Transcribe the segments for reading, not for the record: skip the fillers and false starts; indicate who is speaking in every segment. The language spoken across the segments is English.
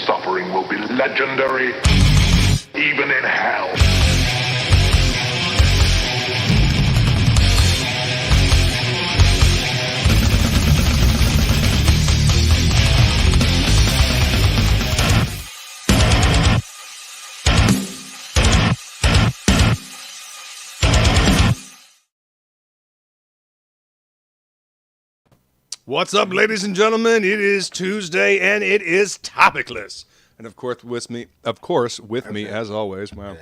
Speaker 1: suffering will be legendary, even in hell.
Speaker 2: What's up, ladies and gentlemen? It is Tuesday, and it is Topicless. And of course, with me, as always, wow,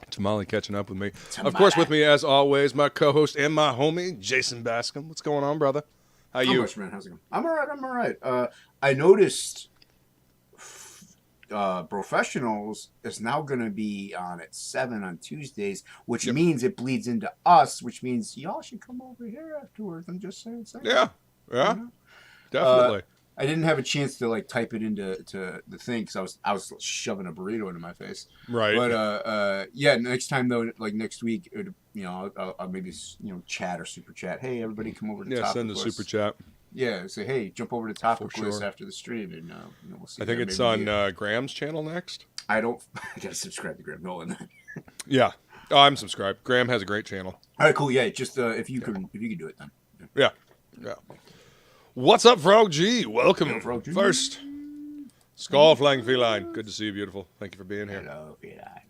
Speaker 2: Tamale catching up with me. Of course, with me, as always, my co-host and my homie, Jason Bascom. What's going on, brother? How you?
Speaker 3: Much, man. How's it going? I'm all right. I noticed Professionals is now going to be on at 7 on Tuesdays, which means it bleeds into us, which means y'all should come over here afterwards. I'm just saying.
Speaker 2: Yeah, definitely.
Speaker 3: I didn't have a chance to type it into the thing because I was shoving a burrito into my face.
Speaker 2: Right.
Speaker 3: But next time though, like next week, I'll maybe chat or super chat. Hey, everybody, come over to TOPicLESS.
Speaker 2: Send a super chat.
Speaker 3: Yeah, say hey, jump over to TOPicLESS after the stream, and we'll see.
Speaker 2: I think it's on Graham's channel next.
Speaker 3: I gotta subscribe to Graham Nolan.
Speaker 2: Yeah, I'm subscribed. Graham has a great channel.
Speaker 3: All right, cool. Yeah, just if you can do it then.
Speaker 2: Yeah. What's up, Frog G? Welcome.
Speaker 3: Frog G.
Speaker 2: First, Skull Flying Feline. Good to see you, beautiful. Thank you for being here.
Speaker 3: Hello, Feline.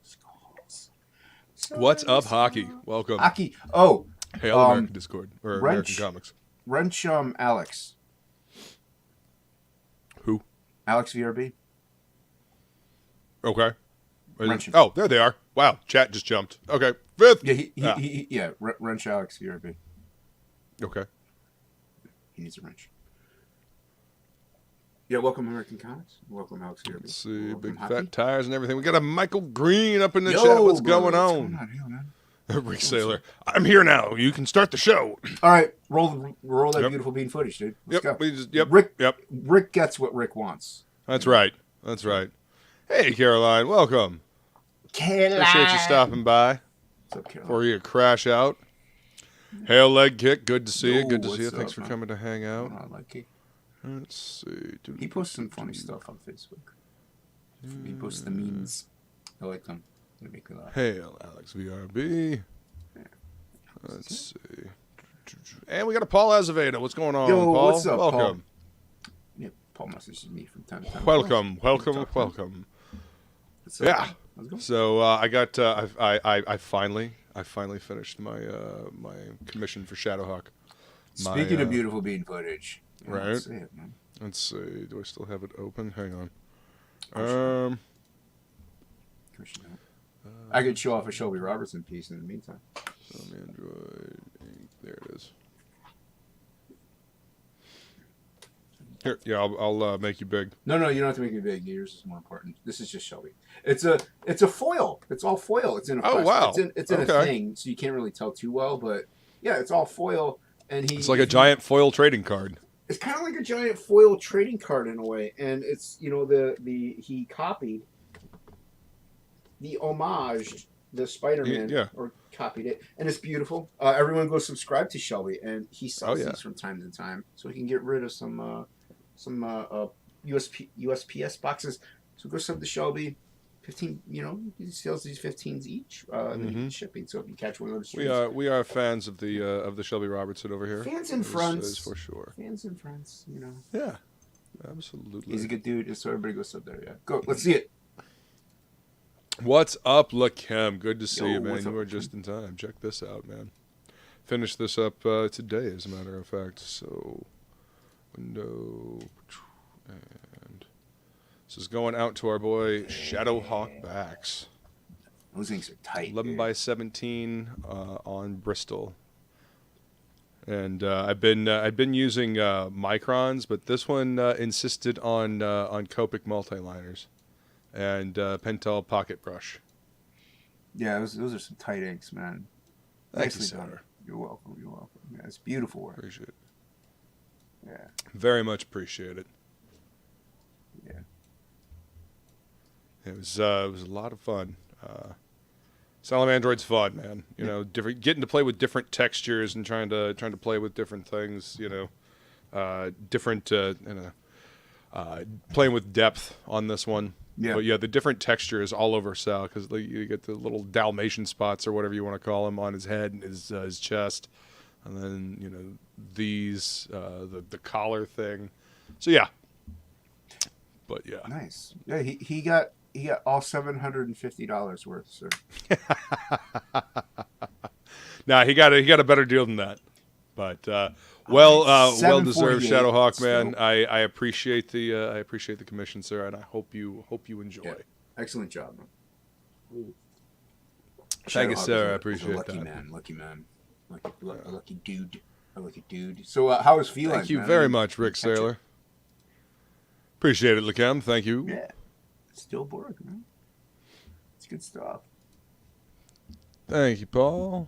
Speaker 3: Skulls.
Speaker 2: What's up, Hockey? Welcome.
Speaker 3: Hockey. Oh.
Speaker 2: Hail American Discord or American Comics.
Speaker 3: Wrench Alex.
Speaker 2: Who?
Speaker 3: Alex VRB.
Speaker 2: Okay.
Speaker 3: Wrench.
Speaker 2: Oh, there they are. Wow, chat just jumped. Okay, fifth.
Speaker 3: Yeah, Wrench Alex VRB.
Speaker 2: Okay.
Speaker 3: He needs a wrench. Yeah, welcome American Comics. Welcome Alex VRB.
Speaker 2: Let's see,
Speaker 3: welcome
Speaker 2: big
Speaker 3: Hockey.
Speaker 2: fat tires and everything. We got a Michael Green up in the chat. What's going on?
Speaker 3: What's going on, man?
Speaker 2: Rick Sailor. I'm here now. You can start the show.
Speaker 3: All right, roll that beautiful bean footage, dude. Let's go. Rick gets what Rick wants.
Speaker 2: That's right. Hey, Caroline, welcome.
Speaker 3: Caroline.
Speaker 2: Appreciate you stopping by.
Speaker 3: What's up, Caroline?
Speaker 2: Before you crash out. Hail Leg Kick, good to see you. Good to see you.
Speaker 3: What's
Speaker 2: Thanks
Speaker 3: up,
Speaker 2: for
Speaker 3: man?
Speaker 2: coming to hang out.
Speaker 3: Like
Speaker 2: Let's see.
Speaker 3: He posts some funny stuff on Facebook. He posts the memes. I like them. They make me laugh.
Speaker 2: Hail Alex VRB. Let's see. And we got a Paul Azevedo. What's going on,
Speaker 3: Yo,
Speaker 2: Paul?
Speaker 3: what's up,
Speaker 2: welcome.
Speaker 3: Paul? Yeah, Paul messages me from time to time.
Speaker 2: Welcome. Yeah. So I got. I finally finished my my commission for Shadowhawk.
Speaker 3: Speaking of beautiful bean footage,
Speaker 2: right?
Speaker 3: Let's see it, man.
Speaker 2: Let's see. Do I still have it open? Hang on.
Speaker 3: I could show off a Shelby Robertson piece in the meantime.
Speaker 2: Some Android. There it is. Here, yeah, I'll make you big.
Speaker 3: No, you don't have to make it big. Yours is more important. This is just Shelby. It's a foil. It's all foil. It's in a press.
Speaker 2: Wow.
Speaker 3: It's in a thing, so you can't really tell too well. But yeah, it's all foil, and
Speaker 2: it's like a giant foil trading card.
Speaker 3: It's kind of like a giant foil trading card in a way, and it's he copied the homage the Spider-Man or copied it, and it's beautiful. Everyone go subscribe to Shelby, and he sells these from time to time, so he can get rid of some USPS boxes. So go sub to Shelby. 15, he sells these 15s each. Shipping. So if you catch one of those streams.
Speaker 2: We are fans of the Shelby Robertson over here.
Speaker 3: Fans and friends.
Speaker 2: Is for sure.
Speaker 3: Fans and friends,
Speaker 2: Yeah, absolutely.
Speaker 3: He's a good dude. So everybody go sub there. Yeah, go. Let's see it.
Speaker 2: What's up, Lakem? Good to see you, man. You are
Speaker 3: Lakem?
Speaker 2: just in time. Check this out, man. Finished this up today, as a matter of fact. So, window, and this is going out to our boy Shadowhawk Backs.
Speaker 3: Those things are tight.
Speaker 2: 11 by 17 on Bristol. And I've been using microns, but this one insisted on Copic multiliners and PARENTAL pocket brush.
Speaker 3: Yeah, those are some tight inks, man.
Speaker 2: Thank you, sir.
Speaker 3: You're welcome. Yeah, it's beautiful work.
Speaker 2: Appreciate it.
Speaker 3: Yeah.
Speaker 2: Very much appreciate it.
Speaker 3: Yeah.
Speaker 2: It was a lot of fun. Salamandroid's fun, man. Different, getting to play with different textures and trying to play with different things. Different. playing with depth on this one.
Speaker 3: Yeah.
Speaker 2: But yeah, the different textures all over Sal, because you get the little Dalmatian spots or whatever you want to call them on his head and his chest, and then these the collar thing. So yeah. But yeah.
Speaker 3: Nice. Yeah, he got all $750 worth, sir.
Speaker 2: Nah, he got a better deal than that. But well deserved, Shadowhawk man. I appreciate the commission, sir, and I hope you enjoy. Yeah.
Speaker 3: Excellent job, man.
Speaker 2: Thank you, sir. I appreciate
Speaker 3: lucky
Speaker 2: that.
Speaker 3: Lucky man, lucky dude, a lucky dude. So how was Feline?
Speaker 2: Thank you very much, Rick Saylor. Appreciate it, Lakem. Thank you.
Speaker 3: Yeah, Stillborg, man. It's good stuff.
Speaker 2: Thank you, Paul.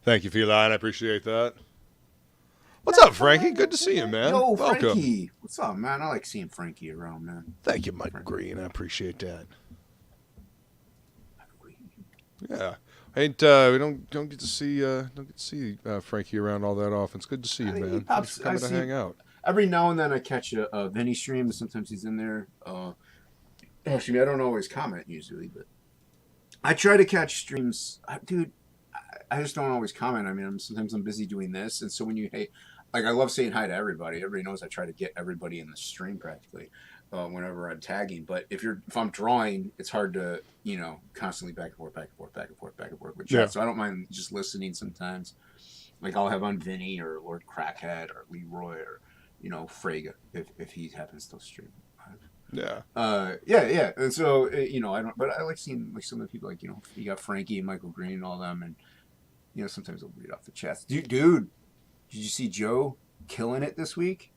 Speaker 2: Thank you, Feline. I appreciate that. What's up, Frankie? Good to see you, man.
Speaker 3: Yo,
Speaker 2: welcome.
Speaker 3: Frankie. What's up, man? I like seeing Frankie around, man.
Speaker 2: Thank you, Mike Green. I appreciate that. Yeah, we don't get to see Frankie around all that often. It's good to see you, man. Thanks for coming to hang out.
Speaker 3: Every now and then I catch a Vinny stream, and sometimes he's in there. Actually, I don't always comment usually, but I try to catch streams. Dude, I just don't always comment. I mean, sometimes I'm busy doing this, and so when I love saying hi to everybody. Everybody knows I try to get everybody in the stream practically whenever I'm tagging. But if I'm drawing, it's hard to constantly back and forth with chat. Yeah. So I don't mind just listening sometimes. Like I'll have on Vinny or Lord Crackhead or Leroy or Frega if he happens to stream.
Speaker 2: Yeah.
Speaker 3: Yeah. And so I don't. But I like seeing like some of the people you got Frankie and Michael Green and all them, and sometimes I'll read off the chats. Dude, did you see Joe killing it this week?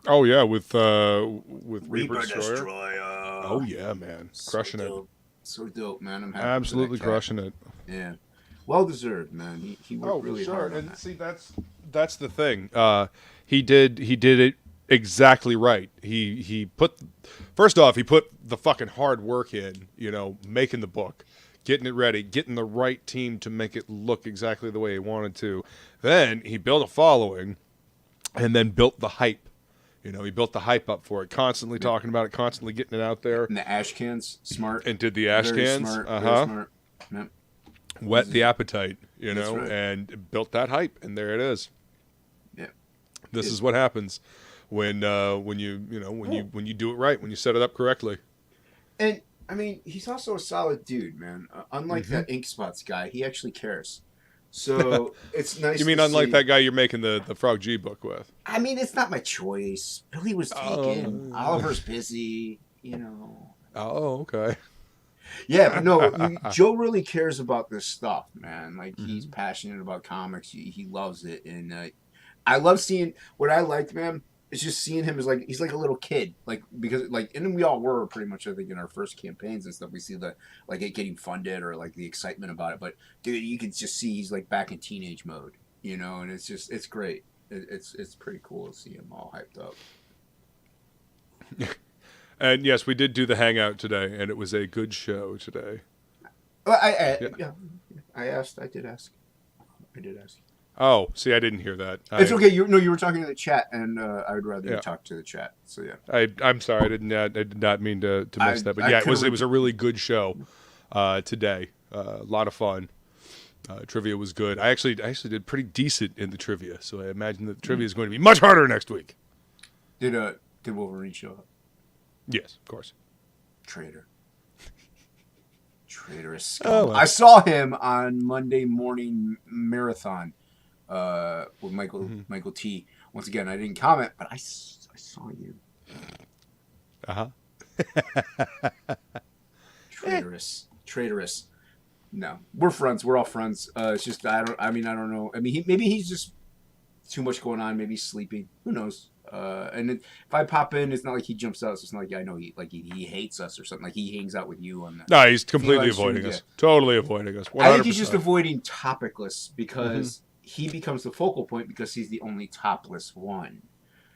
Speaker 2: Oh yeah, with Reaper
Speaker 3: Destroyer.
Speaker 2: Oh yeah, man, crushing it.
Speaker 3: So dope, man. I'm happy.
Speaker 2: Absolutely crushing it.
Speaker 3: Yeah. Well deserved, man. He worked really hard on that.
Speaker 2: See, that's the thing. He did it exactly right. He put the fucking hard work in, making the book, getting it ready, getting the right team to make it look exactly the way he wanted to. Then he built a following, and then built the hype. He built the hype up for it, constantly talking about it, constantly getting it out there.
Speaker 3: And the ash cans, smart.
Speaker 2: And did the ash cans.
Speaker 3: Smart, very smart. Yep.
Speaker 2: Whet the appetite,
Speaker 3: right.
Speaker 2: and built that hype, and there it is.
Speaker 3: Yeah.
Speaker 2: This is what happens when you do it right, when you set it up correctly.
Speaker 3: And I mean, he's also a solid dude, man. Unlike that Ink Spots guy, he actually cares. So it's nice.
Speaker 2: You mean unlike that guy you're making the Frog G book with?
Speaker 3: I mean, it's not my choice. Billy was taken. Oliver's busy.
Speaker 2: Oh, okay.
Speaker 3: Yeah, but no, Joe really cares about this stuff, man. Like he's passionate about comics. He loves it, and I love seeing. What I liked, man, is just seeing him as he's like a little kid, because and we all were pretty much, I think, in our first campaigns and stuff. We see it getting funded or the excitement about it, but dude, you can just see he's back in teenage mode, and it's great. It's pretty cool to see him all hyped up.
Speaker 2: And yes, we did do the hangout today, and it was a good show today.
Speaker 3: Well, I did ask.
Speaker 2: Oh, see, I didn't hear that.
Speaker 3: It's okay. You were talking to the chat, and I would rather you talk to the chat. So yeah.
Speaker 2: I'm sorry. I did not mean to miss that, but yeah, it was a really good show today. A lot of fun. Trivia was good. I actually did pretty decent in the trivia, so I imagine that the trivia is going to be much harder next week.
Speaker 3: Did Wolverine show up?
Speaker 2: Yes, of course.
Speaker 3: Traitorous scum. Oh, well. I saw him on Monday morning marathon with Michael T. Once again, I didn't comment, but I saw you. Traitorous. No, we're friends. We're all friends. It's just I don't know. I mean, maybe he's just too much going on. Maybe he's sleeping. Who knows? And if I pop in, it's not like he jumps out. So it's not like I know he hates us or something. Like he hangs out with you on the.
Speaker 2: No, he's completely avoiding us. Yeah. Totally avoiding us. 100%.
Speaker 3: I think he's just avoiding TOPicLESS because he becomes the focal point because he's the only topless one.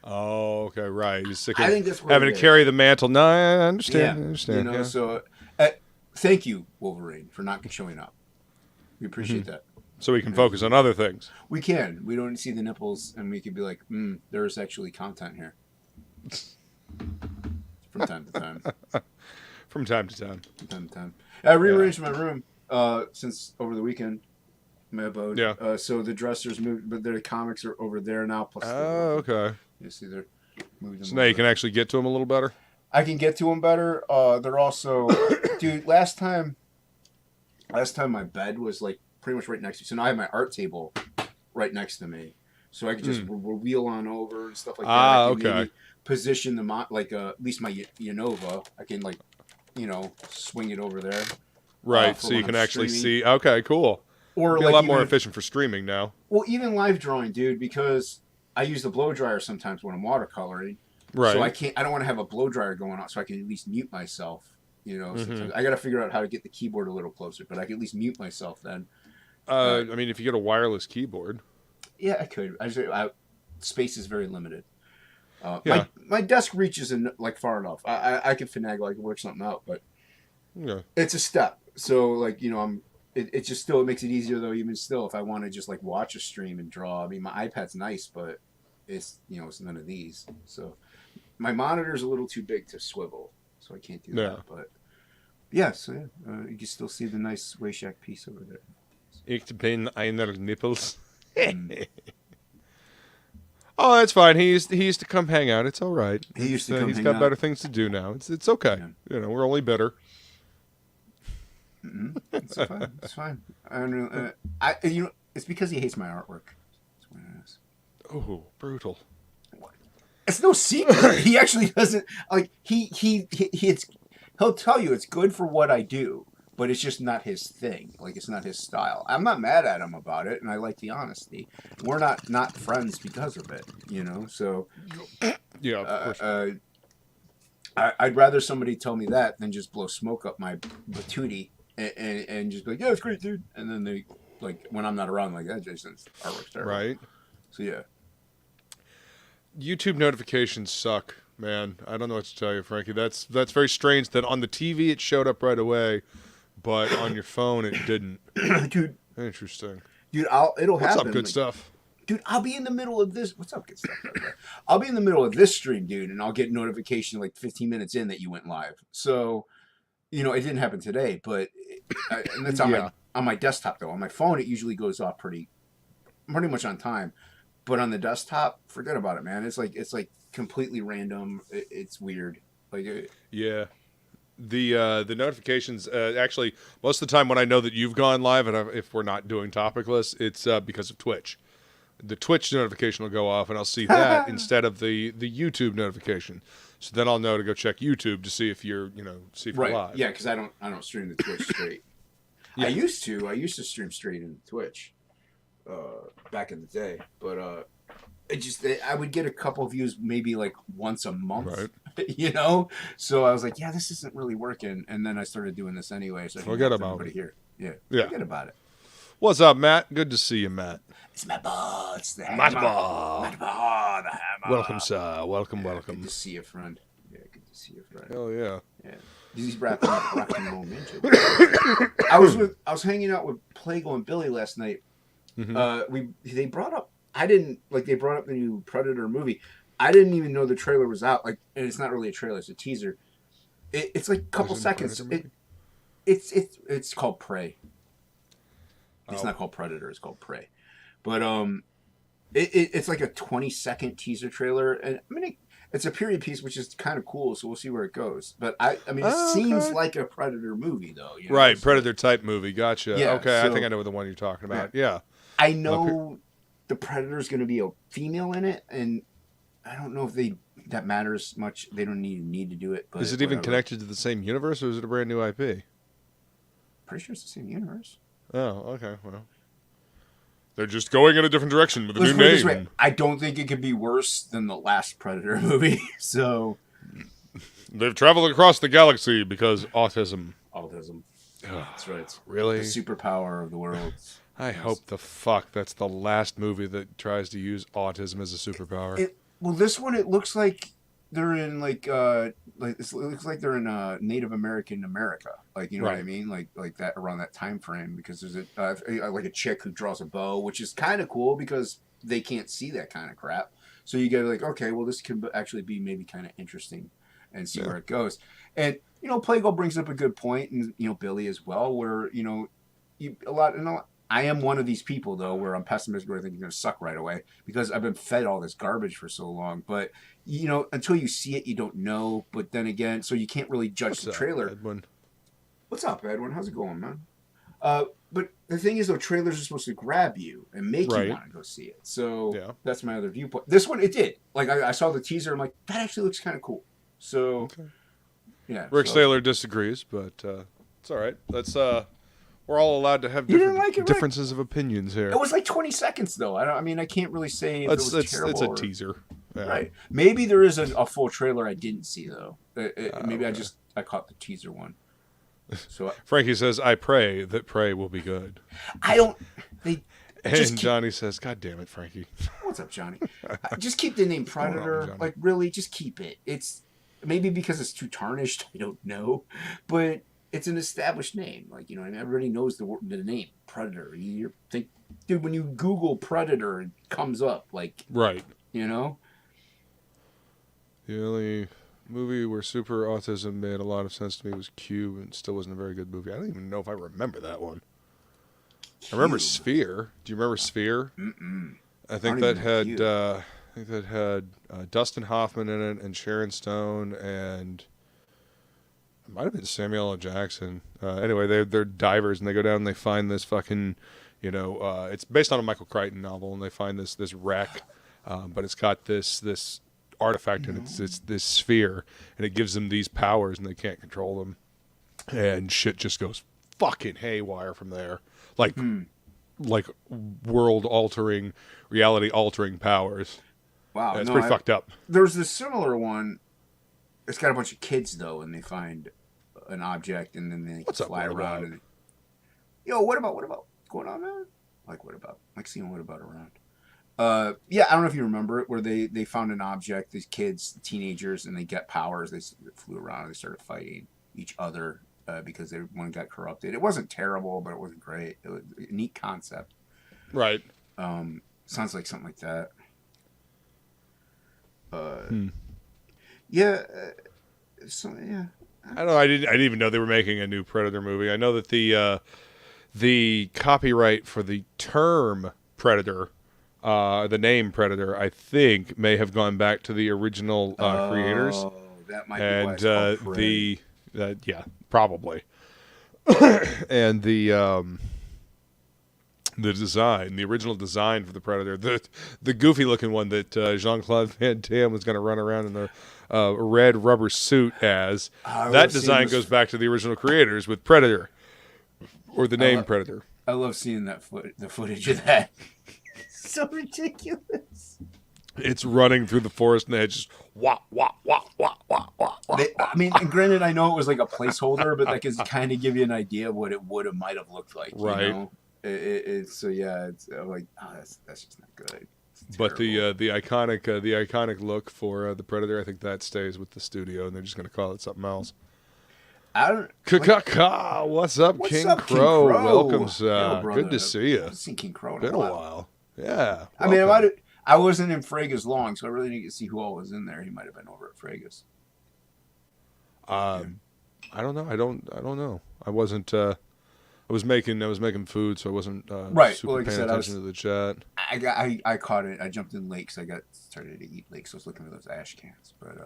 Speaker 2: Oh, okay, right. He's sick of
Speaker 3: having
Speaker 2: to carry the mantle. No, I understand. Yeah. I understand.
Speaker 3: So thank you, Wolverine, for not showing up. We appreciate that.
Speaker 2: So we can focus on other things.
Speaker 3: We can. We don't see the nipples, and we could be like, there's actually content here. From time to time.
Speaker 2: From time to time.
Speaker 3: From time to time. I rearranged my room since over the weekend. My abode.
Speaker 2: Yeah.
Speaker 3: So the dressers moved, but the comics are over there now. Plus
Speaker 2: okay.
Speaker 3: You see, they're moving.
Speaker 2: So now you can actually get to them a little better?
Speaker 3: I can get to them better. They're also... Dude, last time my bed was like pretty much right next to me. So now I have my art table right next to me. So I could just wheel on over and stuff like that. I can maybe position the at least my Unova. I can swing it over there.
Speaker 2: Right, so you can actually see. Okay, cool.
Speaker 3: Or
Speaker 2: be a lot more efficient for streaming now.
Speaker 3: Well, even live drawing, dude, because I use the blow dryer sometimes when I'm watercoloring.
Speaker 2: Right.
Speaker 3: So I don't want to have a blow dryer going on, so I can at least mute myself. Sometimes I got to figure out how to get the keyboard a little closer, but I can at least mute myself then.
Speaker 2: I mean, if you get a wireless keyboard.
Speaker 3: Yeah, I could. Space is very limited. My desk reaches far enough. I can finagle. I can work something out, but it's a step. So it just still makes it easier though. Even still, if I want to just watch a stream and draw, I mean, my iPad's nice, but it's it's none of these. So my monitor's a little too big to swivel, so I can't do that. But you can still see the nice Wayshak piece over there.
Speaker 2: Ich bin einer Nipples. Oh, that's fine. He used to come hang out. It's all right.
Speaker 3: He used to come
Speaker 2: He's
Speaker 3: hang
Speaker 2: got
Speaker 3: out.
Speaker 2: better things to do now. It's okay. Yeah. We're only bitter.
Speaker 3: It's fine. It's fine. I don't know. It's because he hates my artwork. That's what it is.
Speaker 2: Oh, brutal.
Speaker 3: It's no secret. He actually doesn't he'll tell you it's good for what I do, but it's just not his thing. It's not his style. I'm not mad at him about it, and I like the honesty. We're not friends because of it, So
Speaker 2: yeah, of course.
Speaker 3: I'd rather somebody tell me that than just blow smoke up my patootie and just be like, yeah, it's great, dude. And then they when I'm not around, that Jason's artwork's terrible.
Speaker 2: Right.
Speaker 3: So yeah.
Speaker 2: YouTube notifications suck, man. I don't know what to tell you, Frankie. That's very strange that on the TV it showed up right away, but on your phone it didn't.
Speaker 3: Dude.
Speaker 2: Interesting.
Speaker 3: Dude, it'll happen.
Speaker 2: What's up, good stuff?
Speaker 3: Dude, I'll be in the middle of this. What's up, good stuff? I'll be in the middle of this stream, dude, and I'll get notification 15 minutes in that you went live. So, it didn't happen today, but and that's on my desktop though. On my phone, it usually goes off pretty much on time. But on the desktop, forget about it, man. It's completely random. It's weird.
Speaker 2: Yeah. The notifications actually most of the time when I know that you've gone live and if we're not doing topicless, it's because of Twitch. The Twitch notification will go off and I'll see that instead of the YouTube notification. So then I'll know to go check YouTube to see if you're live.
Speaker 3: Yeah, because I don't stream the Twitch straight. Yeah. I used to stream straight in Twitch back in the day, but I would get a couple views maybe once a month, right. So I was like, yeah, this isn't really working, and then I started doing this anyway, so
Speaker 2: forget about it
Speaker 3: here. Yeah, forget about it.
Speaker 2: What's up, Matt? Good to see you, Matt.
Speaker 3: It's my ball. It's the hammer.
Speaker 2: Matt ball.
Speaker 3: The hammer.
Speaker 2: Welcome, sir. Welcome.
Speaker 3: Good to see you, friend. Yeah, good to see you, friend.
Speaker 2: Hell yeah.
Speaker 3: Yeah. He's rapping rock and roll ninja. I was hanging out with Plegle and Billy last night. Mm-hmm. They brought up they brought up the new Predator movie. I didn't even know the trailer was out. And it's not really a trailer; it's a teaser. It's a couple seconds. It's called Prey. It's not called Predator. It's called Prey. But it's a 20-second teaser trailer, and I mean it's a period piece, which is kind of cool. So we'll see where it goes. But it seems like a Predator movie, though.
Speaker 2: Right, Predator type movie. Gotcha.
Speaker 3: Yeah,
Speaker 2: okay, I think I know the one you're talking about. Yeah.
Speaker 3: I know the Predator is going to be a female in it, and I don't know if that matters much. They don't need to do it. But
Speaker 2: is it even connected to the same universe, or is it a brand new IP?
Speaker 3: Pretty sure it's the same universe.
Speaker 2: Oh, okay. Well, they're just going in a different direction with a new name.
Speaker 3: I don't think it could be worse than the last Predator movie. So
Speaker 2: they've traveled across the galaxy because autism.
Speaker 3: Autism. That's right.
Speaker 2: Really?
Speaker 3: The superpower of the world.
Speaker 2: I hope that's the last movie that tries to use autism as a superpower.
Speaker 3: This one, it looks like they're in it looks like they're in Native American America, what I mean, like that around that time frame, because there's a chick who draws a bow, which is kind of cool because they can't see that kind of crap. So you get like, okay, well, this could actually be maybe kind of interesting, and see where it goes. And Plegle brings up a good point, and Billy as well, where I am one of these people though, where I'm pessimistic, where I think you're gonna suck right away because I've been fed all this garbage for so long. But until you see it, you don't know. But then again, so you can't really judge the trailer.
Speaker 2: Edwin?
Speaker 3: What's up, Edwin? How's it going, man? But the thing is, though, trailers are supposed to grab you and make you want to go see it. So that's my other viewpoint. This one, it did. Like, I saw the teaser. I'm like, that actually looks kind of cool. So, yeah.
Speaker 2: Rick Saylor disagrees, but it's all right. Let's. We're all allowed to have differences of opinions here.
Speaker 3: It was like 20 seconds, though. I can't really say if it was terrible.
Speaker 2: It's a teaser. Yeah.
Speaker 3: Right. Maybe there is a full trailer I didn't see, though. Maybe I caught the teaser one. So
Speaker 2: Frankie says, "I pray that Prey will be good."
Speaker 3: I don't.
Speaker 2: And Johnny says, "God damn it, Frankie."
Speaker 3: What's up, Johnny? Just keep the name Predator. Like, really, just keep it. It's maybe because it's too tarnished. I don't know, but it's an established name. Like, everybody knows the name Predator. You think, dude, when you Google Predator, it comes up. Like,
Speaker 2: right.
Speaker 3: The
Speaker 2: only movie where super autism made a lot of sense to me was Cube, and still wasn't a very good movie. I don't even know if I remember that one. Cube. I remember Sphere. Do you remember Sphere?
Speaker 3: Mm-mm.
Speaker 2: I think that had Dustin Hoffman in it, and Sharon Stone, and it might have been Samuel L. Jackson. Anyway, they're divers, and they go down and they find this fucking, it's based on a Michael Crichton novel, and they find this wreck, but it's got this artifact, and it's this sphere, and it gives them these powers, and they can't control them, and shit just goes fucking haywire from there, like world altering, reality altering powers.
Speaker 3: Wow,
Speaker 2: it's pretty fucked up.
Speaker 3: There's this similar one. It's got a bunch of kids though, and they find an object, and then they fly around. And what about? What's going on, man? Like, what about? Like seeing what about around? Yeah, I don't know if you remember it, where they found an object, these kids, teenagers, and they get powers. They flew around and they started fighting each other because one got corrupted. It wasn't terrible, but it wasn't great. It was a neat concept.
Speaker 2: Right.
Speaker 3: Sounds like something like that. Yeah. Yeah.
Speaker 2: I don't know. I didn't even know they were making a new Predator movie. I know that the copyright for the term Predator, the name Predator, I think may have gone back to the original creators.
Speaker 3: That might be why it's called Prey.
Speaker 2: Yeah, probably. And the design, the original design for the Predator, the goofy looking one that Jean-Claude Van Damme was going to run around in the red rubber suit as, that design goes back to the original creators with Predator, or the name Predator.
Speaker 3: I love seeing the footage of that. So ridiculous.
Speaker 2: It's running through the forest and they just wah, wah, wah, wah, wah, wah, wah.
Speaker 3: And granted, I know it was like a placeholder, but like it's kind of give you an idea of what it might have looked like.
Speaker 2: Right.
Speaker 3: So yeah, it's like, that's just not good.
Speaker 2: But the iconic look for the Predator, I think that stays with the studio, and they're just going to call it something else. What's up, King Crow? Welcome, good to see you.
Speaker 3: I haven't seen King Crow
Speaker 2: in a while. Yeah.
Speaker 3: I mean, I wasn't in Fregus long, so I really didn't get to see who all was in there. He might have been over at Fregus.
Speaker 2: I don't know. I don't know. I wasn't. I was making food, so I wasn't super paying attention to the chat.
Speaker 3: I caught it. I jumped in lakes. I started to eat lakes. So I was looking for those ash cans, but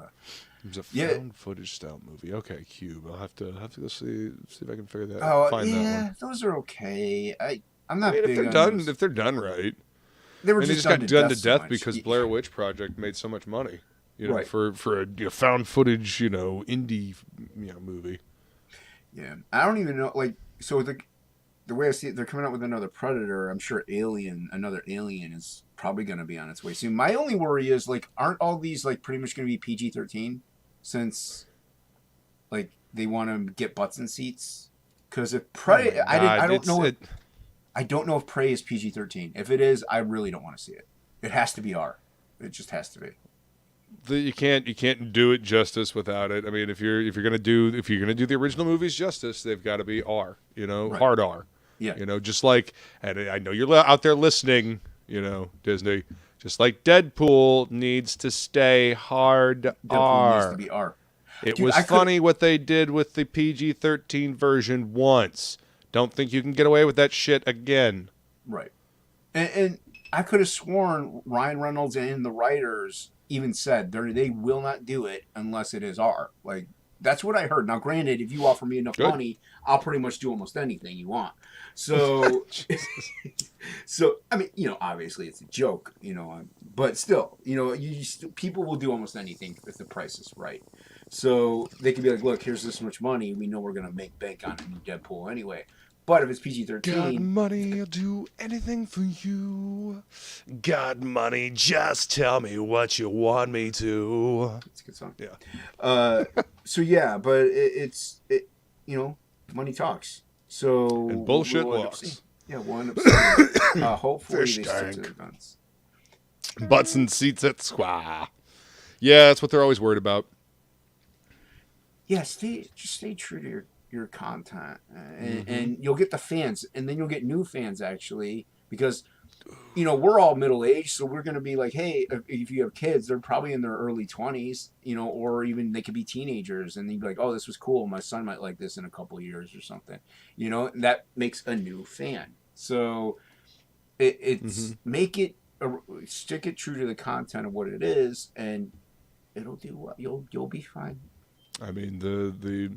Speaker 2: it was a found footage style movie. Okay, Cube. I'll have to go see if I can figure that out. Find that one.
Speaker 3: Those are okay. I'm not big
Speaker 2: if they're done. If they're done right.
Speaker 3: They were
Speaker 2: just got done to death because Blair Witch Project made so much money. For a found footage, indie, movie.
Speaker 3: Yeah, I don't even know. Like, so the way I see it, they're coming out with another Predator. I'm sure another Alien is probably going to be on its way soon. My only worry is, like, aren't all these like pretty much going to be PG-13 since, like, they want to get butts in seats? Because if Prey, I don't know. I don't know if Prey is PG-13. If it is, I really don't want to see it. It has to be R. It just has to be.
Speaker 2: You can't do it justice without it. I mean, if you're gonna do the original movies justice, they've got to be R. Hard R.
Speaker 3: Yeah.
Speaker 2: Just like, and I know you're out there listening. Disney, Just like Deadpool needs to stay hard
Speaker 3: Deadpool
Speaker 2: R.
Speaker 3: needs to be R.
Speaker 2: It was funny what they did with the PG-13 version once. Don't think you can get away with that shit again.
Speaker 3: Right. And I could have sworn Ryan Reynolds and the writers even said they will not do it unless it is R. Like, that's what I heard. Now, granted, if you offer me enough money, I'll pretty much do almost anything you want. So, so I mean, obviously it's a joke, but still, people will do almost anything if the price is right. So they could be like, look, here's this much money. We know we're going to make bank on a new Deadpool anyway. But if it's PG-13...
Speaker 2: Got money, I'll do anything for you. Got money, just tell me what you want me to.
Speaker 3: It's a good song.
Speaker 2: Yeah.
Speaker 3: So, yeah, but it's money talks. So...
Speaker 2: And bullshit walks.
Speaker 3: Yeah, we'll end up seeing. Hopefully
Speaker 2: Fish
Speaker 3: they stick to
Speaker 2: tank.
Speaker 3: their guns.
Speaker 2: Butts and seats at squaw. Yeah, that's what they're always worried about.
Speaker 3: Yeah, just stay true to your content, and you'll get the fans, and then you'll get new fans actually, because we're all middle-aged, so we're going to be like, hey, if you have kids, they're probably in their early 20s, or even they could be teenagers, and they'd be like, oh, this was cool, my son might like this in a couple of years or something, and that makes a new fan. So it's stick it true to the content of what it is, and it'll do well. You'll be fine.
Speaker 2: I mean, the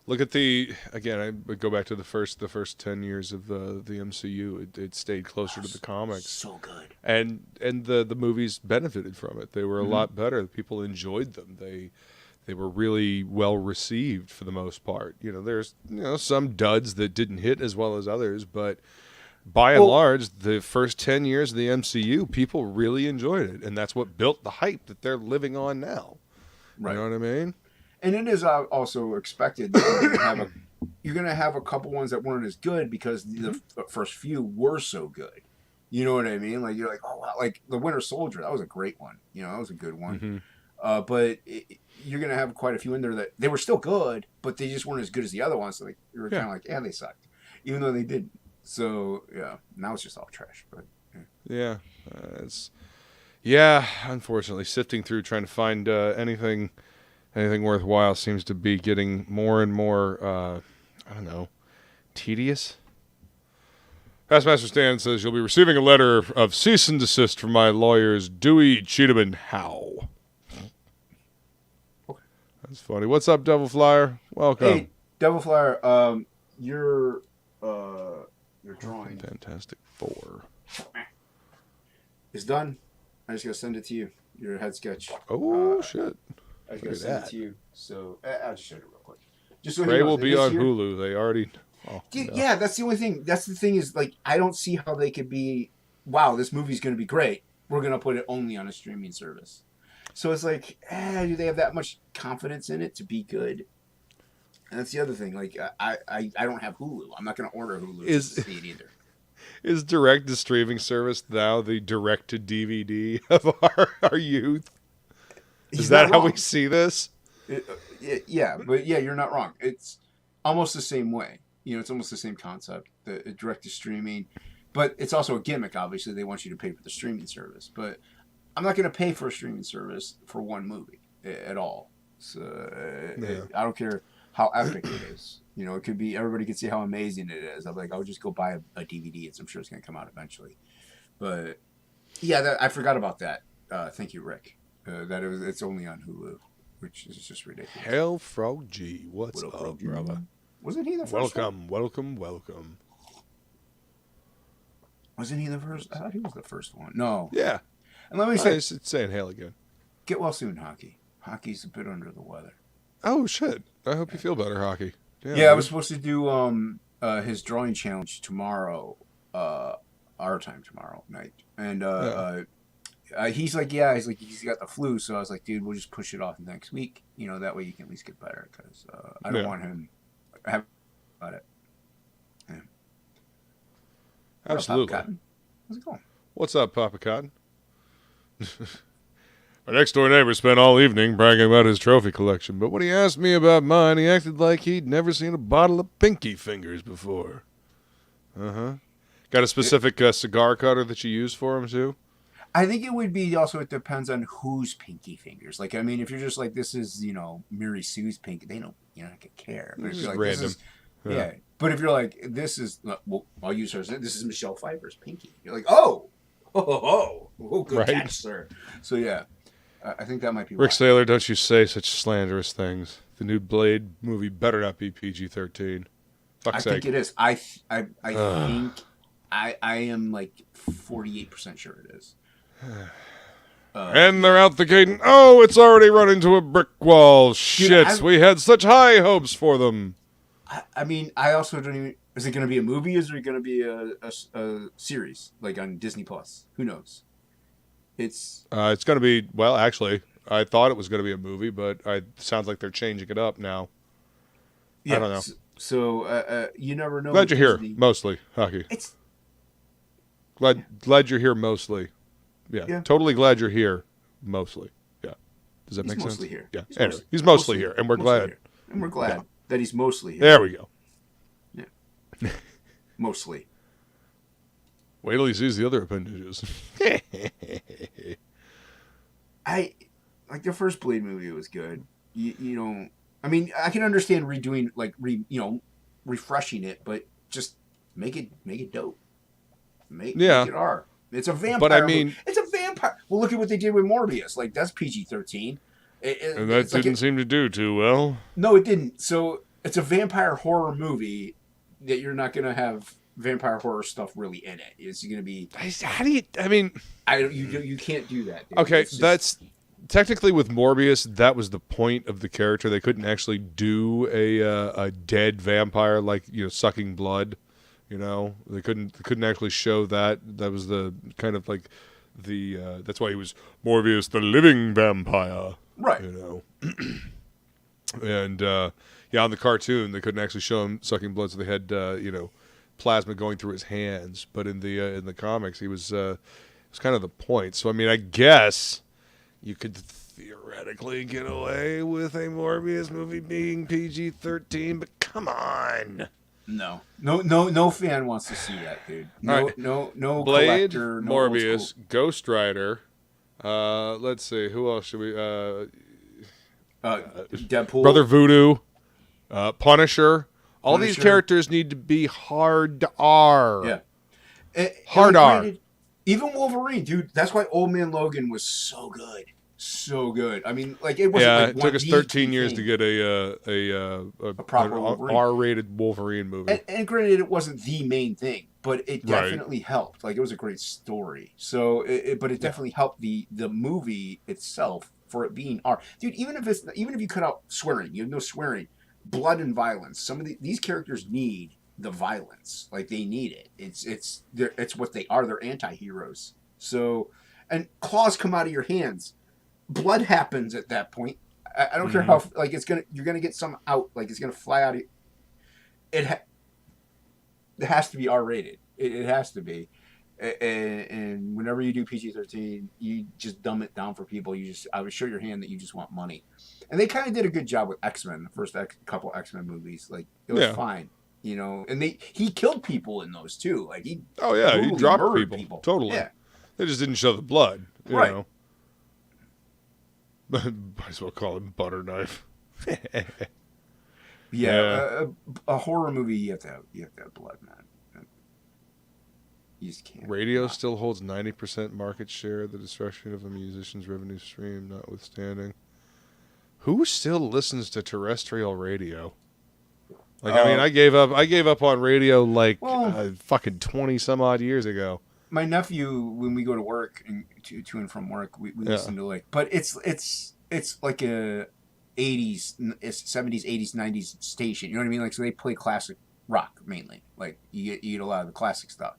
Speaker 2: look at again, I would go back to the first 10 years of the MCU. It stayed closer to the comics.
Speaker 3: So good.
Speaker 2: And the movies benefited from it. They were a lot better. People enjoyed them. They were really well received for the most part. There's some duds that didn't hit as well as others, but by and large, the first 10 years of the MCU, people really enjoyed it, and that's what built the hype that they're living on now. Right. You know what I mean?
Speaker 3: And it is also expected that you're going to have a couple ones that weren't as good because the first few were so good. You know what I mean? Like, you're like, oh, wow. Like the Winter Soldier, that was a great one. That was a good one. But you're going to have quite a few in there that they were still good, but they just weren't as good as the other ones. So you were kind of like, yeah, they sucked, even though they didn't. So yeah, now it's just all trash. But
Speaker 2: unfortunately, sifting through trying to find anything worthwhile seems to be getting more and more, tedious. Pastmaster Stan says, you'll be receiving a letter of cease and desist from my lawyers, Dewey, Cheatham, and Howe.
Speaker 3: Okay.
Speaker 2: That's funny. What's up, Devil Flyer? Welcome.
Speaker 3: Hey, Devil Flyer, your drawing.
Speaker 2: Fantastic Four.
Speaker 3: It's done. I just got to send it to you. Your head sketch.
Speaker 2: Oh, shit.
Speaker 3: I was going to send it to you, so I'll just show you real quick. Just so
Speaker 2: Ray will be on Hulu. They already... Oh,
Speaker 3: yeah, that's the only thing. That's the thing is, like, I don't see how they could be, wow, this movie's going to be great. We're going to put it only on a streaming service. So it's like, do they have that much confidence in it to be good? And that's the other thing. Like, I don't have Hulu. I'm not going to order Hulu to see it either.
Speaker 2: Is direct to streaming service now the direct to DVD of our youth? Is that how we see this?
Speaker 3: Yeah, but yeah, you're not wrong. It's almost the same way. It's almost the same concept, the direct to streaming. But it's also a gimmick, obviously. They want you to pay for the streaming service. But I'm not going to pay for a streaming service for one movie at all. So I don't care how epic it is. It could be, everybody can see how amazing it is. I'm like, I'll just go buy a DVD. I'm sure it's going to come out eventually. But yeah, I forgot about that. Thank you, Rick. That it's only on Hulu, which is just ridiculous.
Speaker 2: Hell Frog G, what's up, Frog G? Brother?
Speaker 3: Wasn't he the first
Speaker 2: one? Welcome.
Speaker 3: Wasn't he the first? I thought he was the first one. No.
Speaker 2: Yeah.
Speaker 3: And let me say,
Speaker 2: it's saying hail again.
Speaker 3: Get well soon, Hockey. Hockey's a bit under the weather.
Speaker 2: Oh shit! I hope you feel better, Hockey.
Speaker 3: Yeah, I was supposed to do his drawing challenge tomorrow, our time tomorrow night, and he's like, he's got the flu, so I was like, dude, we'll just push it off next week. That way you can at least get better, because I don't want him having about it. Yeah.
Speaker 2: Absolutely.
Speaker 3: How's it going?
Speaker 2: What's up, Papa Cotton? My next-door neighbor spent all evening bragging about his trophy collection, but when he asked me about mine, he acted like he'd never seen a bottle of Pinky Fingers before. Got a specific cigar cutter that you use for him, too?
Speaker 3: I think it would be also. It depends on whose pinky fingers. Like, I mean, if you're just like, this is Mary Sue's pinky, they don't. You're not gonna care. But if you're like,
Speaker 2: random.
Speaker 3: this is, yeah. But if you're like, this is, well, I'll use hers. This is Michelle Pfeiffer's pinky. You're like, oh, good catch, sir. So yeah, I think that might be.
Speaker 2: Rick Saylor, don't you say such slanderous things. The new Blade movie better not be PG-13. Fuck's sake.
Speaker 3: I think it is. I think I am like 48% sure it is.
Speaker 2: And they're out the gate, and it's already run into a brick wall. Shit, we had such high hopes for them.
Speaker 3: I mean, I also don't even. Is it going to be a movie? Is it going to be a series like on Disney Plus? Who knows? It's
Speaker 2: going to be. Well, actually, I thought it was going to be a movie, but it sounds like they're changing it up now. Yeah, I don't know.
Speaker 3: So you never know.
Speaker 2: Glad you're here, mostly, Hockey.
Speaker 3: It's
Speaker 2: glad you're here, mostly. Yeah, totally glad you're here, mostly. Yeah, does that make sense?
Speaker 3: Mostly here.
Speaker 2: Yeah, he's mostly here, and we're glad.
Speaker 3: And we're glad that he's mostly here.
Speaker 2: There we go.
Speaker 3: Yeah, mostly.
Speaker 2: Wait till he sees the other appendages.
Speaker 3: I like the first Blade movie was good. You know, I mean, I can understand redoing, like refreshing it, but just make it dope. Make it R. It's a vampire.
Speaker 2: But I mean,
Speaker 3: it's a vampire. Well, look at what they did with Morbius. Like, that's PG-13.
Speaker 2: And that didn't seem to do too well.
Speaker 3: No, it didn't. So it's a vampire horror movie that you're not going to have vampire horror stuff really in it. It's going to be.
Speaker 2: How do you? I mean,
Speaker 3: you can't do that. Dude.
Speaker 2: Okay, that's technically with Morbius. That was the point of the character. They couldn't actually do a dead vampire like sucking blood. They couldn't actually show that. That was the kind of like the that's why he was Morbius, the living vampire.
Speaker 3: Right.
Speaker 2: And on the cartoon they couldn't actually show him sucking blood, so they had plasma going through his hands. But in the comics, he was kind of the point. So I mean, I guess you could theoretically get away with a Morbius movie being PG-13, but come on.
Speaker 3: No fan wants to see that, dude. No
Speaker 2: Blade,
Speaker 3: collector, no
Speaker 2: Morbius, Ghost Rider. Let's see, who else should we?
Speaker 3: Deadpool,
Speaker 2: Brother Voodoo, Punisher. All these characters need to be hard R.
Speaker 3: Yeah,
Speaker 2: hard R.
Speaker 3: Even Wolverine, dude. That's why Old Man Logan was so good. So good. I mean, like it wasn't.
Speaker 2: It took us 13 years to get a proper R-rated Wolverine movie.
Speaker 3: And granted, it wasn't the main thing, but it definitely helped. Like, it was a great story. So, but it definitely helped the movie itself for it being R. Dude, even if you cut out swearing, you have no swearing, blood and violence. Some of these characters need the violence. Like, they need it. It's what they are. They're anti-heroes. So, and claws come out of your hands. Blood happens at that point. I don't care how you're gonna get some out, like it's gonna fly out. It has to be R-rated. It has to be. And whenever you do PG-13, you just dumb it down for people. I would show your hand that you just want money. And they kind of did a good job with X-Men, the first couple X-Men movies. Like, it was fine, And he killed people in those too. Like, he
Speaker 2: dropped people. Totally. Yeah. They just didn't show the blood. You know? Might as well call him butter knife.
Speaker 3: A horror movie, you have to have blood, man. You just can't.
Speaker 2: Radio still holds 90% market share. The destruction of a musician's revenue stream, notwithstanding. Who still listens to terrestrial radio? Like, I mean, I gave up on radio like fucking 20 some odd years ago.
Speaker 3: My nephew, when we go to work and to and from work, we listen to but it's like a 80s, 70s, 80s, 90s station. You know what I mean? Like, so they play classic rock mainly. Like, you get a lot of the classic stuff.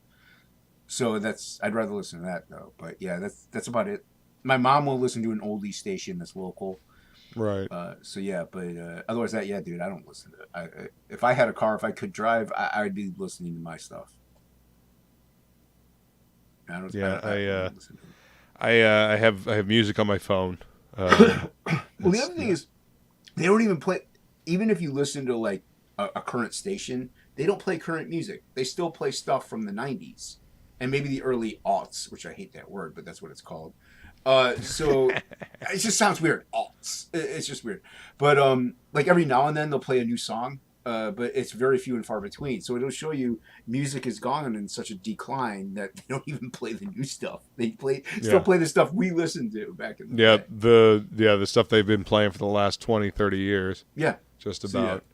Speaker 3: So I'd rather listen to that though. But yeah, that's about it. My mom will listen to an oldie station that's local.
Speaker 2: Right.
Speaker 3: So yeah, but otherwise dude, I don't listen to it. If I had a car, if I could drive, I'd be listening to my stuff.
Speaker 2: I have music on my phone.
Speaker 3: Well, the other thing is, they don't even play. Even if you listen to like a current station, they don't play current music. They still play stuff from the 90s. and maybe the early aughts, which I hate that word, but that's what it's called. So it just sounds weird. Aughts. It's just weird. But like every now and then they'll play a new song, but it's very few and far between. So it'll show you music has gone in such a decline that they don't even play the new stuff. They still play the stuff we listened to back in the day.
Speaker 2: The stuff they've been playing for the last 20, 30 years.
Speaker 3: Yeah.
Speaker 2: Just about.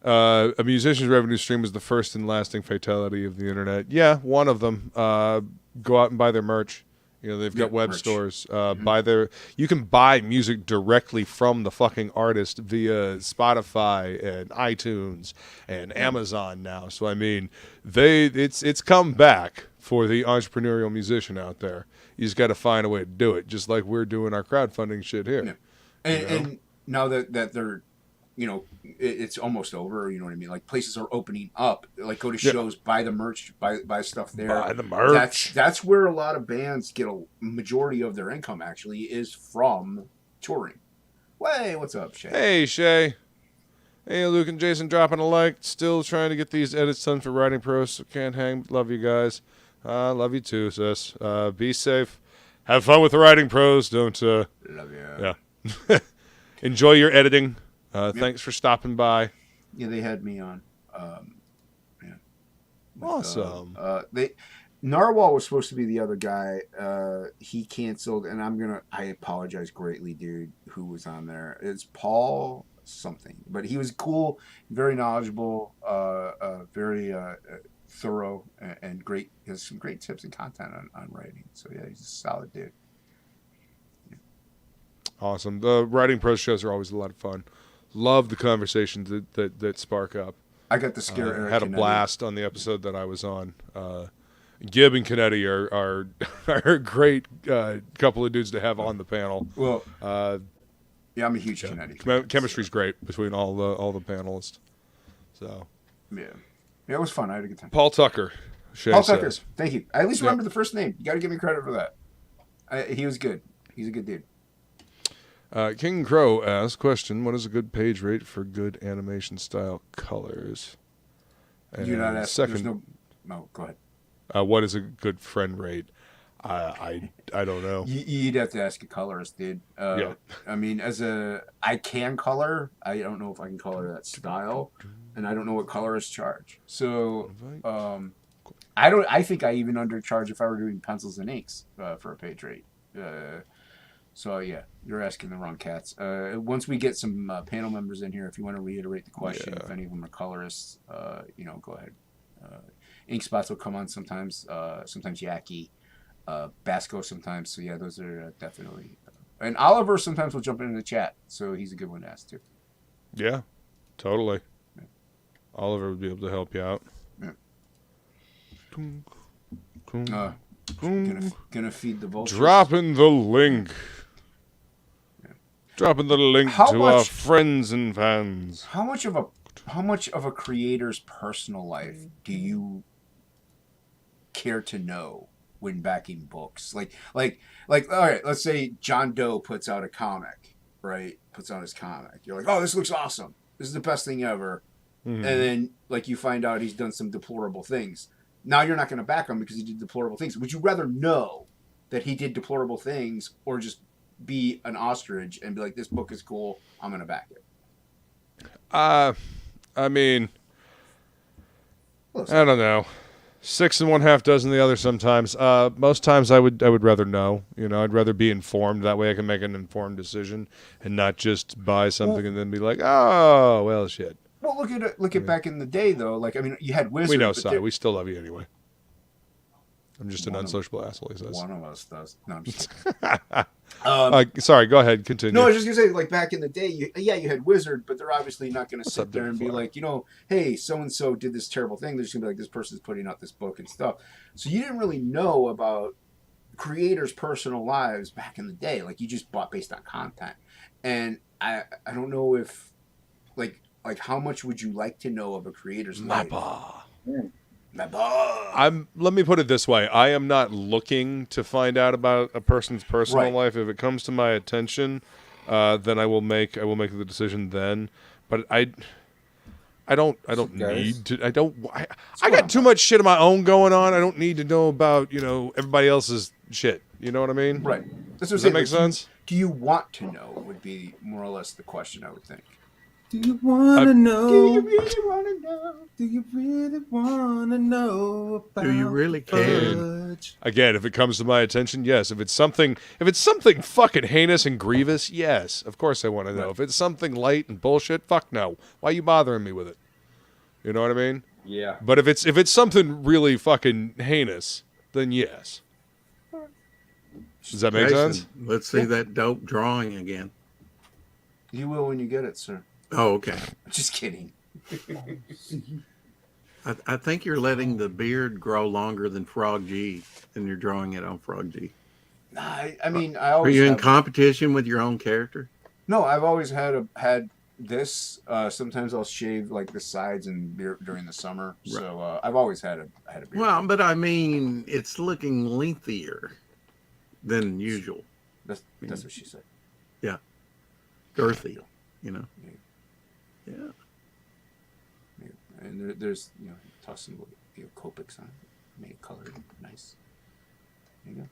Speaker 2: A musician's revenue stream is the first and lasting fatality of the internet. Yeah, one of them. Go out and buy their merch. You know, they've got web merch stores. You can buy music directly from the fucking artist via Spotify and iTunes and Amazon now. So I mean, it's come back for the entrepreneurial musician out there. You just got to find a way to do it, just like we're doing our crowdfunding shit here.
Speaker 3: Yeah. And now that they're, you know, it's almost over. You know what I mean? Like places are opening up. Like go to shows, buy the merch, buy stuff there.
Speaker 2: Buy the merch.
Speaker 3: That's where a lot of bands get a majority of their income. Actually, is from touring. Hey, what's up, Shay?
Speaker 2: Hey, Shay. Hey, Luke and Jason dropping a like. Still trying to get these edits done for Writing Pros. So can't hang. Love you guys. Love you too, sis. Be safe. Have fun with the Writing Pros. Don't. Love you. Yeah. Enjoy your editing. Thanks for stopping by.
Speaker 3: Yeah, they had me on.
Speaker 2: Awesome.
Speaker 3: Narwhal was supposed to be the other guy. He canceled, and I apologize greatly, dude, who was on there. It's Paul something, but he was cool, very knowledgeable, very thorough, and great. He has some great tips and content on writing. So yeah, he's a solid dude. Yeah.
Speaker 2: Awesome. The Writing Pros shows are always a lot of fun. Love the conversations that spark up.
Speaker 3: I got to scare Eric.
Speaker 2: Had a blast on the episode that I was on. Gib and Canetti are a great couple of dudes to have on the panel.
Speaker 3: Well, yeah, I'm a huge Canetti.
Speaker 2: Chemistry's great between all the panelists. So
Speaker 3: yeah, it was fun. I had a good time.
Speaker 2: Paul Tucker.
Speaker 3: Paul Tucker. Thank you. I at least remember the first name. You got to give me credit for that. He was good. He's a good dude.
Speaker 2: King Crow asks, question, what is a good page rate for good animation style colors? And
Speaker 3: you're not asking.
Speaker 2: Second,
Speaker 3: no, go ahead.
Speaker 2: What is a good friend rate? I don't know.
Speaker 3: You'd have to ask a colorist, dude.
Speaker 2: Yeah. I
Speaker 3: mean, I can color. I don't know if I can color that style, and I don't know what colorists charge. So, I think I even undercharge if I were doing pencils and inks for a page rate. So yeah, you're asking the wrong cats. Once we get some panel members in here, if you want to reiterate the question, if any of them are colorists, go ahead. Ink spots will come on sometimes. Sometimes Yaki, Basco sometimes. So yeah, those are definitely. And Oliver sometimes will jump into the chat, so he's a good one to ask too.
Speaker 2: Yeah, totally. Yeah. Oliver would be able to help you out.
Speaker 3: Yeah. Gonna feed the vultures.
Speaker 2: Dropping the link. Dropping the link to our friends and fans.
Speaker 3: How much of a creator's personal life do you care to know when backing books? Like, all right, let's say John Doe puts out a comic, right? Puts out his comic. You're like, oh, this looks awesome. This is the best thing ever. Mm-hmm. And then, like, you find out he's done some deplorable things. Now you're not going to back him because he did deplorable things. Would you rather know that he did deplorable things or just be an ostrich and be like, this book is cool, I'm going to back it?
Speaker 2: I mean, I don't know. 6 1/2 dozen the other sometimes. Most times I would rather know. You know, I'd rather be informed. That way I can make an informed decision and not just buy something and then be like, oh, well, shit.
Speaker 3: Well, look at back in the day, though. Like, I mean, you had Wizard.
Speaker 2: We know, Si. We still love you anyway. I'm just an unsociable asshole, he says.
Speaker 3: One of us does. No, I'm just kidding.
Speaker 2: Sorry, go ahead. Continue.
Speaker 3: No, I was just going to say, like, back in the day, you had Wizard, but they're obviously not going to sit there and be like, hey, so-and-so did this terrible thing. They're just going to be like, this person's putting out this book and stuff. So you didn't really know about creators' personal lives back in the day. Like, you just bought based on content. And I don't know if, like how much would you like to know of a creator's life?
Speaker 2: Let me put it this way. I am not looking to find out about a person's personal life. If it comes to my attention, then I will make the decision then. But I don't need to. I got too much shit of my own going on. I don't need to know about everybody else's shit. You know what I mean?
Speaker 3: Right.
Speaker 2: Does that make sense?
Speaker 3: Do you want to know? Would be more or less the question, I would think.
Speaker 4: Do you want to know?
Speaker 3: Do you really want to know?
Speaker 4: Do you really want to know about?
Speaker 5: Do you really care?
Speaker 4: fudge?
Speaker 2: Again, if it comes to my attention, yes. If it's something fucking heinous and grievous, yes. Of course I want to know. If it's something light and bullshit, fuck no. Why are you bothering me with it? You know what I mean?
Speaker 4: Yeah.
Speaker 2: But if it's something really fucking heinous, then yes. Does that make sense?
Speaker 5: Let's see that dope drawing again.
Speaker 3: You will when you get it, sir.
Speaker 5: Oh, okay.
Speaker 3: Just kidding.
Speaker 5: I think you're letting the beard grow longer than Frog G, and you're drawing it on Frog G.
Speaker 3: I mean, I
Speaker 5: Are
Speaker 3: always.
Speaker 5: you in competition with your own character?
Speaker 3: No, I've always had this. Sometimes I'll shave like the sides and during the summer. Right. So I've always had a beard.
Speaker 5: Well, but I mean, it's looking lengthier than usual.
Speaker 3: That's what she said.
Speaker 5: Yeah, girthy. Yeah.
Speaker 3: And there's toss some Copics on it, make it colored nice. There you go.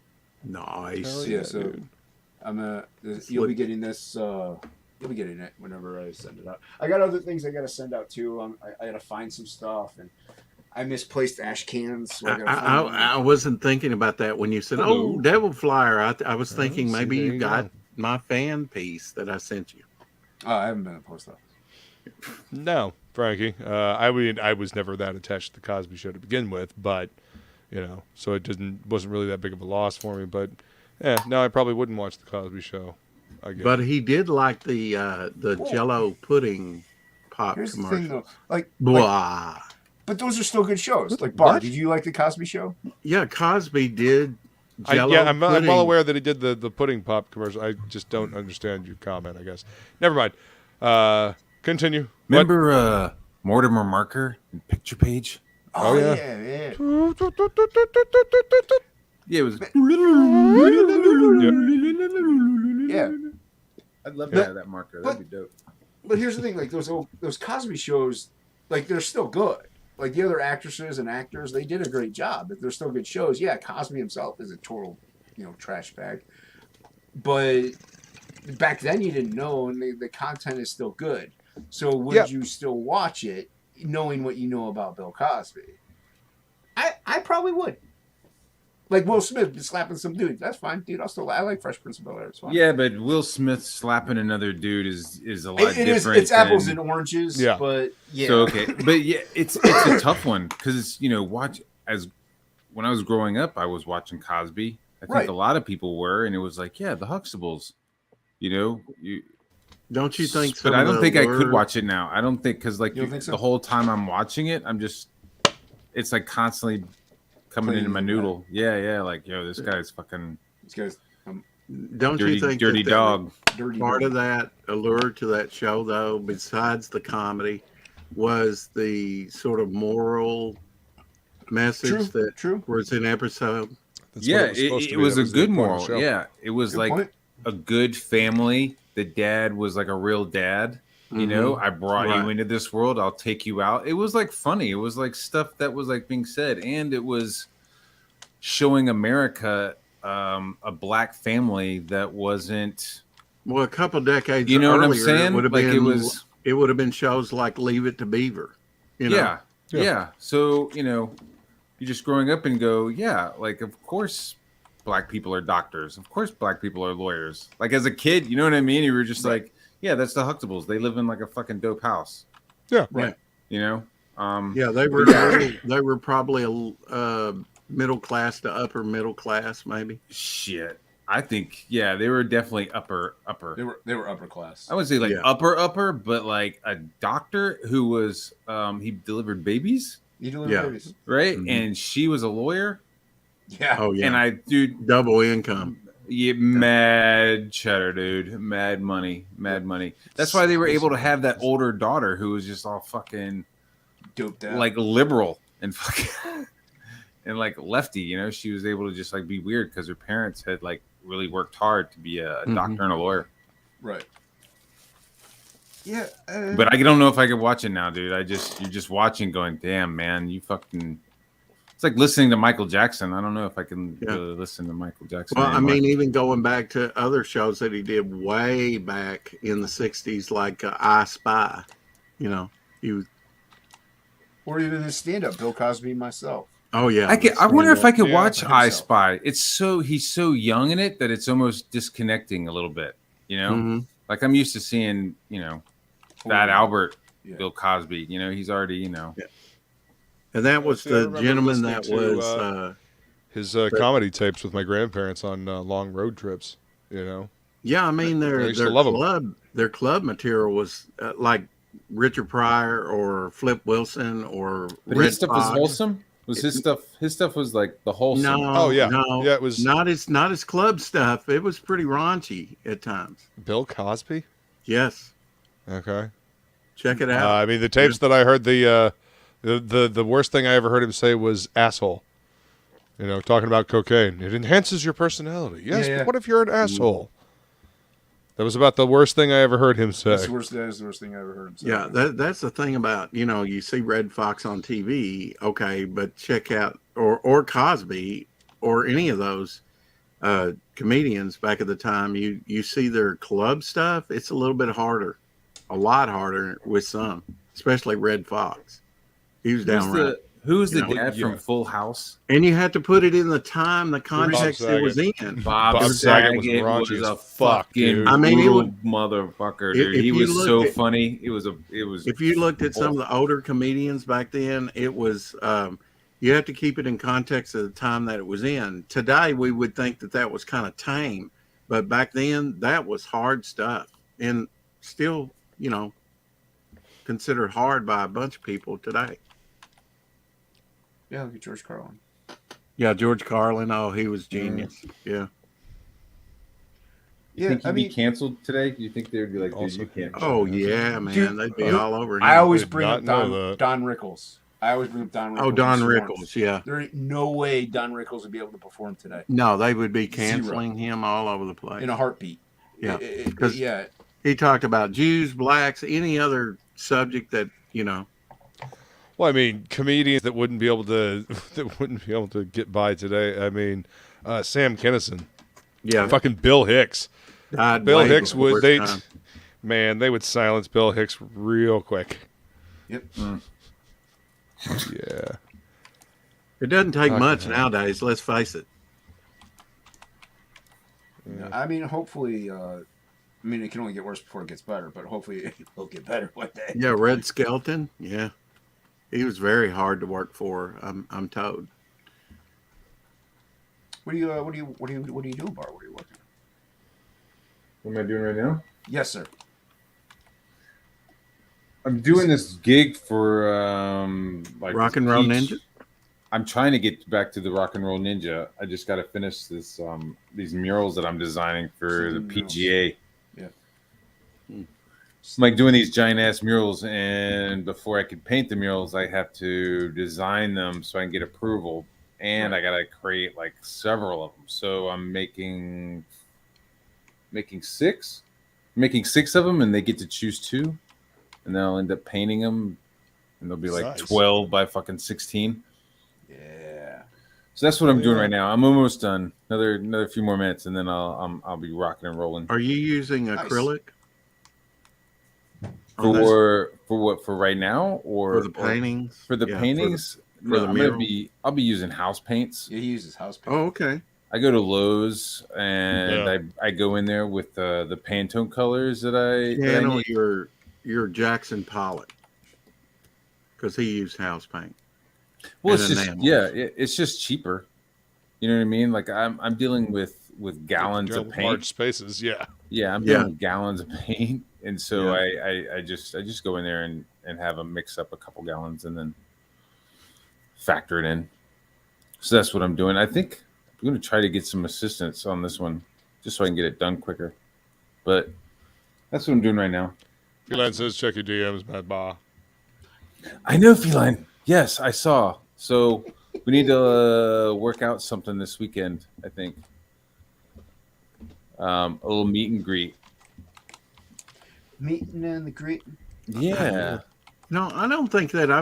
Speaker 5: Nice.
Speaker 3: Yeah. So you'll be getting this. You'll be getting it whenever I send it out. I got other things I got to send out too. I got to find some stuff, and I misplaced ash cans. So
Speaker 5: I wasn't thinking about that when you said, "Oh, Devil Flyer." I was thinking maybe you got my fan piece that I sent you.
Speaker 3: Oh, I haven't been to the post office.
Speaker 2: No, Frankie. I was never that attached to the Cosby Show to begin with, but so it wasn't really that big of a loss for me. But no, I probably wouldn't watch the Cosby Show again.
Speaker 5: But he did like the Jell-O pudding pop
Speaker 3: Here's
Speaker 5: commercial.
Speaker 3: the thing, though, like, but those are still good shows. Like Bart, did you like the Cosby Show?
Speaker 5: Yeah, Cosby did.
Speaker 2: I'm well aware that he did the pudding pop commercial. I just don't understand your comment, I guess. Never mind. Continue.
Speaker 4: Remember Mortimer Marker and Picture Page?
Speaker 3: Oh yeah.
Speaker 4: Yeah, it was.
Speaker 3: Yeah.
Speaker 4: I'd love to have that marker. That'd be dope.
Speaker 3: But here's the thing: like those Cosby shows, like they're still good. Like the other actresses and actors, they did a great job. But they're still good shows. Yeah, Cosby himself is a total, trash bag. But back then you didn't know, and the content is still good. So would you still watch it, knowing what you know about Bill Cosby? I probably would. Like Will Smith slapping some dude. That's fine, dude. I like Fresh Prince of Bel-Air. It's fine.
Speaker 4: Yeah, but Will Smith slapping another dude is a lot different.
Speaker 3: It's apples and oranges. Yeah, but yeah.
Speaker 4: So but yeah, it's a tough one because when I was growing up, I was watching Cosby. I think a lot of people were, and it was like, the Huxtables.
Speaker 5: Don't you think?
Speaker 4: But I don't think I could watch it now. I don't think because the whole time I'm watching it, it's like constantly coming into my noodle. Yeah. Like, this guy's fucking.
Speaker 3: This guy's.
Speaker 5: Don't
Speaker 4: dirty,
Speaker 5: you think
Speaker 4: dirty dog?
Speaker 5: Part of that allure to that show, though, besides the comedy, was the sort of moral message that was in episode.
Speaker 4: It was a good moral. Yeah, it was like a good family. The dad was like a real dad. I brought you into this world. I'll take you out. It was like funny. It was like stuff that was like being said, and it was showing America a black family that wasn't.
Speaker 5: Well, a couple decades.
Speaker 4: You know
Speaker 5: earlier,
Speaker 4: what I'm saying?
Speaker 5: It would have been shows like Leave It to Beaver.
Speaker 4: Yeah. So you're just growing up and go, like of course. Black people are doctors. Of course, black people are lawyers. Like as a kid, you know what I mean? You were just like, that's the Huxtables. They live in like a fucking dope house.
Speaker 2: Yeah,
Speaker 5: right.
Speaker 3: Mm-hmm.
Speaker 5: They were probably a middle class to upper middle class, maybe.
Speaker 4: Shit, I think they were definitely upper.
Speaker 3: They were upper class.
Speaker 4: I would say like upper, but like a doctor who was he delivered babies.
Speaker 3: He delivered babies,
Speaker 4: right? Mm-hmm. And she was a lawyer.
Speaker 3: Yeah.
Speaker 5: Oh yeah.
Speaker 4: And
Speaker 5: double income.
Speaker 4: Yeah, mad cheddar, dude. Mad money. That's why they were able to have that older daughter who was just all fucking
Speaker 3: doped out,
Speaker 4: like liberal and fucking and like lefty. She was able to just like be weird because her parents had like really worked hard to be a doctor and a lawyer.
Speaker 3: Right. Yeah,
Speaker 4: but I don't know if I could watch it now, dude. You're just watching, going, damn, man, you fucking. It's like listening to Michael Jackson. I don't know if I can really listen to Michael Jackson.
Speaker 5: Well,
Speaker 4: anymore.
Speaker 5: I mean, even going back to other shows that he did way back in the '60s, like I Spy. You know,
Speaker 3: or even his stand-up, Bill Cosby, myself.
Speaker 5: Oh yeah,
Speaker 4: I wonder if I could watch I Spy. He's so young in it that it's almost disconnecting a little bit. You know, like I'm used to seeing Fat Albert, Bill Cosby. You know, he's already Yeah.
Speaker 5: And that was the gentleman that was
Speaker 2: his comedy tapes with my grandparents on long road trips. You know.
Speaker 5: Yeah, I mean their club material was like Richard Pryor or Flip Wilson or
Speaker 4: But
Speaker 5: Red
Speaker 4: his stuff
Speaker 5: Fox.
Speaker 4: was wholesome. Was his stuff? His stuff was like the wholesome.
Speaker 5: No,
Speaker 2: yeah, it was
Speaker 5: not his club stuff. It was pretty raunchy at times.
Speaker 2: Bill Cosby.
Speaker 5: Yes.
Speaker 2: Okay.
Speaker 5: Check it out.
Speaker 2: I mean, the tapes that I heard, the worst thing I ever heard him say was asshole. You know, talking about cocaine. It enhances your personality. Yes, but what if you're an asshole? That was about the worst thing I ever heard him say.
Speaker 3: That is the worst thing I ever heard him say.
Speaker 5: Yeah, that's the thing about, you see Red Fox on TV, okay, but check out, or Cosby, or any of those comedians back at the time, you see their club stuff, it's a little bit harder, a lot harder with some, especially Red Fox. He was downright.
Speaker 4: Who's the dad from Full House?
Speaker 5: And you had to put it in the time, the context it was in.
Speaker 4: Bob Saget was raunchy as fuck, dude.
Speaker 5: I mean, he was
Speaker 4: motherfucker, dude. He was so funny. It was.
Speaker 5: If you looked at some of the older comedians back then, it was. You have to keep it in context of the time that it was in. Today, we would think that was kind of tame, but back then, that was hard stuff, and still, considered hard by a bunch of people today.
Speaker 3: Yeah, look at George Carlin.
Speaker 5: Yeah, George Carlin. Oh, he was genius. Yeah.
Speaker 4: You think he'd be canceled today? Do you think they'd be like, dude, you can't?
Speaker 5: Oh, yeah, man. Dude, they'd be all over him.
Speaker 3: I always bring up Don Rickles. Oh,
Speaker 5: Don Rickles, yeah.
Speaker 3: There ain't no way Don Rickles would be able to perform today.
Speaker 5: No, they would be canceling him all over the place.
Speaker 3: In a heartbeat.
Speaker 5: Yeah. Because he talked about Jews, blacks, any other subject that,
Speaker 2: Well, I mean, comedians that wouldn't be able to get by today. I mean, Sam Kinison, fucking Bill Hicks. Bill Hicks would they would silence Bill Hicks real quick.
Speaker 3: Yep.
Speaker 2: Yeah.
Speaker 5: It doesn't take much nowadays. Let's face it.
Speaker 3: Yeah. I mean, hopefully. It can only get worse before it gets better, but hopefully it will get better one day.
Speaker 5: Yeah, Red Skelton. Yeah. He was very hard to work for. I'm told.
Speaker 3: What do you do, Bart? What are you working on?
Speaker 4: What am I doing right now?
Speaker 3: Yes, sir.
Speaker 4: I'm doing this gig for
Speaker 5: Rock and Roll Ninja.
Speaker 4: I'm trying to get back to the Rock and Roll Ninja. I just got to finish this these murals that I'm designing for the PGA.
Speaker 3: Yeah.
Speaker 4: I'm like doing these giant ass murals, and before I can paint the murals, I have to design them so I can get approval, and I gotta create like several of them. So I'm making six of them, and they get to choose two, and then I'll end up painting them, and they'll be like 12 by fucking 16.
Speaker 3: Yeah.
Speaker 4: So that's what I'm doing right now. I'm almost done. Another few more minutes, and then I'll be rocking and rolling.
Speaker 5: Are you using acrylic?
Speaker 4: For what? For right now, or
Speaker 5: for the paintings?
Speaker 4: For the paintings, I'll be using house paints.
Speaker 3: Yeah, he uses house paints.
Speaker 5: Oh, okay.
Speaker 4: I go to Lowe's and I go in there with the Pantone colors that I need.
Speaker 5: your Jackson Pollock, because he used house paint.
Speaker 4: Well, it's just it's just cheaper. You know what I mean? Like I'm dealing with gallons of paint.
Speaker 2: Large spaces, yeah.
Speaker 4: Yeah, I'm dealing with gallons of paint. And so I just go in there and have them mix up a couple gallons and then factor it in. So that's what I'm doing. I think I'm going to try to get some assistance on this one just so I can get it done quicker. But that's what I'm doing right now.
Speaker 2: Feline says, check your DMs, Mad Ba.
Speaker 4: I know, Feline. Yes, I saw. So we need to work out something this weekend, I think. A little meet and greet.
Speaker 3: Meeting and the greeting.
Speaker 4: Yeah.
Speaker 5: No, I don't think that I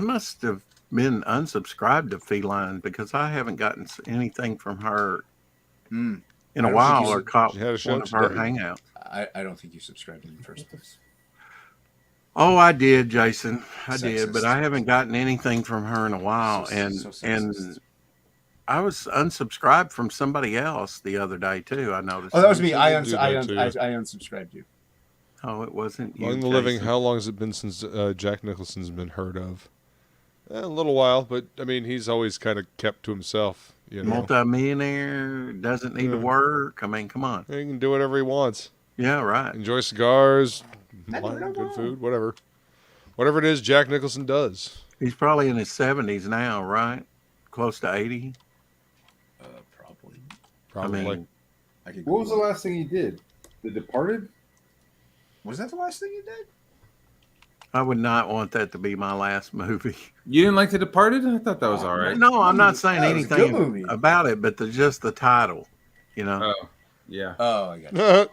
Speaker 5: must have been unsubscribed to Feline because I haven't gotten anything from her in a while or caught
Speaker 2: had a show
Speaker 5: one of her
Speaker 2: today.
Speaker 5: hangouts.
Speaker 3: I don't think you subscribed in the first place.
Speaker 5: Oh, I did, Jason. I
Speaker 3: Sexist.
Speaker 5: did, but I haven't gotten anything from her in a while. And I was unsubscribed from somebody else the other day too. I noticed.
Speaker 3: Oh, that was me. I
Speaker 2: unsubscribed
Speaker 3: unsubscribed you.
Speaker 5: Oh, it wasn't you.
Speaker 2: Among the living, how long has it been since Jack Nicholson's been heard of? A little while, but I mean, he's always kind of kept to himself. You know,
Speaker 5: multi-millionaire, doesn't need to work. I mean, come on.
Speaker 2: He can do whatever he wants.
Speaker 5: Yeah, right.
Speaker 2: Enjoy cigars, wine, good food, whatever. Whatever it is, Jack Nicholson does.
Speaker 5: He's probably in his 70s now, right? Close to 80.
Speaker 2: Probably.
Speaker 5: I mean,
Speaker 6: what was the last thing he did? The Departed?
Speaker 3: Was that the last thing you did?
Speaker 5: I would not want that to be my last movie.
Speaker 4: You didn't like The Departed? I thought that was all right.
Speaker 5: No, I'm not saying
Speaker 3: That was a good
Speaker 5: anything
Speaker 3: movie.
Speaker 5: about it, but just the title, you know.
Speaker 4: Oh, yeah.
Speaker 3: Oh, I got it.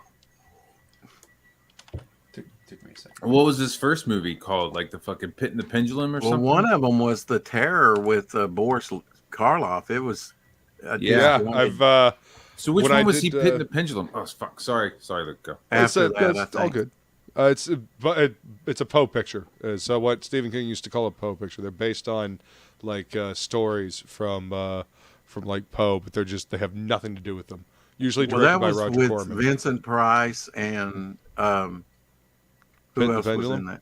Speaker 3: Took me a second.
Speaker 4: What was his first movie called? Like the fucking Pit and the Pendulum or
Speaker 5: Well,
Speaker 4: something?
Speaker 5: one of them was The Terror with Boris Karloff. It was.
Speaker 2: Yeah, I've.
Speaker 4: So which
Speaker 2: when
Speaker 4: one
Speaker 2: I
Speaker 4: was
Speaker 2: did,
Speaker 4: he? Pit and the Pendulum. Oh fuck! Sorry, Luke. Go.
Speaker 5: After that, I
Speaker 2: it's all
Speaker 5: think.
Speaker 2: good. It's a Poe picture. So what Stephen King used to call a Poe picture. They're based on like stories from like Poe, but they have nothing to do with them. Usually directed by Roger
Speaker 5: with
Speaker 2: Corman.
Speaker 5: Vincent Price and who else was in that?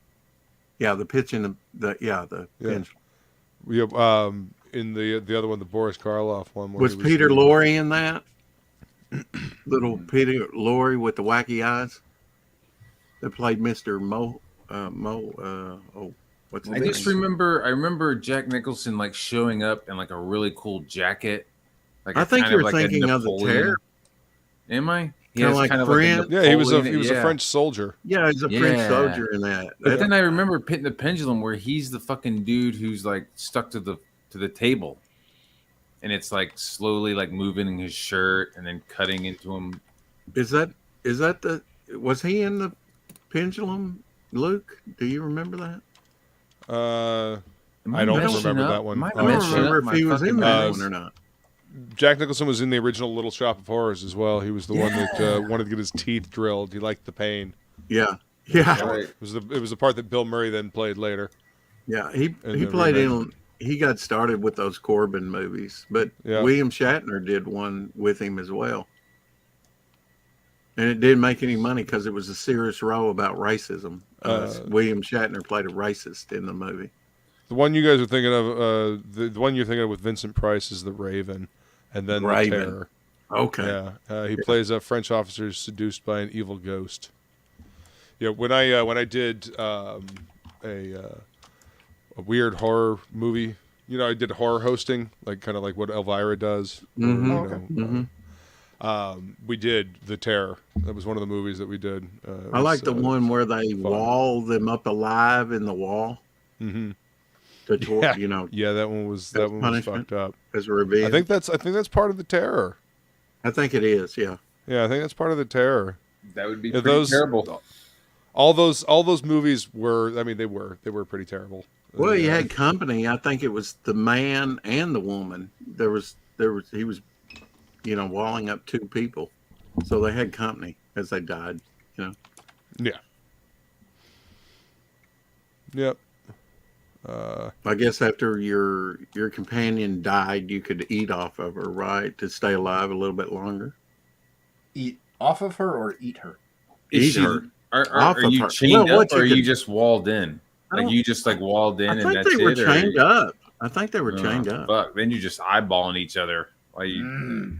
Speaker 5: Yeah, the pitch and the pendulum.
Speaker 2: Yeah, in the other one, the Boris Karloff one.
Speaker 5: Was Peter Lorre in that? Little Peter Lorre with the wacky eyes that played Mr. What's his
Speaker 4: I
Speaker 5: name?
Speaker 4: just remember Jack Nicholson like showing up in like a really cool jacket. Like
Speaker 5: I think
Speaker 4: kind
Speaker 5: you're
Speaker 4: of like
Speaker 5: thinking of the Terror.
Speaker 4: Am I?
Speaker 5: Kinda like Friends.
Speaker 2: Yeah, he was a
Speaker 4: yeah.
Speaker 2: French soldier.
Speaker 5: Yeah, he's a French soldier in that.
Speaker 4: But then I remember Pit and the Pendulum, where he's the fucking dude who's like stuck to the table, and it's like slowly like moving his shirt and then cutting into him.
Speaker 5: Was he in the Pendulum, Luke? Do you remember that?
Speaker 2: I don't remember that one.
Speaker 5: I don't remember if he was in that one or not.
Speaker 2: Jack Nicholson was in the original Little Shop of Horrors as well. He was the one that wanted to get his teeth drilled. He liked the pain.
Speaker 5: Yeah.
Speaker 4: Right.
Speaker 2: It was the part that Bill Murray then played later.
Speaker 5: Yeah, he played in. He got started with those Corbin movies, but William Shatner did one with him as well, and it didn't make any money because it was a serious role about racism. William Shatner played a racist in the movie.
Speaker 2: The one you guys are thinking of, the one you're thinking of with Vincent Price is The Raven, and then The Terror.
Speaker 5: Okay.
Speaker 2: Yeah, he plays a French officer seduced by an evil ghost. Yeah, when I did a weird horror movie, I did horror hosting, like kind of like what Elvira does.
Speaker 5: Mm-hmm.
Speaker 2: We did The Terror. That was one of the movies that we did.
Speaker 5: I like the one where they wall them up alive in the wall.
Speaker 2: Mm-hmm.
Speaker 5: Yeah,
Speaker 2: that one was fucked up.
Speaker 5: As a revenge.
Speaker 2: I think that's part of The Terror.
Speaker 5: I think it is. Yeah.
Speaker 2: Yeah, I think that's part of The Terror.
Speaker 4: That would be pretty terrible.
Speaker 2: All those movies were. I mean, they were pretty terrible.
Speaker 5: Well, he had company. I think it was the man and the woman. He was, walling up two people, so they had company as they died.
Speaker 2: Yeah. Yep.
Speaker 5: I guess after your companion died, you could eat off of her, right, to stay alive a little bit longer.
Speaker 3: Eat off of her or eat her?
Speaker 5: Eat her.
Speaker 4: Are you chained up, or are you just walled in? Like you just like walled in, and that's it.
Speaker 5: I think they were chained up. I think they were chained up.
Speaker 4: Fuck. Then you just eyeballing each other. Well, you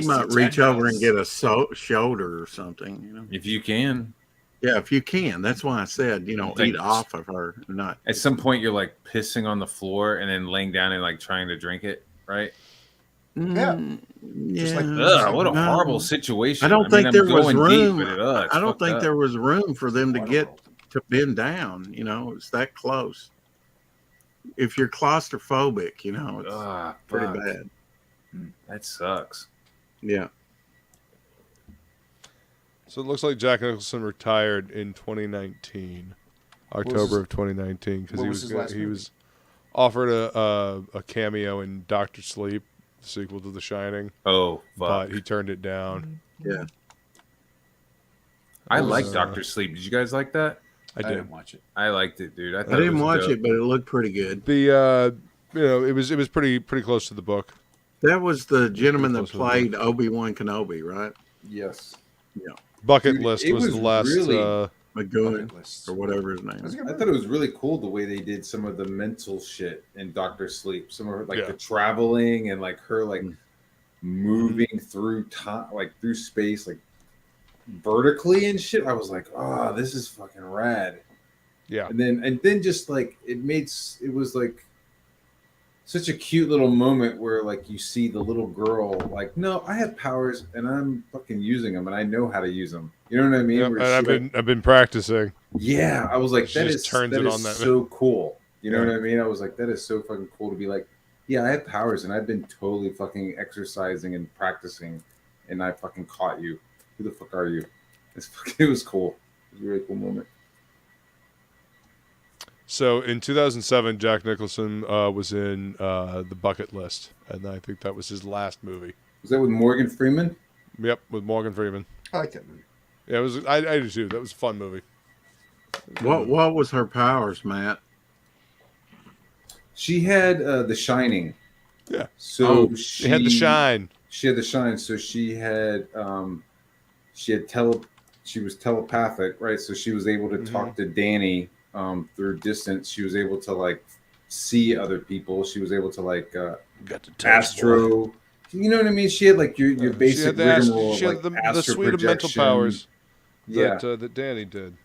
Speaker 5: might reach over and get a shoulder or something.
Speaker 4: If you can.
Speaker 5: Yeah, if you can. That's why I said, eat off of her. Not
Speaker 4: at some point you're like pissing on the floor and then laying down and like trying to drink it, right?
Speaker 3: Yeah.
Speaker 4: Just like, what a horrible situation.
Speaker 5: I don't think there was room.
Speaker 4: Deep,
Speaker 5: I don't think there was room for them to get to bend down. It's that close. If you're claustrophobic, it's pretty bad.
Speaker 4: That sucks.
Speaker 5: Yeah.
Speaker 2: So it looks like Jack Nicholson retired in 2019, October of 2019, because he was offered a cameo in Doctor Sleep, the sequel to The Shining.
Speaker 4: Oh, fuck.
Speaker 2: But he turned it down.
Speaker 5: Yeah.
Speaker 4: I like Doctor Sleep. Did you guys like that?
Speaker 2: I
Speaker 6: didn't watch it.
Speaker 4: I liked it, dude. I
Speaker 5: didn't watch it, but it looked pretty good.
Speaker 2: The it was pretty close to the book.
Speaker 5: That was the gentleman that played Obi-Wan Kenobi, right?
Speaker 6: Yes.
Speaker 5: Yeah.
Speaker 2: Bucket List was the last.
Speaker 5: McGowan or whatever his name is.
Speaker 4: I thought it was really cool the way they did some of the mental shit in Doctor Sleep. Some of the traveling and like her like moving through time, like through space, like vertically and shit. I was like, oh, this is fucking rad.
Speaker 2: Yeah.
Speaker 4: And then just like it was like such a cute little moment where like you see the little girl like, no, I have powers and I'm fucking using them and I know how to use them. You know what I mean?
Speaker 2: Yep, and I've been practicing.
Speaker 4: Yeah, I was like, that is so cool. You know what I mean? I was like, that is so fucking cool to be like, yeah, I have powers and I've been totally fucking exercising and practicing and I fucking caught you. Who the fuck are you? It was cool. It was a really cool moment.
Speaker 2: So in 2007, Jack Nicholson was in The Bucket List, and I think that was his last movie.
Speaker 4: Was that with Morgan Freeman?
Speaker 2: Yep, with Morgan Freeman.
Speaker 3: I like that movie.
Speaker 2: Yeah, it was. I do too. That was a fun movie.
Speaker 5: What was her powers, Matt?
Speaker 4: She had The Shining.
Speaker 2: Yeah.
Speaker 4: So
Speaker 2: she had the shine.
Speaker 4: She had the shine. So she was telepathic, right? So she was able to talk to Danny through distance. She was able to like see other people. She was able to like
Speaker 2: got to
Speaker 4: astro. You know what I mean? She had like your basic rigmarole.
Speaker 2: She had the suite of mental powers. That Danny did.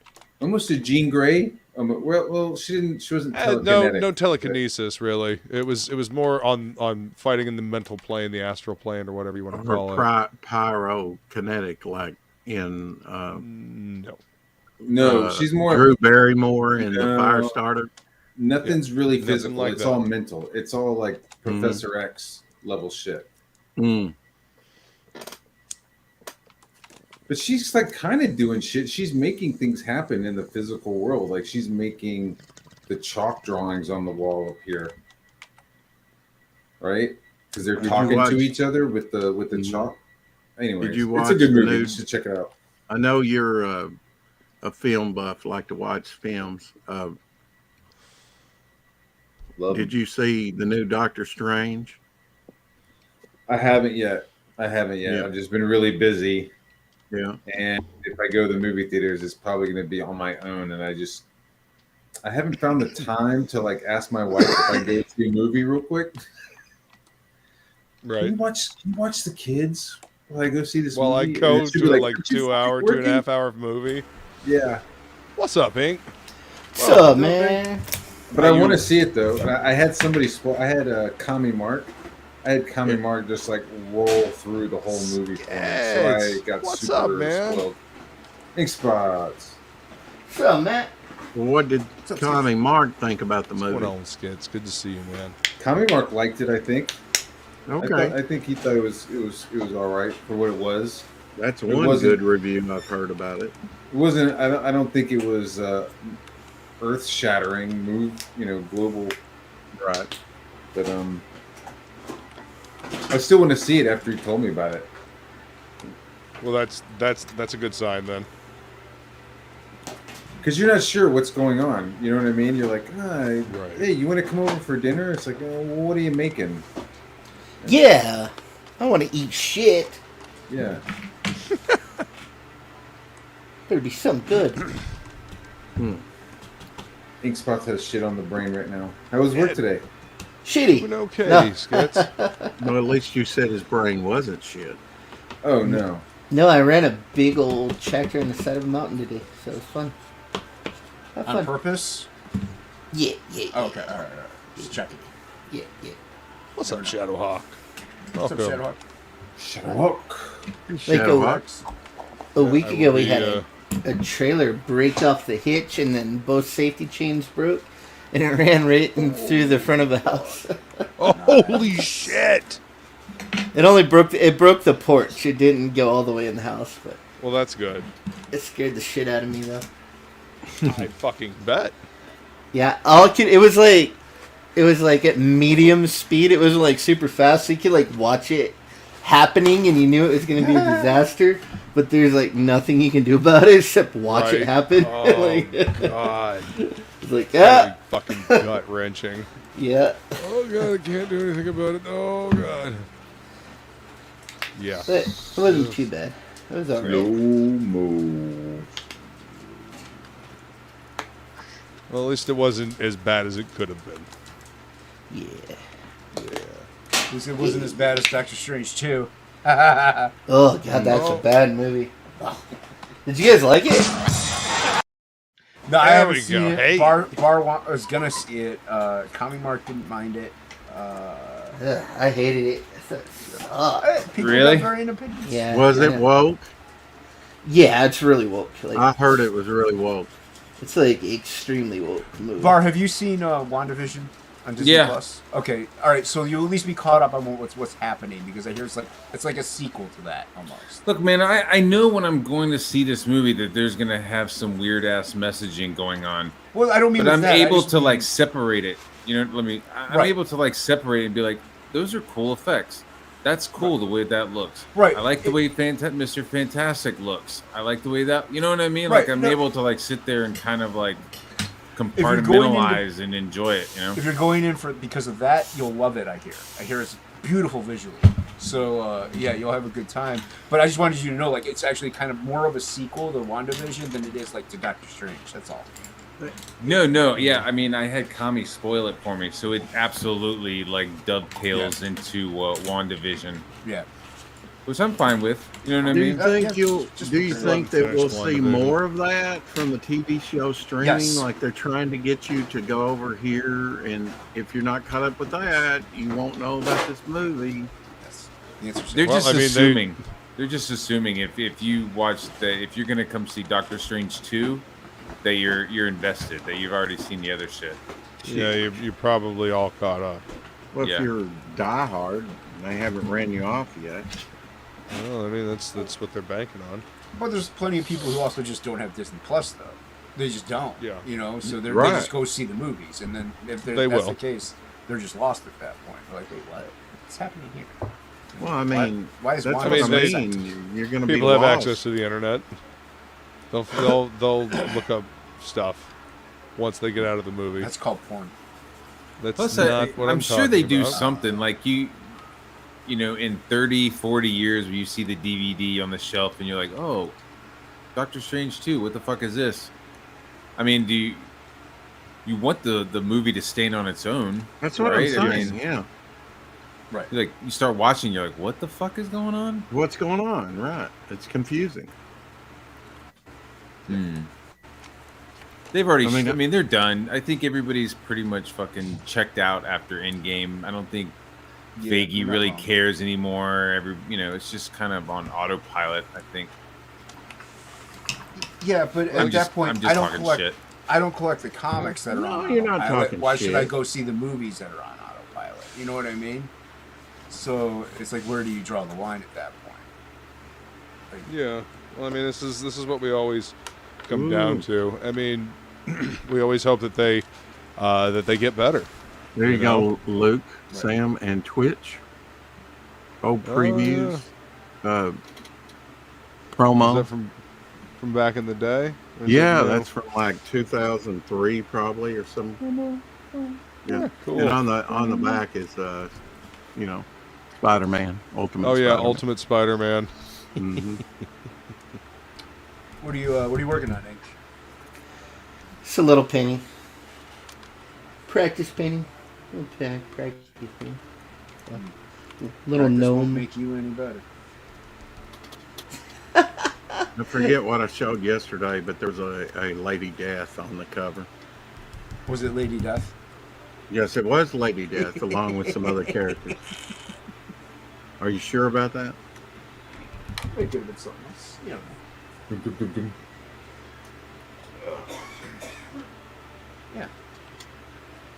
Speaker 4: Almost a Jean Grey. Well, she didn't. She wasn't telekinetic.
Speaker 2: No telekinesis really. It was more on fighting in the mental plane, the astral plane, or whatever you want to call it.
Speaker 5: Pyrokinetic, like in
Speaker 4: no, she's more
Speaker 5: Drew Barrymore in the Firestarter.
Speaker 4: Nothing's really physical.
Speaker 2: Like
Speaker 4: it's
Speaker 2: that.
Speaker 4: all mental. It's all like Professor X level shit. But she's like kind of doing shit. She's making things happen in the physical world. Like she's making the chalk drawings on the wall up here, right? Because they're talking to each other with the chalk. Anyway, it's a good movie. You should check it out.
Speaker 5: I know you're a film buff, like to watch films. Did you see the new Doctor Strange?
Speaker 4: I haven't yet.
Speaker 5: Yeah.
Speaker 4: I've just been really busy.
Speaker 5: Yeah.
Speaker 4: And if I go to the movie theaters, it's probably going to be on my own. And I haven't found the time to like ask my wife if I can go see a movie real quick.
Speaker 2: Right.
Speaker 4: Can you watch the kids while I go see this movie?
Speaker 2: While I go to
Speaker 4: like
Speaker 2: 2.5 hour movie.
Speaker 4: Yeah.
Speaker 2: What's up, Ink?
Speaker 3: What's up, man?
Speaker 4: But I want to see it though. I had somebody I had Kami Mark. I had Kami Mark just like roll through the whole movie for me. So I got super spoiled. Thanks, spots.
Speaker 3: What's up, Matt?
Speaker 5: Well, what did Kami Mark think about the movie?
Speaker 2: What's going on, Skits? Good to see you, man.
Speaker 4: Kami Mark liked it, I think.
Speaker 5: Okay.
Speaker 4: I think he thought it was all right for what it was.
Speaker 5: That's one good review I've heard about it.
Speaker 4: It wasn't. I don't think it was earth-shattering global.
Speaker 5: Right.
Speaker 4: But I still want to see it after you told me about it.
Speaker 2: Well, that's a good sign then.
Speaker 4: Because you're not sure what's going on. You know what I mean? You're like,
Speaker 2: Right.
Speaker 4: Hey, you want to come over for dinner? It's like, well, what are you making?
Speaker 3: Yeah, I want to eat shit.
Speaker 4: Yeah.
Speaker 3: Better be something good.
Speaker 4: Ink Spots has shit on the brain right now. How was work today?
Speaker 3: Shitty.
Speaker 2: Doing okay,
Speaker 3: No.
Speaker 2: Skits.
Speaker 5: Well, at least you said his brain wasn't shit.
Speaker 4: Oh, no.
Speaker 3: No, I ran a big old tractor in the side of a mountain today, so it was fun.
Speaker 7: On purpose?
Speaker 3: Yeah.
Speaker 7: Oh, okay, all right. Just checking.
Speaker 3: Yeah.
Speaker 2: What's up, Shadowhawk?
Speaker 7: What's up, Shadowhawk?
Speaker 3: Like a week ago, we had a trailer break off the hitch, and then both safety chains broke, and it ran right in through the front of the house.
Speaker 2: Oh, holy shit!
Speaker 3: It only broke the porch. It didn't go all the way in the house, but
Speaker 2: Well, that's good.
Speaker 8: It scared the shit out of me though.
Speaker 2: I fucking bet.
Speaker 8: Yeah, it was like at medium speed. It was like super fast, so you could like watch it happening, and you knew it was going to be a disaster. But there's like nothing you can do about it except watch it happen.
Speaker 2: Oh
Speaker 8: like,
Speaker 2: God!
Speaker 8: It's like
Speaker 2: fucking gut wrenching.
Speaker 8: Yeah.
Speaker 2: Oh God! I can't do anything about it. Oh God. Yeah.
Speaker 8: But it wasn't too bad. It was alright.
Speaker 5: No more.
Speaker 2: Well, at least it wasn't as bad as it could have been.
Speaker 8: Yeah.
Speaker 7: At least it wasn't as bad as Doctor Strange 2.
Speaker 8: Oh God, that's a bad movie. Oh. Did you guys like it?
Speaker 7: No, I
Speaker 2: There
Speaker 7: haven't
Speaker 2: we
Speaker 7: seen
Speaker 2: go.
Speaker 7: it.
Speaker 2: Hey.
Speaker 7: Bar was gonna see it. Comic Mark didn't mind it.
Speaker 8: I hated it. It sucked.
Speaker 7: People
Speaker 4: Really?
Speaker 7: got varying opinions.
Speaker 8: Yeah.
Speaker 5: Was it woke?
Speaker 8: Yeah, it's really woke. Like,
Speaker 5: I heard it was really woke.
Speaker 8: it's like extremely woke movie.
Speaker 7: Bar, have you seen WandaVision on Disney
Speaker 4: Yeah.
Speaker 7: Plus? Okay, all right. So you'll at least be caught up on what's happening because I hear it's like a sequel to that almost.
Speaker 4: Look, man, I know when I'm going to see this movie that there's going to have some weird ass messaging going on.
Speaker 7: Well, I don't mean.
Speaker 4: But
Speaker 7: with
Speaker 4: I'm
Speaker 7: that, I
Speaker 4: able
Speaker 7: just
Speaker 4: to
Speaker 7: mean-
Speaker 4: like separate it. You know, I'm
Speaker 7: Right.
Speaker 4: able to like separate it and be like, those are cool effects. That's cool the way that looks.
Speaker 7: Right.
Speaker 4: I like the way Mr. Fantastic looks. I like the way that, you know what I mean?
Speaker 7: Right,
Speaker 4: Like I'm
Speaker 7: no.
Speaker 4: able to like sit there and kind of like
Speaker 7: you're going
Speaker 4: compartmentalize and enjoy it, you know?
Speaker 7: If you're going in for because of that, you'll love it. I hear it's beautiful visually. So yeah, you'll have a good time. But I just wanted you to know, like, it's actually kind of more of a sequel to WandaVision than it is like to Doctor Strange. That's all.
Speaker 4: No, yeah. I mean, I had Kami spoil it for me, so it absolutely like dovetails into WandaVision,
Speaker 7: Yeah.
Speaker 4: which I'm fine with. You know what I
Speaker 5: Do you
Speaker 4: mean?
Speaker 5: think
Speaker 7: yeah,
Speaker 5: you'll?
Speaker 7: just
Speaker 5: Do you
Speaker 2: love
Speaker 5: think
Speaker 2: to
Speaker 5: that
Speaker 2: finish
Speaker 5: we'll
Speaker 2: one
Speaker 5: see
Speaker 2: division.
Speaker 5: more of that from the TV show streaming?
Speaker 7: Yes.
Speaker 5: Like they're trying to get you to go over here, and if you're not caught up with that, you won't know about this movie.
Speaker 7: Yes. The answer's
Speaker 4: They're
Speaker 7: yes.
Speaker 4: just
Speaker 2: I mean,
Speaker 4: assuming. They're just assuming if you watch if you're gonna come see Doctor Strange 2, that you're invested, that you've already seen the other shit.
Speaker 2: Yeah, you're probably all caught up.
Speaker 5: Well,
Speaker 4: Yeah.
Speaker 5: if you're diehard, and they haven't ran you off yet.
Speaker 2: Well, I mean, that's what they're banking on.
Speaker 7: But there's plenty of people who also just don't have Disney Plus though. They just don't.
Speaker 2: Yeah.
Speaker 7: You know, so they
Speaker 5: Right.
Speaker 7: just go see the movies, and then if
Speaker 2: They
Speaker 7: that's
Speaker 2: will.
Speaker 7: the case, they're just lost at that point. They're like, wait, what's happening here?
Speaker 5: Well, I mean,
Speaker 7: Why is
Speaker 5: that's
Speaker 7: Wanda
Speaker 5: what I
Speaker 2: so
Speaker 5: mean. You're going to be
Speaker 2: People have
Speaker 5: lost.
Speaker 2: access to the internet. They'll look up stuff once they get out of the movie.
Speaker 7: That's called porn.
Speaker 2: That's
Speaker 4: Plus,
Speaker 2: not what
Speaker 4: I'm sure they do
Speaker 2: about.
Speaker 4: something like you know, in 30, 40 years when you see the DVD on the shelf and you're like, oh, Doctor Strange 2, what the fuck is this? I mean, do you want the movie to stand on its own?
Speaker 5: That's what
Speaker 4: right?
Speaker 5: I'm
Speaker 4: I
Speaker 5: saying.
Speaker 4: mean,
Speaker 5: Yeah.
Speaker 7: Right.
Speaker 4: like you start watching, you're like, what the fuck is going on?
Speaker 5: What's going on? Right. It's confusing.
Speaker 4: They've already.
Speaker 5: I mean,
Speaker 4: They're done. I think everybody's pretty much fucking checked out after Endgame. I don't think
Speaker 7: Yeah,
Speaker 4: Feige
Speaker 7: you're not
Speaker 4: really
Speaker 7: wrong.
Speaker 4: cares anymore. It's just kind of on autopilot. I think.
Speaker 7: Yeah, but at that point,
Speaker 4: I'm
Speaker 7: I
Speaker 4: just
Speaker 7: don't
Speaker 4: talking
Speaker 7: collect.
Speaker 4: shit.
Speaker 7: I don't collect the comics that are
Speaker 5: No,
Speaker 7: on
Speaker 5: you're not
Speaker 7: autopilot.
Speaker 5: talking
Speaker 7: Why should
Speaker 5: shit.
Speaker 7: I go see the movies that are on autopilot? You know what I mean? So it's like, where do you draw the line at that point?
Speaker 2: Yeah. Well, I mean, this is what we always come down to. I mean, we always hope that they get better.
Speaker 5: There you
Speaker 2: You know?
Speaker 5: go, Luke, Sam, and Twitch. Old previews.
Speaker 2: Is
Speaker 5: Promo.
Speaker 2: that from back in the day? Or is
Speaker 5: Yeah,
Speaker 2: it new?
Speaker 5: that's from like 2003 probably or something. Yeah.
Speaker 2: Cool.
Speaker 5: And on the back is Spider-Man, Ultimate
Speaker 2: Oh yeah,
Speaker 5: Spider-Man.
Speaker 2: Ultimate Spider-Man.
Speaker 5: Mhm.
Speaker 7: What are you working on, Ink?
Speaker 8: It's a little painting. Practice painting. Practice painting. Little
Speaker 7: Practice won't
Speaker 8: gnome.
Speaker 7: make you any better.
Speaker 5: I forget what I showed yesterday, but there's a Lady Death on the cover.
Speaker 7: Was it Lady Death?
Speaker 5: Yes, it was Lady Death along with some other characters. Are you sure about that?
Speaker 7: It could have been something else. You know. Yeah.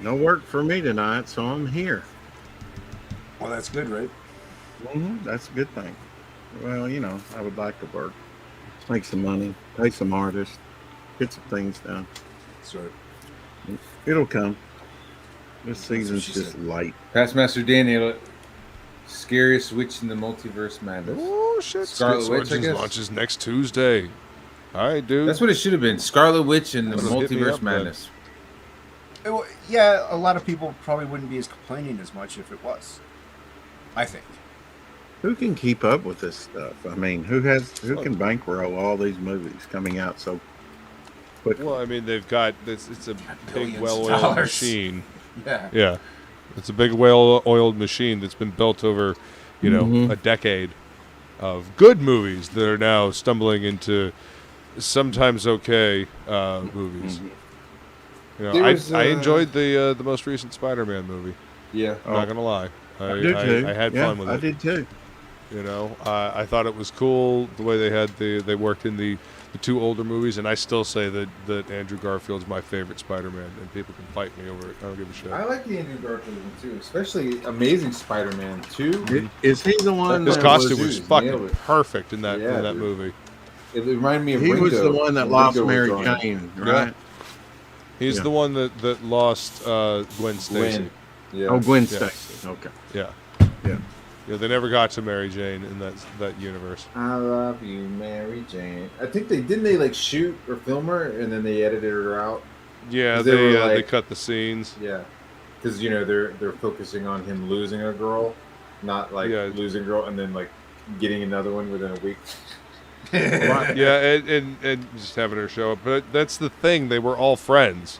Speaker 5: No work for me tonight, so I'm here.
Speaker 7: Well, that's good, right?
Speaker 5: That's a good thing. Well, I would like to work. make some money, pay some artists, get some things done.
Speaker 7: That's right.
Speaker 5: It'll come. This season's just light.
Speaker 4: Pastmaster Daniel, scariest witch in the multiverse madness.
Speaker 2: Oh shit!
Speaker 4: Scarlet Witch, I guess.
Speaker 2: Launches next Tuesday. All right, dude.
Speaker 4: That's what it should have been. Scarlet Witch and the
Speaker 2: That'll hit me
Speaker 4: multiverse
Speaker 2: up,
Speaker 4: madness.
Speaker 7: Yeah, a lot of people probably wouldn't be as complaining as much if it was. I think.
Speaker 5: Who can keep up with this stuff? I mean, who can bankroll all these movies coming out so quickly?
Speaker 2: Well, I mean, they've got this. It's a big,
Speaker 7: Billions of
Speaker 2: well-oiled
Speaker 7: dollars.
Speaker 2: machine.
Speaker 7: Yeah.
Speaker 2: Yeah, it's a big, well-oiled machine that's been built over, you know, a decade of good movies that are now stumbling into sometimes okay movies. You know, I enjoyed the most recent Spider-Man movie.
Speaker 4: Yeah,
Speaker 2: I'm not gonna lie.
Speaker 5: I did too.
Speaker 2: I had fun with it.
Speaker 5: I did too.
Speaker 2: You know, I thought it was cool the way they worked in the two older movies, and I still say that Andrew Garfield's my favorite Spider-Man, and people can fight me over it. I don't give a shit.
Speaker 4: I like the Andrew Garfield one too, especially Amazing Spider-Man 2.
Speaker 5: Is he the one?
Speaker 2: His
Speaker 5: that
Speaker 2: costume
Speaker 5: was,
Speaker 2: was fucking perfect in that
Speaker 4: dude.
Speaker 2: movie.
Speaker 4: It reminded me of
Speaker 5: He
Speaker 4: Ringo.
Speaker 5: was the one that lost
Speaker 4: Ringo was
Speaker 5: Mary
Speaker 4: drawing.
Speaker 5: Jane, right?
Speaker 2: Yeah. He's the one that lost Gwen Stacy.
Speaker 4: Yeah.
Speaker 5: Oh, Gwen
Speaker 2: Yeah.
Speaker 5: Stacy. Okay.
Speaker 2: Yeah.
Speaker 5: Yeah.
Speaker 2: Yeah, they never got to Mary Jane in that universe.
Speaker 4: I love you, Mary Jane. I think they like shoot or film her and then they edited her out.
Speaker 2: Yeah,
Speaker 4: 'Cause
Speaker 2: they cut the scenes.
Speaker 4: Yeah, because they're focusing on him losing a girl, not like losing a girl and then like getting another one within a week.
Speaker 2: Yeah, and just having her show up. But that's the thing; they were all friends.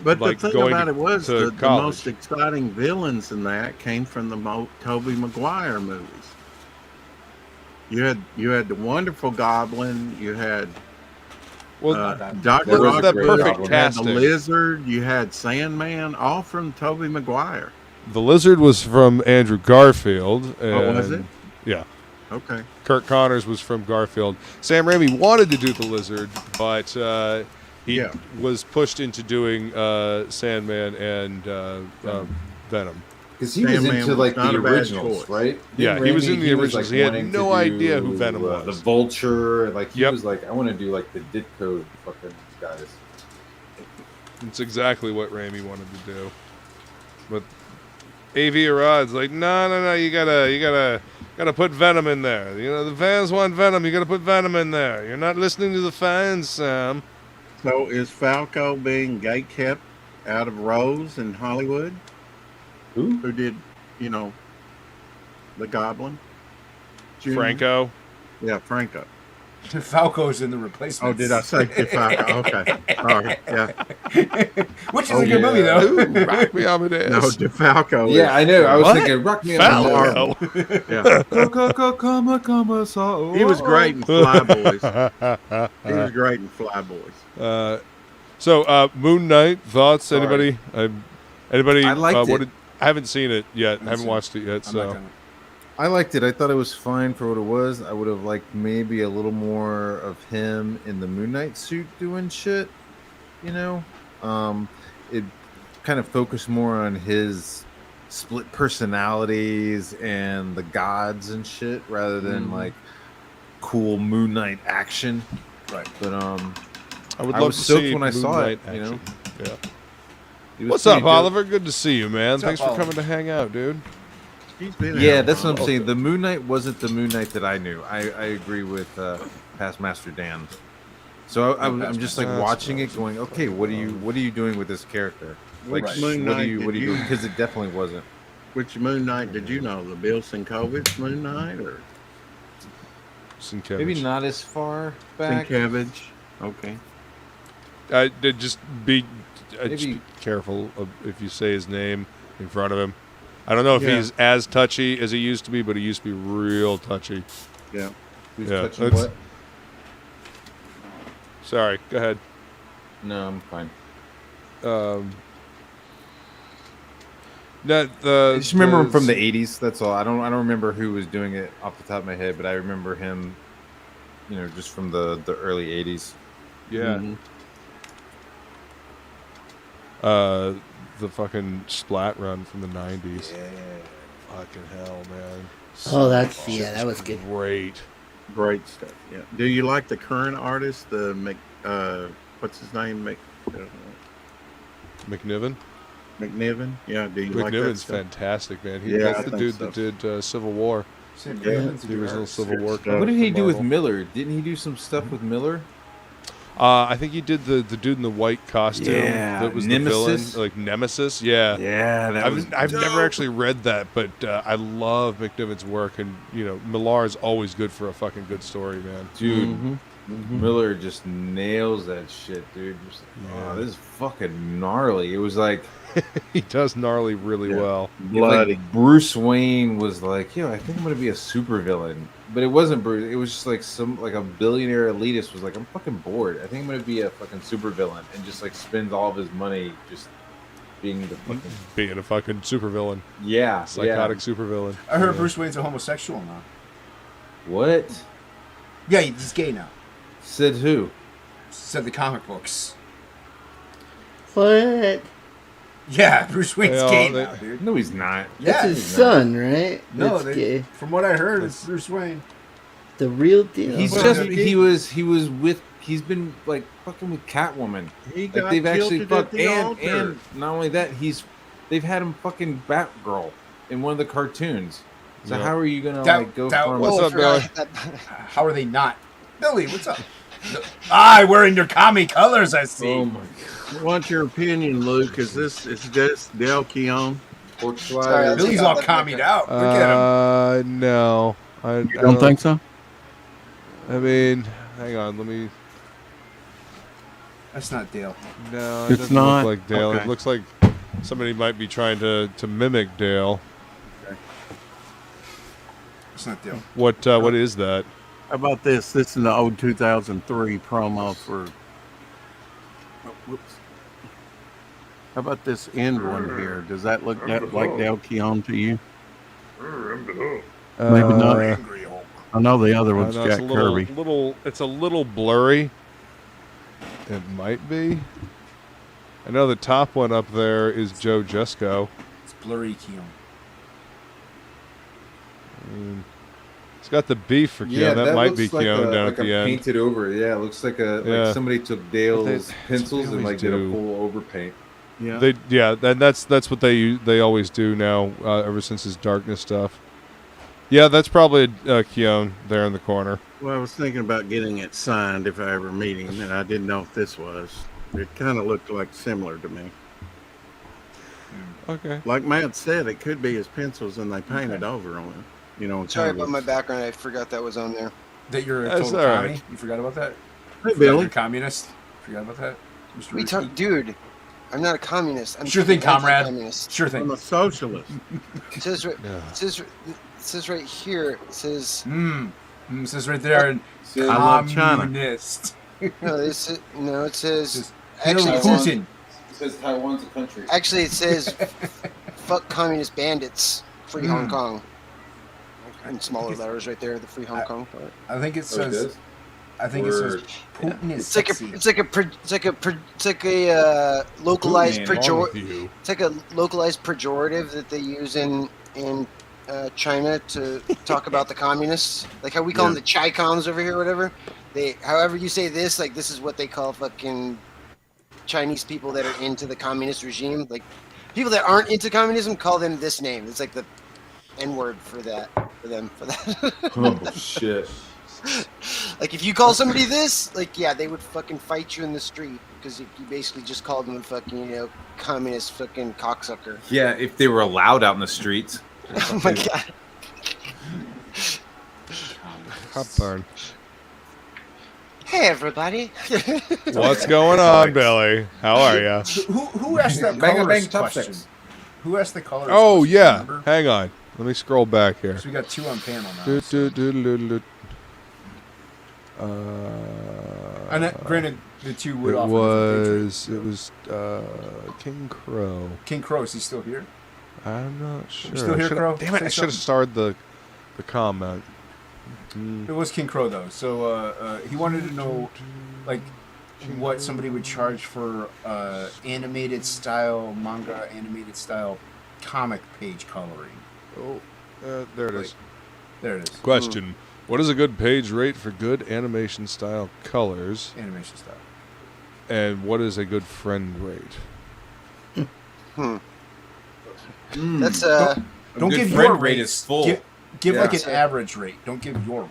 Speaker 5: But
Speaker 2: like
Speaker 5: the thing
Speaker 2: going
Speaker 5: about it was
Speaker 2: to
Speaker 5: the
Speaker 2: college.
Speaker 5: most exciting villains in that came from the Tobey Maguire movies. You had the wonderful Goblin. You had Dr.
Speaker 2: What was that
Speaker 5: Rockford,
Speaker 2: perfect
Speaker 5: you had
Speaker 2: casting?
Speaker 5: the Lizard. You had Sandman, all from Tobey Maguire.
Speaker 2: The Lizard was from Andrew Garfield. And,
Speaker 5: was it?
Speaker 2: Yeah.
Speaker 5: Okay.
Speaker 2: Kurt Connors was from Garfield. Sam Raimi wanted to do the Lizard, but he was pushed into doing Sandman and Venom.
Speaker 4: Because he was
Speaker 5: Sandman
Speaker 4: into
Speaker 5: was
Speaker 4: like
Speaker 5: not
Speaker 4: the
Speaker 5: a bad
Speaker 4: originals,
Speaker 5: choice.
Speaker 4: right?
Speaker 2: Yeah, he was in the originals. He had
Speaker 4: wanting
Speaker 2: no
Speaker 4: to
Speaker 2: idea
Speaker 4: do,
Speaker 2: who Venom was.
Speaker 4: The Vulture, like he was like, I want to do like the Ditko fucking guys.
Speaker 2: It's exactly what Raimi wanted to do. But A.V. Arad's like, no, you gotta put Venom in there. You know, the fans want Venom. You gotta put Venom in there. You're not listening to the fans, Sam.
Speaker 5: So is Falco being gatekept out of roles in Hollywood? Who did, the Goblin? Junior?
Speaker 2: Franco.
Speaker 5: Yeah, Franco.
Speaker 7: Falco's in the replacement.
Speaker 5: Oh, did I say Falco? Okay. All right. Yeah.
Speaker 7: Which is a good movie, though.
Speaker 2: Ooh, rock me on the ass.
Speaker 5: No, DeFalco.
Speaker 4: Yeah, I know. I was thinking, rock me on
Speaker 2: Falco.
Speaker 5: Yeah. He was great in Fly Boys. He was great in Fly Boys.
Speaker 2: So, Moon Knight, thoughts? Anybody? Anybody?
Speaker 4: I liked it.
Speaker 2: I haven't seen it yet. I haven't watched it yet. So
Speaker 4: I liked it. I thought it was fine for what it was. I would have liked maybe a little more of him in the Moon Knight suit doing shit. It kind of focused more on his split personalities and the gods and shit rather than like cool Moon Knight action.
Speaker 7: Right.
Speaker 4: But
Speaker 2: I would
Speaker 4: I
Speaker 2: love
Speaker 4: was
Speaker 2: to
Speaker 4: stoked
Speaker 2: see
Speaker 4: when I
Speaker 2: Moon
Speaker 4: saw
Speaker 2: Knight
Speaker 4: it.
Speaker 2: action. Yeah.
Speaker 4: It was
Speaker 2: What's up,
Speaker 4: pretty dope.
Speaker 2: Oliver? Good to see you, man. Thanks
Speaker 7: up,
Speaker 2: for coming to hang out, dude.
Speaker 5: He's been
Speaker 4: Yeah,
Speaker 5: out
Speaker 4: that's
Speaker 5: long.
Speaker 4: what I'm saying. The Moon Knight wasn't the Moon Knight that I knew. I agree with Past Master Dan. So I'm just like watching it, going, okay, what are you doing with this character? Like,
Speaker 5: Which Moon
Speaker 4: what are
Speaker 5: Knight
Speaker 4: you
Speaker 5: did
Speaker 4: doing? Because it definitely wasn't.
Speaker 5: Which Moon Knight did you know? The Bill Sienkiewicz Moon Knight or
Speaker 2: Sienkiewicz.
Speaker 4: Maybe not as far back.
Speaker 5: Sienkiewicz? Okay.
Speaker 2: Just be
Speaker 4: Maybe-
Speaker 2: careful if you say his name in front of him. I don't know if he's as touchy as he used to be, but he used to be real touchy.
Speaker 5: Yeah.
Speaker 4: Who's
Speaker 2: Yeah,
Speaker 4: touching
Speaker 2: that's-
Speaker 4: what?
Speaker 2: Sorry, go ahead.
Speaker 4: No, I'm fine.
Speaker 2: I
Speaker 4: I just remember him from the '80s. That's all. I don't remember who was doing it off the top of my head, but I remember him, just from the early '80s.
Speaker 2: Yeah.
Speaker 5: Mhm.
Speaker 2: The fucking Splat run from the 90s. Yeah. Fucking hell, man.
Speaker 8: Oh, that was good.
Speaker 2: Great.
Speaker 5: Great stuff. Yeah. Do you like the current artist, what's his name?
Speaker 2: McNiven.
Speaker 5: McNiven? Yeah. Do you like that
Speaker 2: McNiven's
Speaker 5: stuff?
Speaker 2: fantastic, man.
Speaker 5: Yeah,
Speaker 2: That's the dude that did Civil War. The original Civil War.
Speaker 4: What did he do with Miller? Didn't he do some stuff with Miller?
Speaker 2: I think he did the dude in the white costume.
Speaker 4: Yeah,
Speaker 2: that was
Speaker 4: Nemesis?
Speaker 2: the villain, like Nemesis. Yeah,
Speaker 4: Yeah,
Speaker 2: I've never actually read that, but I love McNiven's work, and Millar is always good for a fucking good story, man.
Speaker 4: Dude, Miller just nails that shit, dude. Just, oh, this is fucking gnarly. It was like
Speaker 2: he does gnarly really well.
Speaker 5: Bloody.
Speaker 4: Like Bruce Wayne was like, yo, I think I'm gonna be a supervillain, but it wasn't Bruce. It was just like a billionaire elitist was like, I'm fucking bored. I think I'm gonna be a fucking supervillain, and just like spends all of his money just being the fucking
Speaker 2: supervillain.
Speaker 4: Yeah,
Speaker 2: psychotic supervillain.
Speaker 7: I heard Bruce Wayne's a homosexual now.
Speaker 4: What?
Speaker 7: Yeah, he's gay now.
Speaker 4: Said who?
Speaker 7: Said the comic books.
Speaker 8: What?
Speaker 7: Yeah, Bruce Wayne's gay now, dude.
Speaker 4: No, he's not.
Speaker 7: Yeah,
Speaker 8: That's his son, right?
Speaker 7: No,
Speaker 8: That's gay.
Speaker 7: From what I heard, it's Bruce Wayne.
Speaker 8: The real deal.
Speaker 4: He's he's been like fucking with Catwoman.
Speaker 5: He
Speaker 4: Like
Speaker 5: got
Speaker 4: they've actually
Speaker 5: jilted at
Speaker 4: fucked,
Speaker 5: the
Speaker 4: and
Speaker 5: altar.
Speaker 4: not only that, they've had him fucking Batgirl in one of the cartoons. So
Speaker 2: Yeah.
Speaker 4: how are you gonna go
Speaker 7: that
Speaker 4: from?
Speaker 2: What's up, Billy?
Speaker 7: How are they not? Billy, what's up? Wearing your commie colors, I see.
Speaker 4: Oh my
Speaker 5: What's your opinion, Luke? Is just Del Keon?
Speaker 9: Sorry,
Speaker 7: Billy's all commied out. Look at him.
Speaker 2: No, I
Speaker 5: Don't think so?
Speaker 2: I mean, hang on, let me.
Speaker 7: That's not Dale.
Speaker 2: No, it
Speaker 5: It's
Speaker 2: doesn't
Speaker 5: not?
Speaker 2: look like Dale.
Speaker 5: Okay.
Speaker 2: It looks like somebody might be trying to mimic Dale.
Speaker 7: It's not Dale.
Speaker 2: What is that?
Speaker 5: How about this? This is the old 2003 promo for. Oh, whoops. How about this end one here? Does that look like Del Keon to you? Maybe not. I know the other one's
Speaker 2: no,
Speaker 5: Jack
Speaker 2: it's
Speaker 5: Kirby.
Speaker 2: It's a little blurry. It might be. I know the top one up there is Joe Jusko.
Speaker 7: It's blurry Keon.
Speaker 2: It's got the beef for Keon. That might be Keon down at the end.
Speaker 4: Painted over. Yeah, it looks like like somebody took Dale's pencils and like did a full overpaint.
Speaker 5: Yeah.
Speaker 2: And that's what they always do now. Ever since his Darkness stuff. Yeah, that's probably Keon there in the corner.
Speaker 5: Well, I was thinking about getting it signed if I ever meet him, and I didn't know if this was. It kind of looked like similar to me.
Speaker 2: Okay.
Speaker 5: Like Matt said, it could be his pencils, and they painted over on it. You know.
Speaker 9: Sorry
Speaker 5: kind of
Speaker 9: about my background. I forgot that was on there.
Speaker 7: That you're a
Speaker 2: That's
Speaker 7: total
Speaker 2: all
Speaker 7: commie?
Speaker 2: right.
Speaker 7: You forgot about that?
Speaker 5: Hey,
Speaker 7: You're
Speaker 5: Billy.
Speaker 7: a communist? Forgot about that? Mr.
Speaker 9: We
Speaker 7: Ruski?
Speaker 9: talk, dude. I'm not a communist. I'm
Speaker 7: Sure thing, comrade.
Speaker 9: communist.
Speaker 7: Sure
Speaker 5: I'm
Speaker 7: thing.
Speaker 5: a socialist.
Speaker 9: It says right here. It says
Speaker 7: It says right there.
Speaker 5: I love China.
Speaker 7: Communist.
Speaker 9: no. It says
Speaker 7: Hillary
Speaker 9: actually it says,
Speaker 7: Putin.
Speaker 4: It says Taiwan's a country.
Speaker 9: actually it says fuck communist bandits. Free Hong Kong. In smaller letters right there. The free Hong Kong part.
Speaker 7: I think it says. I think it says Putin is
Speaker 9: It's like
Speaker 7: sexy.
Speaker 9: it's like a localized
Speaker 2: Wrong with you.
Speaker 9: It's like a localized pejorative that they use in China to talk about the communists. Like how we call them the Chai Coms over here, or whatever. However you say this, like this is what they call fucking Chinese people that are into the communist regime. Like people that aren't into communism call them this name. It's like the N-word for that, for them, for that.
Speaker 4: Oh shit.
Speaker 9: Like if you call somebody this, like yeah, they would fucking fight you in the street because you basically just called them a fucking communist fucking cocksucker.
Speaker 4: Yeah, if they were allowed out in the streets.
Speaker 9: Oh my god.
Speaker 2: Hot burn.
Speaker 9: Hey everybody.
Speaker 2: What's going on, Billy? How are you?
Speaker 7: Who asked that
Speaker 4: Bang,
Speaker 7: colorist
Speaker 4: top
Speaker 7: question?
Speaker 4: six.
Speaker 7: Who asked the colorist
Speaker 2: Oh
Speaker 7: question?
Speaker 2: yeah.
Speaker 7: Remember?
Speaker 2: Hang on. Let me scroll back here.
Speaker 7: So we got two on panel now.
Speaker 2: Do,
Speaker 7: so-
Speaker 2: do, do, do, do.
Speaker 7: And granted, the two would
Speaker 2: It
Speaker 7: offer
Speaker 2: was King Crow.
Speaker 7: King Crow. Is he still here?
Speaker 2: I'm not sure.
Speaker 7: still here,
Speaker 2: Shoulda-
Speaker 7: Crow?
Speaker 2: Damn it!
Speaker 7: Say
Speaker 2: I should have
Speaker 7: something.
Speaker 2: started the comment.
Speaker 7: It was King Crow though. So he wanted to know, like, what somebody would charge for animated style manga, animated style comic page coloring.
Speaker 2: Oh, there it is.
Speaker 7: There it is.
Speaker 2: Question: What is a good page rate for good animation style colors?
Speaker 7: Animation style.
Speaker 2: And what is a good friend rate?
Speaker 9: That's
Speaker 7: Don't give
Speaker 4: friend
Speaker 7: your
Speaker 4: rate
Speaker 7: rates.
Speaker 4: is full.
Speaker 7: Give like an average rate. Don't give your rate.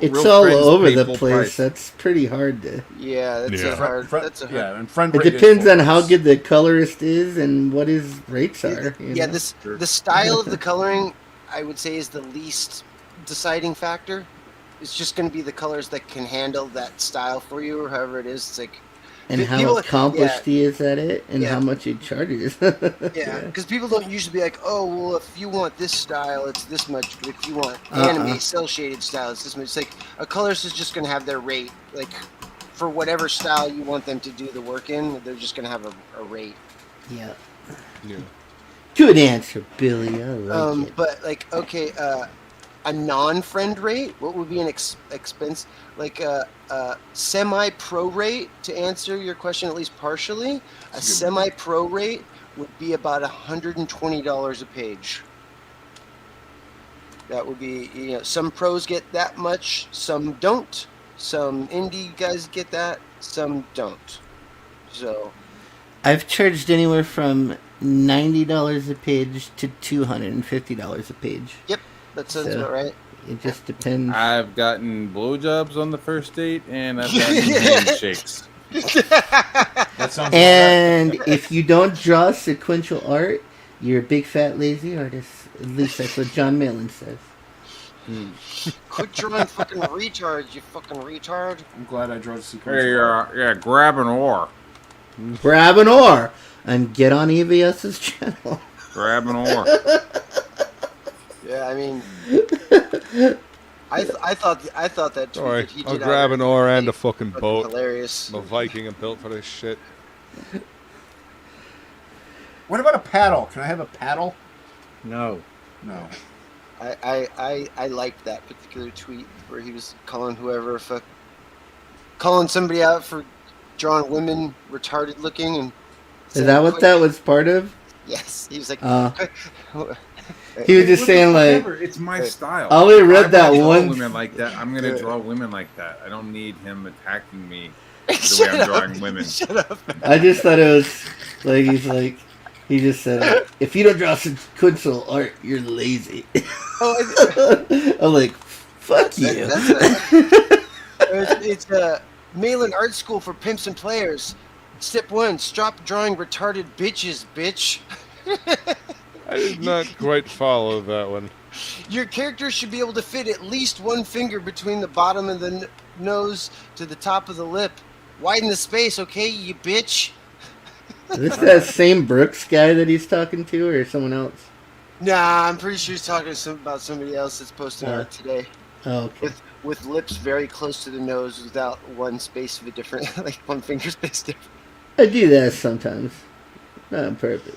Speaker 8: It's all
Speaker 4: friends
Speaker 8: over
Speaker 4: pay
Speaker 8: the
Speaker 4: full
Speaker 8: place.
Speaker 4: price.
Speaker 8: That's pretty hard to.
Speaker 9: that's a hard. That's a hard.
Speaker 7: Yeah, and friend
Speaker 8: It
Speaker 7: rate
Speaker 8: depends
Speaker 7: is
Speaker 8: on how good the colorist is and what his rates are.
Speaker 9: Yeah,
Speaker 8: know?
Speaker 9: the style of the coloring, I would say, is the least deciding factor. It's just going to be the colors that can handle that style for you, or however it is. It's like,
Speaker 8: and how
Speaker 9: people,
Speaker 8: accomplished he is at it, and
Speaker 9: Yeah.
Speaker 8: how much he charges.
Speaker 9: yeah, because people don't usually be like, oh, well, if you want this style, it's this much. But if you want anime cell shaded style, it's this much. It's like a colorist is just going to have their rate, like for whatever style you want them to do the work in. They're just going to have a rate.
Speaker 8: Yeah.
Speaker 2: Yeah.
Speaker 8: Good answer, Billy. I like it.
Speaker 9: But like, okay, a non-friend rate, what would be an expense, like a semi-pro rate, to answer your question at least partially? A semi-pro rate would be about $120 a page. That would be, you know, some pros get that much, some don't. Some indie guys get that, some don't. So
Speaker 8: I've charged anywhere from $90 a page to $250 a page.
Speaker 9: Yep, that sounds about right.
Speaker 8: It just depends.
Speaker 4: I've gotten blowjobs on the first date, and I've gotten handshakes.
Speaker 7: That sounds.
Speaker 8: And if you don't draw sequential art, you're a big fat lazy artist. At least that's what John Malin says.
Speaker 9: Quit drawing fucking retards, you fucking retard.
Speaker 7: I'm glad I drew the sequence.
Speaker 4: Hey, grab an oar.
Speaker 8: Grab an oar and get on EVS's channel.
Speaker 4: Grab an oar.
Speaker 9: Yeah, I mean, I thought that tweet
Speaker 2: Sorry,
Speaker 9: that he did
Speaker 2: I'll grab an oar and a fucking boat.
Speaker 9: Hilarious.
Speaker 2: I'm a Viking and built for this shit.
Speaker 7: What about a paddle? Can I have a paddle?
Speaker 5: No.
Speaker 7: No.
Speaker 9: I liked that particular tweet where he was calling calling somebody out for drawing women retarded looking, and
Speaker 8: Is that what that was part of?
Speaker 9: Yes, he was like.
Speaker 8: He was just saying like,
Speaker 4: it's my style.
Speaker 8: I only read
Speaker 4: I
Speaker 8: that
Speaker 4: draw
Speaker 8: one.
Speaker 4: Women like that. I'm gonna draw women like that. I don't need him attacking me the way I'm drawing women.
Speaker 9: Shut up.
Speaker 8: I just thought it was like he just said, if you don't draw sequential art, you're lazy. I'm like, fuck you.
Speaker 9: It's a Malin Art School for Pimps and Players. Step 1: stop drawing retarded bitches, bitch.
Speaker 2: I did not quite follow that one.
Speaker 9: Your character should be able to fit at least one finger between the bottom of the nose to the top of the lip. Widen the space, okay, you bitch?
Speaker 8: Is this that same Brooks guy that he's talking to, or someone else?
Speaker 9: Nah, I'm pretty sure he's talking about somebody else that's posting art today.
Speaker 8: Oh, okay.
Speaker 9: With lips very close to the nose without one space of a different, like one finger space different.
Speaker 8: I do that sometimes, not on purpose.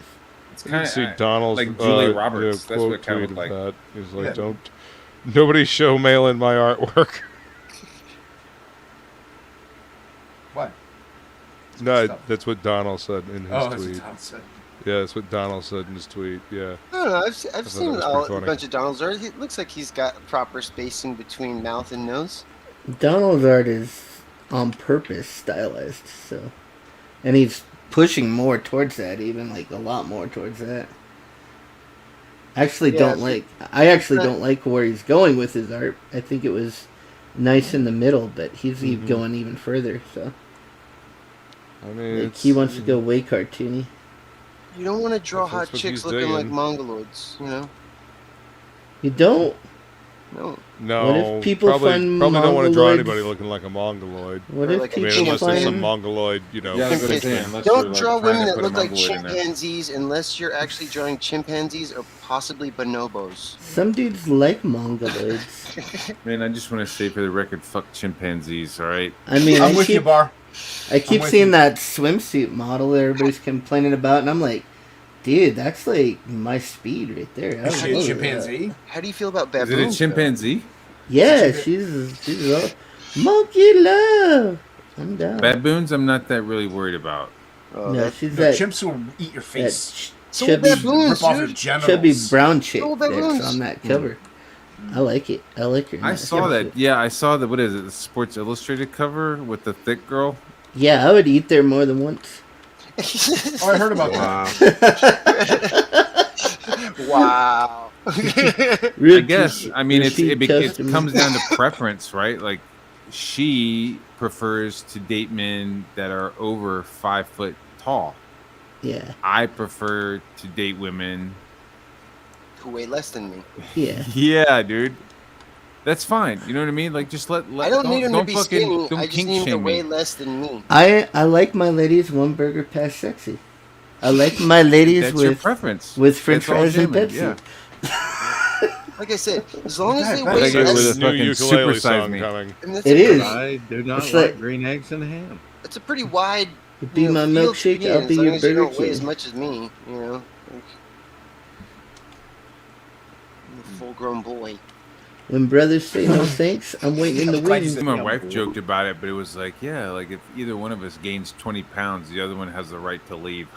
Speaker 4: It's
Speaker 2: You can see Donald's
Speaker 4: like Julia Roberts. That's what it kind of
Speaker 2: tweet
Speaker 4: looked like.
Speaker 2: that. He's like, nobody show Malin my artwork.
Speaker 7: What?
Speaker 2: No, that's what Donald said in his
Speaker 7: That's what
Speaker 2: tweet.
Speaker 7: Tom said.
Speaker 2: Yeah, that's what Donald said in his tweet. Yeah.
Speaker 9: I don't know. I've seen
Speaker 2: that was
Speaker 9: a bunch of Donald's art. It looks like he's got proper spacing between mouth and nose.
Speaker 8: Donald's art is on purpose stylized, so, and he's pushing more towards that, even like a lot more towards that. I actually don't like where he's going with his art. I think it was nice in the middle, but he's going even further. So,
Speaker 2: I mean,
Speaker 8: like, he wants to go way cartoony.
Speaker 9: You don't want to draw
Speaker 2: That's
Speaker 9: hot
Speaker 2: what
Speaker 9: chicks
Speaker 2: he's
Speaker 9: looking like
Speaker 2: digging.
Speaker 9: mongoloids, you know?
Speaker 8: You don't.
Speaker 9: No.
Speaker 2: No,
Speaker 8: What if people
Speaker 2: probably
Speaker 8: find
Speaker 2: don't want to draw
Speaker 8: mongoloids-
Speaker 2: anybody looking like a mongoloid.
Speaker 8: What
Speaker 9: Or
Speaker 8: if
Speaker 9: like a
Speaker 2: I mean,
Speaker 8: people
Speaker 2: unless there's some
Speaker 8: find?
Speaker 2: mongoloid, you know.
Speaker 4: Yeah, that's what I'm saying.
Speaker 9: Don't
Speaker 4: Unless you're, like,
Speaker 9: draw
Speaker 4: trying
Speaker 9: women
Speaker 4: to
Speaker 9: that
Speaker 4: put a
Speaker 9: look like
Speaker 4: mongoloid in there.
Speaker 9: chimpanzees unless you're actually drawing chimpanzees or possibly bonobos.
Speaker 8: Some dudes like mongoloids.
Speaker 4: Man, I just want to say for the record, fuck chimpanzees, all right?
Speaker 8: I mean,
Speaker 7: I'm with you, Bar.
Speaker 8: I keep
Speaker 7: with
Speaker 8: seeing
Speaker 7: you.
Speaker 8: that swimsuit model that everybody's complaining about, and I'm like, dude, that's like my speed right there. I
Speaker 7: Is she
Speaker 8: love
Speaker 7: a
Speaker 8: that.
Speaker 7: chimpanzee?
Speaker 9: How do you feel about
Speaker 4: Is
Speaker 9: baboons?
Speaker 4: it a
Speaker 9: though?
Speaker 4: chimpanzee?
Speaker 8: Yeah, she's all monkey love. I'm down.
Speaker 4: Baboons, I'm not that really worried about.
Speaker 9: Oh,
Speaker 8: No,
Speaker 9: that-
Speaker 8: she's
Speaker 7: No,
Speaker 8: that,
Speaker 7: chimps will eat your
Speaker 8: that
Speaker 7: face.
Speaker 9: So
Speaker 8: chubby,
Speaker 9: baboons,
Speaker 7: Rip off your
Speaker 9: dude.
Speaker 7: genitals.
Speaker 8: chubby brown chick
Speaker 9: So
Speaker 8: that's
Speaker 9: baboons.
Speaker 8: on that cover. I like it. I like her.
Speaker 4: I saw that. Yeah, I saw the, what is it, the Sports Illustrated cover with the thick girl?
Speaker 8: Yeah, I would eat there more than once.
Speaker 7: Oh, I heard about that.
Speaker 9: Wow.
Speaker 4: I guess. I mean, it comes down to preference, right? Like, she prefers to date men that are over 5 foot tall.
Speaker 8: Yeah.
Speaker 4: I prefer to date women
Speaker 9: who weigh less than me.
Speaker 8: Yeah.
Speaker 4: Yeah, dude. That's fine. You know what I mean? Like, just let
Speaker 9: I don't need them to be skinny.
Speaker 4: Don't
Speaker 9: I just
Speaker 4: kink
Speaker 9: need them to
Speaker 4: shame
Speaker 9: weigh
Speaker 4: me.
Speaker 9: less than me.
Speaker 8: I like my ladies one burger past sexy. I like my ladies
Speaker 4: That's
Speaker 8: with
Speaker 4: your preference.
Speaker 8: with French
Speaker 4: That's all
Speaker 8: fries and
Speaker 4: jamming,
Speaker 8: Pepsi.
Speaker 4: yeah.
Speaker 9: Like I said, as long as they
Speaker 2: I
Speaker 9: weigh
Speaker 2: think it was
Speaker 9: less,
Speaker 2: a new ukulele
Speaker 4: supersize
Speaker 2: song
Speaker 4: me.
Speaker 2: coming.
Speaker 9: and that's
Speaker 8: It
Speaker 9: a,
Speaker 8: is.
Speaker 5: I do not
Speaker 8: It's
Speaker 5: like
Speaker 8: like-
Speaker 5: green eggs and ham.
Speaker 9: It's a pretty wide.
Speaker 8: Be my
Speaker 9: field to
Speaker 8: milkshake,
Speaker 9: be in,
Speaker 8: I'll
Speaker 9: as
Speaker 8: be
Speaker 9: long
Speaker 8: your
Speaker 9: as you
Speaker 8: Burger
Speaker 9: don't weigh as
Speaker 8: King.
Speaker 9: much as me. You know, like, I'm a full-grown boy.
Speaker 8: When brothers say no thanks, I'm waiting in the wings.
Speaker 4: My wife joked about it, but it was like, yeah, like if either one of us gains 20 pounds, the other one has the right to leave.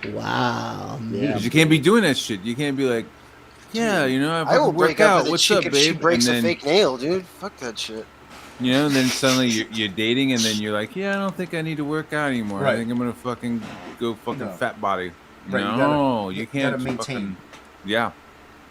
Speaker 8: Wow, man.
Speaker 4: Because you can't be doing that shit. You can't be like, yeah, you know, if
Speaker 9: I will
Speaker 4: work
Speaker 9: break up
Speaker 4: out.
Speaker 9: with a
Speaker 4: What's
Speaker 9: chick
Speaker 4: up,
Speaker 9: if
Speaker 4: babe?
Speaker 9: she breaks
Speaker 4: and
Speaker 9: a
Speaker 4: then,
Speaker 9: fake nail, dude. Fuck that shit.
Speaker 4: you know, and then suddenly you're dating, and then you're like, yeah, I don't think I need to work out anymore.
Speaker 7: Right.
Speaker 4: I think I'm gonna fucking go fucking
Speaker 7: No.
Speaker 4: fat body.
Speaker 7: Right,
Speaker 4: No,
Speaker 7: you
Speaker 4: you
Speaker 7: gotta
Speaker 4: can't
Speaker 7: maintain.
Speaker 4: fucking- yeah,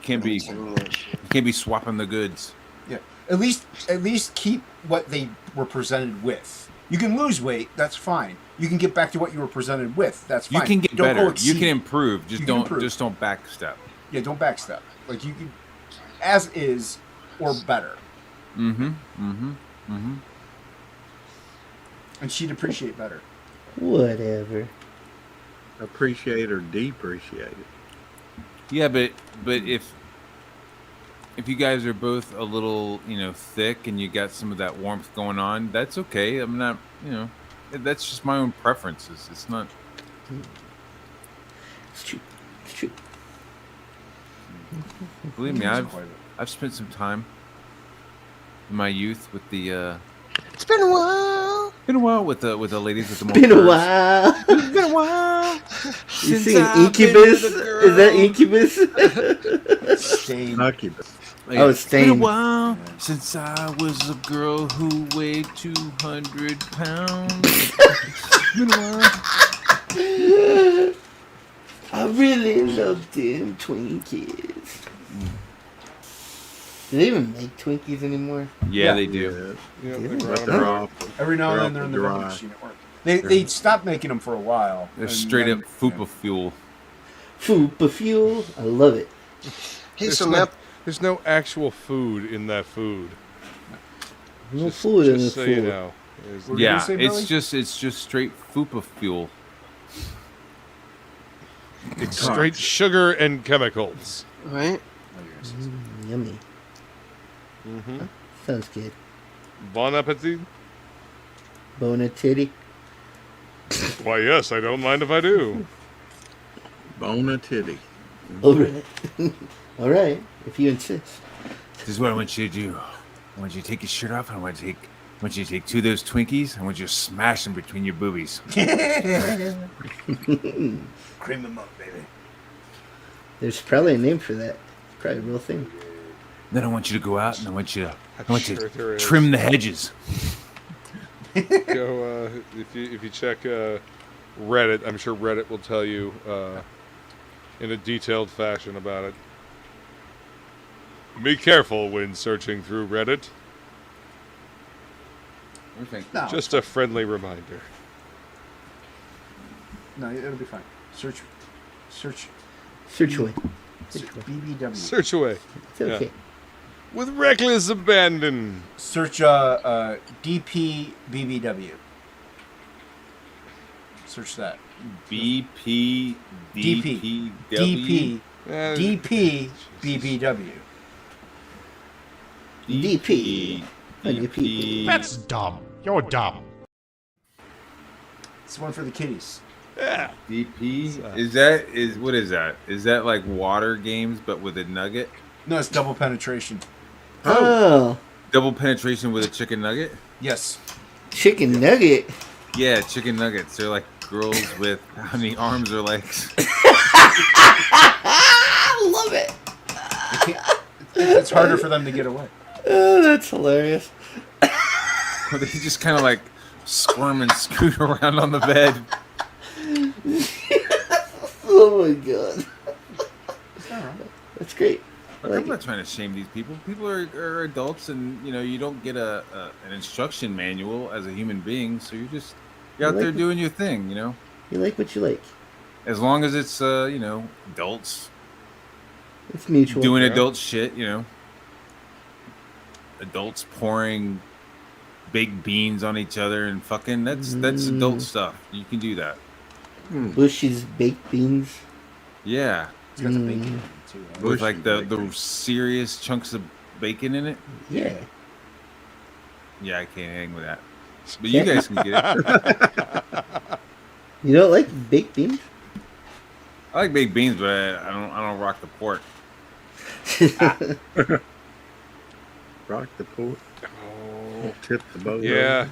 Speaker 4: can't be
Speaker 9: Maintaining that shit.
Speaker 4: you can't be swapping the goods.
Speaker 7: Yeah. At least keep what they were presented with. You can lose weight, that's fine. You can get back to what you were presented with, that's fine.
Speaker 4: You can get
Speaker 7: Don't go
Speaker 4: better. You
Speaker 7: exceed.
Speaker 4: can improve. Just
Speaker 7: You can
Speaker 4: don't
Speaker 7: improve.
Speaker 4: just don't backstep.
Speaker 7: Yeah, don't backstep. Like you can, as is or better.
Speaker 4: Mm-hmm. Mm-hmm. Mm-hmm.
Speaker 7: And she'd appreciate better.
Speaker 8: Whatever.
Speaker 5: Appreciate or depreciate it.
Speaker 4: Yeah, but if you guys are both a little, you know, thick and you got some of that warmth going on, that's okay. I'm not, you know, that's just my own preferences. It's not.
Speaker 8: It's true. It's true.
Speaker 4: Believe me, I've spent some time in my youth with the.
Speaker 9: It's been a while.
Speaker 4: Been a while with the ladies with the more
Speaker 8: Been a
Speaker 4: curves.
Speaker 8: while.
Speaker 4: It's been a while.
Speaker 8: You
Speaker 4: since
Speaker 8: singing
Speaker 4: I've been
Speaker 8: Incubus?
Speaker 4: with a girl.
Speaker 8: Is that Incubus?
Speaker 7: Stain.
Speaker 5: Succubus.
Speaker 4: Yeah.
Speaker 8: Oh,
Speaker 4: It's been a
Speaker 8: Stain.
Speaker 4: while since I was a girl who weighed 200 pounds. It's been a while.
Speaker 8: I really love them Twinkies. Do they even make Twinkies anymore?
Speaker 4: Yeah, they do.
Speaker 2: Yeah,
Speaker 8: Yeah.
Speaker 2: they brought
Speaker 5: But
Speaker 2: 'em
Speaker 5: they're
Speaker 2: back.
Speaker 5: off.
Speaker 7: Every now and
Speaker 5: They're
Speaker 7: then they're in the
Speaker 5: off the
Speaker 7: vending
Speaker 5: dry.
Speaker 7: machine at work. They stopped making them for a while.
Speaker 4: They're
Speaker 7: and
Speaker 4: straight
Speaker 7: then,
Speaker 4: up fupa fuel.
Speaker 8: Fupa fuel. I love it.
Speaker 9: Hey,
Speaker 2: There's
Speaker 9: so
Speaker 2: no,
Speaker 9: Map,
Speaker 2: there's no actual food in that food.
Speaker 8: No food in the
Speaker 2: Just so
Speaker 8: food.
Speaker 2: you know. There's-
Speaker 7: What were you
Speaker 4: Yeah,
Speaker 7: gonna say, Billy?
Speaker 4: it's just straight fupa fuel.
Speaker 2: It's straight sugar and chemicals.
Speaker 9: right?
Speaker 8: Yummy.
Speaker 2: Mm-hmm.
Speaker 8: Sounds good.
Speaker 2: Bon appetit.
Speaker 8: Bona titty.
Speaker 2: Why, yes, I don't mind if I do.
Speaker 5: Bona titty.
Speaker 8: All right. All right. If you insist.
Speaker 4: This is what I want you to do. I want you to take your shirt off. I want you to take 2 of those Twinkies. I want you to smash them between your boobies.
Speaker 7: Cream them up, baby.
Speaker 8: There's probably a name for that. It's probably a real thing.
Speaker 4: Then I want you to go out and I want you
Speaker 2: sure
Speaker 4: to
Speaker 2: there is.
Speaker 4: trim the hedges.
Speaker 2: Go if you check Reddit, I'm sure Reddit will tell you in a detailed fashion about it. Be careful when searching through Reddit.
Speaker 7: No,
Speaker 2: Just a friendly reminder.
Speaker 7: no, it'll be fine. Search
Speaker 8: Search away.
Speaker 7: BBW.
Speaker 2: Search away.
Speaker 8: It's okay.
Speaker 2: With reckless abandon.
Speaker 7: Search DP BBW. Search that.
Speaker 4: BP
Speaker 7: DP.
Speaker 4: DPW.
Speaker 7: DP BBW.
Speaker 8: DP. On your people.
Speaker 1: That's dumb. You're dumb.
Speaker 7: It's one for the kiddies.
Speaker 2: Yeah.
Speaker 4: DP. Is that what is that? Is that like water games but with a nugget?
Speaker 7: No, it's double penetration.
Speaker 8: Oh.
Speaker 4: Double penetration with a chicken nugget?
Speaker 7: Yes.
Speaker 8: Chicken nugget.
Speaker 4: Yeah, chicken nuggets. They're like girls with how many arms or legs?
Speaker 7: it's harder for them to get away.
Speaker 8: Oh, that's hilarious.
Speaker 4: They just kind of like squirm and scoot around on the bed.
Speaker 8: Oh my god. That's great.
Speaker 4: Look, I'm not trying to shame these people. People are adults, and you don't get an instruction manual as a human being. So you're out there doing your thing.
Speaker 8: You like what you like.
Speaker 4: As long as it's adults.
Speaker 8: It's mutual.
Speaker 4: Doing adult shit. Adults pouring baked beans on each other and fucking. That's adult stuff. You can do that.
Speaker 8: Bushy's baked beans.
Speaker 4: Yeah.
Speaker 7: It's got the bacon in it too. Right?
Speaker 4: With like the serious chunks of bacon in it.
Speaker 8: Yeah.
Speaker 4: Yeah, I can't hang with that. But you guys can get it.
Speaker 8: You don't like baked beans?
Speaker 4: I like baked beans, but I don't rock the pork.
Speaker 5: Rock the pork.
Speaker 2: Oh,
Speaker 5: tip the boat.
Speaker 2: Yeah.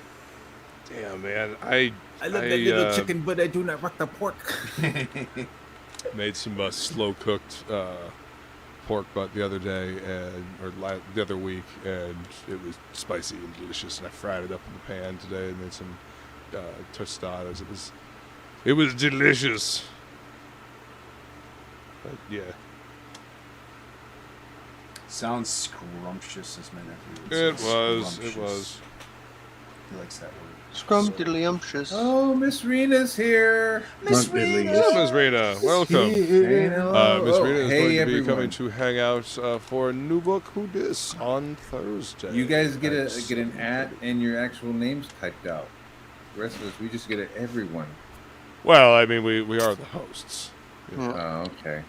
Speaker 2: Damn, man. I
Speaker 4: love that little chicken, but I do not rock the pork.
Speaker 2: Made some slow cooked pork butt the other day or the other week, and it was spicy and delicious. And I fried it up in the pan today and made some tostadas. It was delicious. But yeah.
Speaker 7: Sounds scrumptious, as my nephew would
Speaker 2: It
Speaker 7: say.
Speaker 2: was.
Speaker 7: Scrumptious. He likes that word.
Speaker 9: Scrum-diddly-umptious.
Speaker 4: Oh, Miss Rena's here.
Speaker 2: Miss Rena. Miss Rena, welcome. Miss Rena is going to be coming to hang out for a new book, Who Dis, on Thursday.
Speaker 4: You guys get an ad and your actual names typed out. The rest of us, we just get it everyone.
Speaker 2: Well, I mean, we are the hosts.
Speaker 4: Oh, okay.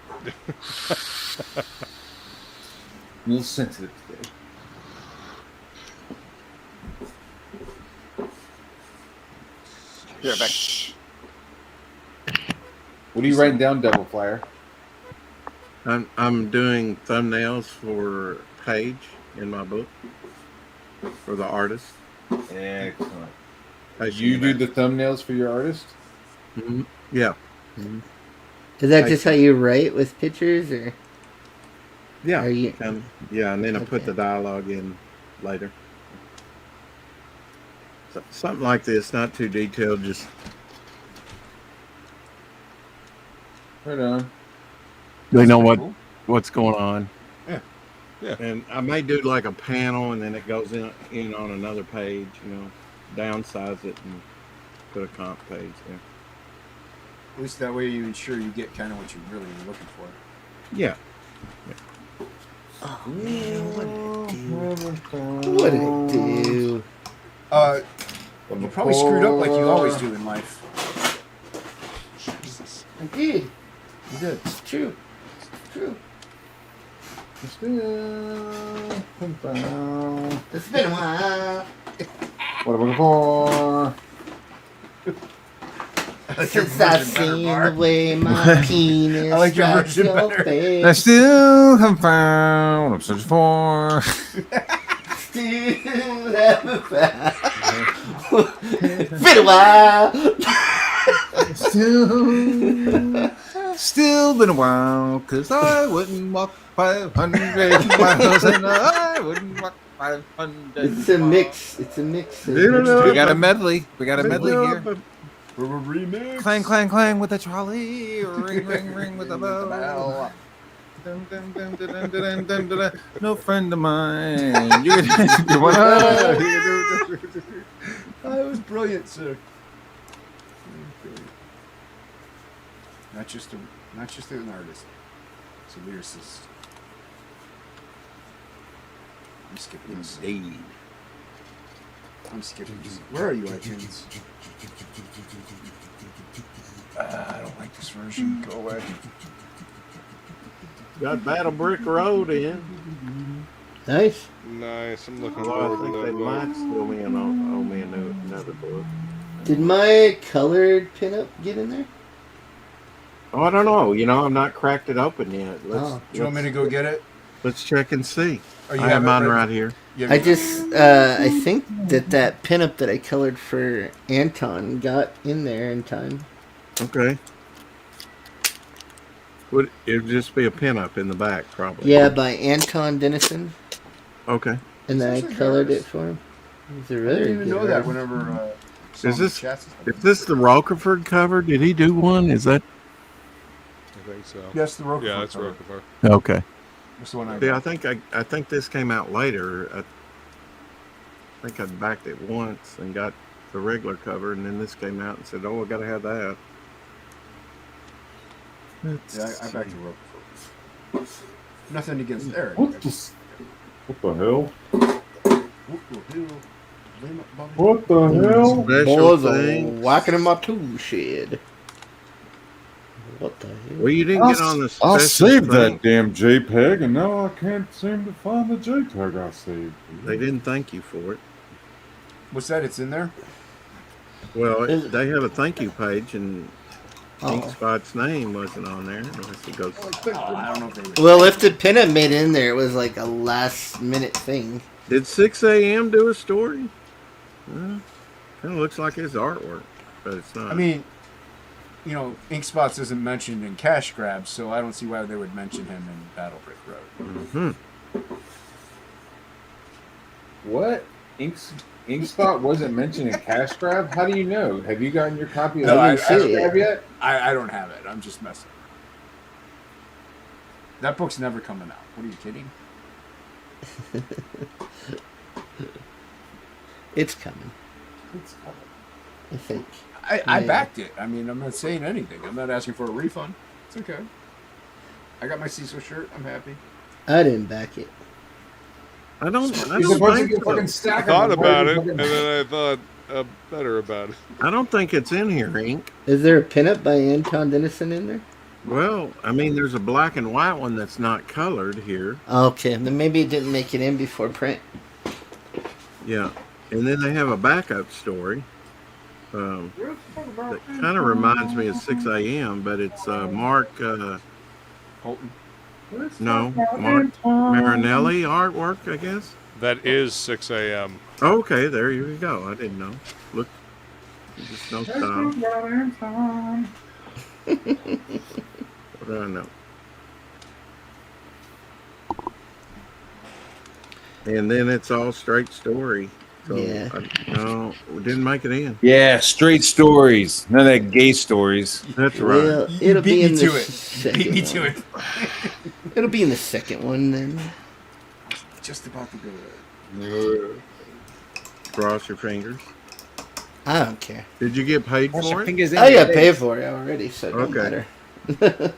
Speaker 4: A little sensitive today.
Speaker 9: Here, back.
Speaker 6: What are you writing down, Devil Flyer?
Speaker 5: I'm doing thumbnails for Paige in my book for the artist.
Speaker 6: Excellent.
Speaker 5: Paige
Speaker 6: You do the thumbnails for your artist?
Speaker 5: Mm-hmm. Yeah.
Speaker 8: Mm-hmm. Is that just how you write with pictures, or?
Speaker 5: Yeah.
Speaker 8: Are you...
Speaker 5: yeah, and then I put the dialogue in later. So, something like this, not too detailed, just.
Speaker 6: Right on.
Speaker 5: They know what's going on.
Speaker 2: Yeah.
Speaker 5: And I may do like a panel, and then it goes in on another page. Downsize it and put a comp page there.
Speaker 7: At least that way you ensure you get kind of what you're really looking for.
Speaker 5: Yeah.
Speaker 8: Oh man, what did I do?
Speaker 7: You probably screwed up like you always do in life.
Speaker 8: Jesus. I did.
Speaker 7: You did.
Speaker 8: It's true. It's true. It's been a while.
Speaker 6: What am I looking for?
Speaker 8: Since I've seen the way my penis
Speaker 7: I like your version
Speaker 8: your
Speaker 7: better.
Speaker 8: face.
Speaker 4: I still haven't found what I'm searching for.
Speaker 8: Still haven't found. Been a while.
Speaker 4: Still been a while, cause I wouldn't walk 500 miles and I wouldn't walk 500
Speaker 8: It's a mix. It's a mix.
Speaker 4: We got a medley. We got a medley here.
Speaker 7: Remix.
Speaker 4: Clang, clang, clang with the trolley. Ring, ring, ring with the bell. Dun, dun, dun, dun, dun, dun, dun, dun, dun. No friend of mine. You
Speaker 7: That was brilliant, sir. Not just an artist. It's a lyricist. I'm skipping this. I'm skipping this. Where are you, iTunes? I don't like this version. Go away.
Speaker 5: Got Battle Brick Road in.
Speaker 8: Nice.
Speaker 2: Nice. I'm looking
Speaker 5: Although I
Speaker 2: forward
Speaker 5: think
Speaker 2: to
Speaker 5: they
Speaker 2: that
Speaker 5: might
Speaker 2: book.
Speaker 5: still be another book.
Speaker 8: Did my colored pinup get in there?
Speaker 5: Oh, I don't know. I'm not cracked it open yet.
Speaker 7: Do you want me to go get it?
Speaker 5: Let's check and see.
Speaker 7: Or you
Speaker 5: I have
Speaker 7: it
Speaker 5: mine
Speaker 7: ready?
Speaker 5: right here.
Speaker 8: I just, I think that pinup that I colored for Anton got in there in time.
Speaker 5: Okay. Would it would just be a pinup in the back, probably?
Speaker 8: Yeah, by Anton Dennison.
Speaker 5: Okay.
Speaker 8: And then I colored it for him.
Speaker 7: I didn't even know that. Whenever
Speaker 5: is this the Rocaford cover? Did he do one? Is that?
Speaker 2: I think so.
Speaker 7: Yes, the Rocafort.
Speaker 2: Yeah, that's Rocafort.
Speaker 5: Okay.
Speaker 7: That's the one I.
Speaker 5: Yeah, I think this came out later. I think I backed it once and got the regular cover, and then this came out and said, "Oh, I got to have that."
Speaker 7: Yeah, I backed the Rocafort. Nothing against Eric.
Speaker 6: What the hell? What the hell?
Speaker 5: Special
Speaker 8: Boys
Speaker 5: thing.
Speaker 8: are whacking in my tool shed. What the hell?
Speaker 5: Well, you didn't get on the special
Speaker 6: I saved
Speaker 5: thing.
Speaker 6: that damn JPEG, and now I can't seem to find the JPEG I saved.
Speaker 5: They didn't thank you for it.
Speaker 7: What's that? It's in there?
Speaker 5: Well, they have a thank you page, and
Speaker 8: Oh.
Speaker 5: Inkspot's name wasn't on there. Unless it goes.
Speaker 7: I don't know if they
Speaker 8: Well, if the pinup made it in there, it was like a last minute thing.
Speaker 5: Did 6 a.m. do a story? Kind of looks like his artwork, but it's not.
Speaker 7: I mean, you know, Ink Spots isn't mentioned in Cash Grabs, so I don't see why they would mention him in Battle Brick Road.
Speaker 6: What? Inkspot wasn't mentioned in Cash Grab? How do you know? Have you gotten your copy of
Speaker 7: No, I
Speaker 6: Cash
Speaker 8: didn't see
Speaker 6: Grab
Speaker 8: it.
Speaker 6: yet?
Speaker 7: I don't have it. I'm just messing. That book's never coming out. What are you kidding?
Speaker 8: It's coming,
Speaker 6: It's coming.
Speaker 8: I think.
Speaker 7: I backed it. I mean, I'm not saying anything. I'm not asking for a refund. It's okay. I got my Cecil shirt. I'm happy.
Speaker 8: I didn't back it.
Speaker 5: I don't
Speaker 6: You're supposed to
Speaker 5: think
Speaker 6: get fucking
Speaker 5: so.
Speaker 2: I
Speaker 6: stack
Speaker 2: thought
Speaker 6: of them.
Speaker 2: about it,
Speaker 6: Fucking-
Speaker 2: and then I thought better about it.
Speaker 5: I don't think it's in here, Ink.
Speaker 8: Is there a pinup by Anton Dennison in there?
Speaker 5: Well, I mean, there's a black and white one that's not colored here.
Speaker 8: Okay, then maybe it didn't make it in before print.
Speaker 5: Yeah, and then they have a backup story. That kind of reminds me of 6 a.m., but it's Mark.
Speaker 7: Holton.
Speaker 5: No, Mark Marinelli artwork, I guess.
Speaker 2: That is 6 a.m.
Speaker 5: Okay, there you go. I didn't know. Look, just no time. What do I know? And then it's all straight story. So
Speaker 8: Yeah.
Speaker 5: No, we didn't make it in.
Speaker 4: Yeah, straight stories. None of that gay stories.
Speaker 5: That's right.
Speaker 8: Well, it'll
Speaker 7: beat
Speaker 8: be in
Speaker 7: me
Speaker 8: the
Speaker 7: to it.
Speaker 8: second
Speaker 7: Beat me
Speaker 8: one.
Speaker 7: to it.
Speaker 8: It'll be in the second one then.
Speaker 7: Just about to go there.
Speaker 5: Cross your fingers.
Speaker 8: I don't care.
Speaker 5: Did you get paid for it?
Speaker 8: I got paid for it already, so it don't
Speaker 5: Okay.
Speaker 8: matter.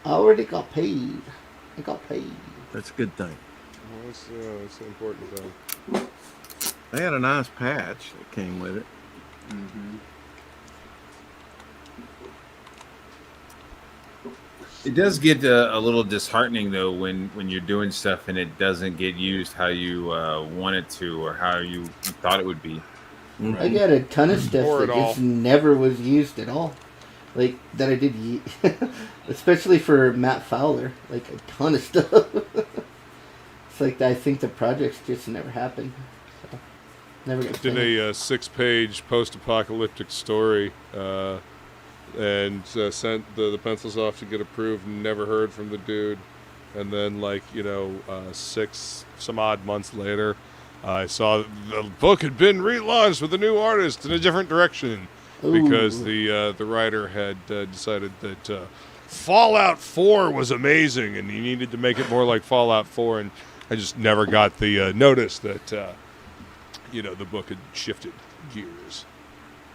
Speaker 8: I already got paid. I got paid.
Speaker 5: That's a good thing.
Speaker 2: Well, that's the important thing.
Speaker 5: They had a nice patch that came with it.
Speaker 4: It does get a little disheartening though when you're doing stuff and it doesn't get used how you want it to or how you thought it would be.
Speaker 8: I got a ton of stuff
Speaker 2: Or
Speaker 8: that
Speaker 2: at all.
Speaker 8: just never was used at all. Like, that I did, especially for Matt Fowler. Like, a ton of stuff. It's like, I think the projects just never happened. So, never got
Speaker 2: Did
Speaker 8: finished.
Speaker 2: a 6-page post-apocalyptic story and sent the pencils off to get approved. Never heard from the dude. And then, 6 some odd months later, I saw the book had been relaunched with a new artist in a different direction because the writer had decided that Fallout 4 was amazing and he needed to make it more like Fallout 4. And I just never got the notice that the book had shifted gears.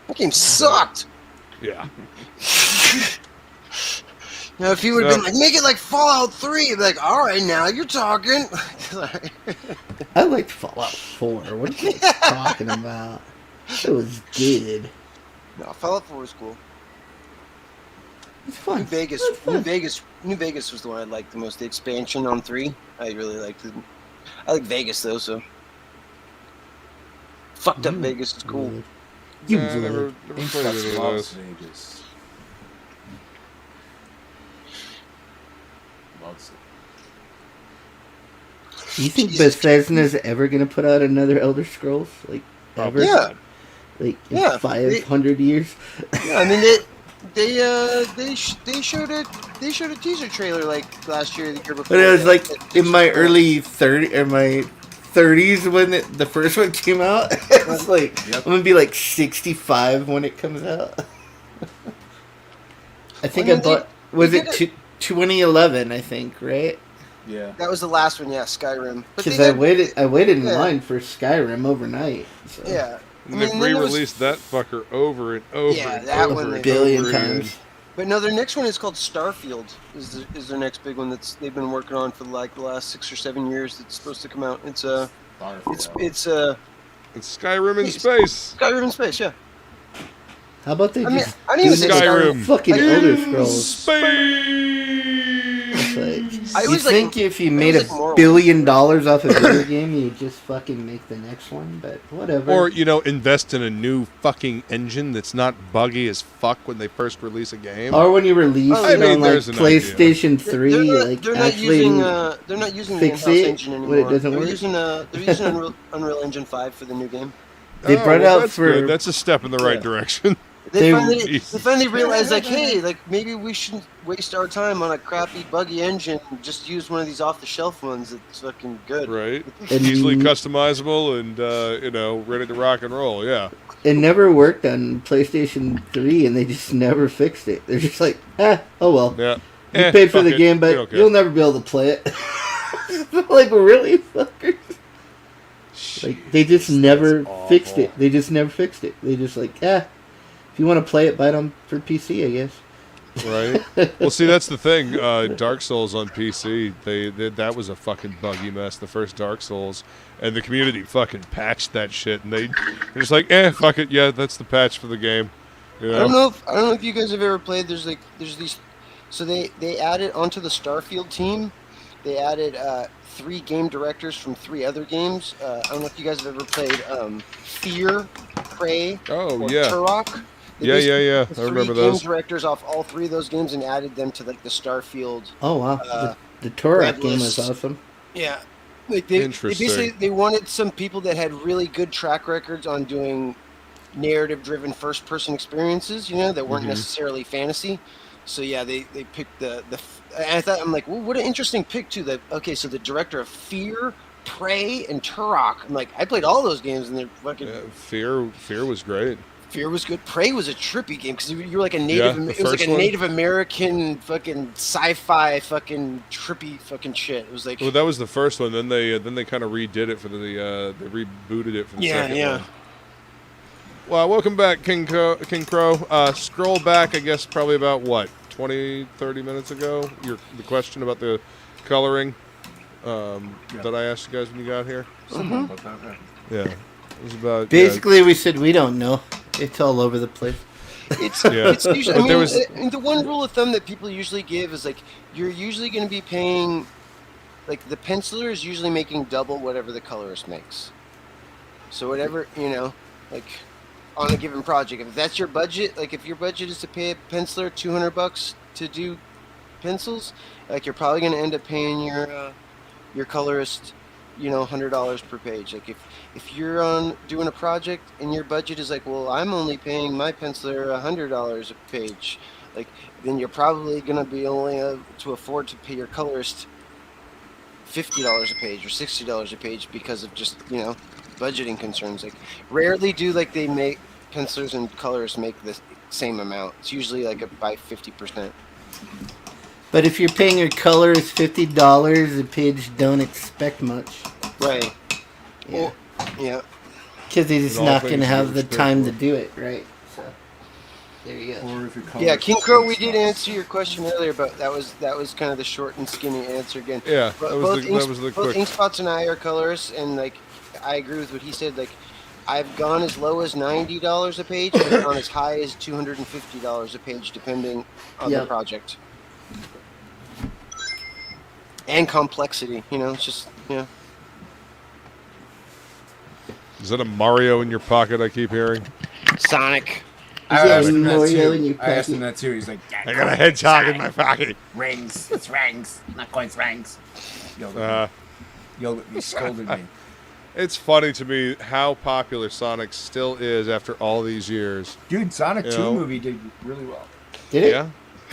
Speaker 9: That game sucked.
Speaker 2: Yeah.
Speaker 9: Now, if you would have been like, make it like Fallout 3, I'd be like, all right, now you're talking.
Speaker 8: I liked Fallout 4. What are you talking about? It was good.
Speaker 9: No, Fallout 4 was cool.
Speaker 8: It's fun.
Speaker 9: New Vegas,
Speaker 8: It was fun.
Speaker 9: New Vegas was the one I liked the most. The expansion on 3, I really liked it. I like Vegas though, so fucked up Vegas is cool.
Speaker 8: You
Speaker 2: I never
Speaker 8: would.
Speaker 2: played any of
Speaker 7: Las
Speaker 2: those.
Speaker 7: Vegas. Loves it.
Speaker 8: You think
Speaker 9: Jesus
Speaker 8: Bethesda's ever gonna put out another Elder Scrolls? Like, ever?
Speaker 9: Yeah.
Speaker 8: Like, in
Speaker 9: Yeah.
Speaker 8: 500 years?
Speaker 9: Yeah, I mean, They showed it. They showed a teaser trailer like last year, the year before.
Speaker 8: But it was like in my early 30s when the first one came out. It's like I'm gonna be like 65 when it comes out. I think I bought. Was it 2011? I think, right?
Speaker 7: Yeah.
Speaker 9: That was the last one. Yeah, Skyrim.
Speaker 8: Because I waited in line for Skyrim overnight. So.
Speaker 9: Yeah.
Speaker 2: And they've re-released that fucker over and over.
Speaker 9: Yeah,
Speaker 2: and
Speaker 9: that
Speaker 2: over
Speaker 9: one
Speaker 2: and
Speaker 8: a billion
Speaker 2: over
Speaker 8: times.
Speaker 2: again.
Speaker 9: But no, their next one is called Starfield. Is their next big one they've been working on for like the last 6 or 7 years? That's supposed to come out. It's
Speaker 2: Skyrim in space.
Speaker 9: Skyrim in space, yeah.
Speaker 8: How about they just
Speaker 9: I didn't even
Speaker 2: Skyrim
Speaker 8: fucking Elder Scrolls?
Speaker 2: Space.
Speaker 8: You think if you made $1 billion off a video game, you'd just fucking make the next one? But whatever.
Speaker 2: Or, invest in a new fucking engine that's not buggy as fuck when they first release a game.
Speaker 8: Or when you release it on like PlayStation 3,
Speaker 9: they're not using the in-house engine anymore.
Speaker 8: When it doesn't work.
Speaker 9: They're using Unreal Engine 5 for the new game.
Speaker 8: They brought out
Speaker 2: that's
Speaker 8: for
Speaker 2: good. That's a step in the right direction.
Speaker 9: They finally realized, like, hey, like maybe we shouldn't waste our time on a crappy, buggy engine. Just use one of these off-the-shelf ones that's fucking good.
Speaker 2: Right. Easily customizable and ready to rock and roll. Yeah.
Speaker 8: It never worked on PlayStation 3, and they just never fixed it. They're just like, oh well.
Speaker 2: Yeah.
Speaker 8: You paid for the game, but you'll never be able to play it. Like, really, fuckers? Like, they just never fixed it. They just never fixed it. They just like, if you want to play it, buy it for PC, I guess.
Speaker 2: Right. Well, see, that's the thing. Dark Souls on PC, that was a fucking buggy mess. The first Dark Souls, and the community fucking patched that shit, and they're just like, fuck it, yeah, that's the patch for the game. You know?
Speaker 9: I don't know if you guys have ever played. There's these. So they added onto the Starfield team. They added 3 game directors from 3 other games. I don't know if you guys have ever played Fear, Prey, or Turok.
Speaker 2: Yeah. I remember those.
Speaker 9: 3 game directors off all 3 of those games and added them to like the Starfield.
Speaker 8: Oh wow, the Turok game was awesome.
Speaker 9: Yeah, like they basically they wanted some people that had really good track records on doing narrative-driven first-person experiences. That weren't necessarily fantasy. So yeah, they picked the. And I'm like, well, what an interesting pick too. So the director of Fear, Prey, and Turok. I'm like, I played all those games and they're fucking.
Speaker 2: Yeah, Fear was great.
Speaker 9: Fear was good. Prey was a trippy game because you were like a native. It was like a Native American fucking sci-fi fucking trippy fucking shit. It was like.
Speaker 2: Well, that was the first one. Then they kind of redid it for they rebooted it for the second one. Well, welcome back, King Crow. Scroll back, I guess, probably about, 20, 30 minutes ago? The question about the coloring that I asked you guys when you got here?
Speaker 7: Something about that,
Speaker 2: yeah. It was about...
Speaker 8: Basically, we said we don't know. It's all over the place.
Speaker 9: It's usually... the one rule of thumb that people usually give is, like, you're usually going to be paying... Like, the penciler is usually making double whatever the colorist makes. So whatever, like... on a given project, if that's your budget, like if your budget is to pay a penciler $200 to do pencils, like you're probably going to end up paying your colorist, $100 per page. Like if you're doing a project and your budget is like, well, I'm only paying my penciler $100 a page, like then you're probably going to be only to afford to pay your colorist $50 a page or $60 a page because of just budgeting concerns. Like rarely do they make pencilers and colorists make the same amount. It's usually by 50%.
Speaker 8: But if you're paying your colorist $50 a page, don't expect much.
Speaker 9: Right.
Speaker 8: Yeah.
Speaker 9: Well, yeah.
Speaker 8: Because he's just not going to have the time to do it, right? So there you go.
Speaker 9: Yeah, King Crow, we did answer your question earlier, but that was kind of the short and skinny answer again.
Speaker 2: Yeah,
Speaker 9: but
Speaker 2: that was the quick.
Speaker 9: Both Inkspots and I are colorists, and I agree with what he said. I've gone as low as $90 a page, and I've gone as high as $250 a page, depending on the project and complexity. It's just
Speaker 2: Is that a Mario in your pocket? I keep hearing.
Speaker 9: Sonic.
Speaker 7: I asked him that too. He's like,
Speaker 2: I got a hedgehog in my pocket.
Speaker 7: Rings. It's rings. Not coins, rings. You scolded me.
Speaker 2: It's funny to me how popular Sonic still is after all these years.
Speaker 7: Dude, Sonic 2 movie did really well.
Speaker 8: Did it?
Speaker 2: Yeah.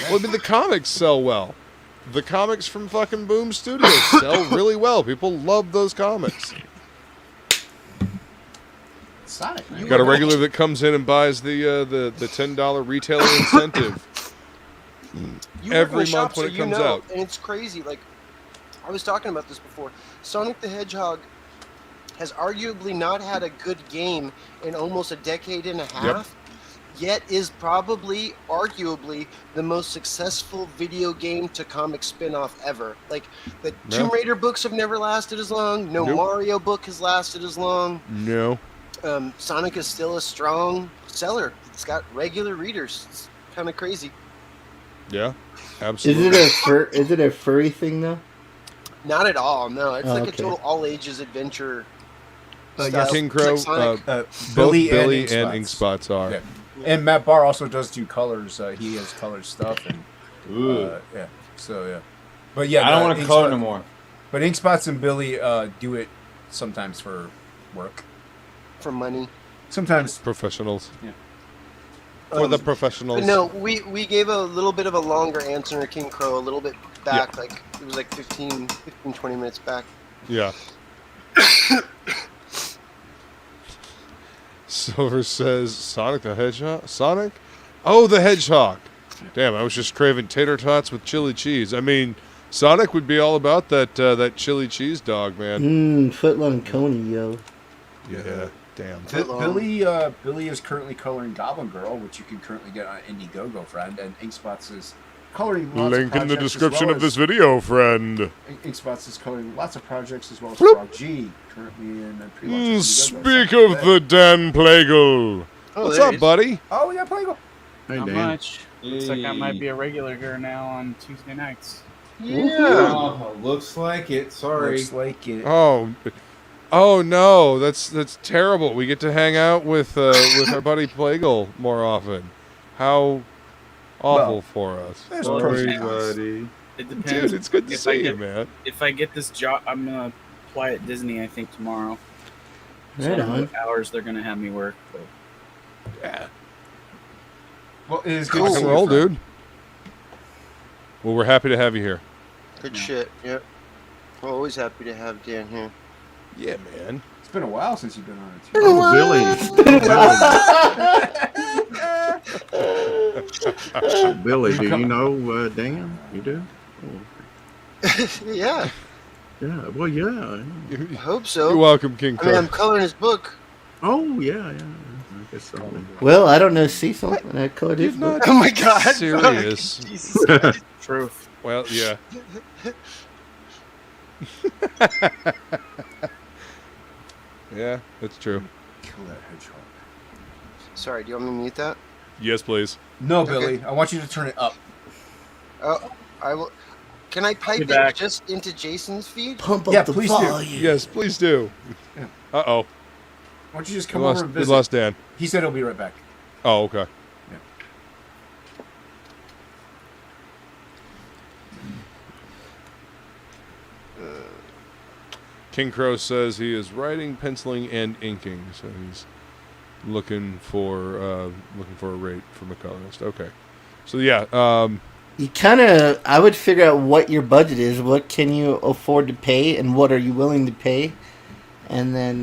Speaker 2: Well, I mean, the comics sell well. The comics from fucking Boom Studios sell really well. People love those comics.
Speaker 7: Sonic, man.
Speaker 2: Got a regular that comes in and buys the $10 retailer incentive every month when it comes out.
Speaker 9: And it's crazy. Like, I was talking about this before. Sonic the Hedgehog has arguably not had a good game in almost a decade and a half. Yet is probably, arguably, the most successful video game to comic spin-off ever. Like, the Tomb Raider books have never lasted as long. No Mario book has lasted as long.
Speaker 2: No.
Speaker 9: Sonic is still a strong seller. It's got regular readers. It's kind of crazy.
Speaker 2: Yeah, absolutely.
Speaker 8: Is it a furry thing, though?
Speaker 9: Not at all, no. It's like a total all-ages adventure
Speaker 2: yes. King Crow,
Speaker 7: like
Speaker 2: both Billy and Inkspots are.
Speaker 7: Yeah. And Matt Barr also does do colors. He has colored stuff. And, yeah. So, yeah. But yeah,
Speaker 6: I don't want to color no more.
Speaker 7: But Inkspots and Billy do it sometimes for work.
Speaker 9: For money.
Speaker 7: Sometimes.
Speaker 2: Professionals.
Speaker 7: Yeah.
Speaker 2: For the professionals.
Speaker 9: But no, we gave a little bit of a longer answer to King Crow a little bit back. Like, it was like 15, 20 minutes back.
Speaker 2: Yeah. Silver says, Sonic the Hedgehog? Sonic? Oh, the Hedgehog. Damn, I was just craving tater tots with chili cheese. I mean, Sonic would be all about that chili cheese dog, man.
Speaker 8: Footlong Coney, yo.
Speaker 2: Yeah, damn.
Speaker 7: Billy is currently coloring Goblin Girl, which you can currently get on Indiegogo, friend. And Inkspots is coloring lots
Speaker 2: Link
Speaker 7: of
Speaker 2: in the
Speaker 7: projects
Speaker 2: description
Speaker 7: as well
Speaker 2: of this video, friend.
Speaker 7: Inkspots is coloring lots of projects as well as Frog G, currently in pre-launch.
Speaker 2: Speak of the Dan Plegle.
Speaker 9: Oh,
Speaker 2: What's up, buddy?
Speaker 7: Oh, yeah, Plegle.
Speaker 5: Hey,
Speaker 10: Not
Speaker 5: Dan.
Speaker 10: much. Looks like I might be a regular here now on Tuesday nights.
Speaker 9: Yeah.
Speaker 4: Oh, looks like it. Sorry.
Speaker 7: Looks like it.
Speaker 2: Oh no, that's terrible. We get to hang out with our buddy Plegle more often. How awful for us.
Speaker 7: Sorry,
Speaker 6: buddy.
Speaker 10: It depends.
Speaker 2: Dude, it's good to see you, man.
Speaker 10: If I get this job, I'm gonna apply at Disney. I think tomorrow. So I
Speaker 8: Right
Speaker 10: don't know
Speaker 8: on.
Speaker 10: what hours they're gonna have me work. But
Speaker 2: Yeah.
Speaker 7: Well, it is
Speaker 2: Rock and roll, dude. Well, we're happy to have you here.
Speaker 9: Good shit. Yep. We're always happy to have Dan here.
Speaker 2: Yeah, man.
Speaker 7: It's been a while since you've been on it, too.
Speaker 5: Oh, Billy. Billy, do you know Dan? You do?
Speaker 9: Yeah.
Speaker 5: Yeah. Well, yeah.
Speaker 9: I hope so.
Speaker 2: You're welcome, King
Speaker 9: I mean,
Speaker 2: Crow.
Speaker 9: I'm coloring his book.
Speaker 5: Oh, yeah. I guess so.
Speaker 8: Well, I don't know Cecil, and I colored his book.
Speaker 9: Oh my god.
Speaker 2: Serious.
Speaker 9: Jesus Christ.
Speaker 10: truth.
Speaker 2: Well, yeah. Yeah, that's true.
Speaker 7: Kill that hedgehog.
Speaker 9: Sorry, do you want me to mute that?
Speaker 2: Yes, please.
Speaker 7: No, Billy. I want you to turn it up.
Speaker 9: Oh, I will. Can I pipe
Speaker 10: Be
Speaker 9: it
Speaker 10: back.
Speaker 9: just into Jason's feed?
Speaker 8: Pump up
Speaker 7: Yeah,
Speaker 8: the
Speaker 7: please do.
Speaker 8: volume.
Speaker 2: Yes, please do.
Speaker 7: Yeah.
Speaker 2: Uh-oh.
Speaker 7: Why don't you just
Speaker 2: We
Speaker 7: come over
Speaker 2: lost,
Speaker 7: and
Speaker 2: we
Speaker 7: visit?
Speaker 2: lost Dan.
Speaker 7: He said he'll be right back.
Speaker 2: Oh, okay. King Crow says he is writing, penciling, and inking, so he's looking for a rate from a colorist. Okay, so yeah,
Speaker 8: You kind of, I would figure out what your budget is. What can you afford to pay, and what are you willing to pay, and then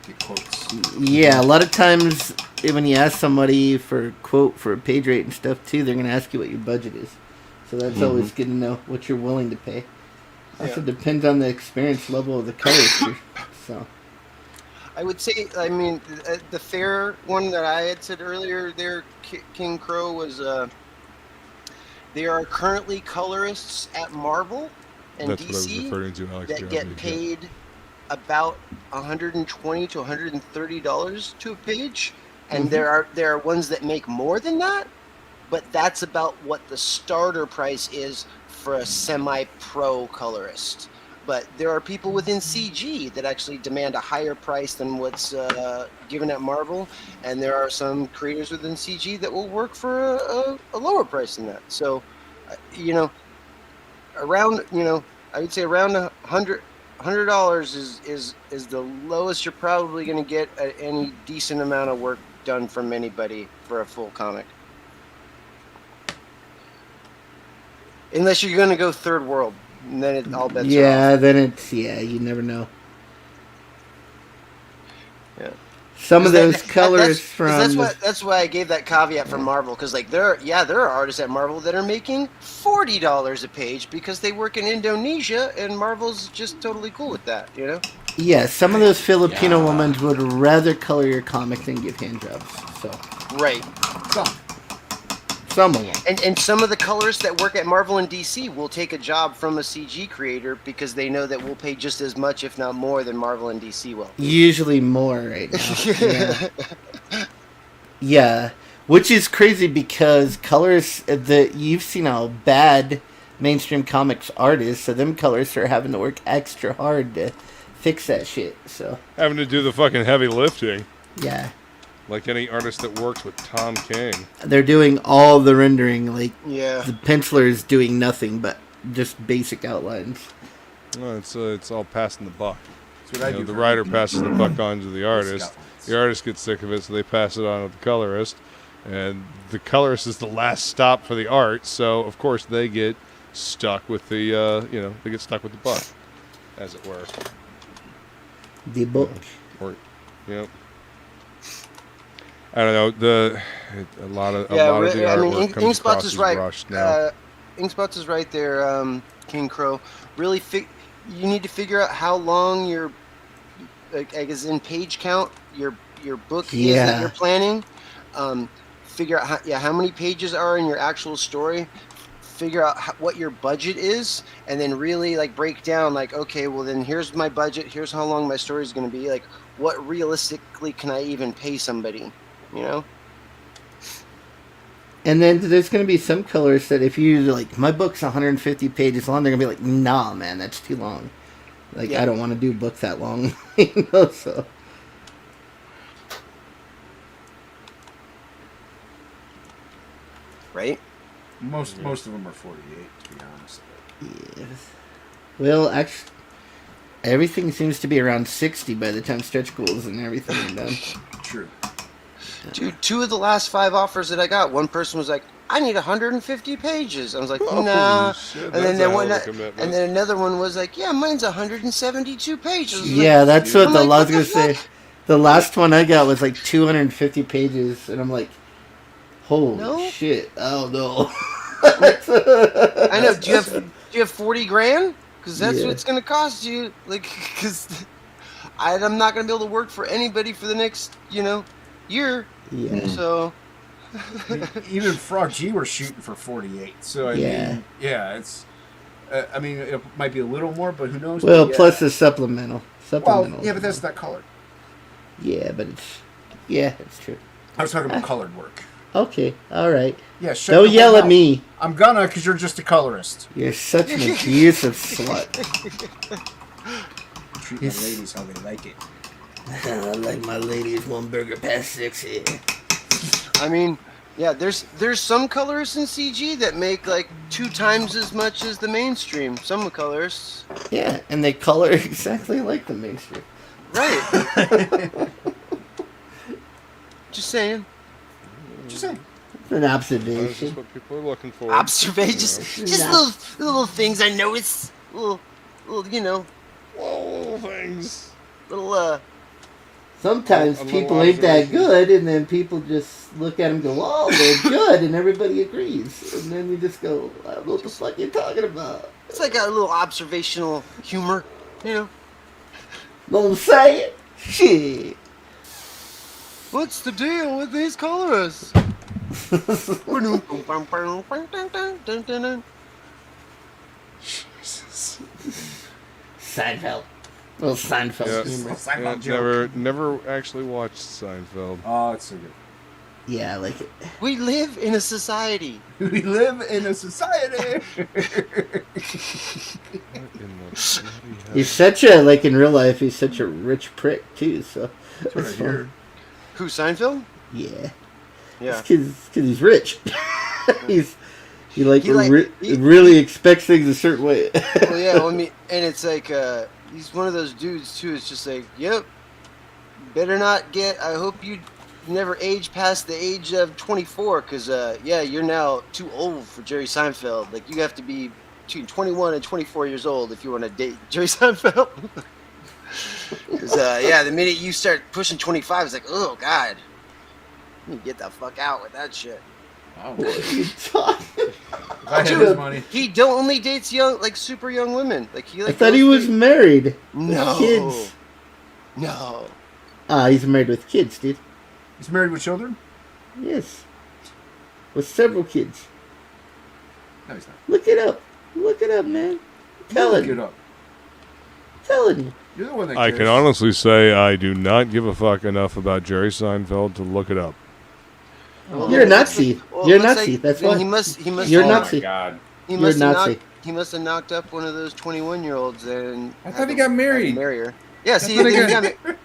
Speaker 7: Get quotes.
Speaker 8: yeah, a lot of times when you ask somebody for a quote for a page rate and stuff too, they're gonna ask you what your budget is. So that's always good to know what you're willing to pay. Also depends on the experience level of the colorist. So
Speaker 9: I would say, I mean, the fair one that I had said earlier there, King Crow, was there are currently colorists at Marvel and
Speaker 2: that's what I was
Speaker 9: DC
Speaker 2: referring to, Alex.
Speaker 9: that get paid about $120 to $130 to a page, and there are ones that make more than that, but that's about what the starter price is for a semi-pro colorist. But there are people within CG that actually demand a higher price than what's given at Marvel, and there are some creators within CG that will work for a lower price than that. So, around, I would say around $100 is the lowest you're probably going to get any decent amount of work done from anybody for a full comic. Unless you're going to go third world, and then it all bets are
Speaker 8: Yeah,
Speaker 9: off.
Speaker 8: then it's you never know.
Speaker 9: Yeah.
Speaker 8: Some of those colors
Speaker 9: that's why I gave that caveat for Marvel, because like there are artists at Marvel that are making $40 a page because they work in Indonesia, and Marvel's just totally cool with that, you know.
Speaker 8: Yeah, some of those Filipino women would rather color your comic than give hand jobs. So
Speaker 9: Right.
Speaker 8: some of them.
Speaker 9: And some of the colorists that work at Marvel and DC will take a job from a CG creator because they know that we'll pay just as much, if not more, than Marvel and DC will.
Speaker 8: Usually more right now. Yeah, which is crazy because colorists you've seen how bad mainstream comics art is, so them colorists are having to work extra hard to fix that shit. So
Speaker 2: having to do the fucking heavy lifting.
Speaker 8: Yeah.
Speaker 2: Like any artist that works with Tom King.
Speaker 8: They're doing all the rendering. Like,
Speaker 9: yeah.
Speaker 8: The penciler is doing nothing but just basic outlines.
Speaker 2: Well, it's all passing the buck.
Speaker 7: That's what I do.
Speaker 2: The writer passes the buck on to the artist. The artist gets sick of it, so they pass it on to the colorist. And the colorist is the last stop for the art, so of course they get stuck with the, they get stuck with the buck, as it were.
Speaker 8: The book.
Speaker 2: I don't know. A lot of the artwork comes across as rushed now.
Speaker 9: Inkspots is right there, King Crow. Really, you need to figure out how long your, I guess in page count, your book is that you're planning. Figure out how many pages are in your actual story. Figure out what your budget is, and then really like break down like, okay, well then here's my budget. Here's how long my story is going to be. Like, what realistically can I even pay somebody? You know.
Speaker 8: And then there's going to be some colorists that if you like, my book's 150 pages long, they're going to be like, nah, man, that's too long. Like, I don't want to do a book that long, so.
Speaker 9: Right?
Speaker 7: Most of them are 48, to be honest.
Speaker 8: Yes. Well, actually, everything seems to be around 60 by the time stretch goals and everything are done.
Speaker 7: True.
Speaker 9: Dude, 2 of the last 5 offers that I got, one person was like, I need 150 pages. I was like, nah.
Speaker 2: Shit,
Speaker 9: and then another one was like, yeah, mine's 172 pages.
Speaker 8: Yeah,
Speaker 9: like,
Speaker 8: that's what the
Speaker 9: like,
Speaker 8: law was going to say. The last one I got was like 250 pages, and I'm like, holy shit. Oh, no.
Speaker 9: I know. Do you have 40 grand? Because that's what it's going to cost you. Like, because I'm not going to be able to work for anybody for the next, year.
Speaker 8: Yeah.
Speaker 9: So.
Speaker 7: Even Frog G were shooting for 48. So, I mean, it's. It might be a little more, but who knows?
Speaker 8: Well, plus the supplemental.
Speaker 7: Well, yeah, but that's not colored.
Speaker 8: Yeah, but it's true.
Speaker 7: I was talking about colored work.
Speaker 8: Okay, all right.
Speaker 7: Yeah,
Speaker 8: don't yell at me.
Speaker 7: I'm gonna, because you're just a colorist.
Speaker 8: You're such an abusive slut.
Speaker 7: Treat my ladies how they like it.
Speaker 8: I like my ladies 1 burger past 60.
Speaker 9: I mean, yeah, there's some colorists in CG that make like 2 times as much as the mainstream. Some colorists.
Speaker 8: Yeah, and they color exactly like the mainstream.
Speaker 9: Right. Just saying.
Speaker 8: It's an observation.
Speaker 2: That's what people are looking for.
Speaker 9: Observations. Just little things I notice. Little,
Speaker 2: little things.
Speaker 9: Little,
Speaker 8: Sometimes people ain't that good, and then people just look at them and go, oh, they're good, and everybody agrees. And then we just go, I don't know what the fuck you're talking about.
Speaker 9: It's like a little observational humor,
Speaker 8: Don't say it. Shit.
Speaker 9: What's the deal with these colorists?
Speaker 8: Seinfeld. Well, Seinfeld humor.
Speaker 7: Seinfeld joke.
Speaker 2: Never actually watched Seinfeld.
Speaker 7: Oh, it's so good.
Speaker 8: Yeah, I like it.
Speaker 9: We live in a society.
Speaker 7: We live in a society.
Speaker 8: He's such a, like in real life, he's such a rich prick too, so.
Speaker 7: That's what I hear.
Speaker 9: Who, Seinfeld?
Speaker 8: Yeah.
Speaker 9: Yeah.
Speaker 8: Because he's rich. He really expects things a certain way.
Speaker 9: Well, yeah, and it's like, he's one of those dudes too. It's just like, yep, better not get. I hope you never aged past the age of 24 because yeah, you're now too old for Jerry Seinfeld. Like you have to be between 21 and 24 years old if you want to date Jerry Seinfeld. Because yeah, the minute you start pushing 25, it's like, oh god, you get the fuck out with that shit.
Speaker 7: Oh,
Speaker 8: What are you talking?
Speaker 7: I had his money.
Speaker 9: He don't only dates young, like super young women. Like he. Like,
Speaker 8: I thought he was married.
Speaker 9: No.
Speaker 8: With kids.
Speaker 9: No.
Speaker 8: He's married with kids, dude.
Speaker 7: He's married with children?
Speaker 8: Yes. With several kids.
Speaker 7: No, he's not.
Speaker 8: Look it up. Look it up, man.
Speaker 7: Look it up.
Speaker 8: Telling you.
Speaker 7: You're the one that
Speaker 2: I
Speaker 7: cares.
Speaker 2: can honestly say I do not give a fuck enough about Jerry Seinfeld to look it up.
Speaker 9: Well,
Speaker 8: You're a Nazi.
Speaker 9: well,
Speaker 8: You're a
Speaker 9: looks
Speaker 8: Nazi.
Speaker 9: like-
Speaker 8: That's
Speaker 9: then
Speaker 8: why.
Speaker 9: He must.
Speaker 8: You're
Speaker 9: have-
Speaker 8: Nazi.
Speaker 6: Oh my God.
Speaker 9: He
Speaker 8: You're
Speaker 9: must have
Speaker 8: Nazi.
Speaker 9: knocked. He must have knocked up one of those 21-year-olds and.
Speaker 6: I thought he got married.
Speaker 9: Marry her. Yeah. See,
Speaker 6: thought he
Speaker 9: then
Speaker 6: got-
Speaker 9: he got.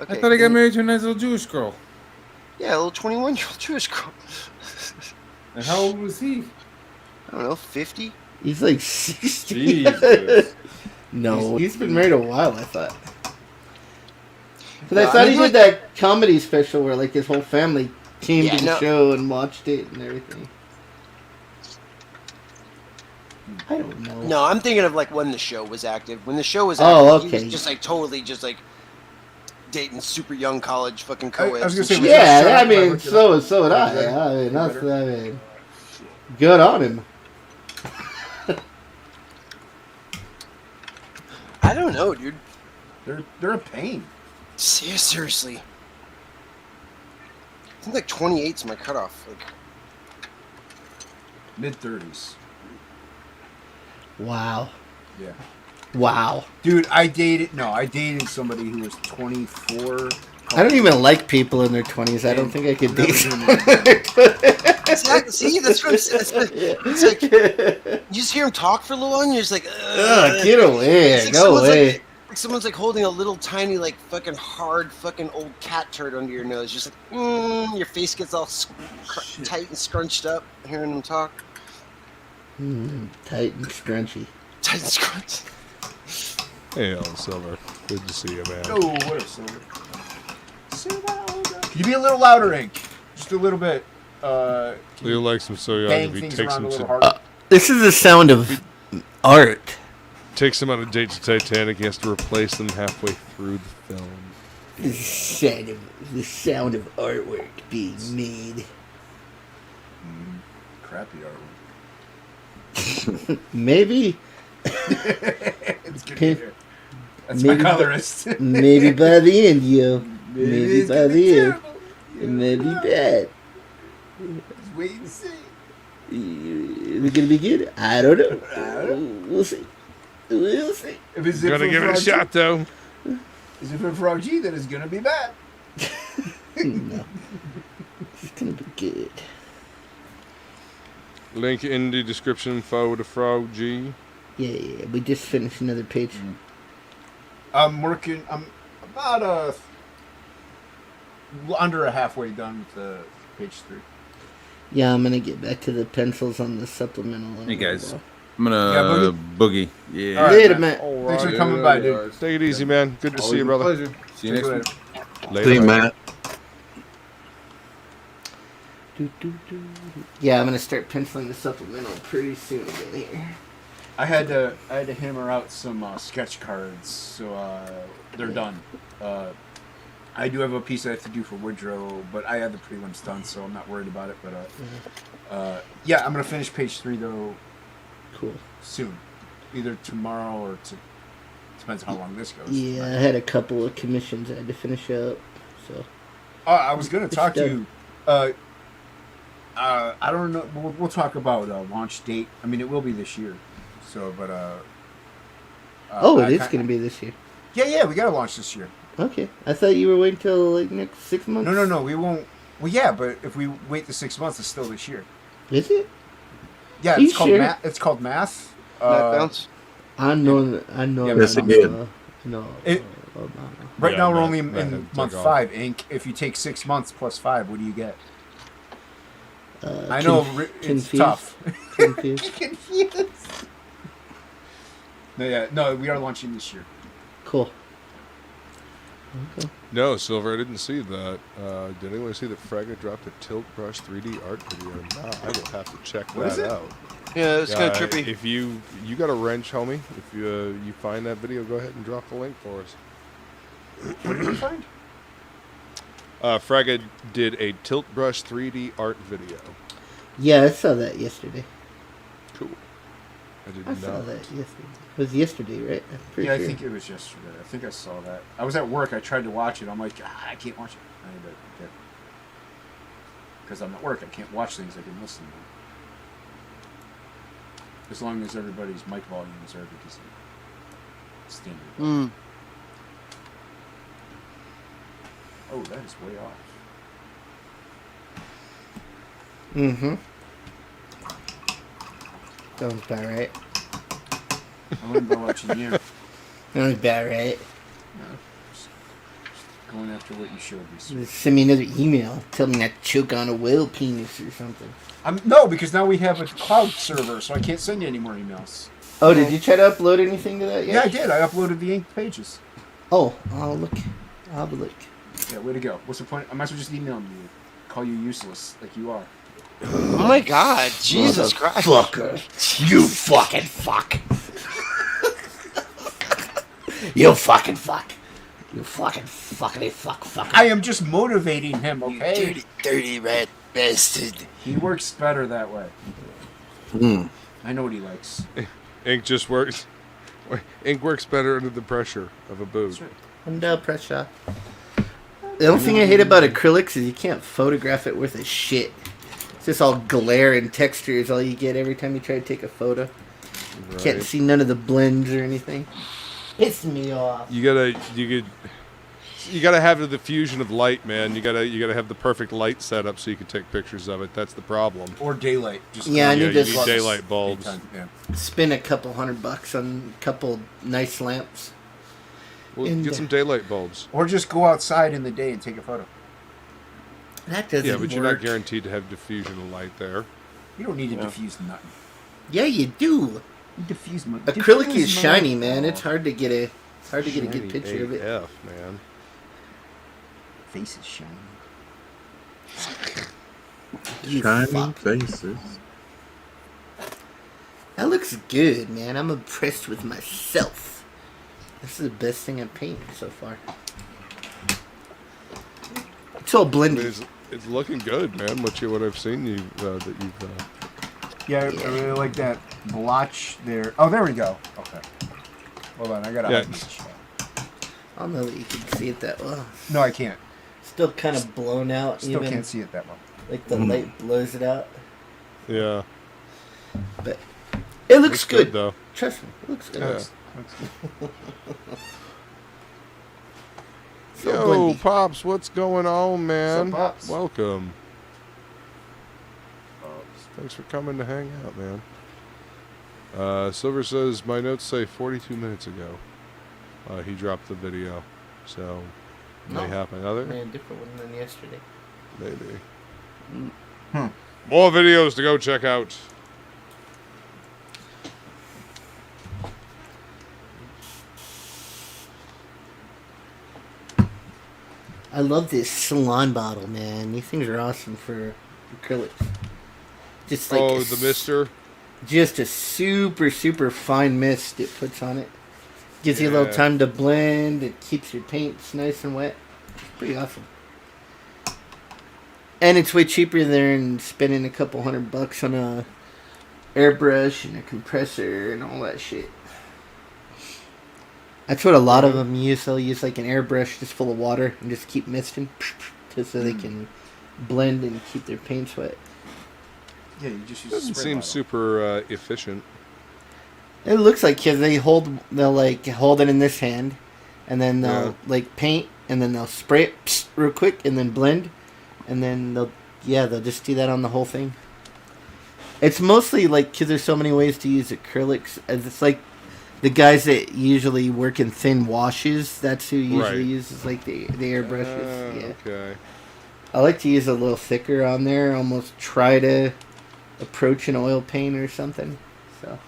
Speaker 9: Okay.
Speaker 6: I thought he got married to a nice little Jewish girl.
Speaker 9: Yeah, a little 21-year-old Jewish girl.
Speaker 6: And how old was he?
Speaker 9: I don't know, 50.
Speaker 8: He's like 60.
Speaker 6: Jesus.
Speaker 8: No, he's been married a while, I thought. But I
Speaker 9: No,
Speaker 8: thought
Speaker 9: I
Speaker 8: he
Speaker 9: mean,
Speaker 8: did that comedy special where like his whole family came
Speaker 9: Yeah,
Speaker 8: to the
Speaker 9: no.
Speaker 8: show and watched it and everything. I don't know.
Speaker 9: No, I'm thinking of like when the show was active. When the show was
Speaker 8: Oh,
Speaker 9: active, he
Speaker 8: okay.
Speaker 9: was just like totally just like dating super young college fucking
Speaker 7: I was
Speaker 9: co-eds.
Speaker 7: gonna
Speaker 9: and
Speaker 7: say,
Speaker 9: shit.
Speaker 7: was
Speaker 8: Yeah,
Speaker 7: Shut
Speaker 8: I
Speaker 7: up,
Speaker 8: mean,
Speaker 7: looked it
Speaker 8: so
Speaker 7: up.
Speaker 8: would I.
Speaker 7: Okay.
Speaker 8: I mean, that's
Speaker 7: Better.
Speaker 8: I mean, good on him.
Speaker 9: I don't know, dude.
Speaker 7: They're a pain.
Speaker 9: Seriously. I think like 28's my cutoff. Like,
Speaker 7: Mid-30s.
Speaker 8: Wow,
Speaker 7: Yeah.
Speaker 8: wow.
Speaker 7: Dude, I dated somebody who was 24.
Speaker 8: I don't even like people in their 20s. I don't think I could date
Speaker 7: Never
Speaker 8: someone.
Speaker 9: exactly. See, that's what I'm saying. It's like you just hear him talk for a little while, and you're just like,
Speaker 8: Ugh, get away,
Speaker 9: It's like
Speaker 8: go
Speaker 9: someone's
Speaker 8: away.
Speaker 9: like someone's like holding a little tiny like fucking hard fucking old cat turd under your nose. Just like, your face gets all tight and scrunched up hearing him talk.
Speaker 8: Tight and scrunchy.
Speaker 9: Tight and scrunched.
Speaker 2: Hey, Alan Silver. Good to see you, man.
Speaker 7: Oh, what a silver. Can you be a little louder, Ink? Just a little bit.
Speaker 2: Leo likes him so young.
Speaker 7: Bang
Speaker 2: If he
Speaker 7: things
Speaker 2: takes
Speaker 7: around
Speaker 2: him
Speaker 7: a little
Speaker 2: to,
Speaker 7: harder.
Speaker 8: This is the sound of art.
Speaker 2: takes him on a date to Titanic, he has to replace them halfway through the film.
Speaker 8: The sound of artwork being made.
Speaker 7: Crappy artwork.
Speaker 8: Maybe.
Speaker 7: It's good to
Speaker 8: Maybe-
Speaker 7: hear. That's my
Speaker 8: maybe-
Speaker 7: colorist.
Speaker 8: Maybe by the end, yo. Maybe
Speaker 7: it's
Speaker 8: by
Speaker 7: gonna be
Speaker 8: the end.
Speaker 7: terrible.
Speaker 8: It may be bad.
Speaker 7: Just wait and see.
Speaker 8: Is it gonna be good? I don't know. We'll see. We'll see.
Speaker 7: If it's
Speaker 2: Gonna give it a shot, though.
Speaker 7: Is it for Frog G, then it's gonna be bad.
Speaker 8: No. It's gonna be good.
Speaker 2: Link in the description for the Frog G.
Speaker 8: Yeah. We just finished another page.
Speaker 7: I'm about under a halfway done with page 3.
Speaker 8: Yeah, I'm gonna get back to the pencils on the supplemental. in a
Speaker 4: Hey guys,
Speaker 8: little
Speaker 4: I'm gonna
Speaker 7: Yeah,
Speaker 4: boogie. Yeah.
Speaker 7: All right,
Speaker 8: Later,
Speaker 7: man.
Speaker 8: man.
Speaker 7: Thanks for coming by, dude.
Speaker 2: Take it easy, man. Good to see you, brother.
Speaker 6: Pleasure.
Speaker 4: See you next week.
Speaker 2: Later.
Speaker 5: See you, Matt.
Speaker 8: Yeah, I'm gonna start penciling the supplemental pretty soon again here.
Speaker 7: I had to hammer out some sketch cards, so they're done. I do have a piece I have to do for Woodrow, but I have the prelims done, so I'm not worried about it. But yeah, I'm gonna finish page 3 though
Speaker 8: Cool.
Speaker 7: soon, either tomorrow or depends how long this goes.
Speaker 8: Yeah, I had a couple of commissions I had to finish up. So
Speaker 7: I was gonna talk to
Speaker 8: It's
Speaker 7: you. I don't know. We'll talk about launch date. I mean, it will be this year. So, but
Speaker 8: it is gonna be this year.
Speaker 7: Yeah, we gotta launch this year.
Speaker 8: Okay, I thought you were waiting till like next 6 months.
Speaker 7: No, we won't. Well, yeah, but if we wait the 6 months, it's still this year.
Speaker 8: Is it?
Speaker 7: Yeah,
Speaker 8: Are you
Speaker 7: it's called
Speaker 8: sure?
Speaker 7: math. It's called math.
Speaker 9: Matt Bounce.
Speaker 8: I know. I know.
Speaker 7: Yeah,
Speaker 5: Yes, it did.
Speaker 8: No.
Speaker 7: It-
Speaker 8: no.
Speaker 7: Right
Speaker 2: Yeah,
Speaker 7: now, we're
Speaker 2: Matt-
Speaker 7: only
Speaker 2: Matt
Speaker 7: in
Speaker 2: had to
Speaker 7: month
Speaker 2: take off.
Speaker 7: 5. Inc. If you take 6 months plus 5, what do you get? I know it's
Speaker 8: confused.
Speaker 7: tough.
Speaker 8: Confused.
Speaker 7: Confused. No, we are launching this year.
Speaker 8: Cool. Okay.
Speaker 2: No, Silver, I didn't see that. Did anyone see that Frega dropped a Tilt Brush 3D art video? No, I will have to check that out.
Speaker 9: Yeah, it's kind of trippy.
Speaker 2: If you got a wrench, homie, if you find that video, go ahead and drop the link for us.
Speaker 7: What did you find?
Speaker 2: Frega did a Tilt Brush 3D art video.
Speaker 8: Yeah, I saw that yesterday.
Speaker 2: Cool.
Speaker 8: I saw that yesterday. It was yesterday, right?
Speaker 7: Yeah, I think it was yesterday. I think I saw that. I was at work. I tried to watch it. I'm like, I can't watch it. I need to get... Because I'm at work. I can't watch things I can listen to. As long as everybody's mic volumes are decent. Standard. Oh, that is way off.
Speaker 8: Mm-hmm. Sounds about right.
Speaker 7: I wouldn't be watching you.
Speaker 8: Sounds about right.
Speaker 7: No, just going after what you showed me.
Speaker 8: Just send me another email. Tell me not to choke on a whale penis or something.
Speaker 7: No, because now we have a cloud server, so I can't send you any more emails.
Speaker 8: Oh, did you try to upload anything to that yet?
Speaker 7: Yeah, I did. I uploaded the inked pages.
Speaker 8: Oh, I'll look. I'll have a look.
Speaker 7: Yeah, way to go. What's the point? I might as well just email you. Call you useless, like you are.
Speaker 9: Oh my God, Jesus Christ.
Speaker 8: Fucker. You fucking fuck. You fucking fuck. You fucking fuckity fuck.
Speaker 7: I am just motivating him, okay?
Speaker 9: You dirty rat bastard.
Speaker 7: He works better that way. I know what he likes.
Speaker 2: Ink just works. Ink works better under the pressure of a boob.
Speaker 7: That's right.
Speaker 8: Under pressure. The only thing I hate about acrylics is you can't photograph it worth a shit. It's just all glare and texture is all you get every time you try to take a photo.
Speaker 2: Right.
Speaker 8: Can't see none of the blends or anything. Piss me off.
Speaker 2: You gotta have the diffusion of light, man. You gotta have the perfect light setup so you can take pictures of it. That's the problem.
Speaker 7: Or daylight.
Speaker 8: I need
Speaker 2: you
Speaker 8: to
Speaker 2: need daylight bulbs.
Speaker 7: Yeah.
Speaker 8: spend a couple $100 on a couple nice lamps.
Speaker 2: Well,
Speaker 8: And,
Speaker 2: get some daylight bulbs.
Speaker 7: Or just go outside in the day and take a photo.
Speaker 8: That doesn't
Speaker 2: Yeah, but
Speaker 8: work.
Speaker 2: you're not guaranteed to have diffusion of light there.
Speaker 7: You don't need to diffuse nothing.
Speaker 8: Yeah, you do.
Speaker 7: You diffuse my
Speaker 8: Acrylic
Speaker 7: diffuse
Speaker 8: is
Speaker 7: my-
Speaker 8: shiny, man. It's hard to get a good picture of it.
Speaker 2: AF, man.
Speaker 7: Face is shiny.
Speaker 8: You
Speaker 5: Shiny
Speaker 8: fuck.
Speaker 5: faces.
Speaker 8: That looks good, man. I'm impressed with myself. This is the best thing I've painted so far. It's all blended.
Speaker 2: It's looking good, man. What I've seen that you've.
Speaker 7: Yeah, I really like that blotch there. Oh, there we go. Okay. Hold on, I gotta hide this shit.
Speaker 8: I don't know that you can see it that well.
Speaker 7: No, I can't.
Speaker 8: Still kind of blown out.
Speaker 7: Still
Speaker 8: even,
Speaker 7: can't see it that well.
Speaker 8: Like the light blows it out.
Speaker 2: Yeah.
Speaker 8: But it looks good.
Speaker 2: though.
Speaker 8: Trust me, it looks good.
Speaker 2: Yeah.
Speaker 8: So
Speaker 2: Yo,
Speaker 8: blendy.
Speaker 2: Pops, what's going on, man?
Speaker 7: What's up, Pops?
Speaker 2: Welcome. Thanks for coming to hang out, man. Silver says, my notes say 42 minutes ago he dropped the video. So, may have another?
Speaker 8: Man, different one than yesterday.
Speaker 2: Maybe. More videos to go check out.
Speaker 8: I love this salon bottle, man. These things are awesome for acrylics. Just like
Speaker 2: The mister?
Speaker 8: just a super, super fine mist it puts on it. Gives you a little time to blend. It keeps your paints nice and wet. It's pretty awesome. And it's way cheaper than spending a couple $100 on a airbrush and a compressor and all that shit. That's what a lot of them use. They'll use like an airbrush just full of water and just keep misting just so they can blend and keep their paints wet.
Speaker 7: Yeah, you just use
Speaker 2: Doesn't
Speaker 7: a spray
Speaker 2: seem
Speaker 7: bottle.
Speaker 2: super efficient.
Speaker 8: It looks like they'll like hold it in this hand, and then they'll like paint, and then they'll spray it real quick, and then blend, and then they'll just do that on the whole thing. It's mostly like because there's so many ways to use acrylics. It's like the guys that usually work in thin washes. That's who usually uses like the airbrushes. Yeah.
Speaker 2: Okay.
Speaker 8: I like to use a little thicker on there. Almost try to approach an oil paint or something. So.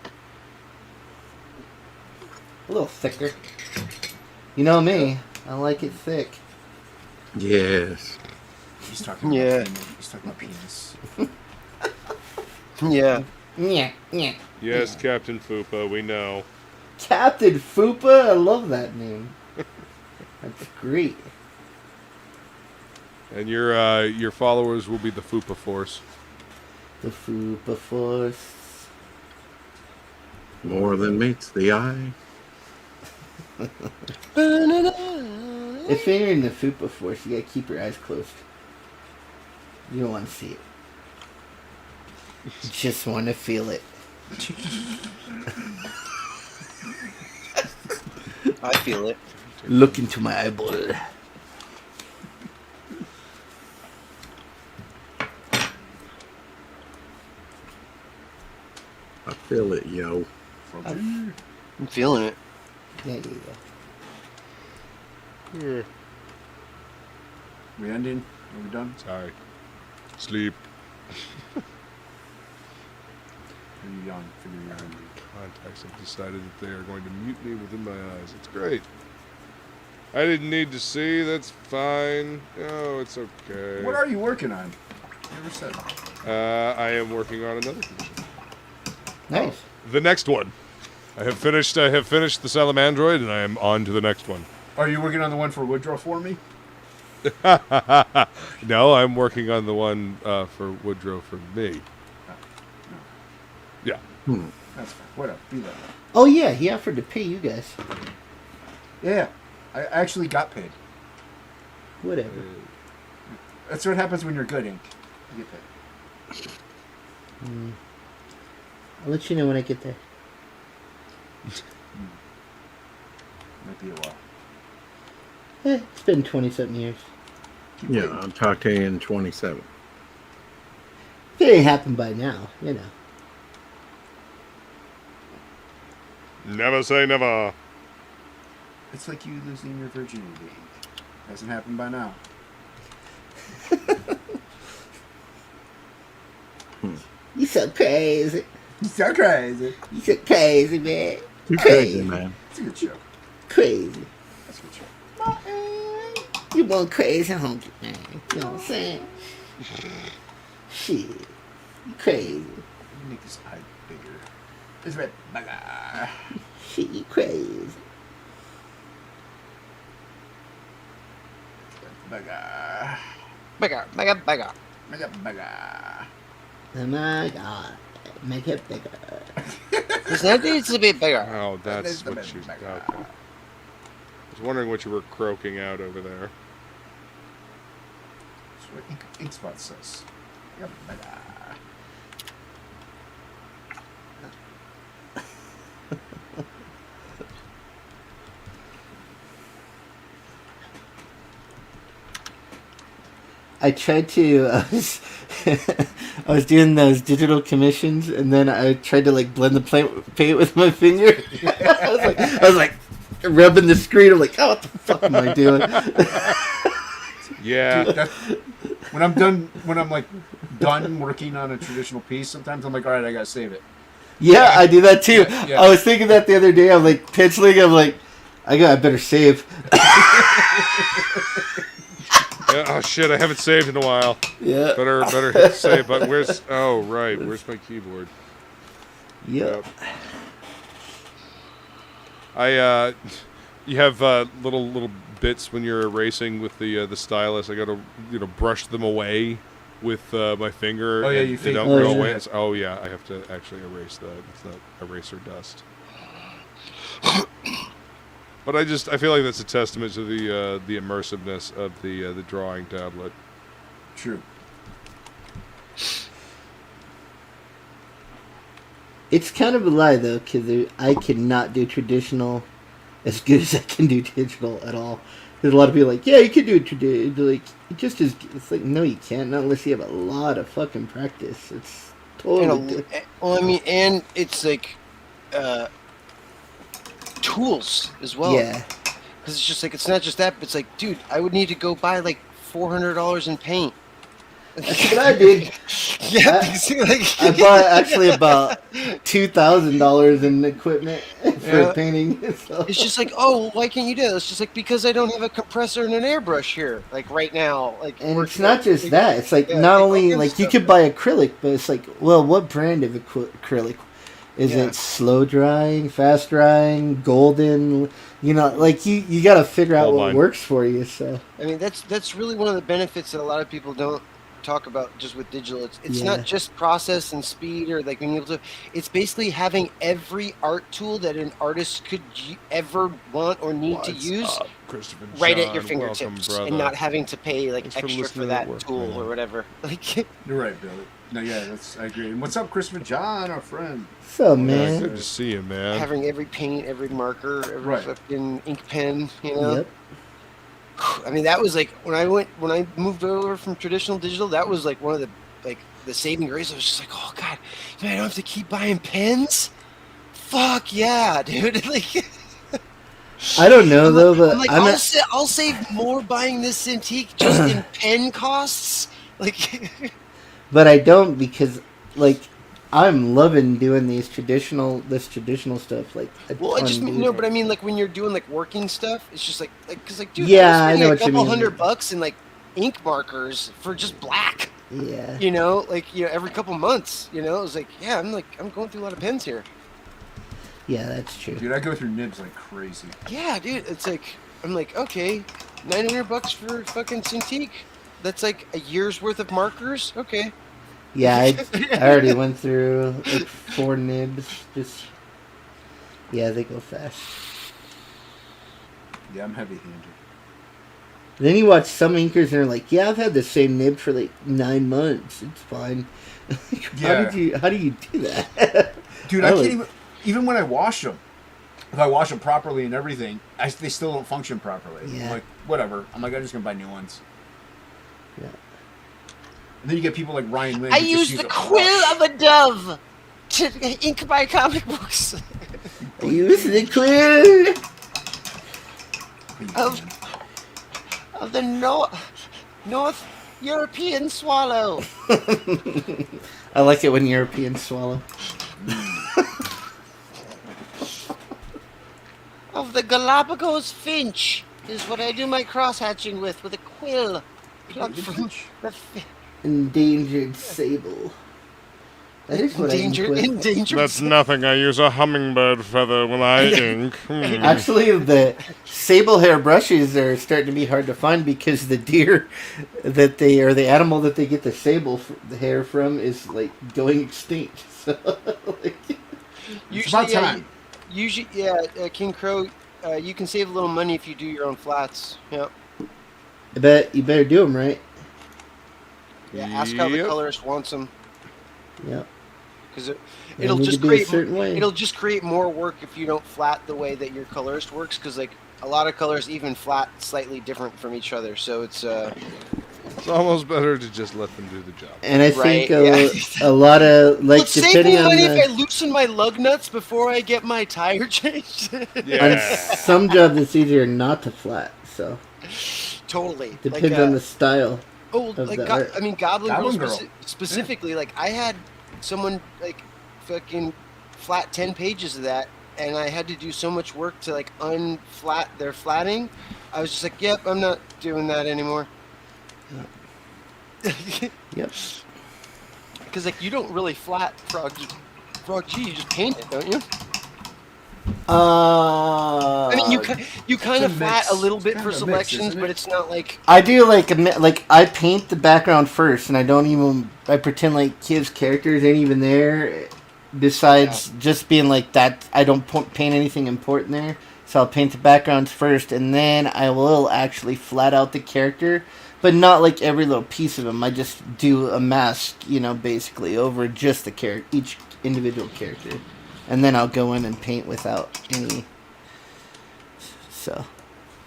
Speaker 8: A little thicker. You know me. I like it thick.
Speaker 5: Yes.
Speaker 3: He's talking about
Speaker 9: Yeah.
Speaker 3: He's talking about penis.
Speaker 9: Yeah.
Speaker 8: Yeah.
Speaker 2: Yes, Captain Fupa, we know.
Speaker 8: Captain Fupa? I love that name. That's great.
Speaker 2: And your followers will be the Fupa Force.
Speaker 8: The Fupa Force.
Speaker 5: More than meets the eye.
Speaker 8: If you're in the Fupa Force, you gotta keep your eyes closed. You don't want to see it. You just want to feel it.
Speaker 9: I feel it.
Speaker 8: Look into my eyeball.
Speaker 5: I feel it, yo.
Speaker 9: I'm feeling it.
Speaker 8: Yeah.
Speaker 3: We ending? Are we done?
Speaker 2: Sorry. Sleep.
Speaker 3: Are you young? Figure you're hungry.
Speaker 2: Contacts have decided that they are going to mute me within my eyes. It's great. I didn't need to see. That's fine. Oh, it's okay.
Speaker 3: What are you working on? You never said.
Speaker 2: I am working on another commission.
Speaker 8: Nice.
Speaker 2: The next one. I have finished the Salamandroid, and I am on to the next one.
Speaker 3: Are you working on the one for Woodrow for me?
Speaker 2: No, I'm working on the one for Woodrow for me. Yeah.
Speaker 3: That's fine. Whatever. Be that way.
Speaker 8: Oh yeah, he offered to pay you guys.
Speaker 3: Yeah. I actually got paid.
Speaker 8: Whatever.
Speaker 3: That's what happens when you're good, Ink. You get paid.
Speaker 8: I'll let you know when I get there.
Speaker 3: Might be a while.
Speaker 8: It's been 20-something years.
Speaker 3: Keep
Speaker 5: Yeah,
Speaker 3: waiting.
Speaker 5: I'll talk to you in 27.
Speaker 8: If it ain't happened by now, you know.
Speaker 2: Never say never.
Speaker 3: It's like you losing your virginity, Ink. Hasn't happened by now.
Speaker 8: You so crazy.
Speaker 3: You're so crazy.
Speaker 8: You so crazy, man.
Speaker 5: You crazy, man.
Speaker 3: It's a good show.
Speaker 8: Crazy.
Speaker 3: That's a good show.
Speaker 8: You one crazy honky, man. You know what I'm saying? Shit. You crazy.
Speaker 3: Make his eye bigger. It's red. Bugger.
Speaker 8: Shit, you crazy.
Speaker 3: Bugger.
Speaker 9: Bigger, bigger, bigger.
Speaker 3: Bugger. Bugger.
Speaker 8: Oh my god. Make it bigger.
Speaker 9: This that needs to be bigger.
Speaker 2: Oh, that's
Speaker 3: is the
Speaker 2: what
Speaker 3: best
Speaker 2: she's.
Speaker 3: back.
Speaker 2: Okay. I was wondering what you were croaking out over there.
Speaker 3: That's what Ink Spot says. Bugger. Bugger.
Speaker 8: I tried to. I was doing those digital commissions, and then I tried to like blend the paint with my finger. I was like rubbing the screen. I'm like, oh, what the fuck am I doing?
Speaker 2: Yeah.
Speaker 3: Dude, when I'm like done working on a traditional piece, sometimes I'm like, all right, I gotta save it.
Speaker 8: Yeah, I do that too.
Speaker 3: Yeah.
Speaker 8: I was thinking that the other day. I'm like penciling. I'm like, I better save.
Speaker 2: Yeah, oh shit! I haven't saved in a while.
Speaker 8: Yeah.
Speaker 2: Better hit save. But where's? Oh right, where's my keyboard?
Speaker 8: Yep.
Speaker 2: You have little bits when you're erasing with the stylus. I gotta brush them away with my finger.
Speaker 3: Oh yeah,
Speaker 2: and
Speaker 3: you
Speaker 2: they
Speaker 3: think?
Speaker 2: don't go away. Oh yeah, I have to actually erase that. It's not eraser dust. But I feel like that's a testament to the immersiveness of the drawing tablet.
Speaker 3: True.
Speaker 8: It's kind of a lie though, because I cannot do traditional as good as I can do digital at all. There's a lot of people like, yeah, you can do it traditional. Like, it's like, no, you can't, not unless you have a lot of fucking practice. It's totally different.
Speaker 9: Well, I mean, and it's like tools as well.
Speaker 8: Yeah.
Speaker 9: Because it's just like, it's not just that, but it's like, dude, I would need to go buy like $400 in paint.
Speaker 8: That's what I did.
Speaker 9: Yeah,
Speaker 8: I bought actually about $2,000 in equipment for painting. So.
Speaker 9: It's just like, oh, why can't you do that? It's just like, because I don't have a compressor and an airbrush here, like right now. Like,
Speaker 8: and it's not just that. It's like not only like you could buy acrylic, but it's like, well, what brand of acrylic? Is it slow drying, fast drying, golden? You know, like you got to figure out what works for you. So
Speaker 9: I mean, that's really one of the benefits that a lot of people don't talk about just with digital. It's not just process and speed or like being able to. It's basically having every art tool that an artist could ever want or need to use right at your fingertips, and not having to pay like extra for that tool or whatever. Like,
Speaker 7: you're right, Billy. No, yeah, I agree. And what's up, Christopher John, our friend?
Speaker 8: What's up, man?
Speaker 2: Good to see you, man.
Speaker 9: Having every paint, every marker, every fucking ink pen, you know.
Speaker 8: Yep.
Speaker 9: I mean, that was like when I moved over from traditional digital. That was like one of the saving grace. I was just like, oh god, man, I don't have to keep buying pens. Fuck yeah, dude! Like,
Speaker 8: I don't know though, but
Speaker 9: I'll save more buying this Cintiq just in pen costs. Like,
Speaker 8: but I don't, because like I'm loving doing this traditional stuff. Like,
Speaker 9: well, I just but I mean, like when you're doing like working stuff, it's just like because like dude,
Speaker 8: yeah, I know
Speaker 9: what you mean. $200 in like ink markers for just black.
Speaker 8: Yeah.
Speaker 9: You know, like every couple months. You know, it was like I'm going through a lot of pens here.
Speaker 8: Yeah, that's true.
Speaker 7: Dude, I go through nibs like crazy.
Speaker 9: Yeah, dude, it's like I'm like, okay, $900 for fucking Cintiq. That's like a year's worth of markers. Okay.
Speaker 8: Yeah, I already went through like 4 nibs. Just they go fast.
Speaker 7: Yeah, I'm heavy-handed.
Speaker 8: Then you watch some inkers and they're like, "Yeah, I've had the same nib for like 9 months. It's fine." How do you do that?
Speaker 7: Dude, I can't even when I wash them. If I wash them properly and everything, they still don't function properly.
Speaker 8: Yeah.
Speaker 7: I'm like, whatever. I'm just gonna buy new ones.
Speaker 8: Yeah.
Speaker 7: And then you get people like Ryan Lynn.
Speaker 9: I use the quill of a dove to ink my comic books.
Speaker 8: I use the quill
Speaker 9: of the North European swallow.
Speaker 8: I like it when Europeans swallow.
Speaker 9: Of the Galapagos finch is what I do my cross-hatching with a quill plucked from the
Speaker 8: endangered sable. That is what
Speaker 9: endangered.
Speaker 2: That's nothing. I use a hummingbird feather when I ink.
Speaker 8: Actually, the sable hair brushes are starting to be hard to find because the deer the animal that they get the sable hair from is like going extinct. So,
Speaker 7: it's about time.
Speaker 9: Usually, King Crow, you can save a little money if you do your own flats. Yep.
Speaker 8: I bet you better do them right.
Speaker 9: Yeah, ask how the colorist wants them.
Speaker 8: Yep.
Speaker 9: Because it'll just create more work if you don't flat the way that your colorist works. Because like a lot of colors even flat slightly different from each other, so it's
Speaker 2: almost better to just let them do the job.
Speaker 8: And I think a lot of like
Speaker 9: well, depending on if I loosen my lug nuts before I get my tire changed.
Speaker 8: On some jobs it's easier not to flat, so
Speaker 9: totally
Speaker 8: depends on the style.
Speaker 9: Goblin Girl specifically. Like I had someone like fucking flat 10 pages of that, and I had to do so much work to like unflat their flatting. I was just like, yep, I'm not doing that anymore.
Speaker 8: Yep.
Speaker 9: Because like you don't really flat Frog G, you just paint it, don't you? I mean, you kind of flat a little bit for selections, but it's not like
Speaker 8: I do like I paint the background first, and I pretend like his characters ain't even there. Besides just being like that, I don't paint anything important there. So I'll paint the backgrounds first, and then I will actually flat out the character, but not like every little piece of him. I just do a mask, basically over just each individual character. And then I'll go in and paint without any. So,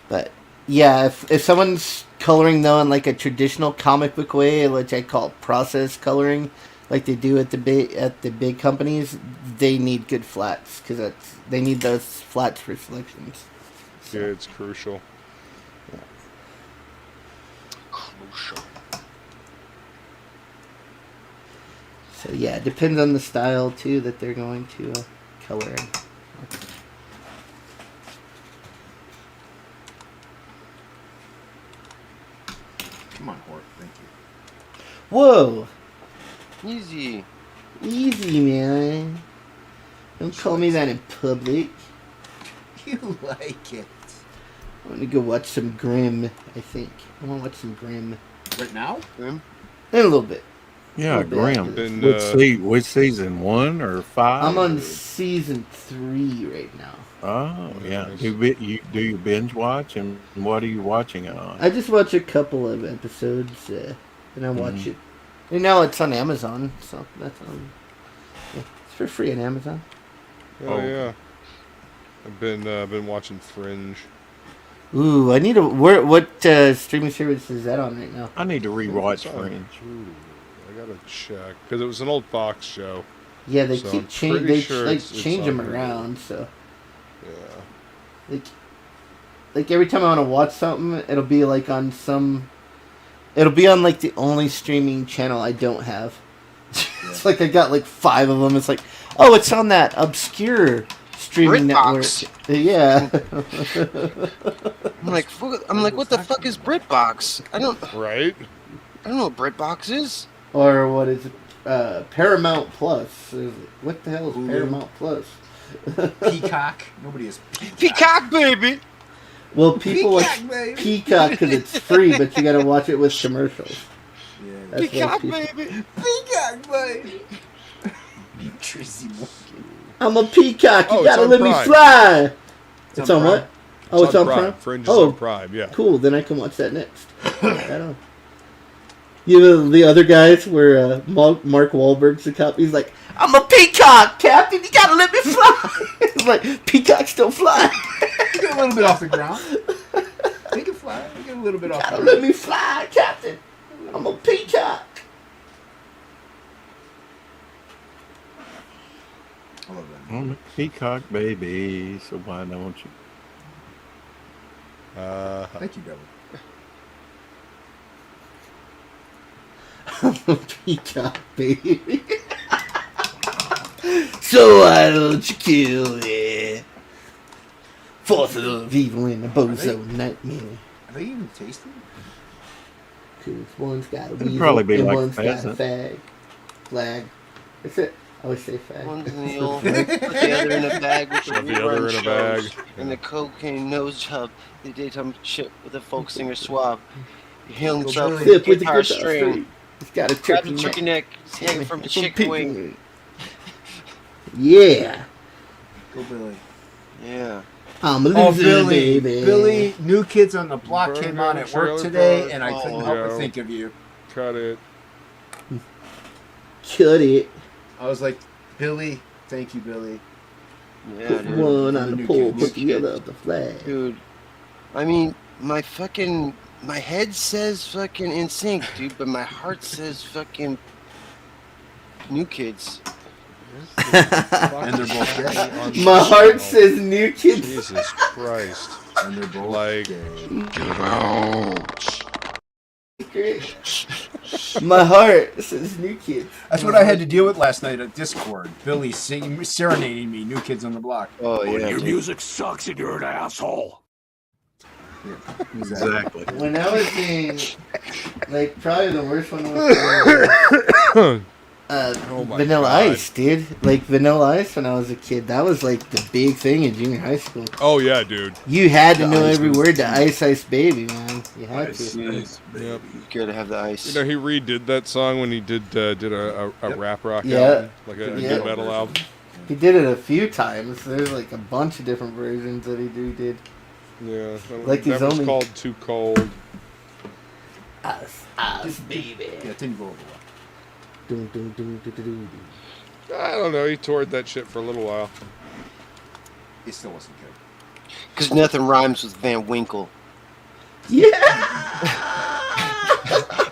Speaker 8: but yeah, if someone's coloring though in like a traditional comic book way, which I call process coloring, like they do at the big companies, they need good flats because they need those flats for selections. So.
Speaker 2: Yeah, it's crucial.
Speaker 8: Yeah.
Speaker 9: Crucial.
Speaker 8: So yeah, it depends on the style too that they're going to color in.
Speaker 7: Come on, Hort. Thank you.
Speaker 8: Whoa!
Speaker 9: Easy.
Speaker 8: Easy, man. Don't call me that in public.
Speaker 7: You like it.
Speaker 8: I want to go watch some Grimm, I think. I want to watch some Grimm.
Speaker 7: Right now?
Speaker 9: Grim?
Speaker 8: In a little bit.
Speaker 5: Yeah, Graham.
Speaker 2: Been,
Speaker 5: Which season? 1 or 5?
Speaker 8: I'm on season 3 right now.
Speaker 5: Oh, yeah. Do you binge watch, and what are you watching it on?
Speaker 8: I just watch a couple of episodes, and I watch it. And now it's on Amazon, so that's on. Yeah, it's for free on Amazon.
Speaker 2: Oh yeah. I've been watching Fringe.
Speaker 8: Ooh, I need to. What streaming service is that on right now?
Speaker 5: I need to rewatch Fringe.
Speaker 2: Ooh, I gotta check because it was an old Fox show.
Speaker 8: Yeah, they
Speaker 2: So
Speaker 8: keep
Speaker 2: I'm
Speaker 8: changing.
Speaker 2: pretty
Speaker 8: They
Speaker 2: sure it's
Speaker 8: change them
Speaker 2: on Hulu.
Speaker 8: around. So
Speaker 2: Yeah.
Speaker 8: like every time I want to watch something, it'll be like on some. It'll be on like the only streaming channel I don't have. It's like I got like 5 of them. It's like, oh, it's on that obscure streaming
Speaker 9: BritBox.
Speaker 8: network. Yeah.
Speaker 9: I'm like, what the fuck is BritBox? I don't know what BritBox is.
Speaker 8: Or what is it? Paramount Plus. What the hell is Paramount Plus?
Speaker 7: Peacock. Nobody is
Speaker 9: Peacock, baby.
Speaker 8: Well, people watch Peacock because it's free, but you gotta watch it with commercials.
Speaker 7: Yeah.
Speaker 8: That's why
Speaker 9: Peacock,
Speaker 8: people-
Speaker 9: baby.
Speaker 7: Peacock, baby. Tracy Morgan.
Speaker 8: I'm a peacock. You
Speaker 2: Oh, it's
Speaker 8: gotta
Speaker 2: on
Speaker 8: let me
Speaker 2: Prime.
Speaker 8: fly. It's on
Speaker 7: Prime.
Speaker 8: what? Oh, it's on Prime.
Speaker 2: Fringe is
Speaker 8: Oh,
Speaker 2: on Prime. Yeah.
Speaker 8: cool. Then I can watch that next. Right on. You know, the other guys where Mark Wahlberg's the cop. He's like, I'm a peacock, Captain. You gotta let me fly. It's like, peacocks don't fly.
Speaker 7: You get a little bit off the ground. Make it fly. You get a little bit off the
Speaker 8: Gotta
Speaker 7: ground.
Speaker 8: let me fly, Captain. I'm a peacock.
Speaker 7: I love that.
Speaker 5: I'm a peacock baby, so why don't you?
Speaker 7: Thank you, Devil.
Speaker 8: I'm a peacock, baby. So why don't you kill it? Force of evil in the bozo nightmare.
Speaker 7: Are they even tasty?
Speaker 8: Cause one's got a
Speaker 5: It'd
Speaker 8: weasel
Speaker 5: probably be
Speaker 8: and
Speaker 5: like
Speaker 8: one's got a
Speaker 5: pheasant.
Speaker 8: flag. That's it. I always say fag.
Speaker 9: One's in the old, put the other in a bag with the
Speaker 2: Shove the other
Speaker 9: rerun
Speaker 2: in a
Speaker 9: shows,
Speaker 2: bag.
Speaker 9: and the cocaine nose job, the daytime shit with the folk singer swab. He healed himself with
Speaker 8: Sip
Speaker 9: a
Speaker 8: with the
Speaker 9: guitar
Speaker 8: guitar
Speaker 9: string.
Speaker 8: string. It's got a
Speaker 9: Grab
Speaker 8: turkey
Speaker 9: the turkey
Speaker 8: neck.
Speaker 9: neck, it's hanging from a chicken
Speaker 8: pig
Speaker 9: wing.
Speaker 8: Yeah.
Speaker 7: Go Billy.
Speaker 9: Yeah.
Speaker 8: I'm a
Speaker 7: Oh,
Speaker 8: loser,
Speaker 7: Billy.
Speaker 8: baby.
Speaker 7: Billy, New Kids on the Block
Speaker 2: Burn
Speaker 7: came
Speaker 2: down
Speaker 7: on
Speaker 2: the
Speaker 7: at work
Speaker 2: trailer
Speaker 7: today,
Speaker 2: park.
Speaker 7: and I couldn't
Speaker 9: Oh,
Speaker 7: help but
Speaker 2: yeah.
Speaker 7: think of you.
Speaker 2: Cut it.
Speaker 8: Cut it.
Speaker 7: I was like, Billy, thank you, Billy.
Speaker 9: Yeah,
Speaker 8: Put
Speaker 9: dude.
Speaker 8: one on the
Speaker 7: New
Speaker 8: pole,
Speaker 7: kids.
Speaker 8: put the other up the flag.
Speaker 9: Dude, I mean, my head says fucking NSYNC, dude, but my heart says fucking New Kids.
Speaker 7: And they're both gay.
Speaker 8: My heart says New Kids.
Speaker 2: Jesus Christ.
Speaker 7: And they're both
Speaker 2: Like-
Speaker 7: gay.
Speaker 8: My heart says New Kids.
Speaker 7: That's what I had to deal with last night at Discord. Billy singing, serenading me, New Kids on the Block.
Speaker 9: Oh, yeah.
Speaker 1: Your
Speaker 9: dude.
Speaker 1: music sucks and you're an asshole.
Speaker 5: Exactly.
Speaker 8: When I was in, like, probably the worst one was
Speaker 2: Oh my
Speaker 8: Vanilla
Speaker 2: God.
Speaker 8: Ice, dude. Like, Vanilla Ice when I was a kid. That was, like, the big thing in junior high school.
Speaker 2: Oh yeah, dude.
Speaker 8: You had to know
Speaker 7: Ice
Speaker 8: every
Speaker 7: was-
Speaker 8: word to Ice Ice Baby, man. You had to.
Speaker 2: Yep.
Speaker 9: You gotta have the ice.
Speaker 2: You know, he redid that song when he did a rap rock
Speaker 8: Yeah.
Speaker 2: album, like a
Speaker 8: Yeah.
Speaker 2: new metal album.
Speaker 8: He did it a few times. There's, like, a bunch of different versions that he did.
Speaker 2: Yeah,
Speaker 8: Like he's
Speaker 2: that was
Speaker 8: only-
Speaker 2: called Too Cold.
Speaker 8: Ice Baby.
Speaker 7: Yeah, it didn't go over well.
Speaker 8: Dun, dun, dun, dun, dun, dun, dun.
Speaker 2: I don't know. He toured that shit for a little while.
Speaker 7: It still wasn't good.
Speaker 9: Because nothing rhymes with Van Winkle.
Speaker 8: Yeah!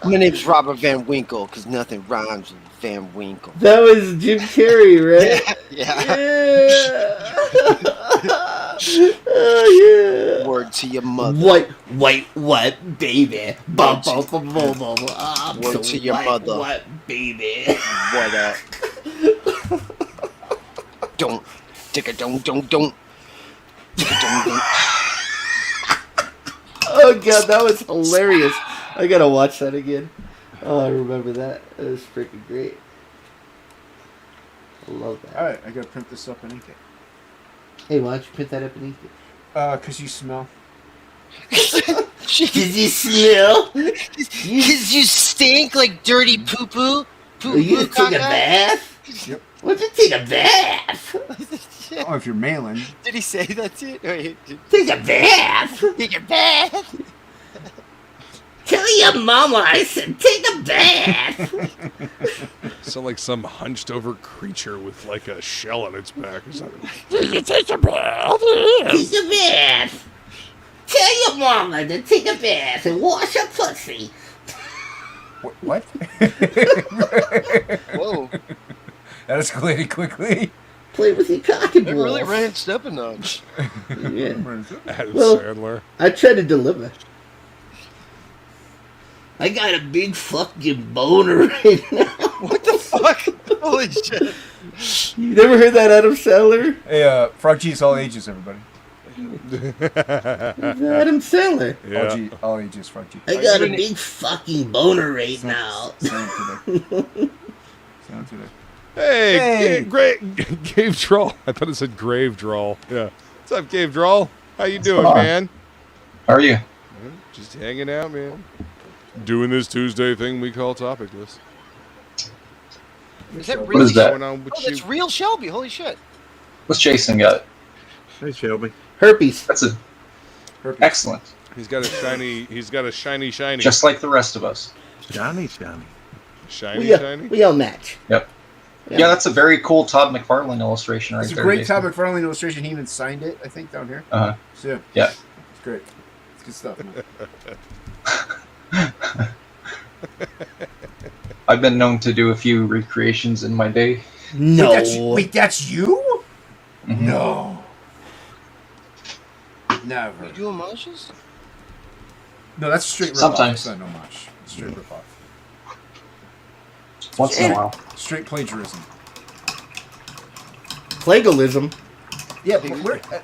Speaker 9: My name's Robert Van Winkle, because nothing rhymes with Van Winkle.
Speaker 8: That was Jim Carrey, right?
Speaker 9: Yeah.
Speaker 8: Yeah! Oh, yeah!
Speaker 9: Word to your mother.
Speaker 8: What, baby? Bum, bum, bum, bum, bum.
Speaker 9: Word to your mother.
Speaker 8: What, baby?
Speaker 9: What up? Don't. Take it, don't. Take it, don't.
Speaker 8: Oh god, that was hilarious. I gotta watch that again. Oh, I remember that. That was freaking great. I love that.
Speaker 7: Alright, I gotta print this up and ink it.
Speaker 8: Hey, why don't you print that up and ink it?
Speaker 7: Cause you smell.
Speaker 8: Did you smell?
Speaker 9: Cause you stink like dirty poo-poo.
Speaker 8: Are you gonna take a bath?
Speaker 7: Yep.
Speaker 8: Why don't you take a bath?
Speaker 7: Oh, if you're mailing.
Speaker 9: Did he say that to you? Wait,
Speaker 8: Take a bath?
Speaker 9: take a bath.
Speaker 8: Tell your mama I said take a bath.
Speaker 2: Sound like some hunched over creature with like a shell on its back or something.
Speaker 8: Take a bath. Take a bath. Tell your mama to take a bath and wash her pussy.
Speaker 7: What?
Speaker 9: Whoa.
Speaker 7: That escalated quickly.
Speaker 8: Play with your cocky balls.
Speaker 9: It really ranced up a notch.
Speaker 8: Yeah.
Speaker 2: Adam
Speaker 8: Well,
Speaker 2: Sandler.
Speaker 8: I tried to deliver. I got a big fucking boner right now.
Speaker 9: What the fuck? Holy shit.
Speaker 8: You never heard that, Adam Sandler?
Speaker 7: Hey, Frog G's all ages, everybody.
Speaker 8: Adam Sandler.
Speaker 2: Yeah.
Speaker 7: All ages, Frog G.
Speaker 8: I got a big fucking boner right now.
Speaker 7: Sound today.
Speaker 2: Hey, Gave Droll. I thought it said Grave Droll. Yeah. What's up, Gave Droll? How you doing, man?
Speaker 11: How are you?
Speaker 2: Just hanging out, man. Doing this Tuesday thing we call Topicless.
Speaker 9: Is that
Speaker 11: What
Speaker 9: really?
Speaker 11: is that?
Speaker 2: Going on with
Speaker 9: Oh, that's
Speaker 2: you?
Speaker 9: real Shelby. Holy shit.
Speaker 11: What's Jason got?
Speaker 5: Hey, Shelby.
Speaker 8: Herpes.
Speaker 11: That's excellent.
Speaker 2: He's got a shiny. He's got a shiny.
Speaker 11: Just like the rest of us.
Speaker 5: Shiny.
Speaker 2: Shiny.
Speaker 8: We all match.
Speaker 11: Yep. Yeah, that's a very cool Todd McFarlane illustration right
Speaker 7: It's a
Speaker 11: there.
Speaker 7: great
Speaker 11: Jason.
Speaker 7: Todd McFarlane illustration. He even signed it, I think, down here.
Speaker 11: Uh-huh.
Speaker 7: So,
Speaker 11: Yeah.
Speaker 7: It's great. It's good stuff, man.
Speaker 11: I've been known to do a few recreations in my day.
Speaker 8: No.
Speaker 7: Wait, that's you?
Speaker 11: Mhm.
Speaker 7: No. Never.
Speaker 9: You do homages?
Speaker 7: No, that's a straight rip
Speaker 11: Sometimes.
Speaker 7: off. It's not an homage. It's straight rip off.
Speaker 11: Once in a while.
Speaker 7: Straight plagiarism.
Speaker 8: Plagiarism.
Speaker 7: Yeah, but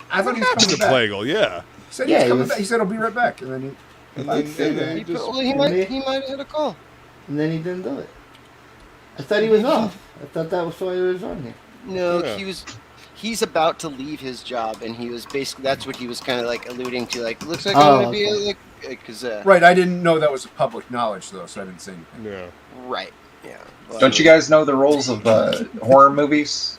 Speaker 7: I thought he was
Speaker 2: Happened to
Speaker 7: coming back.
Speaker 2: Plegle, yeah.
Speaker 7: He said
Speaker 8: Yeah,
Speaker 7: he was
Speaker 8: he
Speaker 7: coming
Speaker 8: was-
Speaker 7: back. He said, I'll be right back. And then he...
Speaker 2: And then
Speaker 9: He,
Speaker 2: just,
Speaker 9: well, he might have had a call.
Speaker 8: And then he didn't do it. I thought he was off. I thought that was why he was on here.
Speaker 9: No,
Speaker 2: Yeah.
Speaker 9: he's about to leave his job, and he was basically, that's what he was kind of like alluding to. Like, looks like
Speaker 8: Oh,
Speaker 9: I'm going to be
Speaker 8: okay.
Speaker 9: like, because,
Speaker 7: Right, I didn't know that was public knowledge, though, so I didn't say anything.
Speaker 2: yeah.
Speaker 9: right. Yeah. Well,
Speaker 11: Don't you guys know the rules of horror movies?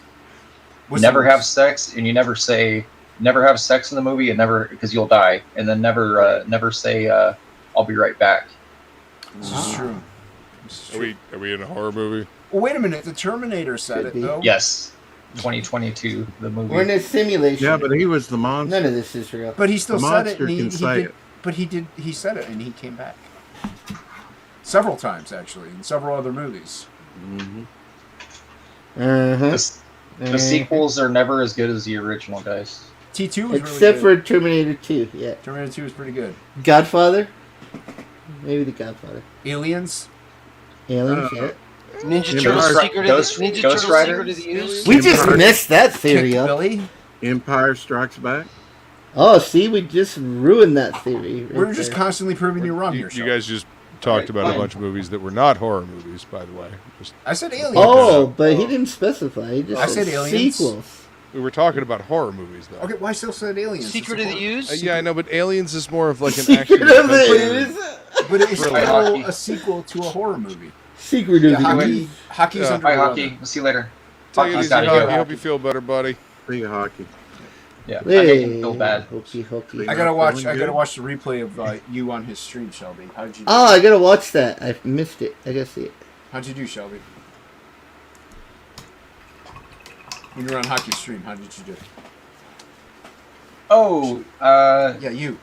Speaker 7: What's
Speaker 11: Never
Speaker 7: the
Speaker 11: have
Speaker 7: rules?
Speaker 11: sex, and you never say never have sex in the movie, and never because you'll die, and then never say I'll be right back.
Speaker 7: This is true. This is true.
Speaker 2: Are we in a horror movie?
Speaker 7: Well, wait a minute. The Terminator said
Speaker 8: Could
Speaker 7: it,
Speaker 8: be.
Speaker 7: though.
Speaker 11: Yes, 2022, the movie.
Speaker 8: We're in a simulation.
Speaker 5: Yeah, but he was the monster.
Speaker 8: None of this is real.
Speaker 7: But he still
Speaker 5: The
Speaker 7: said it.
Speaker 5: monster
Speaker 7: And
Speaker 5: can say
Speaker 7: did,
Speaker 5: it.
Speaker 7: But he said it, and he came back. Several times, actually, in several other movies.
Speaker 8: Uh-huh.
Speaker 11: The sequels are never as good as the original, guys.
Speaker 7: T2 was
Speaker 8: Except
Speaker 7: really
Speaker 8: for Terminator 2, yeah.
Speaker 7: good. Terminator 2 was pretty good.
Speaker 8: Godfather? Maybe the Godfather.
Speaker 7: Aliens.
Speaker 8: Aliens, yeah.
Speaker 9: Ninja
Speaker 5: Yeah,
Speaker 9: Turtles
Speaker 5: but-
Speaker 9: Secret
Speaker 11: Ghost-
Speaker 9: of the Ninja
Speaker 11: Ghost
Speaker 9: Turtles
Speaker 11: Rider?
Speaker 9: Secret of the Use.
Speaker 8: We just
Speaker 5: Empire.
Speaker 8: messed that
Speaker 7: Kick
Speaker 8: theory up.
Speaker 7: Billy.
Speaker 5: Empire Strikes Back.
Speaker 8: Oh, see, we just ruined that theory. right
Speaker 7: We're just
Speaker 8: there.
Speaker 7: constantly proving you wrong here,
Speaker 2: You
Speaker 7: Shelby.
Speaker 2: guys just talked about a bunch of movies that were not horror movies, by the way. Just,
Speaker 7: I said aliens.
Speaker 8: Oh, but he didn't specify. He just
Speaker 7: I
Speaker 8: said
Speaker 7: said aliens.
Speaker 8: sequels.
Speaker 2: we were talking about horror movies, though.
Speaker 7: Okay, why still said aliens?
Speaker 9: Secret
Speaker 7: It's
Speaker 9: of
Speaker 7: a
Speaker 9: the
Speaker 7: horror-
Speaker 9: Use.
Speaker 2: Yeah, I know, but Aliens is more of like an
Speaker 8: Secret
Speaker 2: action
Speaker 8: of the
Speaker 2: adventure.
Speaker 8: Ooze.
Speaker 7: But it's
Speaker 2: Thriller.
Speaker 7: still
Speaker 11: Hockey.
Speaker 7: a sequel to a horror movie.
Speaker 8: Secret
Speaker 7: Yeah,
Speaker 8: of the
Speaker 7: hockey.
Speaker 8: Ooze.
Speaker 7: Hockey's
Speaker 2: Yeah.
Speaker 7: under
Speaker 11: Bye,
Speaker 7: the weather.
Speaker 11: hockey. We'll see you later.
Speaker 2: Take it
Speaker 11: Hockey's
Speaker 2: easy,
Speaker 11: gotta
Speaker 2: Hockey.
Speaker 11: go.
Speaker 2: Hope you feel better, buddy.
Speaker 5: Big hockey.
Speaker 11: Yeah, I make him feel bad.
Speaker 8: Hokey, hokey.
Speaker 7: I gotta
Speaker 5: Not
Speaker 7: watch.
Speaker 5: feeling
Speaker 7: I gotta
Speaker 5: good?
Speaker 7: watch the replay of you on his stream, Shelby. How did you?
Speaker 8: Oh, I gotta watch that. I missed it. I gotta see it.
Speaker 7: How'd you do, Shelby? When you were on hockey stream, how did you do?
Speaker 11: Oh,
Speaker 7: Yeah, you.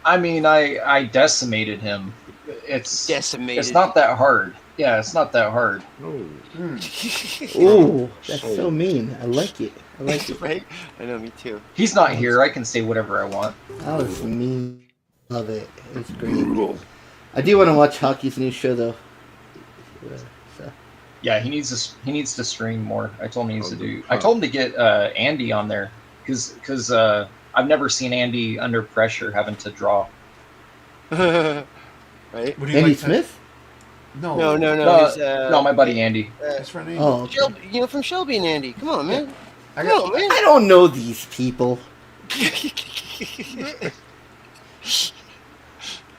Speaker 11: I mean, I decimated him. It's
Speaker 9: Decimated.
Speaker 11: It's not that hard. Yeah, it's not that hard.
Speaker 8: Ooh, that's so mean. I like it. I like it.
Speaker 9: Right? I know, me too.
Speaker 11: He's not here. I can say whatever I want.
Speaker 8: That was mean. Love it. It's great. I do want to watch Hockey's new show though. So.
Speaker 11: Yeah, he needs to stream more. I told him he needs to do. I told him to get Andy on there because I've never seen Andy under pressure having to draw.
Speaker 9: Right?
Speaker 8: Andy Smith?
Speaker 9: No.
Speaker 11: No, my buddy Andy.
Speaker 3: His friend Andy.
Speaker 8: Oh, okay.
Speaker 9: Shelby, from Shelby and Andy. Come on, man.
Speaker 8: I don't know these people.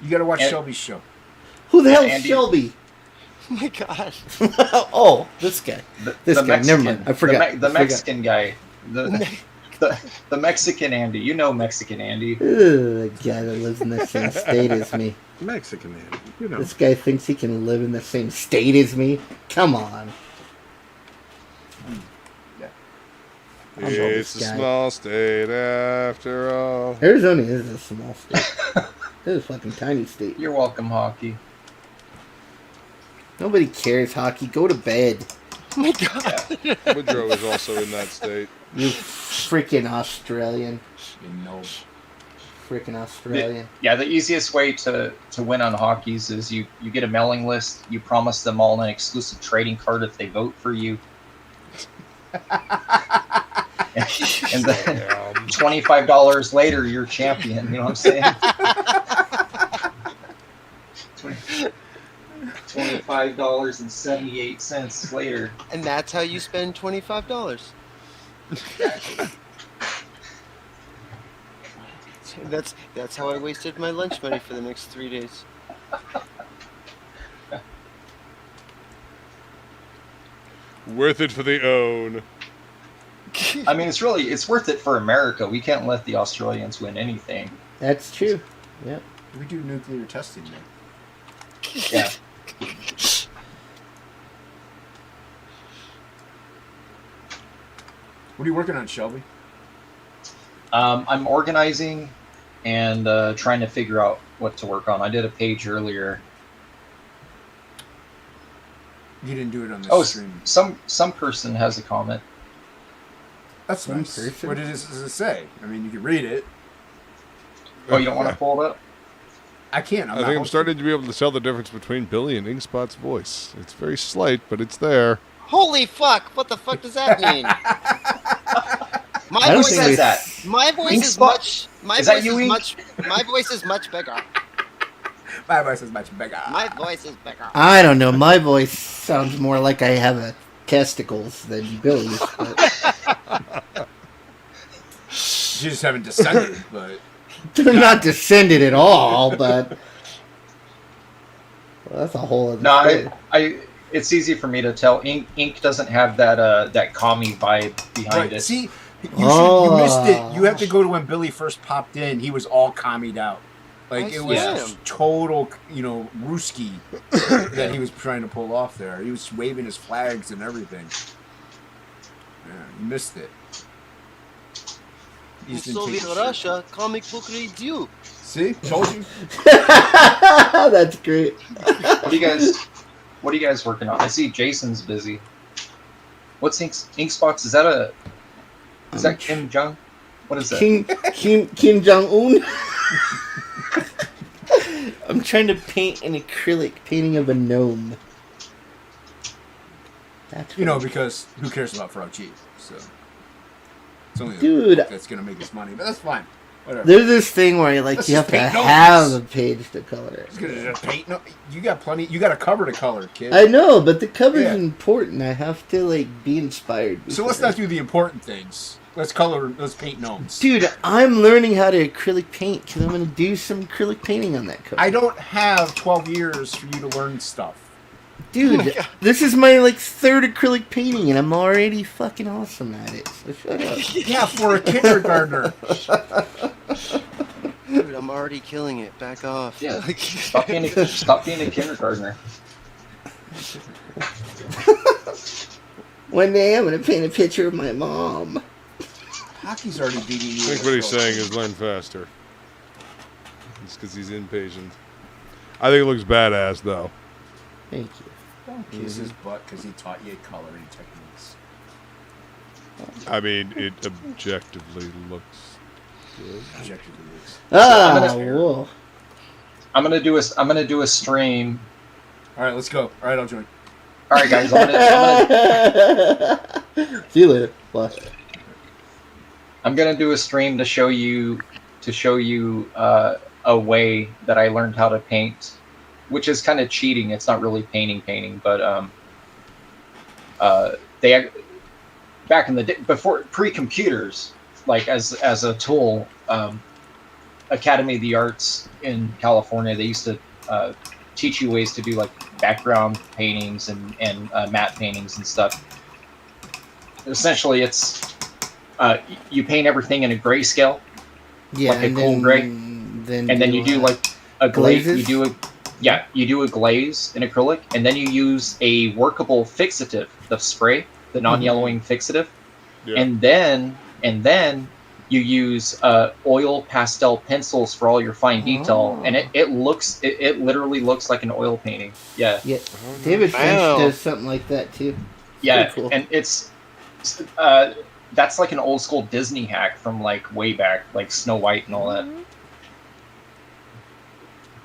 Speaker 7: You got to watch Shelby's show.
Speaker 8: Who the hell's Shelby?
Speaker 9: Oh my god.
Speaker 8: Oh, this guy. This guy.
Speaker 11: Mexican,
Speaker 8: Never mind. I forgot.
Speaker 11: The Mexican guy. The Mexican Andy. You know Mexican Andy.
Speaker 8: The guy that lives in the same state as me.
Speaker 5: Mexican Andy. You know.
Speaker 8: This guy thinks he can live in the same state as me. Come on.
Speaker 2: It's a small state after all.
Speaker 8: Arizona is a small state. It's a fucking tiny state.
Speaker 11: You're welcome, Hockey.
Speaker 8: Nobody cares, Hockey. Go to bed.
Speaker 9: Oh my god.
Speaker 2: Woodrow is also in that state.
Speaker 8: You freaking Australian.
Speaker 7: No.
Speaker 8: Freaking Australian.
Speaker 11: The easiest way to win on Hockeys is you get a mailing list. You promise them all an exclusive trading card if they vote for you. And then $25 later, you're champion. You know what I'm saying? $25.78 later.
Speaker 9: And that's how you spend $25. That's how I wasted my lunch money for the next 3 days.
Speaker 2: Worth it for the own.
Speaker 11: I mean, it's worth it for America. We can't let the Australians win anything.
Speaker 8: That's true. Yep.
Speaker 7: We do nuclear testing, man.
Speaker 11: Yeah.
Speaker 7: What are you working on, Shelby?
Speaker 11: I'm organizing and trying to figure out what to work on. I did a page earlier.
Speaker 7: You didn't do it on the stream.
Speaker 11: Some person has a comment.
Speaker 7: That's nice. What does it say? I mean, you can read it.
Speaker 11: Oh, you don't want to pull it up?
Speaker 7: I can't.
Speaker 2: I think I'm starting to be able to tell the difference between Billy and Inkspot's voice. It's very slight, but it's there.
Speaker 9: Holy fuck! What the fuck does that mean? My voice
Speaker 11: says that.
Speaker 9: My voice is much. My
Speaker 11: is
Speaker 9: voice
Speaker 11: that you,
Speaker 9: is
Speaker 11: Ink?
Speaker 9: much. My voice is much bigger.
Speaker 7: My voice is much bigger.
Speaker 9: My voice is bigger.
Speaker 8: I don't know. My voice sounds more like I have a testicles than Billy's. But...
Speaker 7: You just haven't descended, but
Speaker 8: they're not descended at all. But well, that's a whole other.
Speaker 11: No, it's easy for me to tell. Ink doesn't have that commie vibe behind it.
Speaker 7: See, you missed it. You have to go to when Billy first popped in. He was all commied out. Like, it was total, Ruski that he was trying to pull off there. He was waving his flags and everything. Yeah, you missed it.
Speaker 9: In Soviet Russia, comic book reads you.
Speaker 7: See? Told you.
Speaker 8: That's great.
Speaker 11: What are you guys working on? I see Jason's busy. What's Inkspots? Is that Kim Jong? What is that?
Speaker 8: Kim Jong-un? I'm trying to paint an acrylic painting of a gnome. That's
Speaker 7: because who cares about Fauci? So it's only
Speaker 8: dude,
Speaker 7: that's gonna make us money, but that's fine. Whatever.
Speaker 8: There's this thing where you have to have a page to color.
Speaker 7: It's gonna just paint. No, you got plenty. You got a cover to color, kid.
Speaker 8: I know, but the cover's important. I have to be inspired.
Speaker 7: So let's not do the important things. Let's paint gnomes.
Speaker 8: Dude, I'm learning how to acrylic paint because I'm going to do some acrylic painting on that cover.
Speaker 7: I don't have 12 years for you to learn stuff.
Speaker 8: Dude, this is my third acrylic painting and I'm already fucking awesome at it. So shut up.
Speaker 7: Yeah, for a kindergartner.
Speaker 9: Dude, I'm already killing it. Back off.
Speaker 11: Yeah. Stop being a kindergartner.
Speaker 8: One day I'm going to paint a picture of my mom.
Speaker 7: Hockey's already beating you.
Speaker 2: I think what he's saying is learn faster. It's because he's impatient. I think it looks badass, though.
Speaker 8: Thank you.
Speaker 7: Don't kiss his butt because he taught you coloring techniques.
Speaker 2: I mean, it objectively looks good.
Speaker 7: Objectively looks.
Speaker 8: Whoa.
Speaker 11: I'm gonna do a stream.
Speaker 7: All right, let's go. All right, I'll join.
Speaker 11: All right, guys.
Speaker 8: See you later. Bye.
Speaker 11: I'm gonna do a stream to show you a way that I learned how to paint, which is kind of cheating. It's not really painting, but they back in the day before pre-computers, like as a tool, Academy of the Arts in California, they used to teach you ways to do like background paintings and matte paintings and stuff. Essentially, it's you paint everything in a grayscale, like a cool gray, and then you do like a glaze. You do a glaze in acrylic, and then you use a workable fixative, the spray, the non-yellowing fixative, and then you use oil pastel pencils for all your fine detail, and it literally looks like an oil painting. Yeah.
Speaker 8: David Finch does something like that too.
Speaker 11: Yeah,
Speaker 8: cool.
Speaker 11: and it's that's like an old school Disney hack from like way back, like Snow White and all that.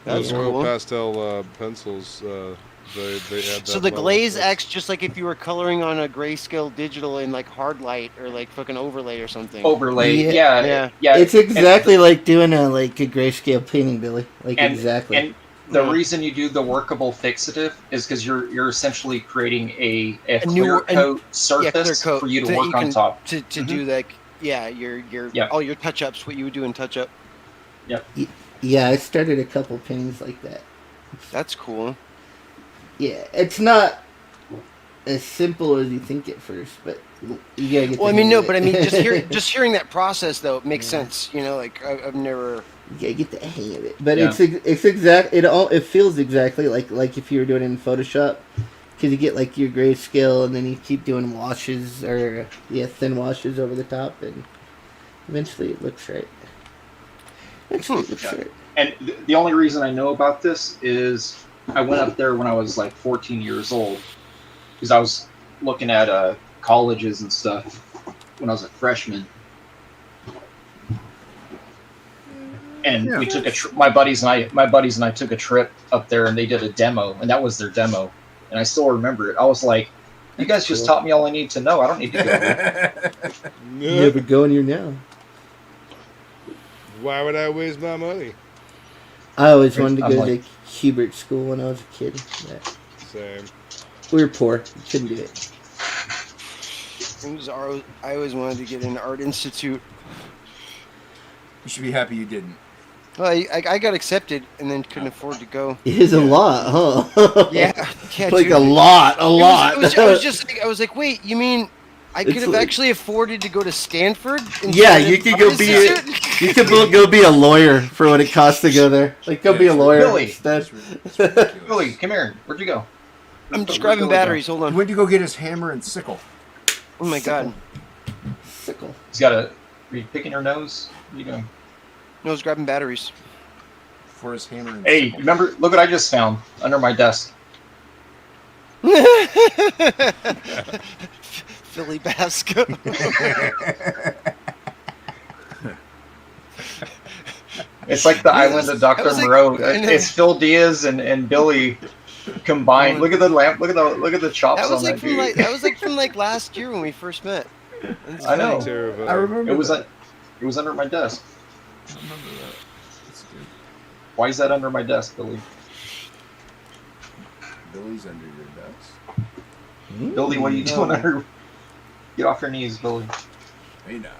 Speaker 2: Those oil pastel pencils, they add that.
Speaker 9: So the glaze acts just like if you were coloring on a grayscale digital in like hard light or like fucking overlay or something.
Speaker 11: Overlay, yeah.
Speaker 8: It's exactly like doing a grayscale painting, Billy. Exactly.
Speaker 11: And the reason you do the workable fixative is because you're essentially creating a clear coat surface for you to work on top.
Speaker 9: To do like your all your touch ups, what you would do in touch up.
Speaker 11: Yep.
Speaker 8: Yeah, I started a couple paintings like that.
Speaker 9: That's cool.
Speaker 8: Yeah, it's not as simple as you think at first, but you gotta get.
Speaker 9: Well, I mean, no, but I mean, just hearing that process though, it makes sense. You know, like I've never.
Speaker 8: You gotta get the hang of it, but it's exact. It feels exactly like if you were doing it in Photoshop, because you get like your grayscale, and then you keep doing washes or thin washes over the top, and eventually it looks right.
Speaker 11: And the only reason I know about this is I went up there when I was like 14 years old, because I was looking at colleges and stuff when I was a freshman. And we took my buddies and I took a trip up there, and they did a demo, and that was their demo, and I still remember it. I was like, "You guys just taught me all I need to know. I don't need to go there."
Speaker 8: Never going here now.
Speaker 2: Why would I waste my money?
Speaker 8: I always wanted to go to Hubert School when I was a kid. Yeah.
Speaker 2: Same.
Speaker 8: We were poor. Couldn't do it.
Speaker 9: I always wanted to get an art institute.
Speaker 7: You should be happy you didn't.
Speaker 9: Well, I got accepted and then couldn't afford to go.
Speaker 8: It is a lot, huh?
Speaker 9: Yeah,
Speaker 8: like dude. a lot.
Speaker 9: I was like, wait, you mean I could have actually afforded to go to Stanford?
Speaker 8: Yeah, you could go be a lawyer for what it costs to go there. Like, go be a lawyer.
Speaker 11: Billy, Billy, come here. Where'd you go?
Speaker 9: I'm just grabbing batteries. Hold on.
Speaker 7: He went to go get his hammer and sickle.
Speaker 9: Oh my god.
Speaker 8: Sickle.
Speaker 11: He's got a. Are you picking your nose? What are you doing?
Speaker 9: No, I was grabbing batteries.
Speaker 7: For his hammer and
Speaker 11: Hey,
Speaker 7: sickle.
Speaker 11: remember? Look what I just found under my desk.
Speaker 9: Philly Bascom.
Speaker 11: It's like the Island of Dr. Moreau. It's Phil Diaz and Billy combined. Look at the lamp. Look at the chops on that dude.
Speaker 9: That was like from like last year when we first met.
Speaker 11: I know.
Speaker 7: I remember.
Speaker 11: It was under my desk.
Speaker 7: I remember that. That's good.
Speaker 11: Why is that under my desk, Billy?
Speaker 7: Billy's under your desk.
Speaker 11: Billy, what are you doing under? Get off your knees, Billy.
Speaker 7: Hey now.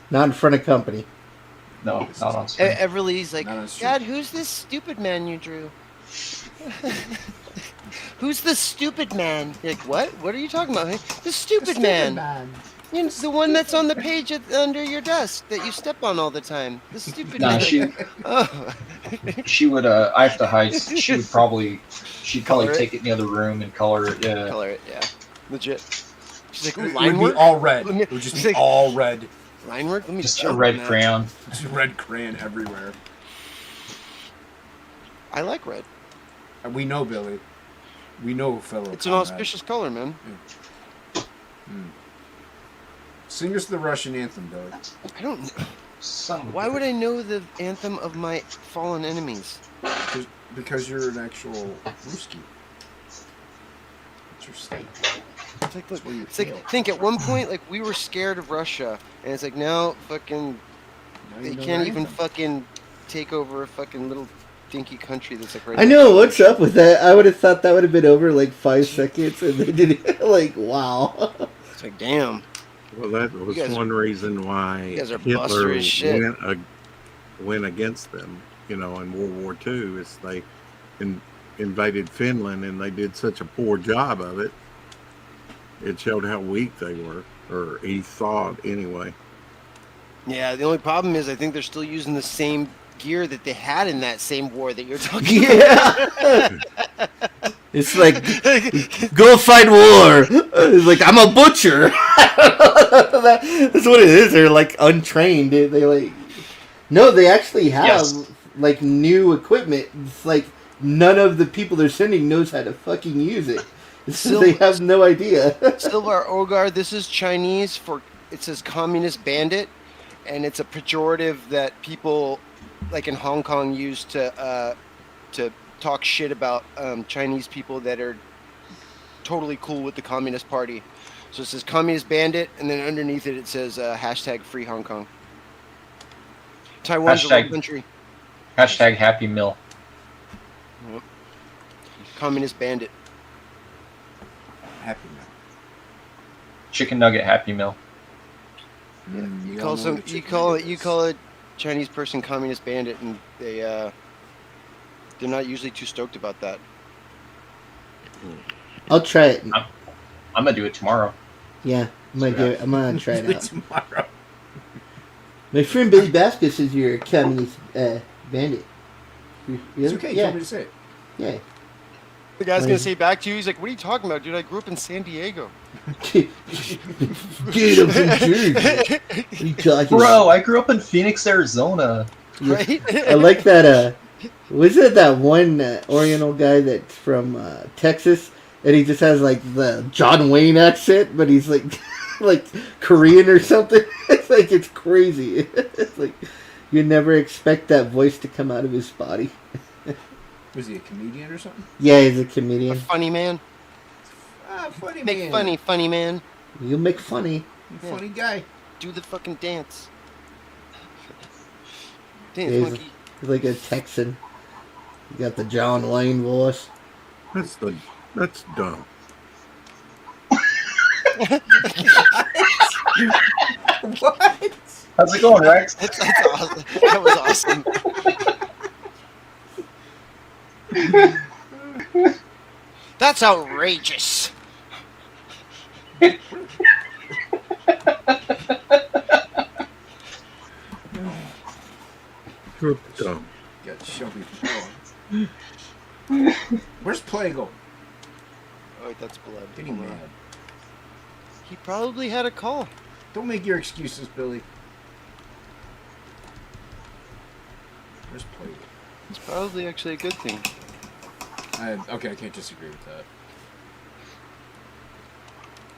Speaker 8: Not in front of company.
Speaker 11: No, not on screen.
Speaker 9: Everly's like, God, who's this stupid man you drew? Who's the stupid man? You're like, what? What are you talking about? The stupid man. It's the one that's on the page under your desk that you step on all the time. The stupid man.
Speaker 11: She would. I have to hide. She'd probably take it in the other room and color it. Yeah.
Speaker 9: Color it. Yeah. Legit. She's like, ooh,
Speaker 7: It
Speaker 9: line
Speaker 7: would
Speaker 9: work?
Speaker 7: be all red. It would just be all red.
Speaker 9: Line work? Let me
Speaker 11: just a red crayon.
Speaker 7: Just red crayon everywhere.
Speaker 9: I like red.
Speaker 7: And we know, Billy. We know, fellow.
Speaker 9: It's an auspicious color, man.
Speaker 7: Sing us the Russian anthem, Billy.
Speaker 9: I don't know. Why would I know the anthem of my fallen enemies?
Speaker 7: Because you're an actual Ruski. It's your state.
Speaker 9: It's like, look, it's like, think at one point, like, we were scared of Russia, and it's like, now, fucking, they can't even fucking take over a fucking little dinky country that's like right
Speaker 8: I know, what's up with that? I would have thought that would have been over like 5 seconds, and they did it, like, wow.
Speaker 9: It's like, damn.
Speaker 5: Well, that was one reason why
Speaker 9: Hitler
Speaker 5: went against them, in World War II, is they invaded Finland, and they did such a poor job of it. It showed how weak they were, or he thought anyway.
Speaker 9: Yeah, the only problem is I think they're still using the same gear that they had in that same war that you're talking
Speaker 8: about. It's like, go fight war. It's like, I'm a butcher. That's what it is. They're like untrained. They like, no, they actually have like new equipment. It's like none of the people they're sending knows how to fucking use it. They have no idea.
Speaker 9: Silvar Ogar, this is Chinese for, it says communist bandit, and it's a pejorative that people like in Hong Kong use to talk shit about Chinese people that are totally cool with the Communist Party. So it says communist bandit, and then underneath it says hashtag free Hong Kong. Taiwan's a little country.
Speaker 11: Hashtag Happy Meal.
Speaker 9: Yep. Communist bandit.
Speaker 7: Happy Meal.
Speaker 11: Chicken nugget Happy Meal.
Speaker 9: Yeah. You call a Chinese person communist bandit, and they're not usually too stoked about that.
Speaker 8: I'll try it.
Speaker 11: I'm gonna do it tomorrow.
Speaker 8: Yeah, I'm gonna try it out
Speaker 7: tomorrow.
Speaker 8: My friend Billy Bascom says you're a communist bandit.
Speaker 7: It's okay. You told me to say it.
Speaker 8: Yeah.
Speaker 9: The guy's gonna say back to you. He's like, "What are you talking about, dude? I grew up in San Diego."
Speaker 8: Dude, I'm from Jersey. What are you talking
Speaker 11: Bro, I grew up in Phoenix, Arizona.
Speaker 8: Yeah.
Speaker 9: Right?
Speaker 8: I like that. Was it that one Oriental guy that's from Texas, and he just has like the John Wayne accent, but he's like like Korean or something? It's like, it's crazy. It's like you never expect that voice to come out of his body.
Speaker 7: Was he a comedian or something?
Speaker 8: Yeah, he's a comedian.
Speaker 9: A funny man.
Speaker 7: Funny
Speaker 9: Make
Speaker 7: man.
Speaker 9: funny man.
Speaker 8: You make funny.
Speaker 7: Funny guy.
Speaker 9: Do the fucking dance.
Speaker 8: Yeah,
Speaker 9: Dance monkey.
Speaker 8: He's like a Texan. You got the John Wayne voice.
Speaker 5: That's dumb.
Speaker 7: What?
Speaker 11: How's it going, Rex?
Speaker 9: That's awesome. That was awesome. That's outrageous.
Speaker 5: You're dumb.
Speaker 7: Got to show me. Where's Plegle?
Speaker 9: Oh, wait, that's blood.
Speaker 7: Getting mad.
Speaker 9: He probably had a call.
Speaker 7: Don't make your excuses, Billy. Where's Plegle?
Speaker 9: It's probably actually a good thing.
Speaker 7: Okay, I can't disagree with that.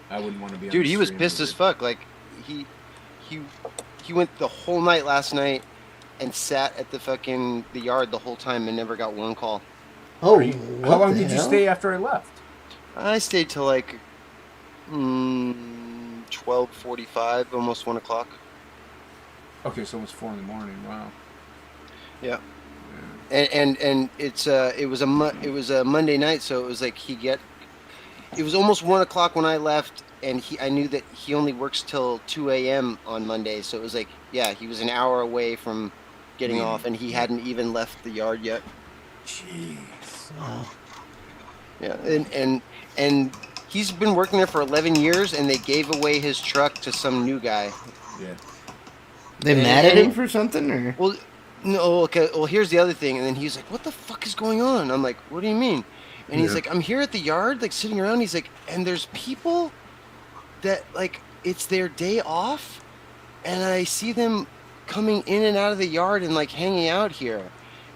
Speaker 7: I wouldn't want to be.
Speaker 9: Dude, he was pissed as fuck. Like, he went the whole night last night and sat at the yard the whole time and never got one call.
Speaker 8: Oh,
Speaker 7: how long did you stay after I left?
Speaker 9: I stayed till like 12:45, almost 1 o'clock.
Speaker 7: Okay, so almost 4 in the morning. Wow.
Speaker 9: Yeah. And it was a Monday night, so it was like it was almost 1 o'clock when I left, and I knew that he only works till 2 a.m. on Monday, so it was like, yeah, he was an hour away from getting off, and he hadn't even left the yard yet.
Speaker 7: Jeez.
Speaker 8: Wow.
Speaker 9: Yeah, and he's been working there for 11 years, and they gave away his truck to some new guy.
Speaker 7: Yeah.
Speaker 8: They mad at him for something, or?
Speaker 9: Well, no. Okay. Well, here's the other thing, and then he's like, "What the fuck is going on?" I'm like, "What do you mean?" And he's like, "I'm here at the yard, like sitting around." He's like, "And there's people that like it's their day off, and I see them coming in and out of the yard and like hanging out here."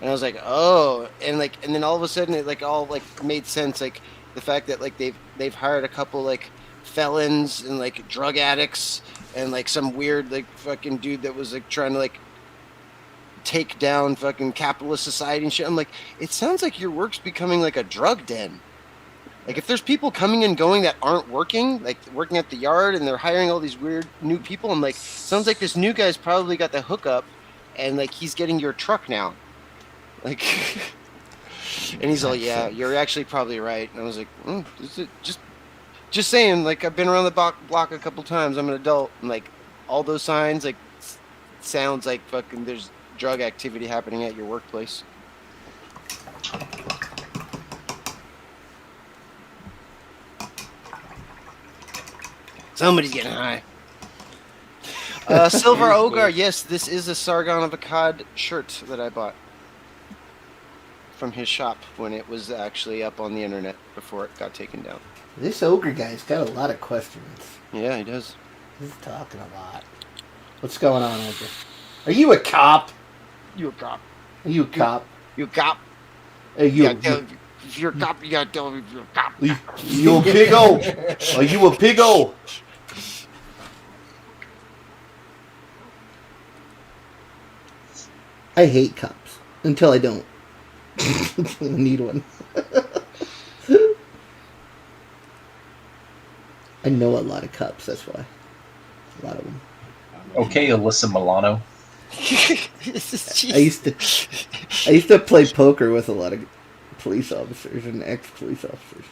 Speaker 9: And I was like, "Oh," and then all of a sudden it like all like made sense. Like the fact that like they've hired a couple like felons and like drug addicts and like some weird like fucking dude that was like trying to like take down fucking capitalist society and shit. I'm like, it sounds like your work's becoming like a drug den. Like if there's people coming and going that aren't working, like working at the yard, and they're hiring all these weird new people, I'm like, sounds like this new guy's probably got the hookup, and like he's getting your truck now. Like, and he's all, yeah, you're actually probably right. And I was like, just saying. Like I've been around the block a couple times. I'm an adult, and like all those signs, like sounds like fucking there's drug activity happening at your workplace. Somebody's getting high. Silver Ogre, yes, this is a Sargon of Akkad shirt that I bought from his shop when it was actually up on the internet before it got taken down.
Speaker 8: This Ogre guy's got a lot of questions.
Speaker 9: Yeah, he does.
Speaker 8: He's talking a lot. What's going on, Ogre? Are you a cop?
Speaker 9: You a cop?
Speaker 8: Are you a cop?
Speaker 9: You a cop?
Speaker 8: Are you
Speaker 9: if you're a cop, you gotta tell me if you're a cop.
Speaker 8: You a pig-o? Are you a pig-o? I hate cops until I don't. I need one. I know a lot of cops, that's why. A lot of them.
Speaker 11: Okay, Alyssa Milano.
Speaker 8: I used to play poker with a lot of police officers and ex-police officers.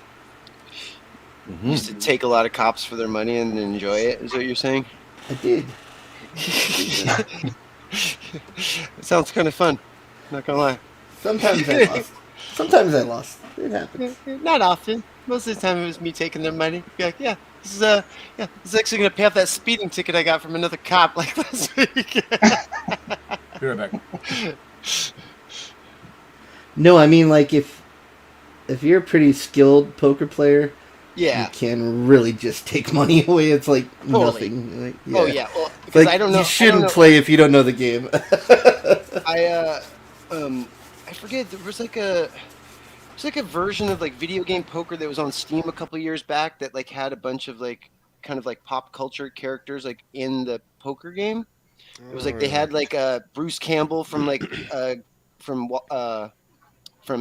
Speaker 9: You used to take a lot of cops for their money and enjoy it, is what you're saying?
Speaker 8: I did.
Speaker 9: It sounds kind of fun. Not gonna lie.
Speaker 8: Sometimes I lost. Sometimes I lost. It happens.
Speaker 9: Not often. Most of the time it was me taking their money. Be like, yeah, this is actually gonna pay off that speeding ticket I got from another cop like last week.
Speaker 7: Be right back.
Speaker 8: No, I mean like if you're a pretty skilled poker player,
Speaker 9: yeah,
Speaker 8: you can really just take money away. It's like
Speaker 9: totally.
Speaker 8: nothing. Like,
Speaker 9: yeah. Oh yeah, well, because
Speaker 8: like,
Speaker 9: I don't know.
Speaker 8: You shouldn't play if you don't know the game.
Speaker 9: I forget. There was like a version of like video game poker that was on Steam a couple years back that like had a bunch of like kind of like pop culture characters like in the poker game. It was like they had like Bruce Campbell from like from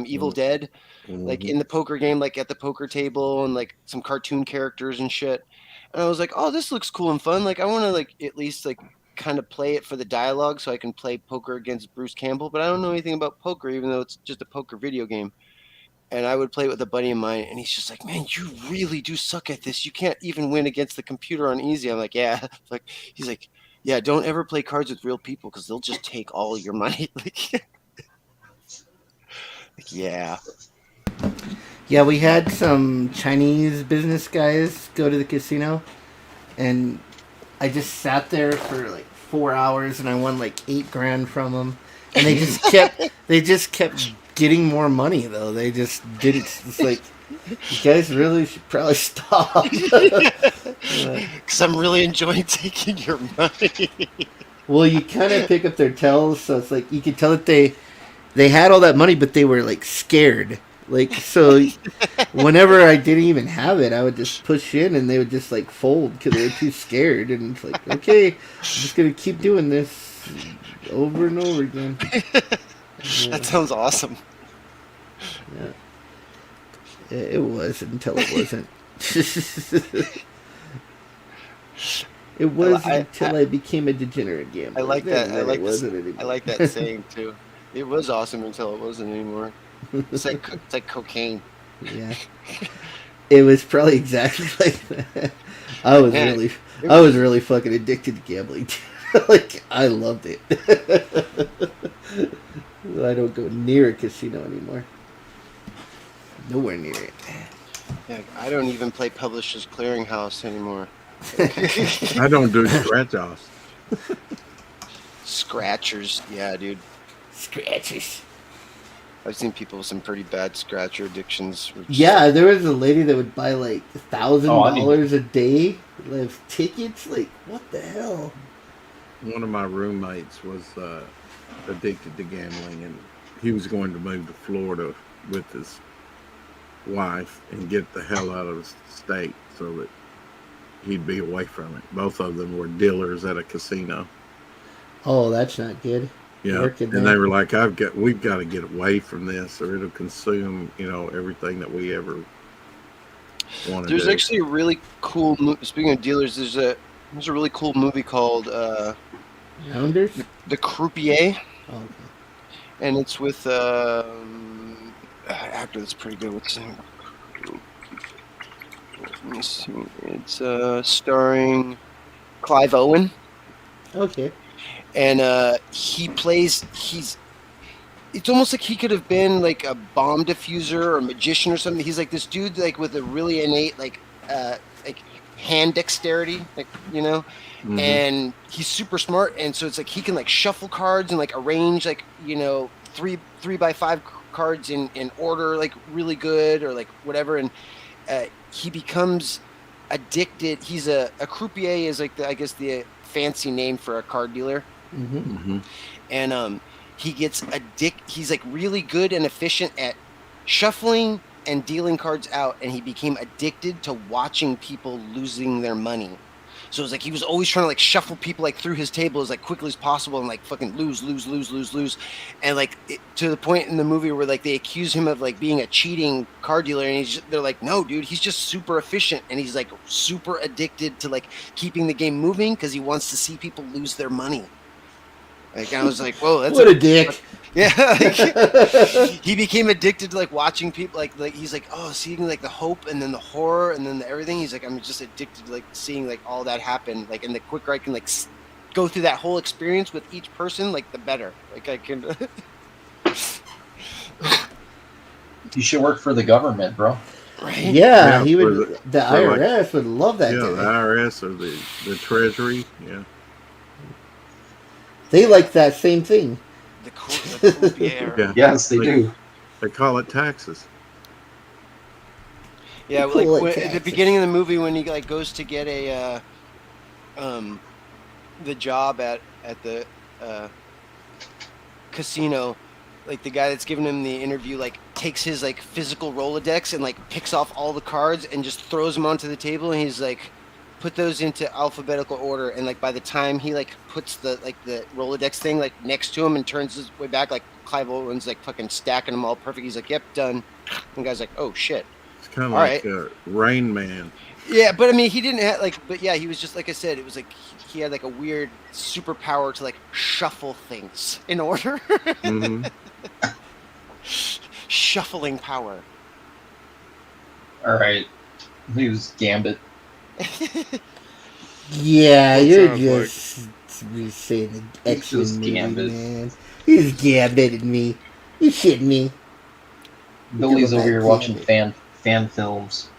Speaker 9: Evil Dead, like in the poker game, like at the poker table, and like some cartoon characters and shit. And I was like, oh, this looks cool and fun. Like I want to like at least like kind of play it for the dialogue so I can play poker against Bruce Campbell, but I don't know anything about poker, even though it's just a poker video game. And I would play it with a buddy of mine, and he's just like, man, you really do suck at this. You can't even win against the computer on easy. I'm like, yeah. Like, he's like, yeah, don't ever play cards with real people because they'll just take all your money. Like, yeah.
Speaker 8: Yeah, we had some Chinese business guys go to the casino, and I just sat there for like 4 hours, and I won like $8,000 from them. And they just kept getting more money though. They just didn't. It's like, you guys really should probably stop.
Speaker 9: Because I'm really enjoying taking your money.
Speaker 8: Well, you kind of pick up their tells, so it's like you could tell that they had all that money, but they were like scared. Like, so whenever I didn't even have it, I would just push in, and they would just like fold because they were too scared. And it's like, okay, I'm just gonna keep doing this over and over again. Yeah.
Speaker 9: That sounds awesome.
Speaker 8: Yeah. It was until it wasn't. It was until I became a degenerate gambler.
Speaker 9: I like that. I like that
Speaker 8: saying
Speaker 9: too. It was awesome until it wasn't anymore. It's like cocaine.
Speaker 8: Yeah. It was probably exactly like that. I was really fucking addicted to gambling. Like, I loved it. I don't go near a casino anymore. Nowhere near it.
Speaker 9: Yeah, I don't even play Publishers Clearinghouse anymore.
Speaker 5: I don't do scratch-offs.
Speaker 9: Scratchers, yeah, dude.
Speaker 8: Scratchers.
Speaker 9: I've seen people with some pretty bad scratcher addictions.
Speaker 8: Yeah, there was a lady that would buy like $1,000 a day of tickets. Like, what the hell?
Speaker 5: One of my roommates was addicted to gambling, and he was going to move to Florida with us. wife and get the hell out of the state so that he'd be away from it. Both of them were dealers at a casino.
Speaker 8: Oh, that's not good.
Speaker 5: Yeah, and they were like, we've got to get away from this, or it'll consume, everything that we ever want to do.
Speaker 9: There's actually a really cool. Speaking of dealers, there's a really cool movie called
Speaker 8: Rounders?
Speaker 9: The Croupier.
Speaker 8: Oh, okay.
Speaker 9: And it's with an actor that's pretty good. What's his name? Let me see. It's starring Clive Owen.
Speaker 8: Okay.
Speaker 9: And it's almost like he could have been like a bomb diffuser or a magician or something. He's like this dude like with a really innate like hand dexterity,
Speaker 5: Mm-hmm.
Speaker 9: and he's super smart, and so it's like he can like shuffle cards and like arrange like 3x5 cards in order like really good or like whatever, and he becomes addicted. He's a croupier is like the fancy name for a card dealer.
Speaker 8: Mm-hmm.
Speaker 5: Mm-hmm.
Speaker 9: And he gets he's like really good and efficient at shuffling and dealing cards out, and he became addicted to watching people losing their money. So it was like he was always trying to like shuffle people like through his table as like quickly as possible and like fucking lose, and like to the point in the movie where like they accuse him of like being a cheating card dealer, and they're like, no, dude, he's just super efficient, and he's like super addicted to like keeping the game moving because he wants to see people lose their money. Like I was like, whoa, that's
Speaker 8: what a dick.
Speaker 9: Yeah, like, he became addicted to like watching people like he's like, oh, seeing like the hope and then the horror and then everything. He's like, I'm just addicted to like seeing like all that happen. Like, and the quicker I can like go through that whole experience with each person, like the better. Like I can.
Speaker 11: You should work for the government, bro.
Speaker 9: Right?
Speaker 8: Yeah, he would. The IRS would love that.
Speaker 5: Yeah, the IRS or the Treasury. Yeah,
Speaker 8: they like that same thing.
Speaker 9: The croupier.
Speaker 5: Yeah.
Speaker 11: Yes, they do.
Speaker 5: They call it taxes.
Speaker 9: Yeah, like at the beginning of the movie when he like goes to get the job at the casino, like the guy that's giving him the interview like takes his like physical Rolodex and like picks off all the cards and just throws them onto the table, and he's like, put those into alphabetical order, and like by the time he like puts the Rolodex thing like next to him and turns his way back, like Clive Owen's like fucking stacking them all perfect. He's like, yep, done. And the guy's like, oh shit.
Speaker 5: It's kind of like Rain Man.
Speaker 9: Yeah, but I mean, he didn't have but yeah, he was just like I said, it was like he had like a weird superpower to like shuffle things in order.
Speaker 5: Mm-hmm.
Speaker 9: Shuffling power.
Speaker 11: All right, he was Gambit.
Speaker 8: Yeah, you're just saying the X-Men movie,
Speaker 11: Gambit.
Speaker 8: man. He's Gambit me. You shitting me?
Speaker 11: Billy's over here watching fan films.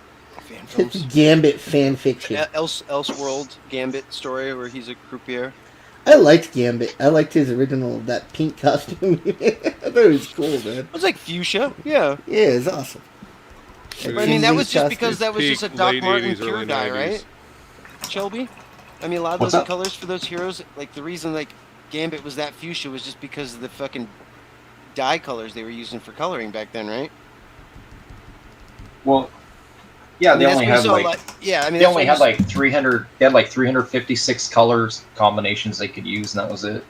Speaker 8: It's Gambit fan fiction.
Speaker 9: Elseworld Gambit story where he's a croupier.
Speaker 8: I liked Gambit. I liked his original, that pink costume. I thought it was cool, man.
Speaker 9: It was like fuchsia, yeah.
Speaker 8: Yeah, it was awesome.
Speaker 9: But I mean, that was just because that was
Speaker 2: Peak
Speaker 9: just a Doc
Speaker 2: late
Speaker 9: Martin
Speaker 2: 80s,
Speaker 9: pure
Speaker 2: early
Speaker 9: dye,
Speaker 2: 90s.
Speaker 9: right? Shelby? I mean, a lot of
Speaker 11: What's
Speaker 9: those
Speaker 11: up?
Speaker 9: colors for those heroes, like the reason like Gambit was that fuchsia was just because of the fucking dye colors they were using for coloring back then, right?
Speaker 11: Well, yeah, they
Speaker 9: that's
Speaker 11: only
Speaker 9: what we
Speaker 11: had
Speaker 9: saw
Speaker 11: like
Speaker 9: a lot- yeah, I mean,
Speaker 11: they
Speaker 9: that's
Speaker 11: only
Speaker 9: what
Speaker 11: had
Speaker 9: we-
Speaker 11: like 300. They had like 356 colors combinations they could use, and that was it.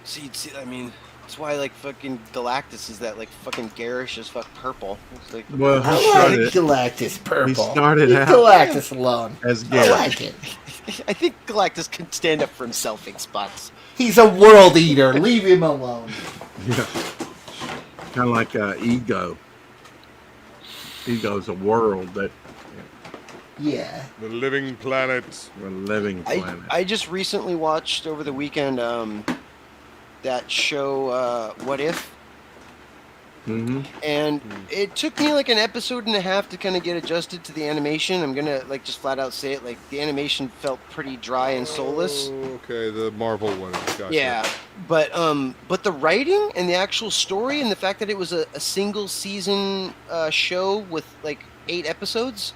Speaker 9: See, I mean, that's why like fucking Galactus is that like fucking garish as fuck purple. It's like,
Speaker 5: Well,
Speaker 8: I like Galactus purple.
Speaker 5: He started
Speaker 8: Leave
Speaker 5: out
Speaker 8: Galactus alone.
Speaker 5: as
Speaker 8: I
Speaker 5: Gary.
Speaker 8: like it.
Speaker 9: I think Galactus can stand up for himself in spots.
Speaker 8: He's a world eater. Leave him alone.
Speaker 5: Yeah. Kind of like Ego. Ego's a world that
Speaker 8: Yeah.
Speaker 2: The living planet.
Speaker 5: we're living planet.
Speaker 9: I just recently watched over the weekend that show What If,
Speaker 5: Mm-hmm.
Speaker 9: and it took me like an episode and a half to kind of get adjusted to the animation. I'm gonna like just flat out say it, like the animation felt pretty dry and soulless.
Speaker 2: Oh, okay, the Marvel one. Gotcha.
Speaker 9: Yeah, but the writing and the actual story and the fact that it was a single season show with like 8 episodes,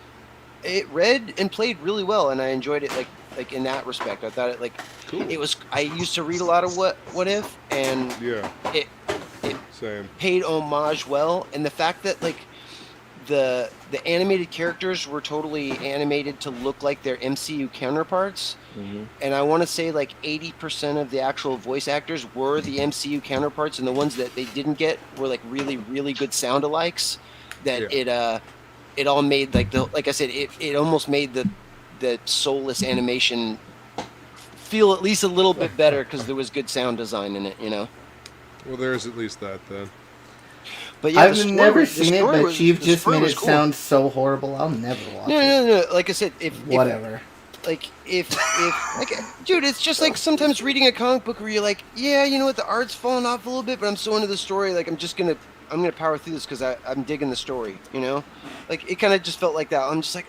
Speaker 9: it read and played really well, and I enjoyed it like in that respect. I thought it like
Speaker 2: Cool.
Speaker 9: it was. I used to read a lot of What If, and
Speaker 2: Yeah.
Speaker 9: it
Speaker 2: Same.
Speaker 9: paid homage well, and the fact that like the animated characters were totally animated to look like their MCU counterparts. And I want to say like 80% of the actual voice actors were the MCU counterparts, and the ones that they didn't get were like really, really good sound-alikes. That it all made like I said, it almost made the soulless animation feel at least a little bit better because there was good sound design in it, you know.
Speaker 2: Well, there's at least that then.
Speaker 8: But yeah, I've never seen it, but you've just made it sound so horrible. I'll never watch it.
Speaker 9: No. Like I said, if dude, it's just like sometimes reading a comic book where you're like, yeah, you know what, the art's falling off a little bit, but I'm so into the story, like I'm gonna power through this because I'm digging the story, you know. Like it kind of just felt like that. I'm just like,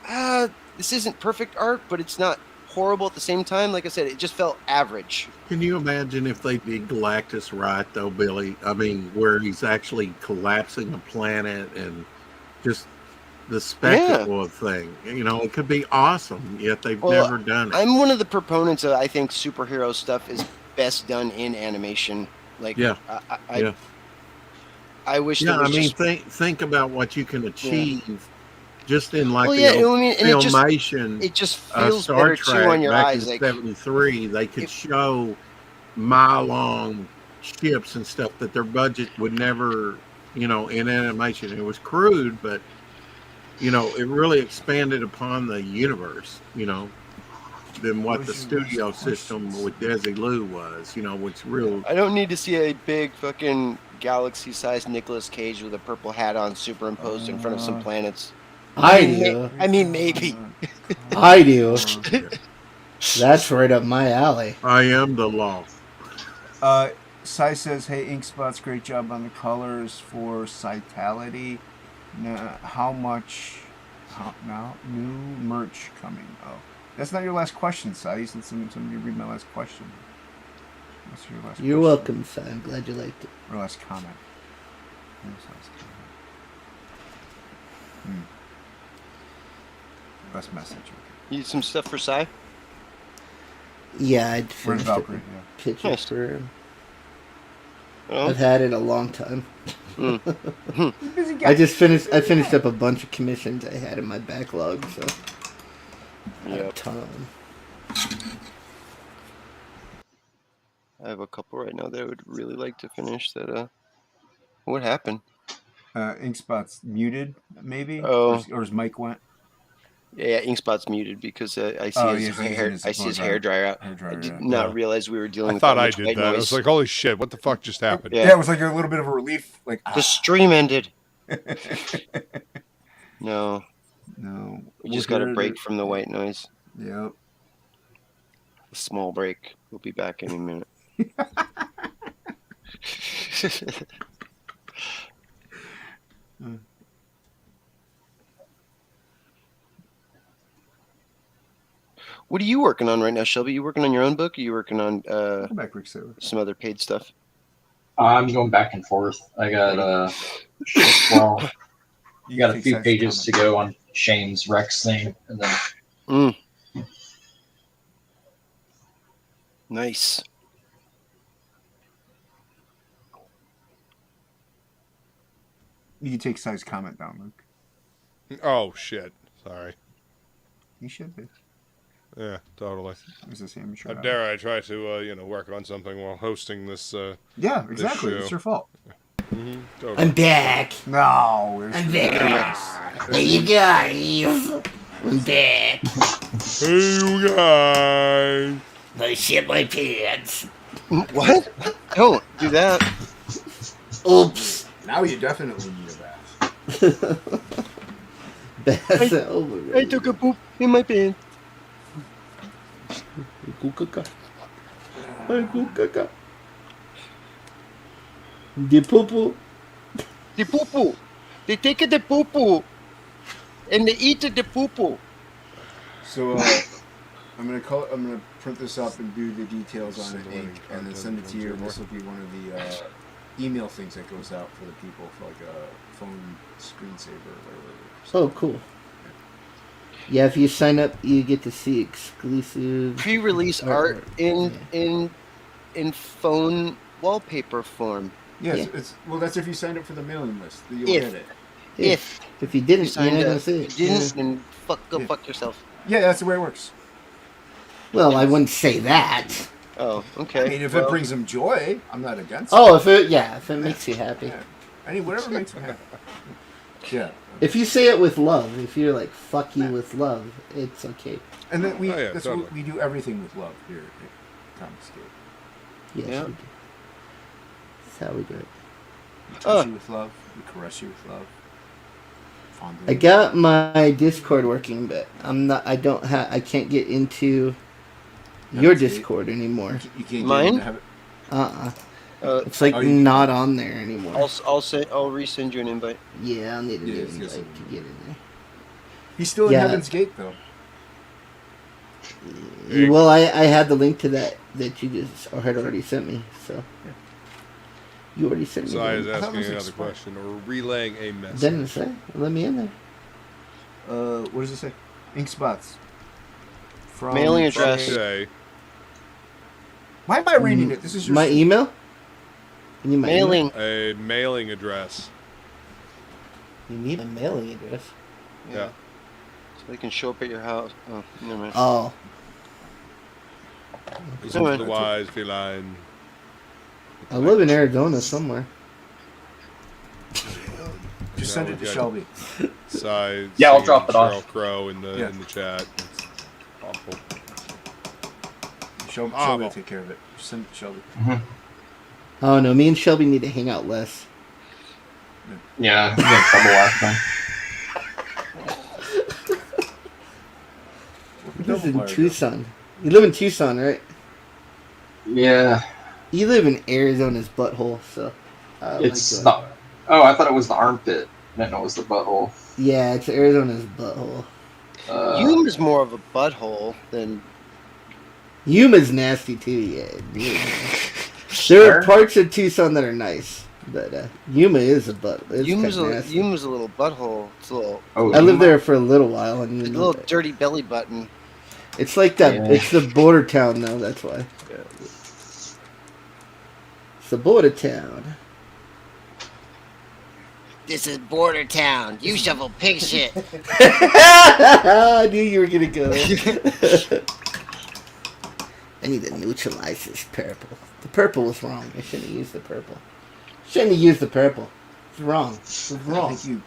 Speaker 9: this isn't perfect art, but it's not horrible at the same time. Like I said, it just felt average.
Speaker 5: Can you imagine if they did Galactus right, though, Billy? I mean, where he's actually collapsing a planet and just the spectacle of thing. You know, it could be awesome, yet they've never done it.
Speaker 9: I'm one of the proponents of, I think superhero stuff is best done in animation. Like, I wish there was
Speaker 5: think about what you can achieve just in like
Speaker 9: filmation. It just feels
Speaker 5: Star
Speaker 9: better
Speaker 5: Trek
Speaker 9: too on your
Speaker 5: back
Speaker 9: eyes.
Speaker 5: in '73, they could show mile-long ships and stuff that their budget would never, you know, in animation. It was crude, but you know, it really expanded upon the universe, you know, than what the studio system with Desilu was, you know, which real.
Speaker 9: I don't need to see a big fucking galaxy-sized Nicolas Cage with a purple hat on superimposed in front of some planets.
Speaker 8: I do.
Speaker 9: I mean, maybe.
Speaker 8: I do. That's right up my alley.
Speaker 5: I am the law.
Speaker 7: Sai says, hey, Inkspots, great job on the colors for Citality. Now, now? New merch coming. Oh, that's not your last question, Sai. Since somebody read my last question. What's your last
Speaker 8: You're welcome, Sai. I'm glad you liked it.
Speaker 7: Or last comment. Best message.
Speaker 9: You need some stuff for Sai?
Speaker 8: Yeah, I'd finished
Speaker 9: Valkyrie,
Speaker 8: pictures for him. I've had it a long time. I finished up a bunch of commissions I had in my backlog, so I have a ton of them.
Speaker 9: I have a couple right now that I would really like to finish. That what happened?
Speaker 7: Inkspot's muted, maybe.
Speaker 9: Oh,
Speaker 7: or his mic went.
Speaker 9: Yeah, Inkspot's muted because I see his hair. I see his hair dryer out. I did not realize we were dealing with that much white noise.
Speaker 2: I was like, holy shit, what the fuck just happened?
Speaker 7: Yeah, it was like a little bit of a relief. Like
Speaker 9: the stream ended. No. We just got a break from the white noise.
Speaker 7: Yep.
Speaker 9: A small break. We'll be back any minute. What are you working on right now, Shelby? You working on your own book? Or you working on some other paid stuff?
Speaker 11: I'm going back and forth. I got you got a few pages to go on Shane's Rex thing, and then.
Speaker 9: Nice.
Speaker 7: You can take Sai's comment down, Luke.
Speaker 2: Oh shit! Sorry.
Speaker 7: You should be.
Speaker 2: Yeah, totally.
Speaker 7: How
Speaker 2: dare I try to work on something while hosting this?
Speaker 7: Yeah, exactly. It's your fault.
Speaker 2: Mm-hmm, totally.
Speaker 8: I'm back.
Speaker 7: No,
Speaker 8: I'm back. Hey, you guys. I'm back.
Speaker 2: Hey, you guys.
Speaker 8: I shit my pants.
Speaker 9: What? Don't do that.
Speaker 8: Oops.
Speaker 7: Now you definitely need a bath.
Speaker 8: Bath
Speaker 9: I took a poop in my pants.
Speaker 8: The poo-poo.
Speaker 9: The poo-poo. They take the poo-poo. And they eat the poo-poo.
Speaker 7: So I'm gonna print this up and do the details on it, and then send it to you. And this will be one of the email things that goes out for the people for like a phone screensaver or whatever.
Speaker 8: Oh, cool. Yeah, if you sign up, you get to see exclusive
Speaker 9: pre-release art in phone wallpaper form.
Speaker 7: Yes, that's if you signed up for the mailing list. You'll get it.
Speaker 9: If
Speaker 8: you didn't,
Speaker 9: signed
Speaker 8: you're not
Speaker 9: up.
Speaker 8: gonna see it.
Speaker 9: If you didn't,
Speaker 8: Yeah.
Speaker 9: then go fuck yourself.
Speaker 7: Yeah, that's the way it works.
Speaker 8: Well, I wouldn't say that.
Speaker 9: Oh, okay.
Speaker 7: I mean, if it brings them joy, I'm not against it.
Speaker 8: Oh, if it makes you happy.
Speaker 7: Yeah. I mean, whatever makes them happy. Yeah.
Speaker 8: If you say it with love, if you're like "fuck you" with love, it's okay.
Speaker 7: And then that's
Speaker 2: totally.
Speaker 7: what we do everything with love here at Confiscate.
Speaker 8: Yes,
Speaker 9: Yeah.
Speaker 8: we do. That's how we do it.
Speaker 7: We touch you with love. We caress you with love. Fondly.
Speaker 8: I got my Discord working, but I can't get into your Discord anymore.
Speaker 7: You can't
Speaker 9: Mine?
Speaker 7: Have it.
Speaker 8: It's like not on there anymore.
Speaker 9: I'll resend you an invite.
Speaker 8: Yeah, I'll need a new
Speaker 7: it's
Speaker 8: invite
Speaker 7: just-
Speaker 8: to get in there.
Speaker 7: He's still in
Speaker 8: Yeah.
Speaker 7: Heaven's Gate, though.
Speaker 8: Well, I had the link to that you just had already sent me, so you already sent me.
Speaker 2: So I was
Speaker 8: the link.
Speaker 2: asking another question or relaying a message.
Speaker 8: Didn't say. Let me in there.
Speaker 7: What does it say? Ink spots. From
Speaker 9: Mailing address.
Speaker 2: Okay.
Speaker 7: Why am I reading it? This is your
Speaker 8: My email. You need my
Speaker 9: Mailing.
Speaker 2: A mailing address.
Speaker 8: You need a mailing address.
Speaker 2: Yeah.
Speaker 9: So they can show up at your house. Oh, never mind.
Speaker 8: Oh.
Speaker 2: Listen to the wise, Feline.
Speaker 8: I live in Arizona somewhere.
Speaker 7: Just send it to Shelby.
Speaker 2: Size.
Speaker 11: Yeah, I'll drop it off.
Speaker 2: Sheryl Crow in the chat. It's awful.
Speaker 7: Shelby will take care of it. Just send it to Shelby.
Speaker 8: Oh no, me and Shelby need to hang out less.
Speaker 11: Yeah, we got trouble last time.
Speaker 8: This is in Tucson. You live in Tucson, right?
Speaker 11: Yeah.
Speaker 8: You live in Arizona's butthole, so.
Speaker 11: It's not. Oh, I thought it was the armpit. I didn't know it was the butthole.
Speaker 8: Yeah, it's Arizona's butthole.
Speaker 9: Yuma's more of a butthole than.
Speaker 8: Yuma's nasty too, yeah. There are parts of Tucson that are nice, but Yuma is a butt. It's
Speaker 9: Yuma's
Speaker 8: nasty.
Speaker 9: Yuma's a little butthole. It's a little.
Speaker 11: Oh,
Speaker 8: I lived there for a little while, and
Speaker 9: It's a little dirty belly button.
Speaker 8: it's like that.
Speaker 11: Yeah.
Speaker 8: It's the border town, though. That's why. It's the border town.
Speaker 9: This is border town. You shovel pig shit.
Speaker 8: I knew you were gonna go. I need to neutralize this purple. The purple was wrong. I shouldn't have used the purple. Shouldn't have used the purple. It's wrong. It's
Speaker 7: I
Speaker 8: wrong.
Speaker 7: think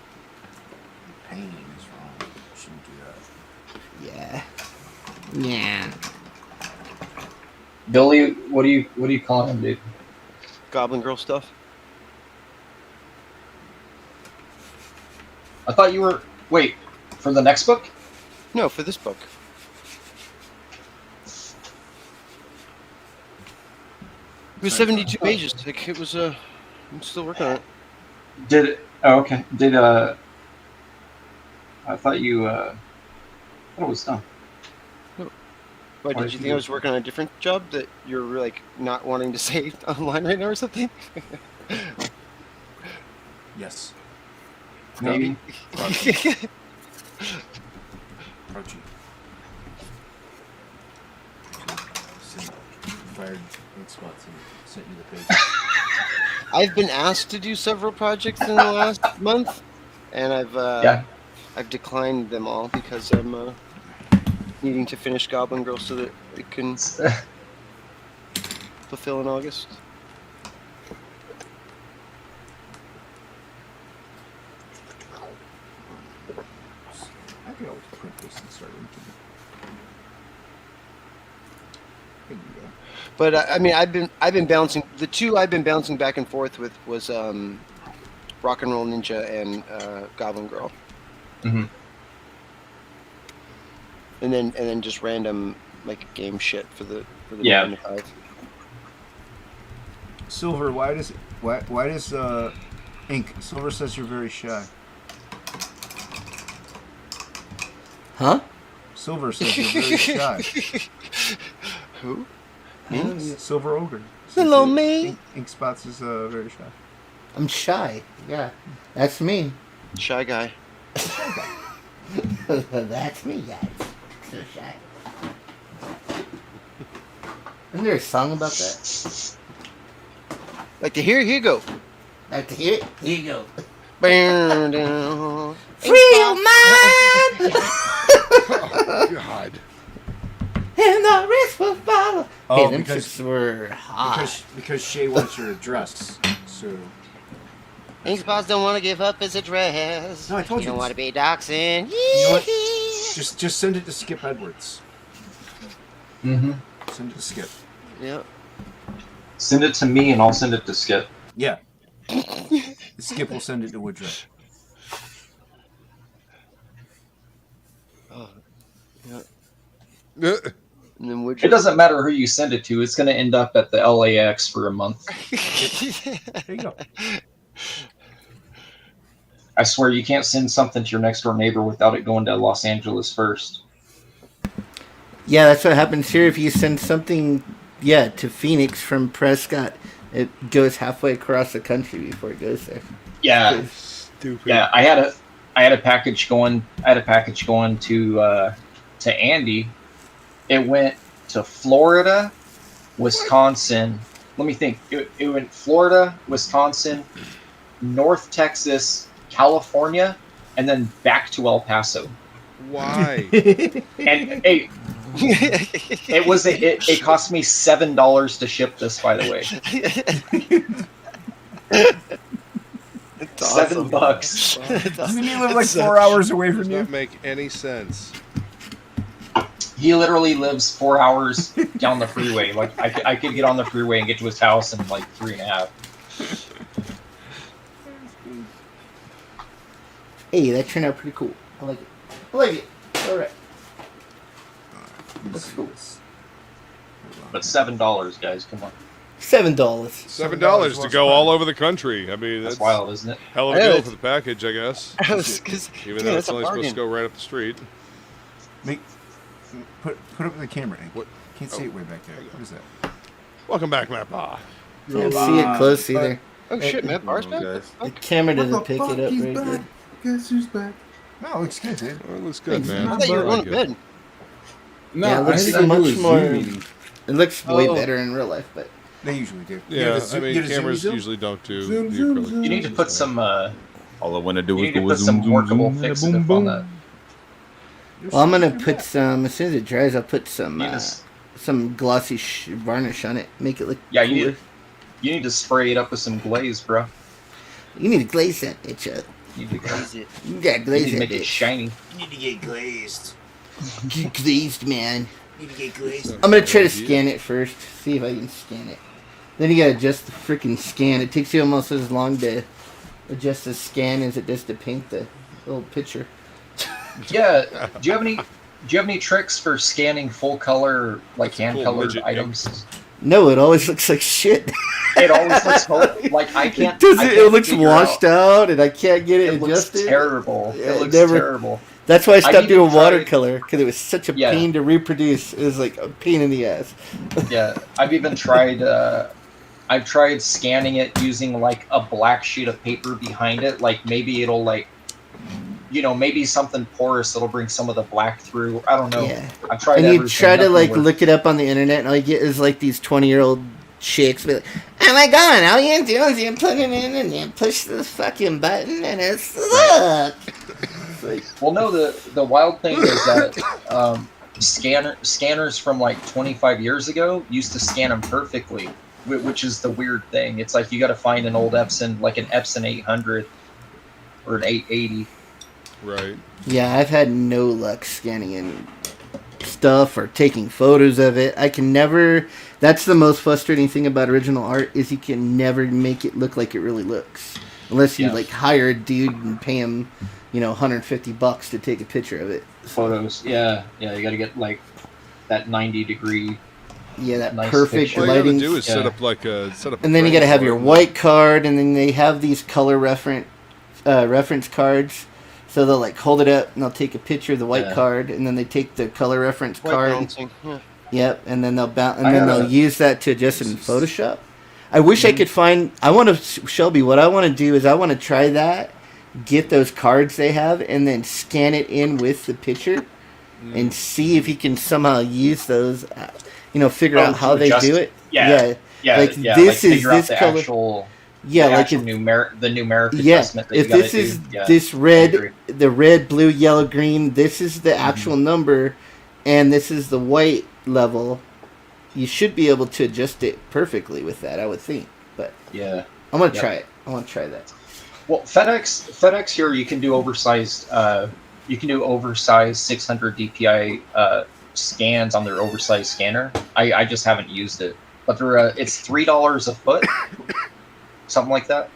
Speaker 7: painting is wrong. You shouldn't do that.
Speaker 8: Yeah. Yeah.
Speaker 11: Billy, what do you call him, dude?
Speaker 9: Goblin Girl stuff.
Speaker 11: I thought you were for the next book.
Speaker 9: No, for this book. It was 72 pages. Like, it was I'm still working on it.
Speaker 11: Did it? Oh, okay. Did I thought you thought it was done.
Speaker 9: Why, did you think I was working on a different job that you're like not wanting to say online right now or something?
Speaker 7: Yes.
Speaker 11: Maybe.
Speaker 7: Crouchy. Fired ink spots and sent you the page.
Speaker 9: I've been asked to do several projects in the last month, and I've declined them all because I'm needing to finish Goblin Girl so that it can fulfill in August.
Speaker 7: I could always print this and start inking it. There you go.
Speaker 9: But I mean, I've been bouncing. The two I've been bouncing back and forth with was Rock and Roll Ninja and Goblin Girl.
Speaker 11: Mm-hmm.
Speaker 9: And then just random like game shit for the 9 to 5.
Speaker 7: Silver, why does Ink? Silver says you're very shy.
Speaker 8: Huh?
Speaker 7: Silver says you're very shy.
Speaker 9: Who?
Speaker 7: Silver Ogre.
Speaker 9: Hello, me.
Speaker 7: Ink Spots is very shy.
Speaker 8: I'm shy. Yeah, that's me.
Speaker 9: Shy guy.
Speaker 8: That's me, guys. So shy. Isn't there a song about that?
Speaker 9: Like to hear? Here you go.
Speaker 8: Like to hear it? Here you go. Free your mind.
Speaker 2: God.
Speaker 8: And the rest will follow.
Speaker 7: Oh,
Speaker 8: Hey, them
Speaker 7: because-
Speaker 8: chicks were hot.
Speaker 7: Because Shay wants your address. So
Speaker 9: Inkspot don't want to give up his address.
Speaker 7: No, I told you
Speaker 9: don't
Speaker 7: this.
Speaker 9: want to be doxing.
Speaker 7: you know what? Just send it to Skip Edwards.
Speaker 11: Mm-hmm.
Speaker 7: Send it to Skip.
Speaker 9: Yep.
Speaker 11: Send it to me, and I'll send it to Skip.
Speaker 7: Yeah. Skip will send it to Woodruff.
Speaker 9: Oh.
Speaker 2: Uh,
Speaker 9: And then
Speaker 11: It doesn't matter who you send it to. It's going to end up at the LAX for a month.
Speaker 7: There you go.
Speaker 11: I swear you can't send something to your next door neighbor without it going to Los Angeles first.
Speaker 8: Yeah, that's what happens here. If you send something, to Phoenix from Prescott, it goes halfway across the country before it goes there.
Speaker 11: Yeah,
Speaker 2: Stupid.
Speaker 11: yeah. I had a package going. I had a package going to Andy. It went to Florida, Wisconsin. Let me think. It went Florida, Wisconsin, North Texas, California, and then back to El Paso.
Speaker 2: Why?
Speaker 11: And it cost me $7 to ship this, by the way.
Speaker 9: awesome.
Speaker 11: $7.
Speaker 7: Doesn't he live like 4 hours away from
Speaker 2: Does
Speaker 7: you?
Speaker 2: not make any sense.
Speaker 11: He literally lives 4 hours down the freeway. Like I could get on the freeway and get to his house in like 3.5.
Speaker 8: Hey, that turned out pretty cool. I like it. All right.
Speaker 7: Let's
Speaker 8: cool.
Speaker 11: But $7, guys, come on.
Speaker 8: $7.
Speaker 2: $7 to go all over the country. I mean,
Speaker 11: That's wild, isn't it?
Speaker 2: hell of a deal for the package, I guess. Even though
Speaker 9: that's
Speaker 2: it's
Speaker 9: a
Speaker 2: only supposed to
Speaker 9: bargain.
Speaker 2: go right up the street.
Speaker 7: Put up the camera.
Speaker 2: What?
Speaker 7: Can't see it way back there. What is that?
Speaker 2: Welcome back, Matt Ba.
Speaker 8: Can't see it close either.
Speaker 9: Oh shit, Matt Barr's back?
Speaker 8: The camera doesn't pick it up very good.
Speaker 5: Guess who's back?
Speaker 7: No, it looks good, dude.
Speaker 2: Oh, it looks good,
Speaker 8: Thanks,
Speaker 2: man.
Speaker 9: I thought you were
Speaker 2: I
Speaker 9: going
Speaker 2: like
Speaker 9: to
Speaker 2: it.
Speaker 9: bed.
Speaker 6: No,
Speaker 8: Yeah, it looks
Speaker 6: I had to
Speaker 8: much
Speaker 6: do a Zoom
Speaker 8: more-
Speaker 6: meeting.
Speaker 8: It looks way
Speaker 9: Oh.
Speaker 8: better in real life, but
Speaker 7: They usually do.
Speaker 2: Yeah, I mean, cameras usually don't do
Speaker 6: Zoom,
Speaker 2: the
Speaker 6: zoom,
Speaker 2: acrylic.
Speaker 6: zoom.
Speaker 11: You need to put some.
Speaker 4: All I want to do
Speaker 11: You
Speaker 4: is
Speaker 11: need to
Speaker 4: go
Speaker 11: put
Speaker 4: zoom,
Speaker 11: some
Speaker 4: zoom,
Speaker 11: workable
Speaker 4: zoom,
Speaker 11: fixative
Speaker 4: boom,
Speaker 11: on
Speaker 4: boom.
Speaker 11: that.
Speaker 8: well, I'm gonna put some as soon as it dries. I'll put some
Speaker 11: You just-
Speaker 8: some glossy varnish on it, make it look
Speaker 11: Yeah,
Speaker 8: cooler.
Speaker 11: you need to spray it up with some glaze, bro.
Speaker 8: You need to glaze that bitch up.
Speaker 11: You need to,
Speaker 9: Glaze it.
Speaker 8: You gotta
Speaker 11: you
Speaker 8: glaze
Speaker 11: need to
Speaker 8: that
Speaker 11: make it
Speaker 8: bitch.
Speaker 11: shiny.
Speaker 7: You need to get glazed.
Speaker 8: Get glazed, man.
Speaker 7: You need to get glazed.
Speaker 8: I'm gonna try to scan it first. See if I can scan it. Then you gotta adjust the freaking scan. It takes you almost as long to adjust the scan as it does to paint the little picture.
Speaker 11: Yeah. Do you have any tricks for scanning full color, like hand
Speaker 2: Cool
Speaker 11: colored
Speaker 2: midget
Speaker 11: items?
Speaker 8: No, it always looks like shit.
Speaker 11: It always looks like I can't.
Speaker 8: Does
Speaker 11: I
Speaker 8: it?
Speaker 11: can't
Speaker 8: It looks
Speaker 11: figure
Speaker 8: washed out, and I can't get it
Speaker 11: It looks
Speaker 8: adjusted.
Speaker 11: terrible.
Speaker 8: Yeah,
Speaker 11: It looks
Speaker 8: never-
Speaker 11: terrible.
Speaker 8: That's why I
Speaker 11: I
Speaker 8: stopped
Speaker 11: even
Speaker 8: doing
Speaker 11: tried-
Speaker 8: watercolor because it was such a
Speaker 11: Yeah.
Speaker 8: pain to reproduce. It was like a pain in the ass.
Speaker 11: Yeah, I've even tried. I've tried scanning it using like a black sheet of paper behind it. Like maybe it'll maybe something porous that'll bring some of the black through. I don't know.
Speaker 8: Yeah.
Speaker 11: I've tried.
Speaker 8: And you
Speaker 11: everything,
Speaker 8: try to
Speaker 11: nothing
Speaker 8: like
Speaker 11: works.
Speaker 8: look it up on the internet, and all you get is like these 20-year-old chicks be like, "Oh my god! All you do is you put it in and you push the fucking button, and it's look." It's like,
Speaker 11: Well, no, the wild thing is that scanners from like 25 years ago used to scan them perfectly, which is the weird thing. It's like you got to find an old Epson, like an Epson 800 or an 880.
Speaker 2: Right.
Speaker 8: yeah, I've had no luck scanning in stuff or taking photos of it. I can never. That's the most frustrating thing about original art is you can never make it look like it really looks, unless you
Speaker 11: Yeah.
Speaker 8: like hire a dude and pay him, $150 to take a picture of it.
Speaker 11: Photos, yeah, you got to get like that 90-degree.
Speaker 8: Yeah, that
Speaker 11: Nice
Speaker 8: perfect
Speaker 11: picture.
Speaker 2: All you gotta
Speaker 8: lighting.
Speaker 2: do is set
Speaker 11: Yeah.
Speaker 2: up like a
Speaker 8: And then you got to
Speaker 2: frame
Speaker 8: have
Speaker 2: for
Speaker 8: your
Speaker 2: it.
Speaker 8: white card, and then they have these color reference cards. So they'll like hold it up, and they'll take a picture of the white
Speaker 11: Yeah.
Speaker 8: card, and then they take the color reference
Speaker 9: White
Speaker 8: card.
Speaker 9: balancing. Yeah.
Speaker 8: Yep, and then
Speaker 11: I
Speaker 8: they'll
Speaker 11: had
Speaker 8: use that to adjust it in Photoshop. I wish I could find. I want to Shelby. What I want to do is I want to try that, get those cards they have, and then scan it in with the picture, and see if you can somehow use those. Figure
Speaker 11: Oh,
Speaker 8: out how
Speaker 11: to
Speaker 8: they
Speaker 11: adjust
Speaker 8: do
Speaker 11: it?
Speaker 8: it.
Speaker 11: Yeah.
Speaker 8: Like,
Speaker 11: Yeah,
Speaker 8: this is
Speaker 11: figure out
Speaker 8: this
Speaker 11: the
Speaker 8: color.
Speaker 11: actual.
Speaker 8: Yeah,
Speaker 11: the
Speaker 8: like
Speaker 11: actual the numeric
Speaker 8: yeah.
Speaker 11: adjustment that
Speaker 8: If
Speaker 11: you gotta
Speaker 8: this is
Speaker 11: do. Yeah,
Speaker 8: this
Speaker 11: I
Speaker 8: red,
Speaker 11: agree.
Speaker 8: the red, blue, yellow, green, this is the actual number, and this is the white level. You should be able to adjust it perfectly with that, I would think. But
Speaker 11: Yeah,
Speaker 8: I'm gonna try it. I want to try that.
Speaker 11: well, FedEx here you can do oversized. You can do oversized 600 DPI scans on their oversized scanner. I just haven't used it, but they're it's $3 a foot, something like that.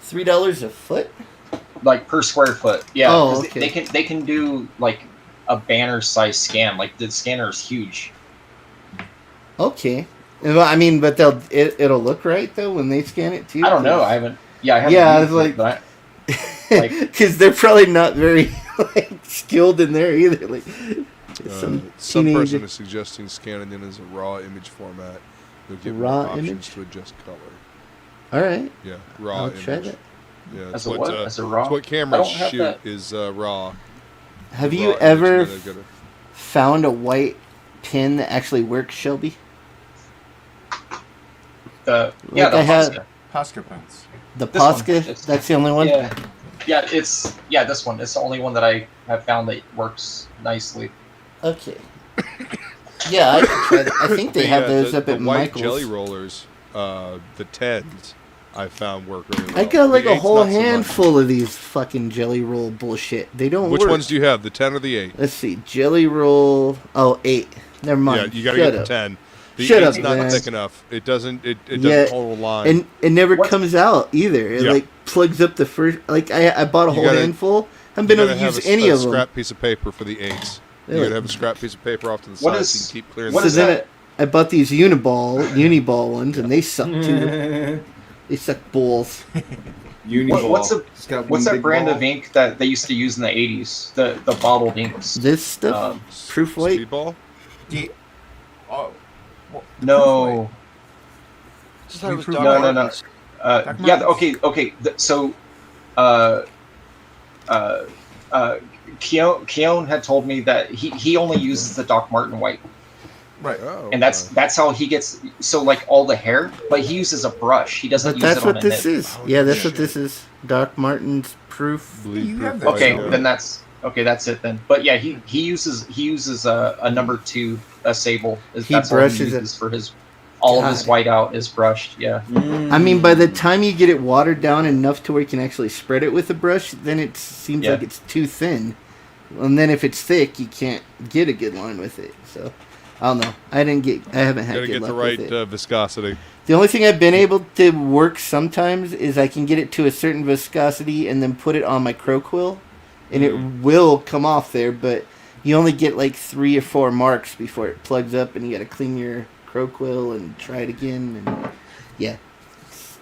Speaker 8: $3 a foot,
Speaker 11: like per square foot. Yeah,
Speaker 8: Oh,
Speaker 11: 'cause
Speaker 8: okay.
Speaker 11: they can do like a banner size scan. Like the scanner is huge.
Speaker 8: Okay. Well, I mean, but it'll look right though when they scan it too.
Speaker 11: I don't know. I haven't. Yeah, I haven't.
Speaker 8: Yeah, I
Speaker 11: used
Speaker 8: was
Speaker 11: it, but
Speaker 8: because they're probably not very like skilled in there either. Like
Speaker 2: Some
Speaker 8: teenager-
Speaker 2: person is suggesting scanning in as a raw image format. You'll get
Speaker 8: Raw
Speaker 2: more options
Speaker 8: image?
Speaker 2: to adjust color.
Speaker 8: All right.
Speaker 2: Yeah, raw
Speaker 8: I'll
Speaker 2: image.
Speaker 8: try that.
Speaker 2: Yeah,
Speaker 11: As a what? As a raw?
Speaker 2: It's what
Speaker 11: I
Speaker 2: cameras
Speaker 11: don't have
Speaker 2: shoot
Speaker 11: that.
Speaker 2: is raw.
Speaker 8: Have
Speaker 2: Raw
Speaker 8: you
Speaker 2: image,
Speaker 8: ever
Speaker 2: and then they've got
Speaker 8: found a white pin that actually works, Shelby?
Speaker 11: yeah,
Speaker 8: Like
Speaker 11: the
Speaker 8: I had-
Speaker 11: Posca.
Speaker 7: Posca pens.
Speaker 8: The
Speaker 11: This one.
Speaker 8: Posca,
Speaker 11: It's-
Speaker 8: that's the only one?
Speaker 11: Yeah, it's this one. It's the only one that I have found that works nicely.
Speaker 8: Okay. Yeah, I can try that. I think they have those
Speaker 2: the,
Speaker 8: up
Speaker 2: the
Speaker 8: at
Speaker 2: white
Speaker 8: Michael's.
Speaker 2: jelly rollers, the 10s, I found work really well.
Speaker 8: I got like
Speaker 2: The
Speaker 8: a
Speaker 2: 8s
Speaker 8: whole
Speaker 2: not so much.
Speaker 8: handful of these fucking jelly roll bullshit. They don't
Speaker 2: Which
Speaker 8: work.
Speaker 2: ones do you have, the 10 or the 8?
Speaker 8: Let's see. Jelly roll. Oh, 8. Never mind.
Speaker 2: Yeah, you gotta
Speaker 8: Shut
Speaker 2: get
Speaker 8: up.
Speaker 2: the 10. The
Speaker 8: Shut
Speaker 2: 8's
Speaker 8: up,
Speaker 2: not
Speaker 8: man.
Speaker 2: thick enough. It doesn't. It doesn't
Speaker 8: Yeah,
Speaker 2: hold a line.
Speaker 8: And it never
Speaker 11: What?
Speaker 8: comes out either. It
Speaker 2: Yeah.
Speaker 8: like plugs up the first. Like I bought a
Speaker 2: You
Speaker 8: whole
Speaker 2: gotta-
Speaker 8: handful. I haven't
Speaker 2: You
Speaker 8: been able
Speaker 2: gotta
Speaker 8: to
Speaker 2: have
Speaker 8: use
Speaker 2: a,
Speaker 8: any
Speaker 2: a
Speaker 8: of them.
Speaker 2: scrap piece of paper for the 8s. You
Speaker 8: Really?
Speaker 2: gotta have a scrap piece of paper off to the
Speaker 11: What
Speaker 2: side
Speaker 11: is-
Speaker 2: so you can keep clearing
Speaker 11: what
Speaker 2: the
Speaker 11: is
Speaker 8: So then
Speaker 11: that?
Speaker 8: I bought these uniball ones, and they suck too. They suck balls.
Speaker 6: Uniball.
Speaker 11: What's
Speaker 6: It's got one
Speaker 11: What's that
Speaker 6: big
Speaker 11: brand
Speaker 6: ball.
Speaker 11: of ink that they used to use in the 80s? The bottled inks.
Speaker 8: This stuff, proof white.
Speaker 2: Speedball?
Speaker 7: Oh. Well,
Speaker 11: No.
Speaker 9: Just thought it was
Speaker 7: Proof
Speaker 9: Doc
Speaker 11: No,
Speaker 7: white.
Speaker 11: no, no.
Speaker 9: Martens.
Speaker 7: Doc
Speaker 11: Yeah.
Speaker 7: Martens.
Speaker 11: Okay. So, Keon had told me that he only uses the Doc Marten white,
Speaker 7: Right.
Speaker 2: Oh,
Speaker 11: and that's how he gets like all the hair. But he uses a brush. He doesn't
Speaker 8: But
Speaker 11: use
Speaker 8: that's
Speaker 11: it on
Speaker 8: what
Speaker 11: a
Speaker 8: this
Speaker 11: nib.
Speaker 8: is.
Speaker 2: Oh,
Speaker 8: Yeah, that's
Speaker 2: shit.
Speaker 8: what this is. Doc Martens proof.
Speaker 2: Bleed
Speaker 7: You
Speaker 2: proof
Speaker 7: have that.
Speaker 2: white,
Speaker 11: Okay,
Speaker 2: yeah.
Speaker 11: then that's it then. But yeah, he uses a number 2 sable.
Speaker 8: He
Speaker 11: That's all
Speaker 8: brushes
Speaker 11: he
Speaker 8: it.
Speaker 11: uses for all of his
Speaker 8: God.
Speaker 11: white out is brushed. Yeah.
Speaker 8: I mean, by the time you get it watered down enough to where you can actually spread it with a brush, then it seems
Speaker 11: Yeah.
Speaker 8: like it's too thin. And then if it's thick, you can't get a good line with it. So I don't know. I haven't had
Speaker 2: Gotta
Speaker 8: good
Speaker 2: get
Speaker 8: luck
Speaker 2: the right
Speaker 8: with it.
Speaker 2: viscosity.
Speaker 8: The only thing I've been able to work sometimes is I can get it to a certain viscosity and then put it on my crow quill, and it will come off there. But you only get like 3 or 4 marks before it plugs up, and you got to clean your crow quill and try it again. And yeah,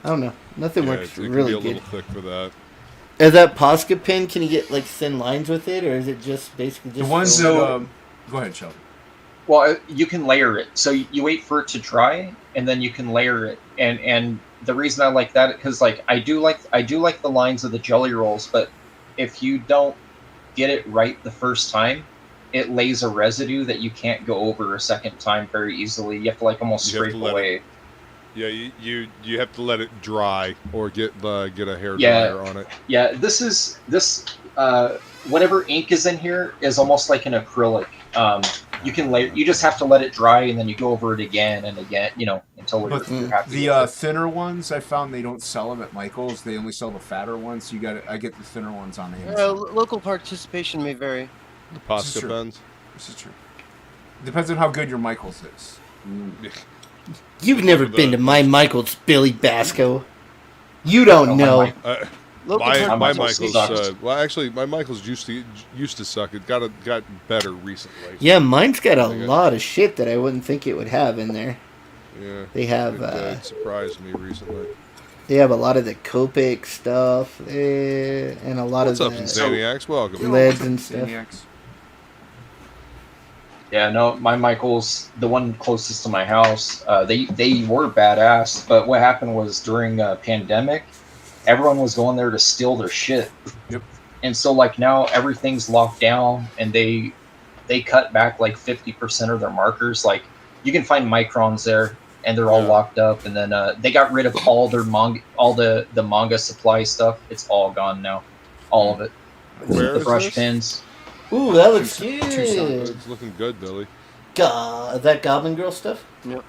Speaker 8: I don't know. Nothing
Speaker 2: Yeah,
Speaker 8: works
Speaker 2: it can
Speaker 8: really
Speaker 2: be a
Speaker 8: good.
Speaker 2: little thick for that.
Speaker 8: Is that Posca pen? Can you get like thin lines with it, or is it just basically just
Speaker 7: The ones
Speaker 8: filled?
Speaker 7: that. Go ahead, Shelby.
Speaker 11: Well, you can layer it. So you wait for it to dry, and then you can layer it. And the reason I like that because like I do like the lines of the jelly rolls, but if you don't get it right the first time, it lays a residue that you can't go over a second time very easily. You have to like almost
Speaker 2: You have to
Speaker 11: scrape
Speaker 2: let
Speaker 11: away.
Speaker 2: Yeah, you have to let it dry or get a hair
Speaker 11: Yeah.
Speaker 2: dryer on it.
Speaker 11: Yeah, this whatever ink is in here is almost like an acrylic. You can layer. You just have to let it dry, and then you go over it again and again. Until
Speaker 7: But
Speaker 11: you're happy.
Speaker 7: the
Speaker 11: with it.
Speaker 7: thinner ones, I found they don't sell them at Michael's. They only sell the fatter ones. So I get the thinner ones on Amazon.
Speaker 9: Local participation may vary.
Speaker 2: The
Speaker 7: This is
Speaker 2: Posca
Speaker 7: true.
Speaker 2: pens.
Speaker 7: This is true. Depends on how good your Michael's is.
Speaker 8: You've never been to my Michael's, Billy Basco. You don't know.
Speaker 9: Local
Speaker 2: My
Speaker 11: Michael's
Speaker 2: Michael's.
Speaker 11: sucks.
Speaker 2: Well, actually, my Michael's used to suck. It got better recently.
Speaker 8: Yeah, mine's got a
Speaker 2: Okay.
Speaker 8: lot of shit that I wouldn't think it would have in there.
Speaker 2: Yeah.
Speaker 8: They have
Speaker 2: It surprised me recently.
Speaker 8: they have a lot of the Copic stuff and a lot
Speaker 2: What's
Speaker 8: of
Speaker 2: up,
Speaker 8: the
Speaker 2: Insaniacs? Welcome.
Speaker 8: leads and stuff.
Speaker 7: Maniacs.
Speaker 11: Yeah, no, my Michaels, the one closest to my house, they were badass. But what happened was during a pandemic, everyone was going there to steal their shit.
Speaker 7: Yep.
Speaker 11: And so like now everything's locked down, and they cut back like 50% of their markers. Like you can find microns there, and they're all locked up. And then they got rid of all their manga, all the manga supply stuff. It's all gone now, all of it.
Speaker 2: Where
Speaker 11: the
Speaker 2: is
Speaker 11: brush
Speaker 2: this?
Speaker 11: pins.
Speaker 8: Ooh, that looks
Speaker 3: Tucson.
Speaker 8: good.
Speaker 2: It's looking good, Billy.
Speaker 8: That Goblin Girl stuff?
Speaker 9: Yep.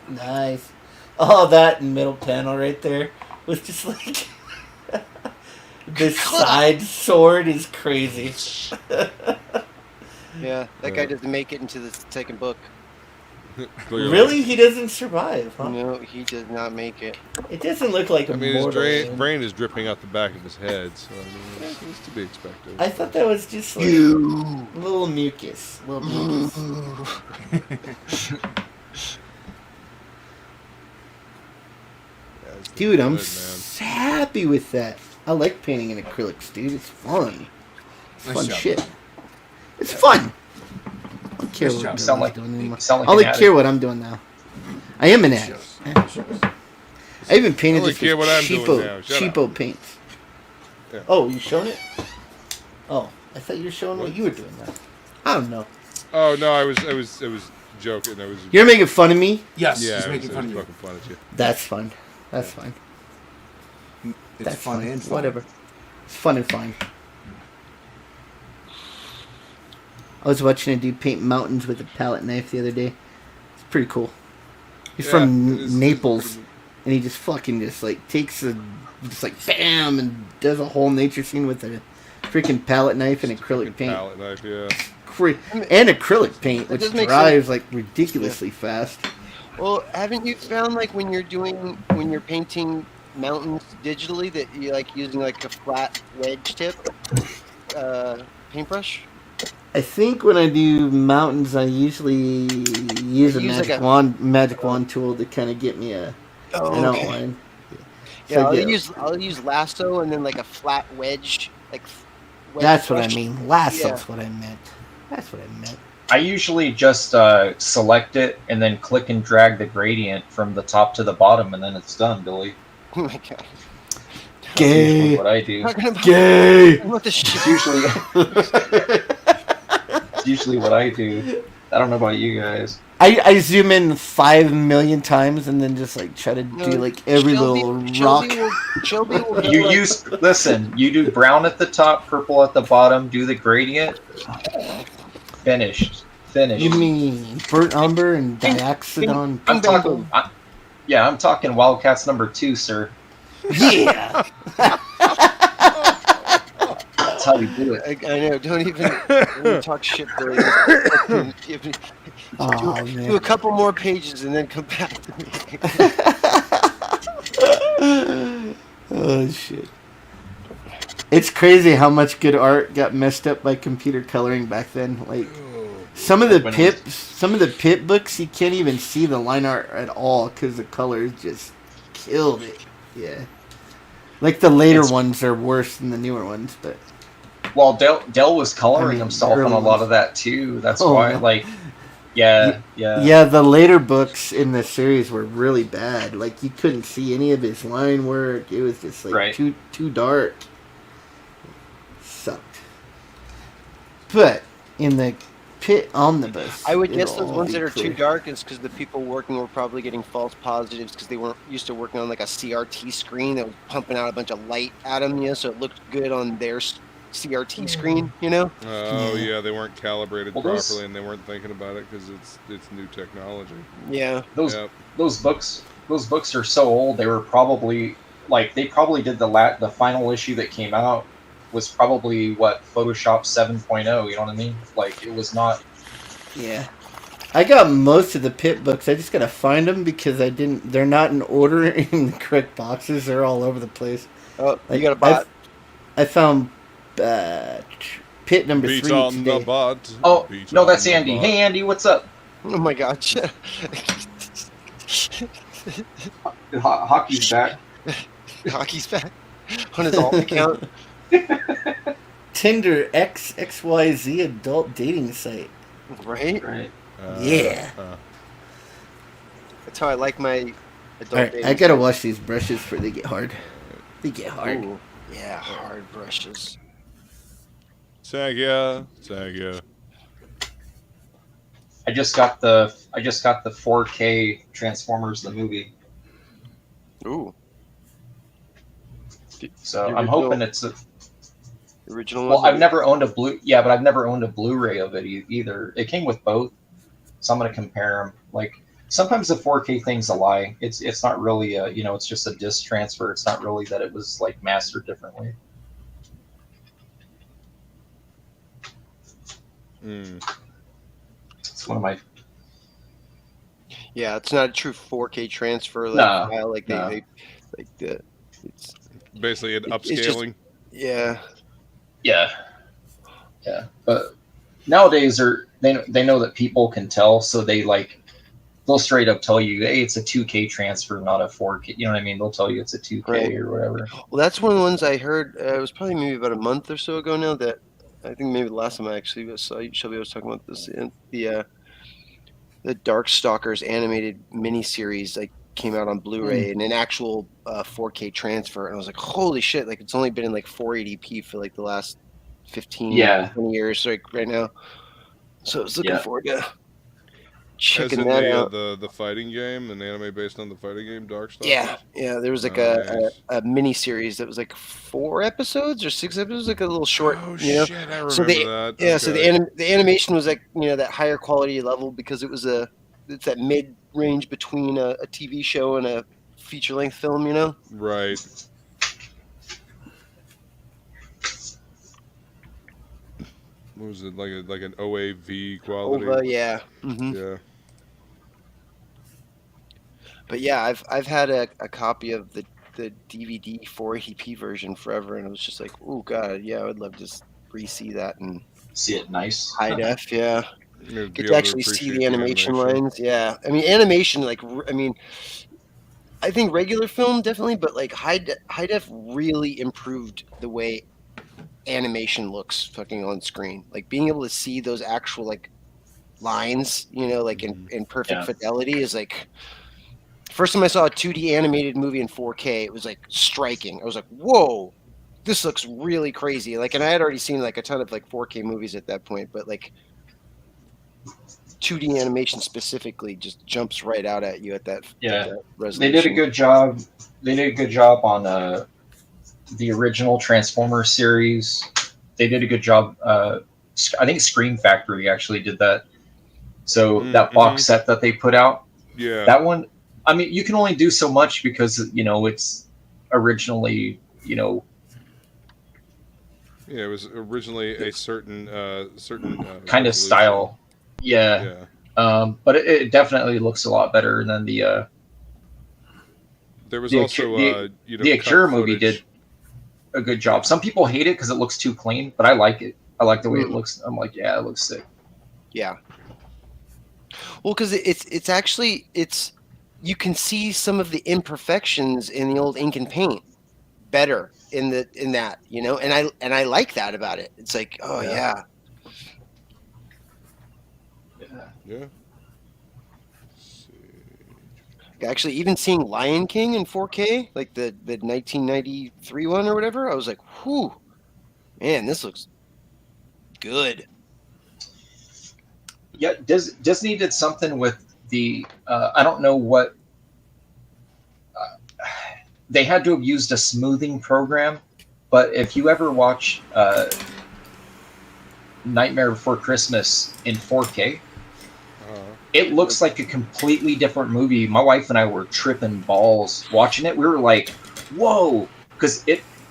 Speaker 8: Nice. Oh, that middle panel right there was just like... the side sword is crazy.
Speaker 9: Yeah, that guy doesn't make it into the second book.
Speaker 8: Really? He doesn't survive, huh?
Speaker 9: No, he does not make it.
Speaker 8: It doesn't look like a
Speaker 2: his
Speaker 8: mortal.
Speaker 2: brain is dripping out the back of his head, so I mean, it's to be expected.
Speaker 8: I thought that was just like little mucus. Dude, I'm happy with that. I like painting in acrylics, dude. It's fun. It's fun shit. It's fun. I don't care what I'm doing anymore. I only care what I'm doing now. I am an addict. I even painted this with cheapo paints.
Speaker 2: Yeah.
Speaker 8: Oh, you showing it? Oh, I thought you were showing what you were doing now. I don't know.
Speaker 2: Oh no, I was joking.
Speaker 8: You're making fun of me?
Speaker 7: Yes,
Speaker 2: yeah,
Speaker 7: he's making fun of you.
Speaker 2: Fucking fun at you.
Speaker 8: That's fun. That's fine.
Speaker 7: It's fun and fun.
Speaker 8: Whatever. It's fun and fine. I was watching a dude paint mountains with a palette knife the other day. It's pretty cool. He's from Naples, and he just fucking takes just like bam and does a whole nature scene with a freaking palette knife and acrylic paint.
Speaker 2: Palette knife, yeah.
Speaker 8: And acrylic paint, which dries like ridiculously fast.
Speaker 9: Well, haven't you found like when you're painting mountains digitally that you like using like a flat wedge tip paintbrush?
Speaker 8: I think when I do mountains, I usually use a magic wand tool to kind of get me an outline.
Speaker 9: Yeah, I'll use lasso and then like a flat wedge,
Speaker 8: That's what I mean. Lasso's what I meant. That's what I meant.
Speaker 11: I usually just select it and then click and drag the gradient from the top to the bottom, and then it's done, Billy.
Speaker 9: Oh my god.
Speaker 8: Gay.
Speaker 11: What I do.
Speaker 8: Gay.
Speaker 9: What the shit?
Speaker 11: It's usually what I do. I don't know about you guys.
Speaker 8: I zoom in 5 million times and then just like try to do like every little rock.
Speaker 11: Listen, you do brown at the top, purple at the bottom, do the gradient. Finished.
Speaker 8: You mean burnt umber and diaxodon?
Speaker 11: I'm talking Wildcats #2, sir.
Speaker 8: Yeah.
Speaker 11: That's how we do it.
Speaker 9: I know. Don't even talk shit, Billy. Do a couple more pages and then come back to me.
Speaker 8: Oh shit! It's crazy how much good art got messed up by computer coloring back then. Like some of the Pip books, you can't even see the line art at all because the colors just killed it. Yeah, like the later ones are worse than the newer ones, but.
Speaker 11: Well, Dell was coloring himself on a lot of that too. That's why, yeah.
Speaker 8: The later books in the series were really bad. Like you couldn't see any of his line work. It was just like too dark. Sucked. But in the Pit Omnibus,
Speaker 9: I would guess those ones that are too dark is because the people working were probably getting false positives because they weren't used to working on like a CRT screen that was pumping out a bunch of light at them, so it looked good on their CRT screen,
Speaker 2: Oh yeah, they weren't calibrated properly, and they weren't thinking about it because it's new technology.
Speaker 9: Yeah,
Speaker 11: those books are so old. They were probably they probably did the final issue that came out was probably Photoshop 7.0. You know what I mean? Like it was not.
Speaker 8: Yeah, I got most of the Pit books. I just gotta find them because they're not in order in the correct boxes. They're all over the place.
Speaker 9: Oh, you got a bot.
Speaker 8: I found. Pit number 3 today.
Speaker 11: Oh no, that's Andy. Hey Andy, what's up?
Speaker 9: Oh my god.
Speaker 11: Hockey's back.
Speaker 9: Hockey's back on his alt account.
Speaker 8: Tinder XYZ adult dating site.
Speaker 9: Right.
Speaker 8: Yeah.
Speaker 9: That's how I like my adult dating.
Speaker 8: I gotta wash these brushes before they get hard. They get hard.
Speaker 9: Ooh, yeah, hard brushes.
Speaker 2: Tag ya.
Speaker 11: I just got the 4K Transformers the movie.
Speaker 12: Ooh.
Speaker 11: So I'm hoping it's a
Speaker 12: original.
Speaker 11: Well, I've never owned a but I've never owned a Blu-ray of it either. It came with both, so I'm gonna compare them. Like sometimes the 4K thing's a lie. It's not really a it's just a disc transfer. It's not really that it was like mastered differently. It's one of my.
Speaker 12: Yeah, it's not a true 4K transfer. Like, they like the. It's
Speaker 2: basically an upscaling.
Speaker 12: Yeah.
Speaker 11: Yeah. But nowadays they know that people can tell, so they'll straight up tell you, hey, it's a 2K transfer, not a 4K. You know what I mean? They'll tell you it's a 2K or whatever.
Speaker 12: Well, that's one of the ones I heard. It was probably maybe about a month or so ago now. That I think maybe the last time I actually saw you, Shelby, was talking about this. The Darkstalkers animated miniseries came out on Blu-ray and an actual 4K transfer, and I was like, holy shit! Like it's only been in 480p for the last 15, 20 years, right now. So I was looking forward to checking that out.
Speaker 2: The fighting game, an anime based on the fighting game, Darkstalkers.
Speaker 12: Yeah. There was a mini series that was 4 episodes or 6 episodes, a little short.
Speaker 2: Oh shit! I remember that.
Speaker 12: Yeah, so the animation was that higher quality level because it's that mid range between a TV show and a feature length film.
Speaker 2: Right. What was it, like an OAV quality?
Speaker 12: OVA, yeah. Mm-hmm.
Speaker 2: Yeah.
Speaker 12: But yeah, I've had a copy of the DVD 480p version forever, and it was just like, oh god, yeah, I would love to re-see that and
Speaker 11: see it nice
Speaker 12: high def. Yeah, get to actually see the animation lines. Yeah, I mean animation, I think regular film definitely, but high def really improved the way animation looks fucking on screen. Being able to see those actual lines, in perfect fidelity is first time I saw a 2D animated movie in 4K, it was striking. I was like, whoa, this looks really crazy. And I had already seen a ton of 4K movies at that point, but 2D animation specifically just jumps right out at you at that.
Speaker 11: Yeah,
Speaker 12: that resolution.
Speaker 11: They did a good job. They did a good job on the original Transformers series. They did a good job. I think Scream Factory actually did that. So that box set that they put out, that one. I mean, you can only do so much because it's originally Yeah,
Speaker 2: it was originally a certain
Speaker 11: kind of style. Yeah. But it definitely looks a lot better than the.
Speaker 2: There was also
Speaker 11: the Akira movie did a good job. Some people hate it because it looks too clean, but I like it. I like the way it looks. I'm like, yeah, it looks sick.
Speaker 12: Yeah. Well, because it's actually you can see some of the imperfections in the old ink and paint better in that, and I like that about it. It's like, oh yeah. Actually, even seeing Lion King in 4K, the 1993 one or whatever, I was like, whew, man, this looks good.
Speaker 11: Yeah, Disney did something with the I don't know what they had to have used a smoothing program, but if you ever watch Nightmare Before Christmas in 4K, it looks like a completely different movie. My wife and I were tripping balls watching it. We were like, whoa, because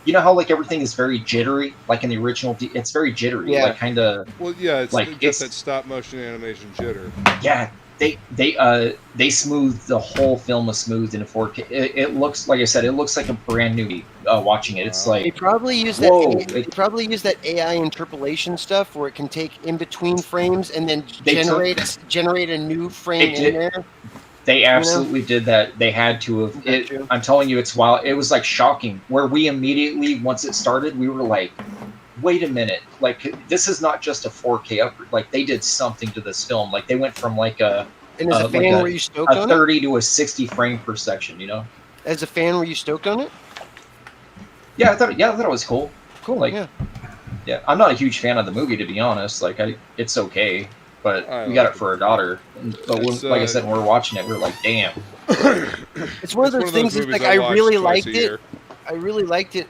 Speaker 11: how everything is very jittery, in the original. It's very jittery, kind of.
Speaker 2: Well, yeah, it's that stop motion animation jitter.
Speaker 11: Yeah, they smoothed the whole film is smoothed in 4K. It looks, like I said, it looks like a brand new watching it. It's
Speaker 12: they probably use that. They probably use that AI interpolation stuff where it can take in between frames and then generate a new frame in there.
Speaker 11: They absolutely did that. They had to have. I'm telling you, it's wild. It was shocking. Where we immediately, once it started, we were like, wait a minute. This is not just a 4K upgrade. They did something to this film. They went from a
Speaker 12: and as a fan, were you stoked on
Speaker 11: 30 to a 60 frame per section.
Speaker 12: As a fan, were you stoked on it?
Speaker 11: Yeah, I thought it was cool.
Speaker 12: Cool.
Speaker 11: Yeah. I'm not a huge fan of the movie, to be honest. It's okay. but we got it for our daughter. But when, like I said, when we were watching it, we were like, damn.
Speaker 9: It's one of those things. It's like I really liked it. I really liked it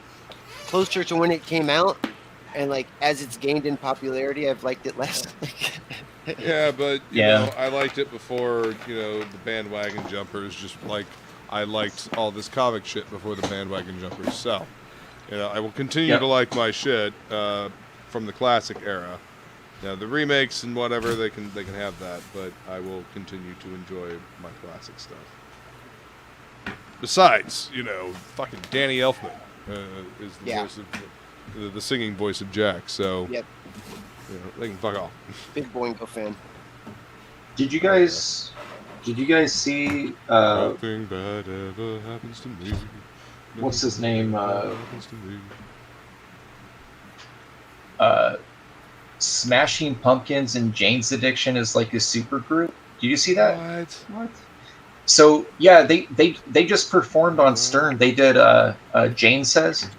Speaker 9: closer to when it came out, and like as it's gained in popularity, I've liked it less.
Speaker 2: Yeah, but you know, I liked it before, you know, the bandwagon jumpers, just like I liked all this comic shit before the bandwagon jumpers. So, you know, I will continue to like my shit from the classic era. Now, the remakes and whatever, they can have that, but I will continue to enjoy my classic stuff. Besides, you know, fucking Danny Elfman is the voice of the singing voice of Jack. So, you know, they can fuck off.
Speaker 9: Big Boingo fan.
Speaker 11: Did you guys see?
Speaker 2: Nothing bad ever happens to me.
Speaker 11: What's his name?
Speaker 2: Happens to me.
Speaker 11: Smashing Pumpkins and Jane's Addiction is like a super group. Did you see that?
Speaker 2: What?
Speaker 11: So yeah, they just performed on Stern. They did Jane Says,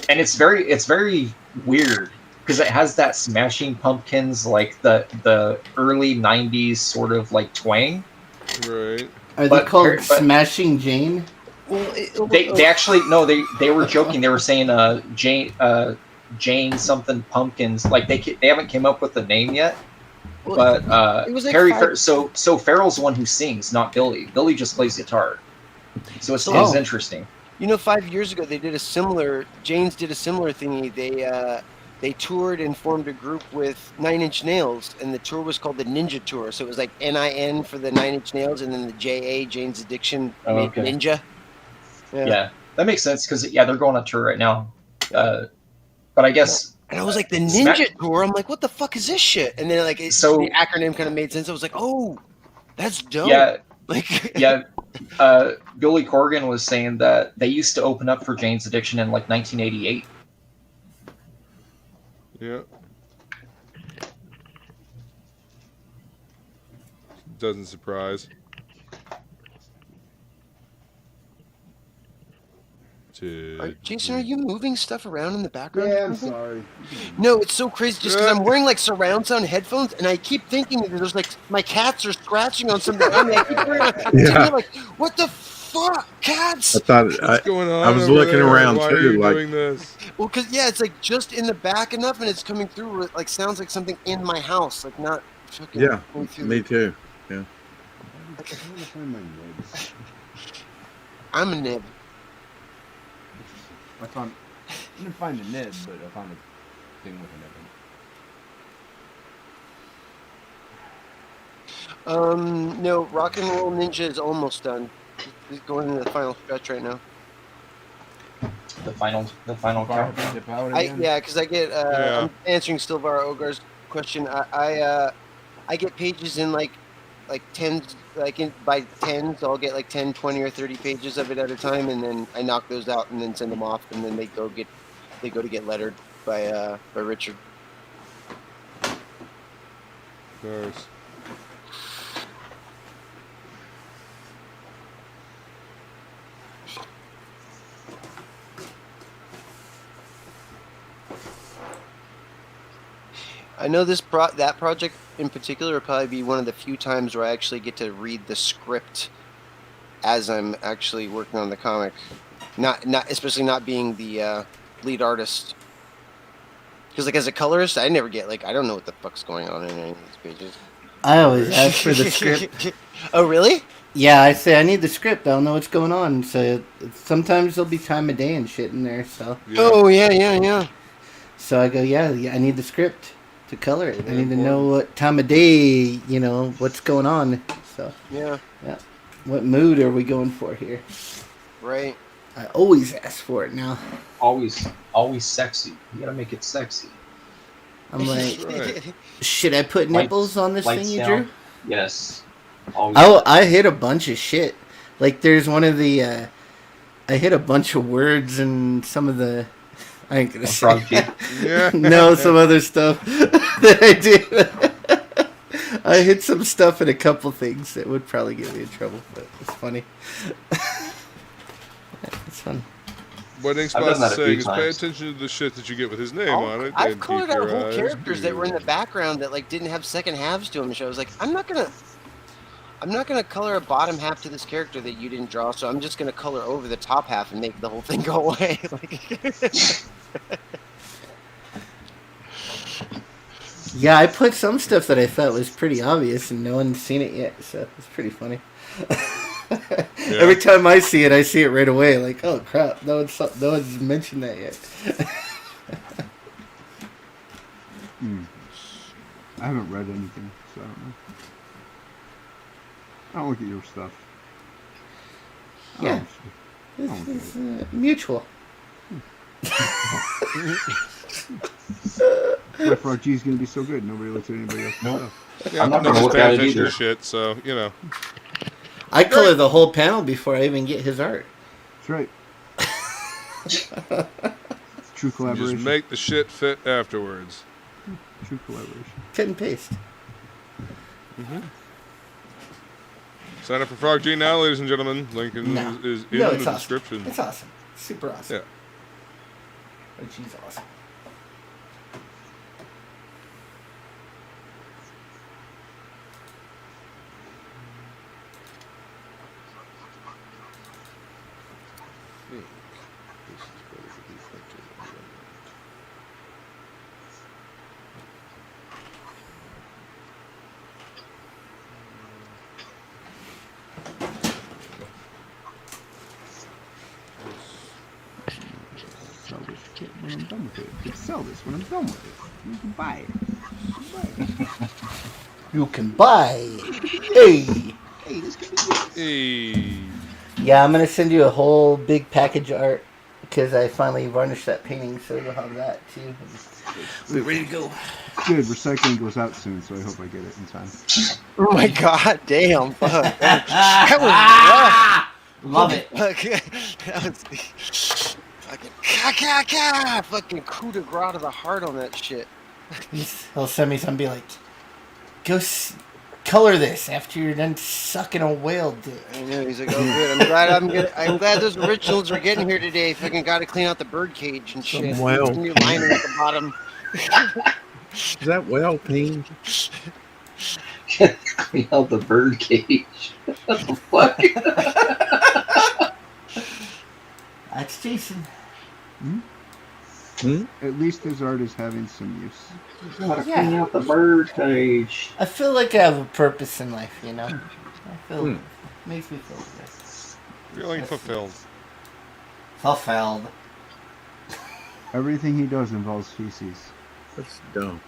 Speaker 11: and it's very weird because it has that Smashing Pumpkins like the early '90s sort of like twang.
Speaker 2: Right.
Speaker 8: Are they called Smashing Jane?
Speaker 9: Well,
Speaker 11: they actually no, they were joking. They were saying Jane something Pumpkins. Like they haven't came up with the name yet. But
Speaker 9: it was like
Speaker 11: Harry, so Farrell's the one who sings, not Billy. Billy just plays guitar. So it's interesting.
Speaker 9: You know, 5 years ago they did a similar. Jane's did a similar thingy. They toured and formed a group with 9 Inch Nails, and the tour was called the Ninja Tour. So it was like NIN for the 9 Inch Nails, and then the JA Jane's Addiction made Ninja.
Speaker 11: Yeah, that makes sense because they're going on tour right now. But I guess.
Speaker 9: And I was like, the Ninja Tour? I'm like, what the fuck is this shit? And then like the acronym kind of made sense. I was like, oh, that's dope.
Speaker 11: Yeah.
Speaker 9: Like
Speaker 11: Billy Corgan was saying that they used to open up for Jane's Addiction in like 1988.
Speaker 2: Yeah. Doesn't surprise.
Speaker 9: Jason, are you moving stuff around in the background?
Speaker 7: Yeah, I'm sorry.
Speaker 9: No, it's so crazy just because I'm wearing like surround sound headphones and I keep thinking that there's like my cats are scratching on something. I mean, I keep hearing like, what the fuck, cats?
Speaker 5: I thought
Speaker 2: What's going on?
Speaker 5: I was looking around
Speaker 2: Why
Speaker 5: too.
Speaker 2: Are you
Speaker 5: like,
Speaker 2: doing this?
Speaker 9: Well, because it's like just in the back enough and it's coming through where it like sounds like something in my house, like not fucking.
Speaker 5: Yeah, me too. Yeah.
Speaker 9: I'm a nib.
Speaker 7: I didn't find a nib, but I found a thing with a nib.
Speaker 9: No, Rock and Roll Ninja is almost done. He's going into the final stretch right now.
Speaker 11: The final count.
Speaker 9: Because I get I'm answering Stilvara Ogar's question. I get pages in like tens, by tens. So I'll get like 10, 20, or 30 pages of it at a time, and then I knock those out and then send them off, and then they go to get lettered by Richard.
Speaker 2: Nice.
Speaker 9: I know that project in particular will probably be one of the few times where I actually get to read the script as I'm actually working on the comic, not especially not being the lead artist. Because like as a colorist, I never get I don't know what the fuck's going on in any of these pages.
Speaker 8: I always ask for the script.
Speaker 9: Oh really?
Speaker 8: Yeah, I say I need the script. I don't know what's going on. So sometimes there'll be time of day and shit in there. So.
Speaker 9: Yeah. Oh yeah.
Speaker 8: So I go, yeah, I need the script to color it. I need to know what time of day, what's going on. So
Speaker 9: yeah.
Speaker 8: What mood are we going for here?
Speaker 9: Right.
Speaker 8: I always ask for it now.
Speaker 11: Always sexy. You gotta make it sexy.
Speaker 8: I'm like, should I put nipples on this thing you drew?
Speaker 11: Yes.
Speaker 8: I hit a bunch of shit. Like there's one of the, I hit a bunch of words and some of the. I ain't gonna say. No, some other stuff that I did. I hit some stuff in a couple things that would probably get me in trouble, but it's funny. It's fun.
Speaker 2: What Inkspot is saying is pay attention to the shit that you get with his name on it.
Speaker 9: I've colored out whole characters that were in the background that like didn't have second halves to them. So I was like, I'm not gonna color a bottom half to this character that you didn't draw. So I'm just gonna color over the top half and make the whole thing go away.
Speaker 8: Yeah, I put some stuff that I thought was pretty obvious, and no one's seen it yet, so it's pretty funny. Yeah. Every time I see it right away. Like, oh crap, no one's mentioned that yet.
Speaker 13: I haven't read anything, so I don't know. I don't look at your stuff.
Speaker 8: Yeah, it's mutual.
Speaker 13: My Frog G is going to be so good. Nobody looks at anybody else's stuff.
Speaker 2: Yeah, I'm not going to look at it either. Shit, so you know.
Speaker 8: I color the whole panel before I even get his art.
Speaker 13: That's right. True collaboration.
Speaker 2: Just make the shit fit afterwards.
Speaker 13: True collaboration.
Speaker 8: Cut and paste.
Speaker 2: Sign up for Frog G now, ladies and gentlemen. Link is in the description.
Speaker 8: It's awesome. Super awesome.
Speaker 2: Yeah.
Speaker 8: Oh, G's awesome.
Speaker 13: When I'm done with it. You can sell this when I'm done with it. You can buy it.
Speaker 8: You can buy it. Hey.
Speaker 13: Hey, this could be good.
Speaker 2: Hey.
Speaker 8: Yeah, I'm going to send you a whole big package of art because I finally varnished that painting, so you'll have that too. We're ready to go.
Speaker 13: Good. Recycling goes out soon, so I hope I get it in time.
Speaker 9: Oh my god, damn. Fuck. That was rough.
Speaker 8: Love it.
Speaker 9: That was... Fucking coup de grace to the heart on that shit.
Speaker 8: He'll send me something, be like, go color this after you're done sucking a whale dick.
Speaker 9: I know, he's like, oh good, I'm glad those originals are getting here today. Fucking gotta clean out the bird cage and shit.
Speaker 5: Whale.
Speaker 9: Some new lining at the bottom.
Speaker 5: Is that whale paint?
Speaker 11: Clean out the bird cage. What the fuck?
Speaker 8: That's Jason.
Speaker 13: At least his art is having some use.
Speaker 11: Gotta clean out the bird cage.
Speaker 8: I feel like I have a purpose in life, you know? I feel makes me feel good.
Speaker 2: Feeling fulfilled.
Speaker 8: Fulfilled.
Speaker 13: Everything he does involves feces.
Speaker 5: That's dumb.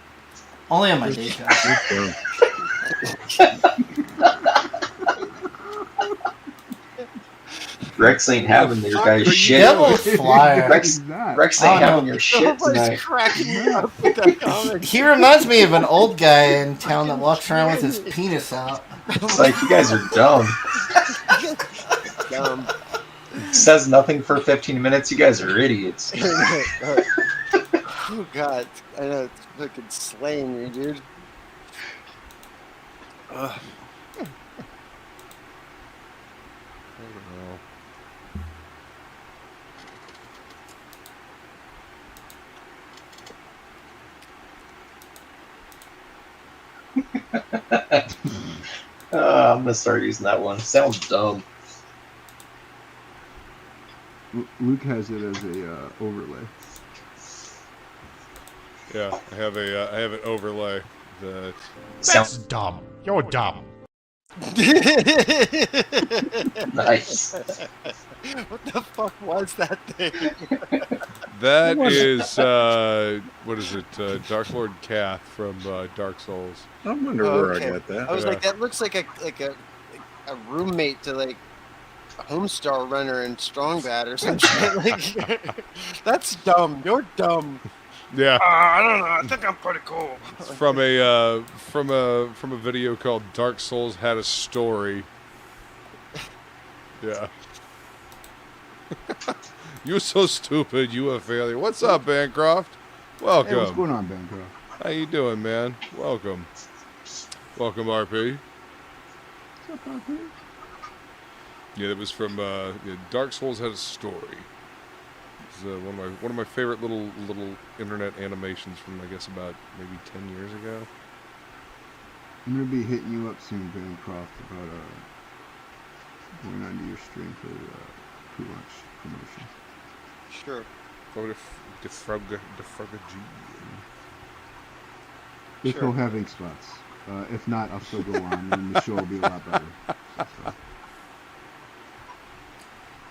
Speaker 8: Only on my day job.
Speaker 5: That's dumb.
Speaker 11: Rex ain't having your guys' shit. Rex ain't having your shit tonight.
Speaker 8: He reminds me of an old guy in town that walks around with his penis out.
Speaker 11: It's like, you guys are dumb.
Speaker 9: Dumb.
Speaker 11: Says nothing for 15 minutes. You guys are idiots.
Speaker 9: Oh god, I know, it's fucking slaying me, dude.
Speaker 11: I'm gonna start using that one. Sounds dumb.
Speaker 13: Luke has it as a overlay.
Speaker 2: Yeah, I have an overlay that.
Speaker 1: That's dumb. You're dumb.
Speaker 11: Nice.
Speaker 9: What the fuck was that thing?
Speaker 2: That is what is it? Dark Lord Kath from Dark Souls.
Speaker 5: I wonder where I got that.
Speaker 9: I was like, that looks like a roommate to like a Homestar Runner and Strong Bad or something. Like, that's dumb. You're dumb.
Speaker 2: Yeah.
Speaker 9: I don't know. I think I'm pretty cool.
Speaker 2: It's from a video called Dark Souls Had a Story. Yeah. You're so stupid. You a failure. What's up, Bancroft? Welcome.
Speaker 13: Hey, what's going on, Bancroft?
Speaker 2: How you doing, man? Welcome. Welcome, RP.
Speaker 13: What's up, RP?
Speaker 2: Yeah, that was from Dark Souls Had a Story. one of my favorite little internet animations from I guess about maybe 10 years ago.
Speaker 13: I'm gonna be hitting you up soon, Bancroft, about going onto your stream for pre-launch promotion.
Speaker 12: Sure.
Speaker 2: Defrugga G.
Speaker 13: If he'll have ink spots. If not, I'll still go on, and the show will be a lot better. So.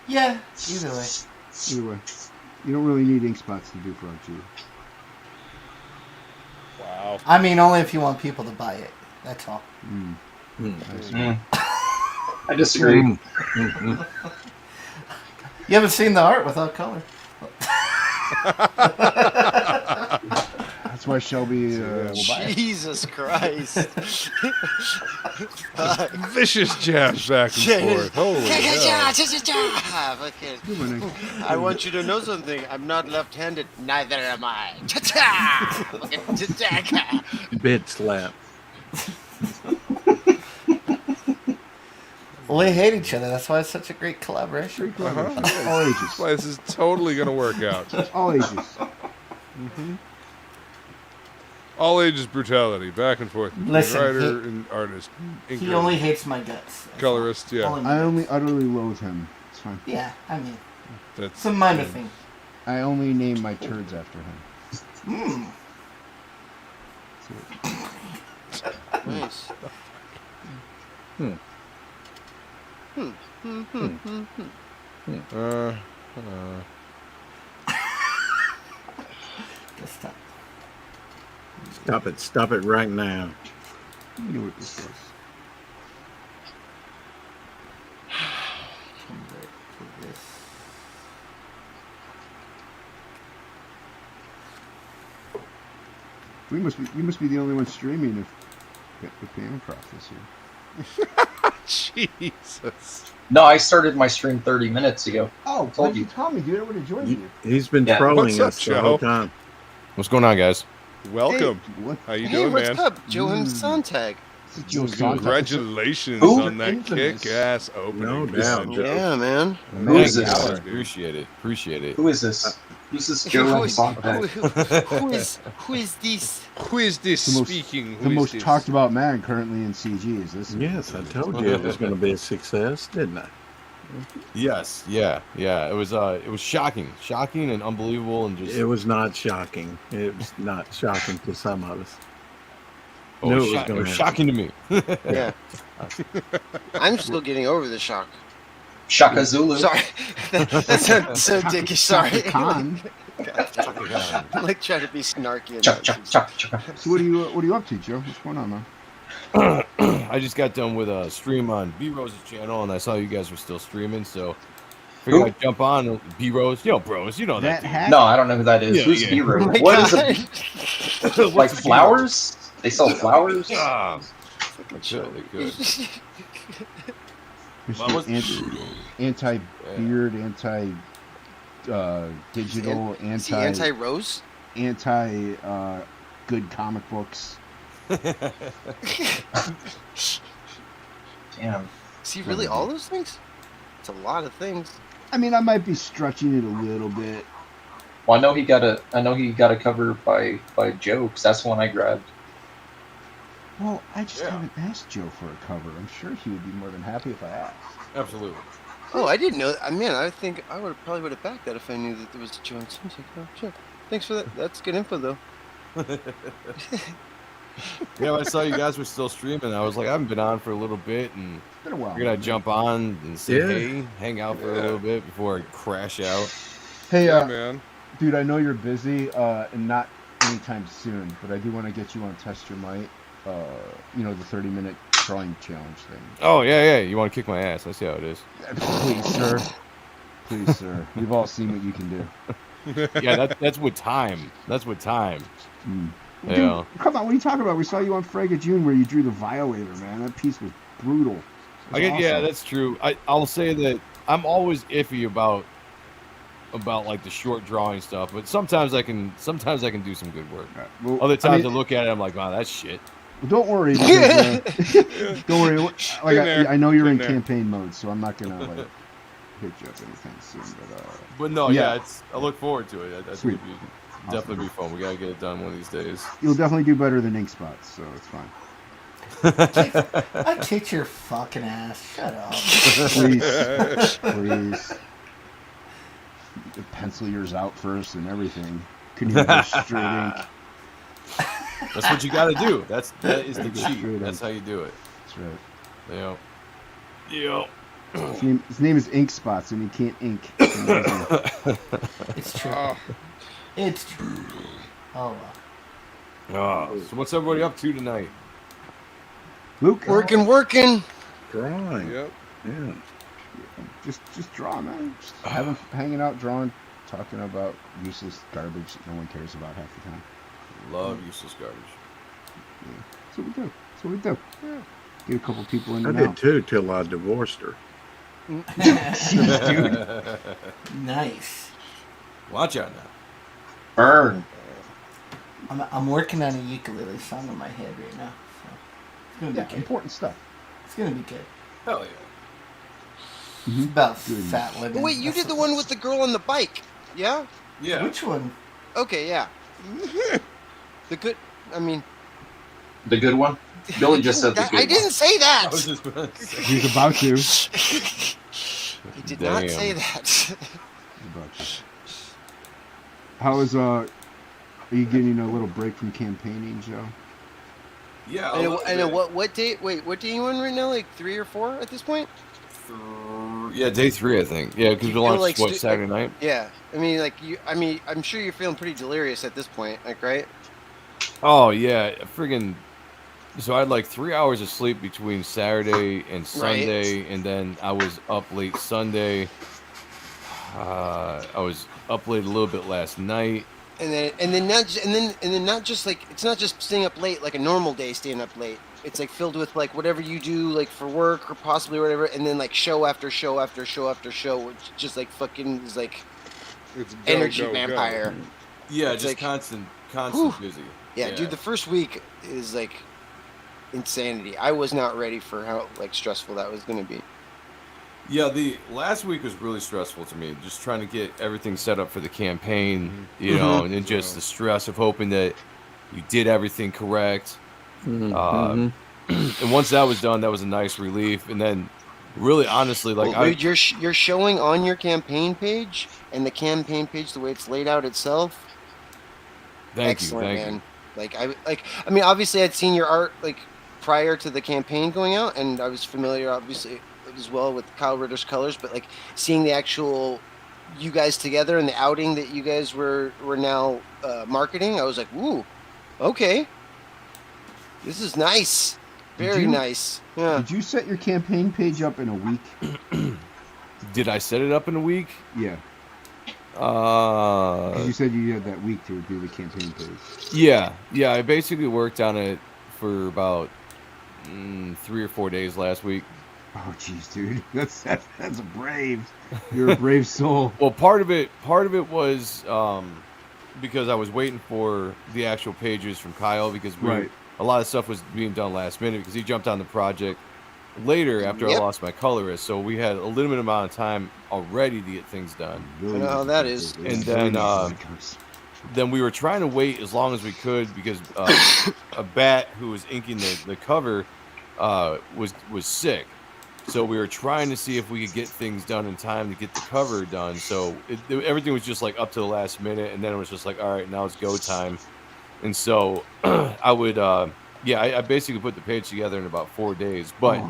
Speaker 8: Yeah, either way.
Speaker 13: Either way. You don't really need ink spots to do Frog G.
Speaker 2: Wow.
Speaker 8: I mean, only if you want people to buy it. That's all.
Speaker 11: I disagree.
Speaker 8: You haven't seen the art without color.
Speaker 13: That's why Shelby will buy it.
Speaker 12: Jesus Christ.
Speaker 2: Vicious jabs back and forth. Holy hell.
Speaker 12: Okay. I want you to know something. I'm not left-handed. Neither am I.
Speaker 5: Bit slap.
Speaker 8: Well, they hate each other. That's why it's such a great collaboration.
Speaker 13: All ages.
Speaker 2: That's why this is totally going to work out.
Speaker 13: All ages.
Speaker 2: Mm-hmm. All ages brutality, back and forth.
Speaker 8: Listen,
Speaker 2: writer and artist.
Speaker 8: He only hates my guts.
Speaker 2: Colorist, yeah.
Speaker 13: I only utterly loathe him. It's fine.
Speaker 8: Yeah, I mean,
Speaker 2: that's
Speaker 8: it's a minor thing.
Speaker 13: I only name my turds after him.
Speaker 12: Nice.
Speaker 5: Stop it right now.
Speaker 13: You know what this was. We must be the only ones streaming if Bancroft this
Speaker 2: year. Jesus.
Speaker 11: No, I started my stream 30 minutes ago.
Speaker 13: Oh,
Speaker 11: told you.
Speaker 13: Tell me, dude. I would have joined you.
Speaker 5: He's been trolling us the whole time.
Speaker 14: What's going on, guys?
Speaker 2: Welcome.
Speaker 13: Hey,
Speaker 2: how you doing,
Speaker 12: what's
Speaker 2: man?
Speaker 12: up, Johan Sontag?
Speaker 2: Congratulations on that kick-ass opening.
Speaker 5: No doubt.
Speaker 12: Yeah, man.
Speaker 11: Who is this?
Speaker 14: Appreciate it.
Speaker 11: Who is this? Who's this Johan Sontag?
Speaker 12: Who is this?
Speaker 2: Who is this speaking?
Speaker 13: The most talked about man currently in CG is this.
Speaker 5: Yes, I told you it was going to be a success, didn't I?
Speaker 14: Yes, yeah. It was shocking and unbelievable, and just.
Speaker 5: It was not shocking. It was not shocking to some of us.
Speaker 14: Oh, it was shocking to me.
Speaker 12: Yeah. I'm still getting over the shock.
Speaker 11: Shaka Zulu.
Speaker 12: Sorry. That sounds so dickish. Sorry.
Speaker 13: Khan.
Speaker 12: I'm like trying to be snarky.
Speaker 13: So what are you up to, Joe? What's going on, man?
Speaker 14: I just got done with a stream on B Rose's channel, and I saw you guys were still streaming, so figured I'd jump on B Rose. Bros, you know that.
Speaker 11: No, I don't know who that is. Who's B Rose? What is a like flowers? They sell flowers.
Speaker 14: Really good.
Speaker 13: Anti-beard, anti-digital,
Speaker 12: anti-rose,
Speaker 13: good comic books.
Speaker 11: Damn.
Speaker 12: See, really, all those things? It's a lot of things.
Speaker 13: I mean, I might be stretching it a little bit.
Speaker 11: Well, I know he got a cover by Joe, because that's the one I grabbed.
Speaker 13: Well, I just haven't asked Joe for a cover. I'm sure he would be more than happy if I asked.
Speaker 14: Absolutely.
Speaker 12: Oh, I didn't know that. Man, I think I probably would have backed that if I knew that there was a Joe and Sontag. Oh, sure. Thanks for that. That's good info, though.
Speaker 14: Yeah, when I saw you guys were still streaming, I was like, I haven't been on for a little bit, and
Speaker 13: been a while.
Speaker 14: We're gonna jump on and say hey, hang out for a little bit before I crash out.
Speaker 13: Hey,
Speaker 2: man.
Speaker 13: Dude, I know you're busy, and not anytime soon, but I do want to get you on Test Your Might. The 30-minute drawing challenge thing.
Speaker 14: Oh yeah. You want to kick my ass? I see how it is.
Speaker 13: Please, sir. We've all seen what you can do.
Speaker 14: Yeah, that's with time. That's with time.
Speaker 13: Dude,
Speaker 14: Yeah.
Speaker 13: come on, what are you talking about? We saw you on Frega June where you drew the Violator, man. That piece was brutal.
Speaker 14: Yeah, that's true. I'll say that I'm always iffy about like the short drawing stuff, but sometimes I can do some good work.
Speaker 13: Right. Well,
Speaker 14: Other times I look at it, I'm like, wow, that's shit.
Speaker 13: Well, don't worry. Because, don't worry. Like I know you're in campaign mode, so I'm not gonna hit you up anytime soon.
Speaker 14: But no, yeah, I look forward to it. I
Speaker 13: Sweet.
Speaker 14: think it'd definitely be fun. We gotta get it done one of these days.
Speaker 13: You'll definitely do better than Ink Spots, so it's fine.
Speaker 8: I kicked your fucking ass. Shut up.
Speaker 13: Please. Pencil yours out first and everything. Couldn't even go straight ink.
Speaker 14: That's what you got to do. That is the cheat. That's how you do it.
Speaker 13: That's right.
Speaker 14: Yep.
Speaker 13: His name is Ink Spots, and he can't ink.
Speaker 8: It's true. It's true. Oh,
Speaker 14: wow. So what's everybody up to tonight?
Speaker 13: Luke?
Speaker 9: Working.
Speaker 5: Drawing.
Speaker 2: Yep.
Speaker 5: Yeah.
Speaker 13: Just draw, man. Just hanging out, drawing, talking about useless garbage that no one cares about half the time.
Speaker 14: Love useless garbage.
Speaker 13: Yeah. That's what we do. Yeah. Get a couple people in.
Speaker 5: I did too till I divorced her.
Speaker 8: Dude. Nice.
Speaker 14: Watch out now.
Speaker 11: Burn.
Speaker 8: I'm working on a ukulele song in my head right now. So it's gonna be good.
Speaker 13: Important stuff.
Speaker 8: It's gonna be good.
Speaker 14: Hell yeah.
Speaker 8: It's about fat living.
Speaker 9: Wait, you did the one with the girl on the bike, yeah?
Speaker 14: Yeah.
Speaker 8: Which one?
Speaker 9: Okay, yeah. The good. I mean,
Speaker 11: the good one. Billy just said the good one.
Speaker 9: I didn't say that.
Speaker 14: I was just about to say.
Speaker 13: He's about to.
Speaker 9: He did not say that.
Speaker 13: How is Are you getting a little break from campaigning, Joe?
Speaker 14: Yeah.
Speaker 9: I know. What date? Wait, what day are you on right now? Like 3 or 4 at this point?
Speaker 14: Yeah, day 3, I think. Yeah, because we launched Saturday night.
Speaker 9: Yeah, I mean, like you. I mean, I'm sure you're feeling pretty delirious at this point, like, right?
Speaker 14: Oh yeah, friggin'. So I had like 3 hours of sleep between Saturday and Sunday, and then I was up late Sunday. I was up late a little bit last night.
Speaker 9: And then not just like, it's not just staying up late like a normal day staying up late. It's like filled with like whatever you do like for work or possibly whatever, and then like show after show after show after show, which just like fucking is like
Speaker 2: it's
Speaker 9: energy vampire.
Speaker 14: Yeah,
Speaker 9: it's
Speaker 14: just
Speaker 9: like,
Speaker 14: constant busy.
Speaker 9: Yeah, dude, the first week is like insanity. I was not ready for how like stressful that was going to be.
Speaker 14: Yeah, the last week was really stressful to me. Just trying to get everything set up for the campaign, you know, and then just the stress of hoping that you did everything correct. And once that was done, that was a nice relief. And then, really, honestly, like
Speaker 9: dude, you're showing on your campaign page and the campaign page the way it's laid out itself.
Speaker 14: Thank
Speaker 9: Excellent,
Speaker 14: you.
Speaker 9: Man. I mean, obviously, I'd seen your art like prior to the campaign going out, and I was familiar, obviously, as well with Kyle Ritter's colors. But like seeing the actual you guys together and the outing that you guys were now marketing, I was like, ooh, okay, this is nice, very nice. Yeah.
Speaker 13: Did you set your campaign page up in a week?
Speaker 14: Did I set it up in a week?
Speaker 13: Yeah. 'Cause you said you had that week to do the campaign page.
Speaker 14: Yeah. I basically worked on it for about 3 or 4 days last week.
Speaker 13: Oh, jeez, dude, that's brave. You're a brave soul.
Speaker 14: Well, part of it was because I was waiting for the actual pages from Kyle, because a lot of stuff was being done last minute because he jumped on the project later after I lost my colorist. So we had a limited amount of time already to get things done.
Speaker 9: I know how that is.
Speaker 14: And then we were trying to wait as long as we could because a bat who was inking the cover was sick. So we were trying to see if we could get things done in time to get the cover done. So everything was just like up to the last minute, and then it was just like, all right, now it's go time. And so I would, I basically put the page together in about 4 days. But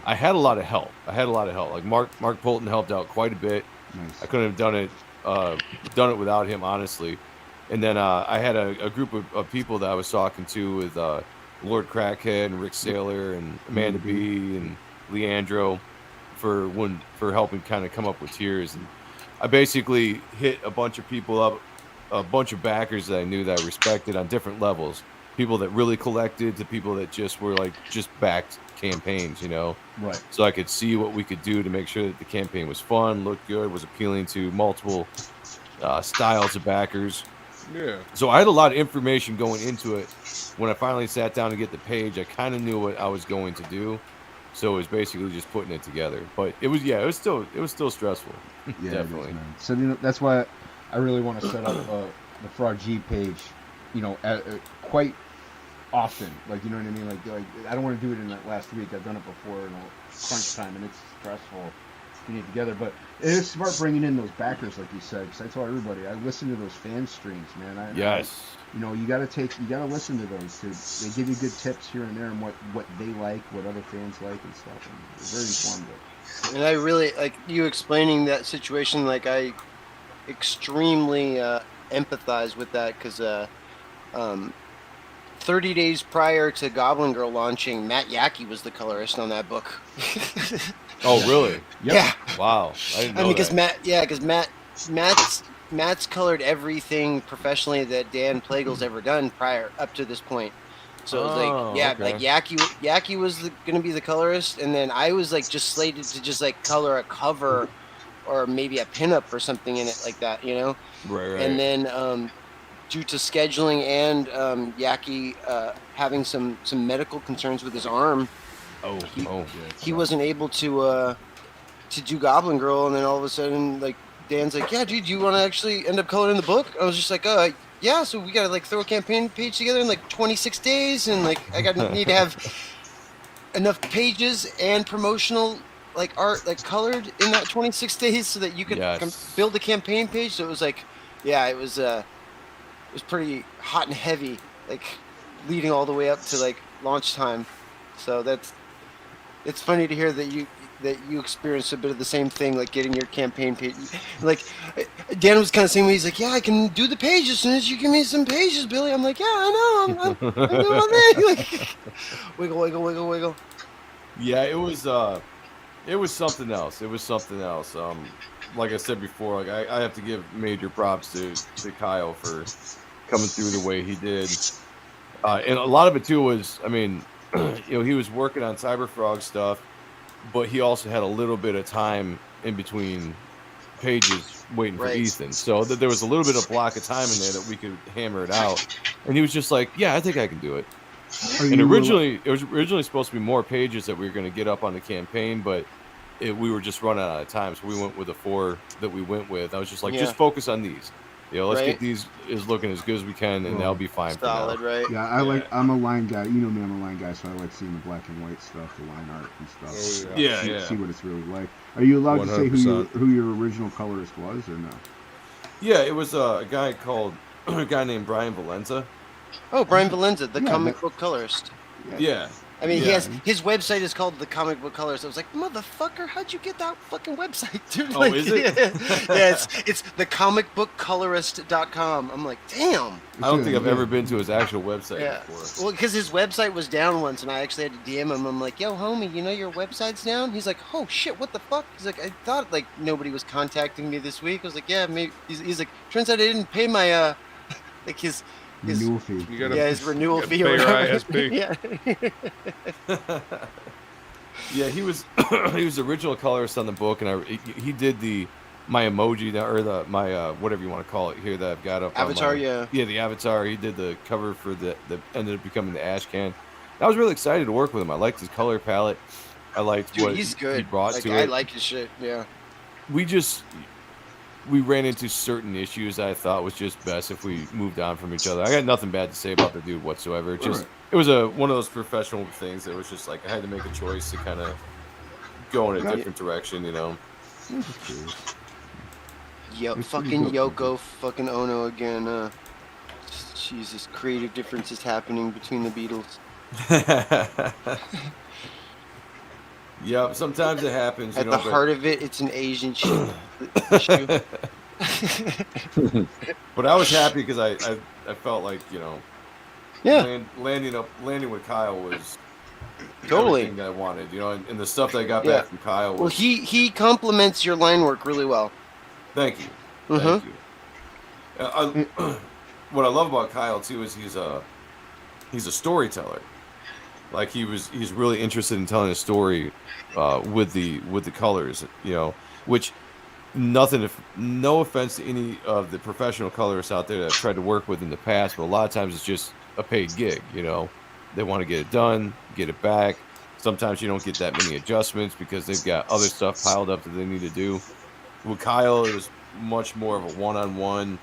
Speaker 14: I had a lot of help. Like Mark Polton helped out quite a bit.
Speaker 13: Nice.
Speaker 14: I couldn't have done it without him, honestly. And then I had a group of people that I was talking to with Lord Crackhead and Rick Saylor and Amanda B and Leandro for helping kind of come up with tiers. And I basically hit a bunch of people up, a bunch of backers that I knew that I respected on different levels. People that really collected to people that just were like just backed campaigns, you know.
Speaker 13: Right.
Speaker 14: So I could see what we could do to make sure that the campaign was fun, looked good, was appealing to multiple styles of backers.
Speaker 2: Yeah.
Speaker 14: So I had a lot of information going into it. When I finally sat down to get the page, I kind of knew what I was going to do. So it was basically just putting it together. But it was it was still stressful.
Speaker 7: Yeah,
Speaker 14: Definitely.
Speaker 7: it is, man. So that's why I really want to set up the Frog G page, quite often. Like, you know what I mean? Like I don't want to do it in that last week. I've done it before in crunch time, and it's stressful getting it together. But it is smart bringing in those backers, like you said. Because I tell everybody, I listen to those fan streams, man.
Speaker 14: Yes.
Speaker 7: You gotta listen to those too. They give you good tips here and there on what they like, what other fans like and stuff. And they're very informative.
Speaker 12: And I really like you explaining that situation. Like, I extremely empathize with that because 30 days prior to Goblin Girl launching, Matt Yackey was the colorist on that book.
Speaker 14: Oh, really?
Speaker 12: Yeah.
Speaker 14: Wow. I didn't know
Speaker 12: that. Matt's colored everything professionally that Dan Plegle's ever done up to this point. So it was like Yackey was going to be the colorist, and then I was like just slated to just like color a cover or maybe a pinup or something in it like that,
Speaker 14: Right.
Speaker 12: And then due to scheduling and Yackey having some medical concerns with his arm, he wasn't able to do Goblin Girl, and then all of a sudden, like, Dan's like, yeah, dude, do you want to actually end up coloring the book? I was just like, yeah, so we got to like throw a campaign page together in like 26 days, and like I need to have enough pages and promotional like art like colored in that 26 days so that you could build a campaign page. So it was like, it was pretty hot and heavy, like leading all the way up to like launch time. So it's funny to hear that you experienced a bit of the same thing, like getting your campaign page. Like Dan was kind of saying, he's like, yeah, I can do the page as soon as you give me some pages, Billy. I'm like, yeah, I know, I'm doing my thing. Like, wiggle.
Speaker 14: Yeah, it was something else. It was something else. Like I said before, like I have to give major props to Kyle for coming through the way he did, and a lot of it too was, I mean, he was working on Cyberfrog stuff, but he also had a little bit of time in between pages waiting for Ethan, so that there was a little bit of block of time in there that we could hammer it out. And he was just like, yeah, I think I can do it. And it was originally supposed to be more pages that we were going to get up on the campaign, but we were just running out of time, so we went with the 4 that we went with. I was just like, just focus on these. Let's get these looking as good as we can, and they'll be fine.
Speaker 12: Solid,
Speaker 14: for now.
Speaker 12: Right?
Speaker 13: Yeah, I'm a line guy. You know me, I'm a line guy, so I like seeing the black and white stuff, the line art and stuff. See what it's really like. Are you allowed 100%. To say who your original colorist was, or no?
Speaker 14: Yeah, it was a guy named Brian Valenza.
Speaker 12: Oh, Brian Valenza, the comic book colorist.
Speaker 14: Yeah.
Speaker 12: I mean, his website is called The Comic Book Colorist. I was like, motherfucker, how'd you get that fucking website, dude? Like,
Speaker 14: is it?
Speaker 12: It's thecomicbookcolorist.com. I'm like, damn.
Speaker 14: I don't think I've ever been to his actual website before.
Speaker 12: Well, because his website was down once, and I actually had to DM him. I'm like, yo, homie, your website's down? He's like, oh, shit, what the fuck? He's like, I thought, like, nobody was contacting me this week. I was like, yeah, maybe. He's like, turns out I didn't pay my, like, his
Speaker 13: renewal fee.
Speaker 12: His renewal fee.
Speaker 2: Pay your ISP.
Speaker 14: Yeah, he was the original colorist on the book, and he did my emoji or my whatever you want to call it here that I've got up.
Speaker 12: Avatar,
Speaker 14: the avatar. He did the cover for that ended up becoming the Ash Can. I was really excited to work with him. I liked his color palette. I liked what
Speaker 12: he's good.
Speaker 14: He brought
Speaker 12: like,
Speaker 14: to
Speaker 12: I
Speaker 14: it.
Speaker 12: like his shit. Yeah.
Speaker 14: We ran into certain issues that I thought was just best if we moved on from each other. I got nothing bad to say about the dude whatsoever. It was one of those professional things that was just like I had to make a choice to kind of go in a different direction,
Speaker 12: Yo, fucking Yoko, fucking Ono again. Jesus, creative differences happening between the Beatles.
Speaker 14: Yeah, sometimes it happens.
Speaker 12: At the heart of it, it's an Asian issue.
Speaker 14: But I was happy because I felt like landing with Kyle was everything that I wanted, and the stuff that I got back from Kyle.
Speaker 12: Well, he complements your line work really well.
Speaker 14: Thank you. Thank you. What I love about Kyle too is he's a storyteller. Like he's really interested in telling a story with the colors, which no offense to any of the professional colorists out there that I've tried to work with in the past, but a lot of times it's just a paid gig, they want to get it done, get it back, Sometimes you don't get that many adjustments because they've got other stuff piled up that they need to do. With Kyle, it was much more of a one-on-one.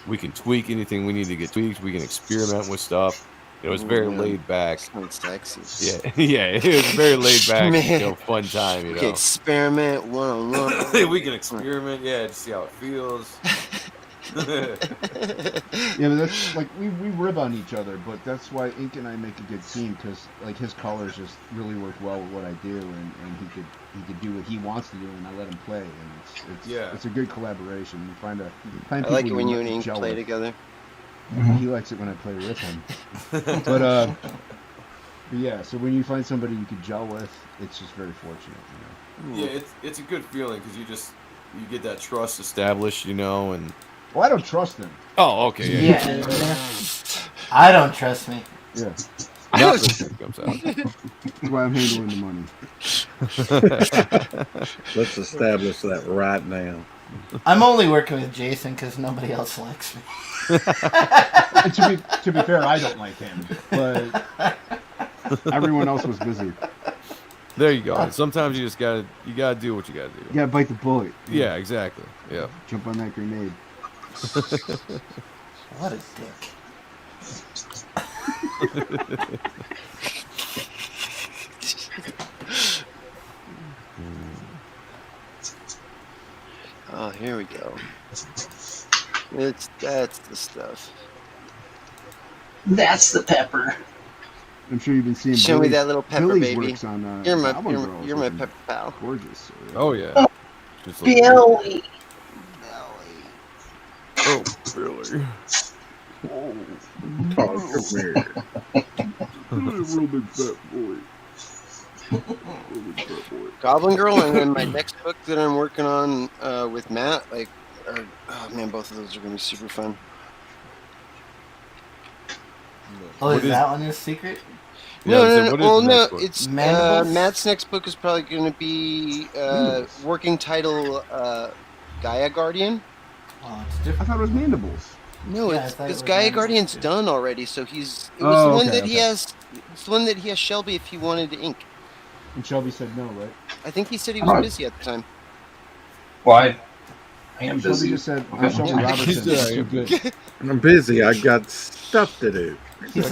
Speaker 14: We can tweak anything we need to get tweaked. We can experiment with stuff. It was very laid back.
Speaker 12: Sounds sexy.
Speaker 14: Yeah, yeah, it was very laid back, fun time.
Speaker 12: We can experiment one-on-one.
Speaker 14: We can experiment, to see how it feels.
Speaker 13: Yeah, but that's like we rib on each other, but that's why Ink and I make a good team because like his colors just really work well with what I do, and he could do what he wants to do, and I let him play, and it's a good collaboration. You find
Speaker 12: I like it when you and Ink play together.
Speaker 13: He likes it when I play with him. But yeah, so when you find somebody you can gel with, it's just very fortunate, you know.
Speaker 14: Yeah, it's a good feeling because you get that trust established, and.
Speaker 13: Well, I don't trust him.
Speaker 14: Oh, okay.
Speaker 8: Yeah. I don't trust me.
Speaker 13: Yeah.
Speaker 14: Comes out.
Speaker 13: That's why I'm handling the money.
Speaker 5: Let's establish that right now.
Speaker 8: I'm only working with Jason because nobody else likes me.
Speaker 13: And to be fair, I don't like him, but everyone else was busy.
Speaker 14: There you go. Sometimes you gotta do what you gotta do.
Speaker 13: You gotta bite the bullet.
Speaker 14: Yeah, exactly. Yeah.
Speaker 13: Jump on that grenade.
Speaker 8: What a dick.
Speaker 12: Oh, here we go. That's the stuff.
Speaker 11: That's the pepper.
Speaker 13: I'm sure you've been seeing.
Speaker 12: Show me that little pepper,
Speaker 13: Billy's
Speaker 12: baby.
Speaker 13: Works on,
Speaker 12: you're my pepper pal.
Speaker 13: Gorgeous. So, yeah.
Speaker 14: Oh yeah. Just like
Speaker 11: Billy.
Speaker 14: Oh, Billy.
Speaker 5: Oh, come here.
Speaker 13: Real big fat boy.
Speaker 12: Goblin Girl, and then my next book that I'm working on with Matt, oh man, both of those are gonna be super fun.
Speaker 8: Oh, is that one his secret?
Speaker 12: No. It's Matt's next book is probably going to be working title Gaia Guardian.
Speaker 8: Oh, it's different.
Speaker 13: I thought it was Mandibles.
Speaker 12: No, it's Gaia Guardian's done already. So it was the one that he has. It's the one that he has Shelby if he wanted to ink.
Speaker 13: And Shelby said no, right?
Speaker 12: I think he said he was busy at the time.
Speaker 11: Well, I am
Speaker 13: Shelby
Speaker 11: busy.
Speaker 13: just said Shelby Robertson.
Speaker 5: I'm busy. I got stuff to do.
Speaker 12: It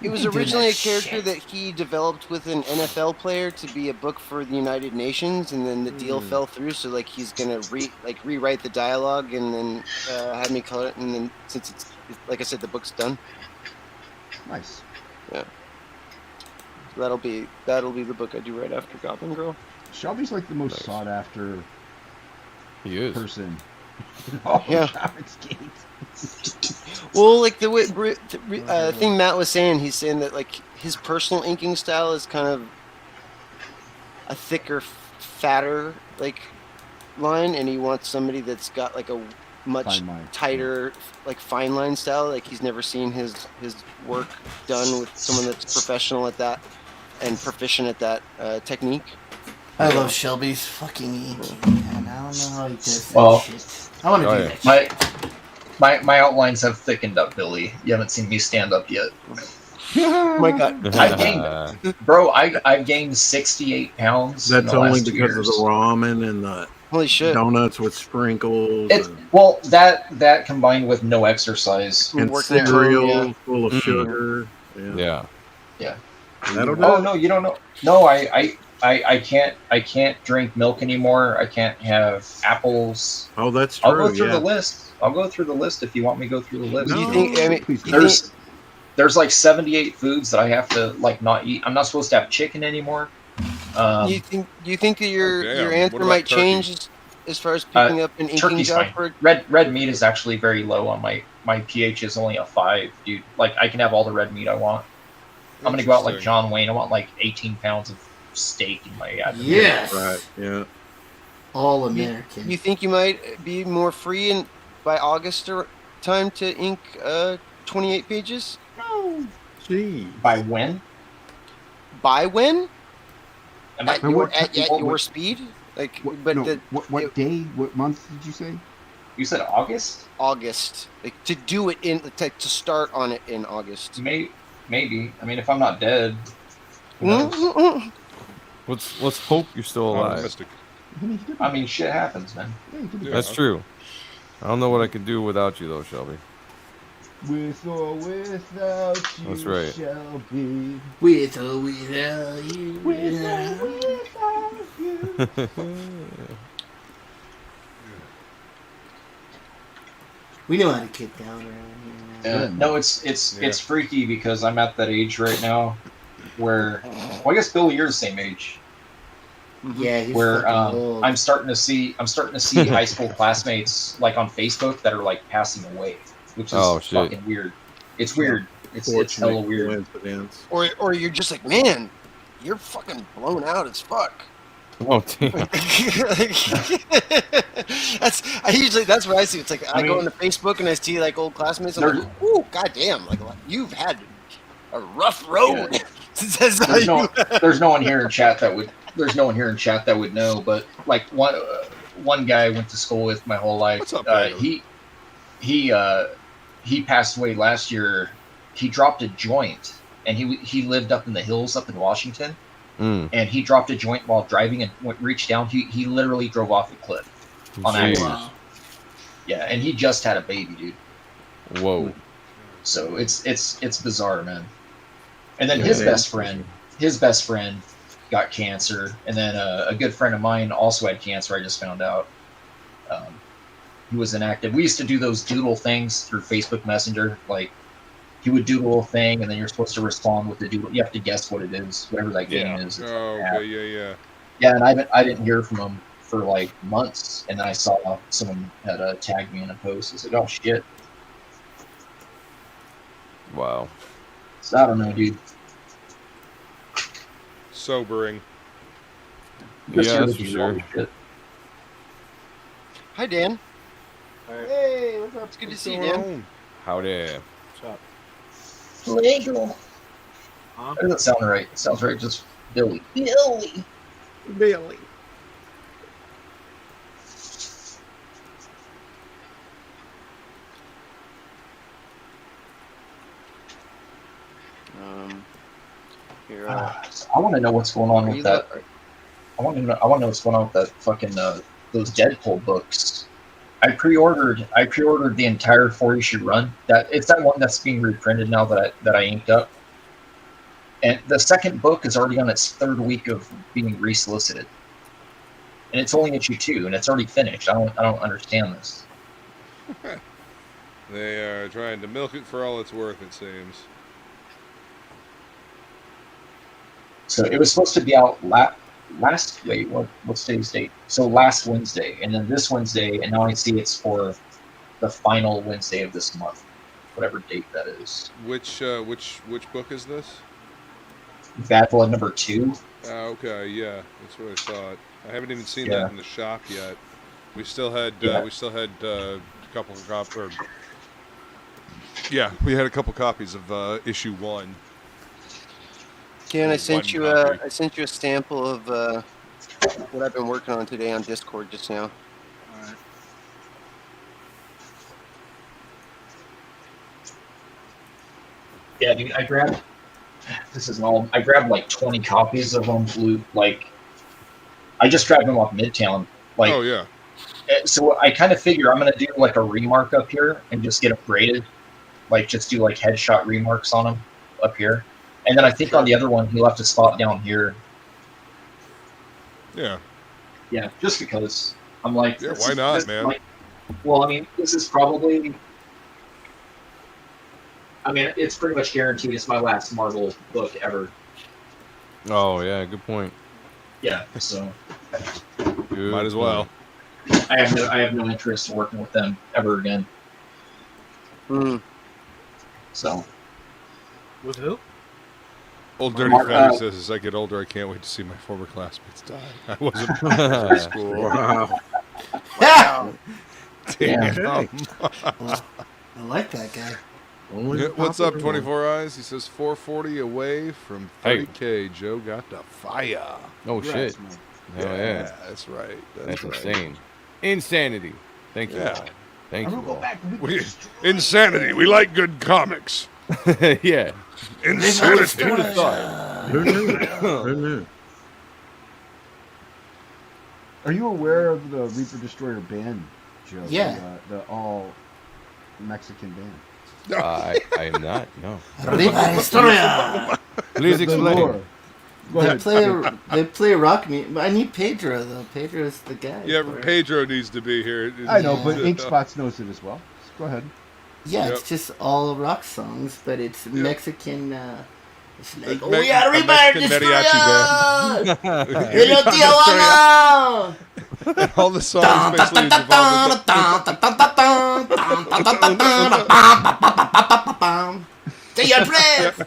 Speaker 12: was originally a character that he developed with an NFL player to be a book for the United Nations, and then the deal fell through. So he's gonna rewrite the dialogue and then have me color it. And then since it's like I said, the book's done.
Speaker 13: Nice.
Speaker 12: Yeah. So that'll be the book I do right after Goblin Girl.
Speaker 13: Shelby's like the most sought after.
Speaker 14: He is.
Speaker 13: Person.
Speaker 12: Yeah. Well, like the thing Matt was saying, he's saying that like his personal inking style is kind of a thicker, fatter line, and he wants somebody that's got like a much tighter, like fine line style. Like he's never seen his work done with someone that's professional at that and proficient at that technique.
Speaker 8: I love Shelby's fucking inking, man. I don't know how he does that shit. I want to do that shit.
Speaker 11: My outlines have thickened up, Billy. You haven't seen me stand up yet.
Speaker 12: My God,
Speaker 11: I've gained 68 pounds.
Speaker 5: That's only because of the ramen and the
Speaker 12: holy shit
Speaker 5: donuts with sprinkles.
Speaker 11: Well, that combined with no exercise
Speaker 5: and cereal full of sugar.
Speaker 14: Yeah.
Speaker 5: That'll do.
Speaker 11: Oh no, you don't know. No, I can't drink milk anymore. I can't have apples.
Speaker 5: Oh, that's true.
Speaker 11: I'll go through the list. I'll go through the list if you want me to go through the list.
Speaker 12: No, do you think,
Speaker 11: there's like 78 foods that I have to not eat. I'm not supposed to have chicken anymore.
Speaker 12: You think that your answer might change as far as picking up an inking job?
Speaker 11: Red meat is actually very low on my pH is only a 5, dude. Like I can have all the red meat I want. I'm gonna go out like John Wayne. I want like 18 pounds of steak in my abdomen.
Speaker 8: Yes.
Speaker 5: Right. Yeah.
Speaker 8: All American.
Speaker 12: You think you might be more free by August time to ink 28 pages?
Speaker 5: Oh, gee.
Speaker 11: By when?
Speaker 12: By when? At
Speaker 13: your
Speaker 12: your speed?
Speaker 13: What day? What month did you say?
Speaker 11: You said August?
Speaker 12: August. To do it to start on it in August.
Speaker 11: maybe. I mean, if I'm not dead, who knows?
Speaker 14: Let's hope you're still alive.
Speaker 2: Optimistic.
Speaker 11: I mean, shit happens, man.
Speaker 14: That's true. I don't know what I could do without you, though, Shelby.
Speaker 13: With or without you,
Speaker 14: That's right.
Speaker 13: Shelby.
Speaker 8: With or without you.
Speaker 13: With or without you.
Speaker 8: We know how to kick down around here.
Speaker 11: No, it's freaky because I'm at that age right now where, well, I guess Billy, you're the same age.
Speaker 8: Yeah, he's
Speaker 11: where
Speaker 8: old.
Speaker 11: I'm starting to see high school classmates like on Facebook that are like passing away, which is fucking weird. It's weird. It's hella weird.
Speaker 9: Or you're just like, man, you're fucking blown out as fuck.
Speaker 14: Oh damn.
Speaker 9: That's what I see. It's like I go into Facebook and I see like old classmates. I'm like, ooh, goddamn! Like you've had a rough road.
Speaker 11: Yeah. There's no one here in chat that would know, but like one guy I went to school with my whole life.
Speaker 2: What's up,
Speaker 11: he passed away last year. He dropped a joint, and he lived up in the hills up in Washington. And he dropped a joint while driving and reached down. He literally drove off a cliff on accident. Yeah, and he just had a baby, dude.
Speaker 14: Whoa.
Speaker 11: So it's bizarre, man. And then his best friend got cancer, and then a good friend of mine also had cancer. I just found out. He was inactive. We used to do those doodle things through Facebook Messenger, like. He would doodle a thing, and then you're supposed to respond with the doodle. You have to guess what it is, whatever that game is.
Speaker 2: Oh, okay, yeah.
Speaker 11: Yeah, and I didn't hear from him for like months, and then I saw someone had tagged me in a post. I was like, oh shit.
Speaker 14: Wow.
Speaker 11: So I don't know, dude.
Speaker 2: Sobering.
Speaker 14: Yeah, that's for sure.
Speaker 9: Hi, Dan.
Speaker 3: Hey, what's up?
Speaker 9: It's good to see you, Dan.
Speaker 14: Howdy.
Speaker 3: What's up?
Speaker 11: Plegle. That doesn't sound right. It sounds right, just Billy.
Speaker 5: Billy.
Speaker 12: Here,
Speaker 11: I want to know what's going on with that. I want to know what's going on with that fucking those Deadpool books. I pre-ordered the entire 4-issue run. It's that one that's being reprinted now that I inked up. And the second book is already on its third week of being resolicited. And it's only issue 2, and it's already finished. I don't understand this.
Speaker 2: They are trying to milk it for all it's worth, it seems.
Speaker 11: So it was supposed to be out what's today's date? So last Wednesday, and then this Wednesday, and now I see it's for the final Wednesday of this month, whatever date that is.
Speaker 2: Which book is this?
Speaker 11: Bad Blood number 2.
Speaker 2: Okay, yeah, that's what I thought. I haven't even seen that in the shop yet. We still had a couple of copies. Yeah, we had a couple copies of issue 1.
Speaker 12: Dan, I sent you a sample of what I've been working on today on Discord just now.
Speaker 3: All right.
Speaker 11: Yeah, dude, I grabbed like 20 copies of them. I just grabbed them off Midtown.
Speaker 2: Oh yeah.
Speaker 11: So I kind of figure I'm gonna do like a remark up here and just get them graded, like just do like headshot remarks on them up here. And then I think on the other one, he'll have to spot down here.
Speaker 2: Yeah.
Speaker 11: Yeah, just because. I'm like...
Speaker 2: Yeah, why not, man?
Speaker 11: Well, I mean, this is probably... I mean, it's pretty much guaranteed it's my last Marvel book ever.
Speaker 14: Oh, yeah, good point.
Speaker 11: Yeah, so...
Speaker 2: Might as well.
Speaker 11: I have no interest in working with them ever again. So...
Speaker 10: With who?
Speaker 2: Old Dirty Freddy says, as I get older, I can't wait to see my former classmates die. I wasn't in high school.
Speaker 5: Wow.
Speaker 8: Wow.
Speaker 2: Damn.
Speaker 8: I like that guy.
Speaker 2: What's up, 24 Eyes? He says 440 away from 30K. Joe got the fire.
Speaker 14: Oh, shit.
Speaker 2: Yeah, that's right.
Speaker 14: That's insane. Insanity. Thank you.
Speaker 2: Yeah.
Speaker 14: Thank you.
Speaker 2: Insanity. We like good comics.
Speaker 14: Yeah.
Speaker 2: Insanity.
Speaker 14: Who'd have thought?
Speaker 5: Who knew? Who knew?
Speaker 13: Are you aware of the Reaper Destroyer band, Joe?
Speaker 8: Yeah.
Speaker 13: The all Mexican band.
Speaker 14: I am not. No.
Speaker 8: Reaper Destroyer.
Speaker 14: Please explain.
Speaker 8: They play rock music. I need Pedro though. Pedro's the guy.
Speaker 2: Yeah, Pedro needs to be here.
Speaker 13: I know, but Inkspots knows it as well. Just go ahead.
Speaker 8: Yeah, it's just all rock songs, but it's Mexican. It's like, we are Reaper Destroyer. Hello, Tijuana.
Speaker 2: All the songs basically involved.
Speaker 8: Take your breath.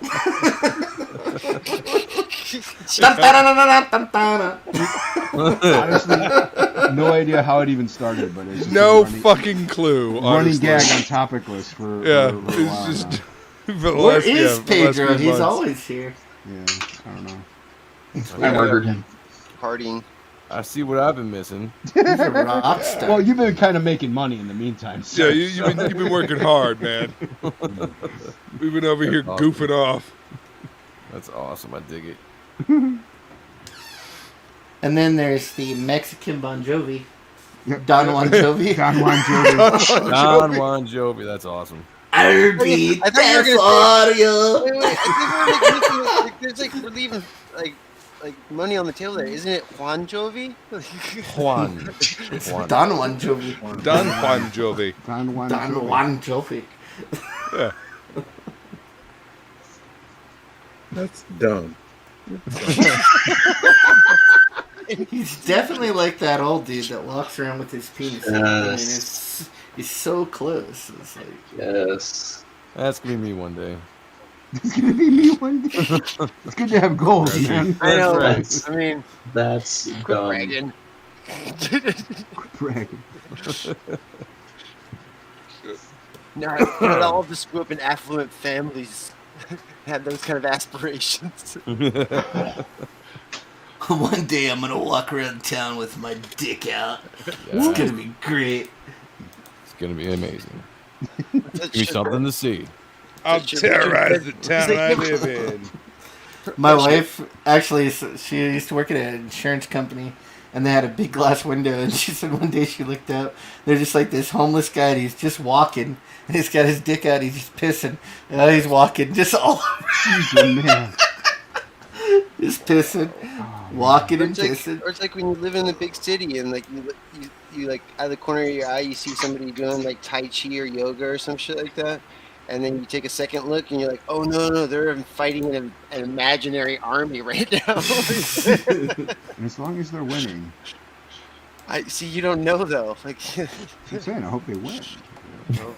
Speaker 13: Honestly, no idea how it even started, but it's just
Speaker 2: no fucking clue.
Speaker 13: Running gag on TOPicLESS for a while
Speaker 2: just.
Speaker 8: Where is Pedro? He's always here.
Speaker 13: Yeah, I don't know.
Speaker 11: I murdered him.
Speaker 12: Partying.
Speaker 14: I see what I've been missing.
Speaker 8: He's a rock star.
Speaker 13: Well, you've been kind of making money in the meantime. So.
Speaker 2: Yeah, you've been working hard, man. We've been over here goofing off.
Speaker 14: That's awesome. I dig it.
Speaker 8: And then there's the Mexican Bon Jovi. Don Juan Jovi.
Speaker 13: Don Juan Jovi.
Speaker 14: Don Juan Jovi. That's awesome.
Speaker 8: I'll be there for you.
Speaker 12: Wait, I think we're leaving like money on the table there. Isn't it Juan Jovi?
Speaker 14: Juan.
Speaker 8: It's Don Juan Jovi.
Speaker 2: Don Juan Jovi.
Speaker 13: Don Juan
Speaker 8: Jovi.
Speaker 2: Yeah.
Speaker 5: That's dumb.
Speaker 8: He's definitely like that old dude that walks around with his penis.
Speaker 11: Yes.
Speaker 8: I mean, he's so close. It's like,
Speaker 11: Yes.
Speaker 14: That's gonna be me one day.
Speaker 13: It's gonna be me one day. It's good to have goals, man.
Speaker 12: I know.
Speaker 11: That's-
Speaker 12: I mean,
Speaker 11: That's
Speaker 12: quit
Speaker 11: dumb.
Speaker 12: bragging.
Speaker 13: Bragging.
Speaker 12: Not all of us grew up in affluent families. Had those kind of aspirations.
Speaker 8: one day I'm gonna walk around town with my dick out. It's gonna be great.
Speaker 14: It's gonna be amazing. Give me something to see.
Speaker 2: I'll terrorize the town I live in.
Speaker 8: My wife, actually, she used to work at an insurance company, and they had a big glass window, and she said one day she looked out, there's just like this homeless guy, and he's just walking, and he's got his dick out, he's just pissing, and he's walking just all
Speaker 13: man.
Speaker 8: just pissing, walking and
Speaker 12: Or
Speaker 8: pissing.
Speaker 12: it's like when you live in a big city and like you like out of the corner of your eye you see somebody doing like Tai Chi or yoga or some shit like that, and then you take a second look and you're like, oh no, they're fighting an imaginary army right now.
Speaker 13: As long as they're winning.
Speaker 12: I see. You don't know though. Like,
Speaker 13: I'm saying, I hope they win.
Speaker 12: how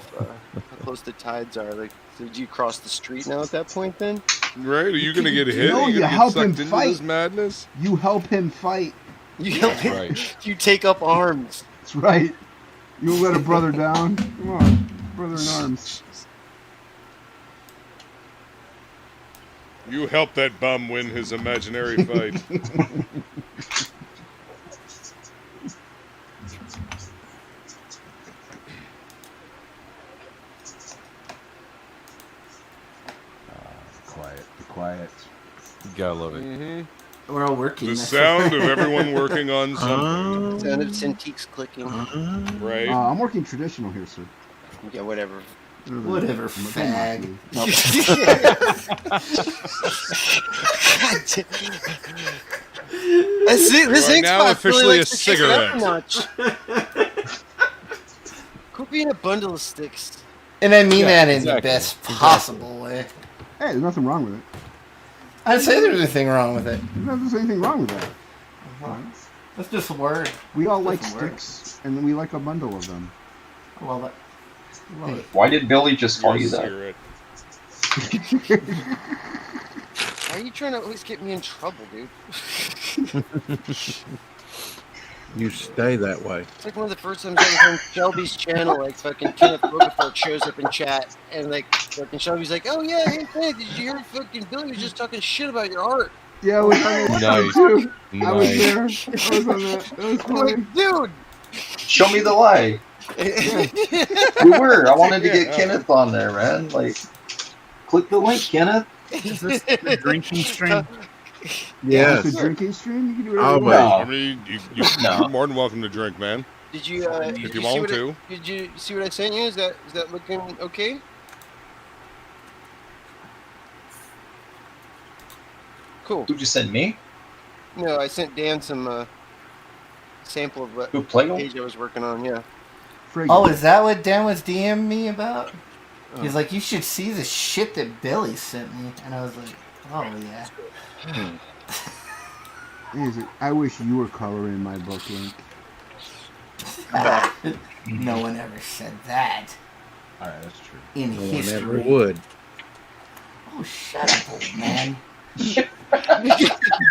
Speaker 12: close the tides are. Like, so did you cross the street now at that point then?
Speaker 2: Right? Are you gonna get hit?
Speaker 13: No,
Speaker 2: Are
Speaker 13: you
Speaker 2: gonna
Speaker 13: help
Speaker 2: get
Speaker 13: him
Speaker 2: sucked into
Speaker 13: fight.
Speaker 2: this madness?
Speaker 13: You help him fight.
Speaker 12: You help him.
Speaker 14: Right.
Speaker 12: You take up arms.
Speaker 13: That's right. You let a brother down. Come on, brother in arms.
Speaker 2: You help that bum win his imaginary fight.
Speaker 13: Quiet.
Speaker 14: You gotta love it.
Speaker 12: Mm-hmm.
Speaker 8: We're all working.
Speaker 2: The
Speaker 8: that's
Speaker 2: sound
Speaker 8: right.
Speaker 2: of everyone working on something.
Speaker 12: Sound of Cintiq's clicking.
Speaker 2: Right?
Speaker 13: I'm working traditional here, sir.
Speaker 12: Yeah, whatever.
Speaker 8: Whatever, fag.
Speaker 12: That's it. This
Speaker 2: You are
Speaker 12: ink
Speaker 2: now
Speaker 12: spot
Speaker 2: officially
Speaker 12: really
Speaker 2: a
Speaker 12: likes to kick it up a
Speaker 2: cigarette.
Speaker 12: notch. Quit being a bundle of sticks.
Speaker 8: And I mean
Speaker 14: Yeah,
Speaker 8: that in
Speaker 14: exactly.
Speaker 8: the best possible way.
Speaker 13: Hey, there's nothing wrong with it.
Speaker 8: I'd say there's anything wrong with it.
Speaker 13: There's anything wrong with that.
Speaker 8: That's just a word.
Speaker 13: We all like
Speaker 8: Just a word.
Speaker 13: sticks, and we like a bundle of them.
Speaker 8: Well, that. Love it.
Speaker 11: Why did Billy just call you that?
Speaker 2: Cigarette.
Speaker 12: Why are you trying to always get me in trouble, dude?
Speaker 5: You stay that way.
Speaker 12: It's like one of the first times I was on Shelby's channel, like fucking Kenneth Rocafort shows up in chat, and like fucking Shelby's like, "Oh yeah, hey, did you hear fucking Billy was just talking shit about your art?"
Speaker 13: Yeah, I was on that
Speaker 14: Nice.
Speaker 13: too. I was
Speaker 14: Nice.
Speaker 13: there. I was on that. That was
Speaker 12: I'm like,
Speaker 13: funny.
Speaker 12: dude.
Speaker 11: Show me the lie. We were. I wanted to get Kenneth on there, man. Like, Click the link, Kenneth.
Speaker 10: Is this the drinking stream?
Speaker 5: Yes.
Speaker 13: It's a drinking stream. You can do it.
Speaker 5: Oh,
Speaker 2: I mean,
Speaker 11: No.
Speaker 2: you're more than welcome to drink, man.
Speaker 9: Did you?
Speaker 2: If you want to.
Speaker 9: Did you see what I sent you? Is that looking okay? Cool.
Speaker 11: Who just sent me?
Speaker 9: No, I sent Dan some sample of what
Speaker 11: Who, Plegle?
Speaker 9: page I was working on. Yeah.
Speaker 8: Oh, is that what Dan was DMing me about? He's like, you should see the shit that Billy sent me. And I was like, oh, yeah.
Speaker 13: I wish you were coloring my book, Link.
Speaker 8: No one ever said that.
Speaker 13: Alright, that's true.
Speaker 8: In
Speaker 5: No one
Speaker 8: history.
Speaker 5: ever would.
Speaker 8: Oh, shut up, old man.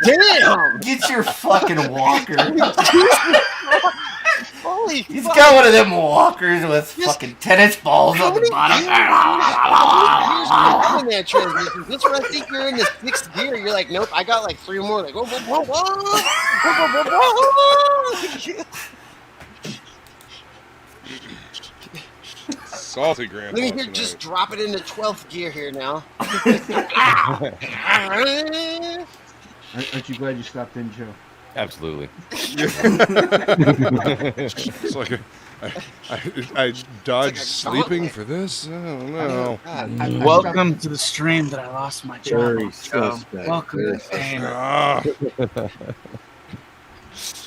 Speaker 9: Damn!
Speaker 8: Get your fucking walker.
Speaker 9: Holy
Speaker 8: He's
Speaker 9: fuck.
Speaker 8: got one of them walkers with fucking tennis balls on the bottom.
Speaker 9: Here's that transmission. This when I think you're in the 6th gear. You're like, nope, I got like 3 more. Like, whoa, whoa, whoa, whoa.
Speaker 2: Salty grandpa.
Speaker 9: Let me hear, just drop it into 12th gear here now.
Speaker 13: Aren't you glad you stopped in, Joe?
Speaker 14: Absolutely.
Speaker 2: It's like I dodged sleeping for this. I don't know.
Speaker 10: Welcome to the stream that I lost my job.
Speaker 5: Very
Speaker 10: on, Joe.
Speaker 5: suspect.
Speaker 10: Welcome
Speaker 5: Very
Speaker 10: to fame.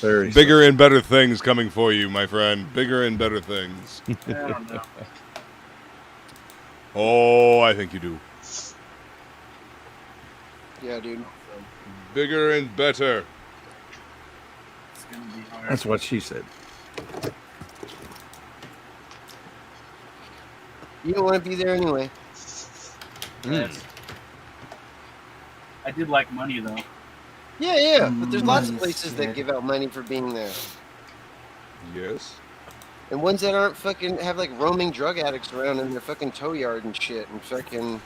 Speaker 5: Very
Speaker 2: Bigger and better things coming for you, my friend. Bigger and better things.
Speaker 10: I don't know.
Speaker 2: Oh, I think you do.
Speaker 9: Yeah, dude.
Speaker 2: Bigger and better.
Speaker 10: It's gonna be hard.
Speaker 5: That's what she said.
Speaker 9: You don't want to be there anyway.
Speaker 10: Yes. I did like money though.
Speaker 9: Yeah, but there's lots of places that give out money for being there.
Speaker 2: Yes.
Speaker 9: And ones that aren't fucking have like roaming drug addicts around in their fucking tow yard and shit, and fucking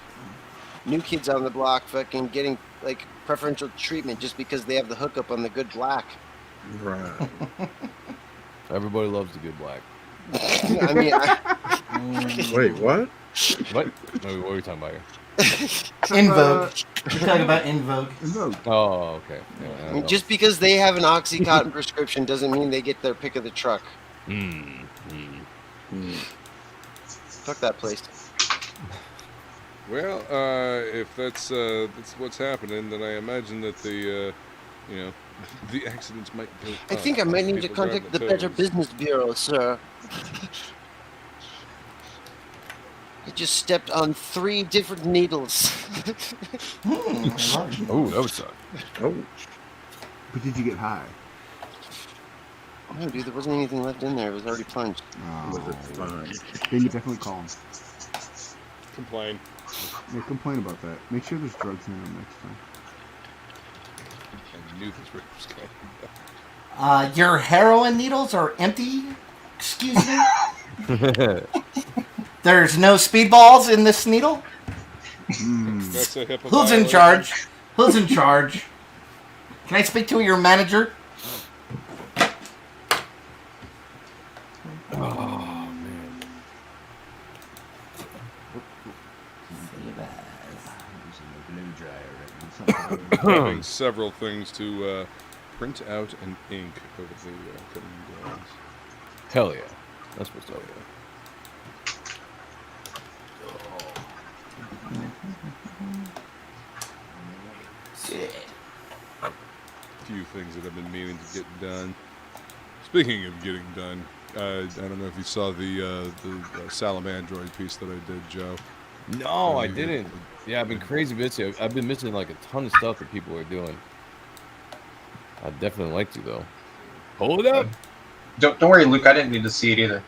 Speaker 9: new kids on the block fucking getting like preferential treatment just because they have the hookup on the good black.
Speaker 5: Right.
Speaker 14: Everybody loves the good black.
Speaker 9: I mean,
Speaker 5: Wait, what?
Speaker 14: What? What are we talking about here?
Speaker 8: In Vogue. We're talking about In Vogue.
Speaker 14: Oh, okay. Yeah,
Speaker 9: I mean, just because they have an Oxycontin prescription doesn't mean they get their pick of the truck. Fuck that place.
Speaker 2: Well, if that's what's happening, then I imagine that the the accidents might go up.
Speaker 9: I think I might need to
Speaker 2: People driving
Speaker 9: contact the
Speaker 2: tows.
Speaker 9: Better Business Bureau, sir. I just stepped on 3 different needles.
Speaker 14: Oh, that was suck.
Speaker 5: Oh.
Speaker 13: But did you get high?
Speaker 9: No, dude, there wasn't anything left in there. It was already plunged.
Speaker 5: Was it fun?
Speaker 13: Then you definitely call him.
Speaker 2: Complain.
Speaker 13: Yeah, complain about that. Make sure there's drugs in them next time.
Speaker 2: I knew this was coming.
Speaker 8: Your heroin needles are empty? Excuse me? There's no speedballs in this needle?
Speaker 2: That's a HIPAA
Speaker 8: Who's in
Speaker 2: violation.
Speaker 8: charge? Who's in charge? Can I speak to your manager?
Speaker 14: Oh, man.
Speaker 2: Having several things to print out and ink over the coming days.
Speaker 14: Hell yeah. That's what's up.
Speaker 2: A few things that I've been meaning to get done. Speaking of getting done, I don't know if you saw the Salamandroid piece that I did, Joe.
Speaker 14: No, I didn't. Yeah, I've been crazy busy. I've been missing like a ton of stuff that people are doing. I'd definitely like to, though. Hold it up.
Speaker 11: Don't worry, Luke. I didn't need to see it either.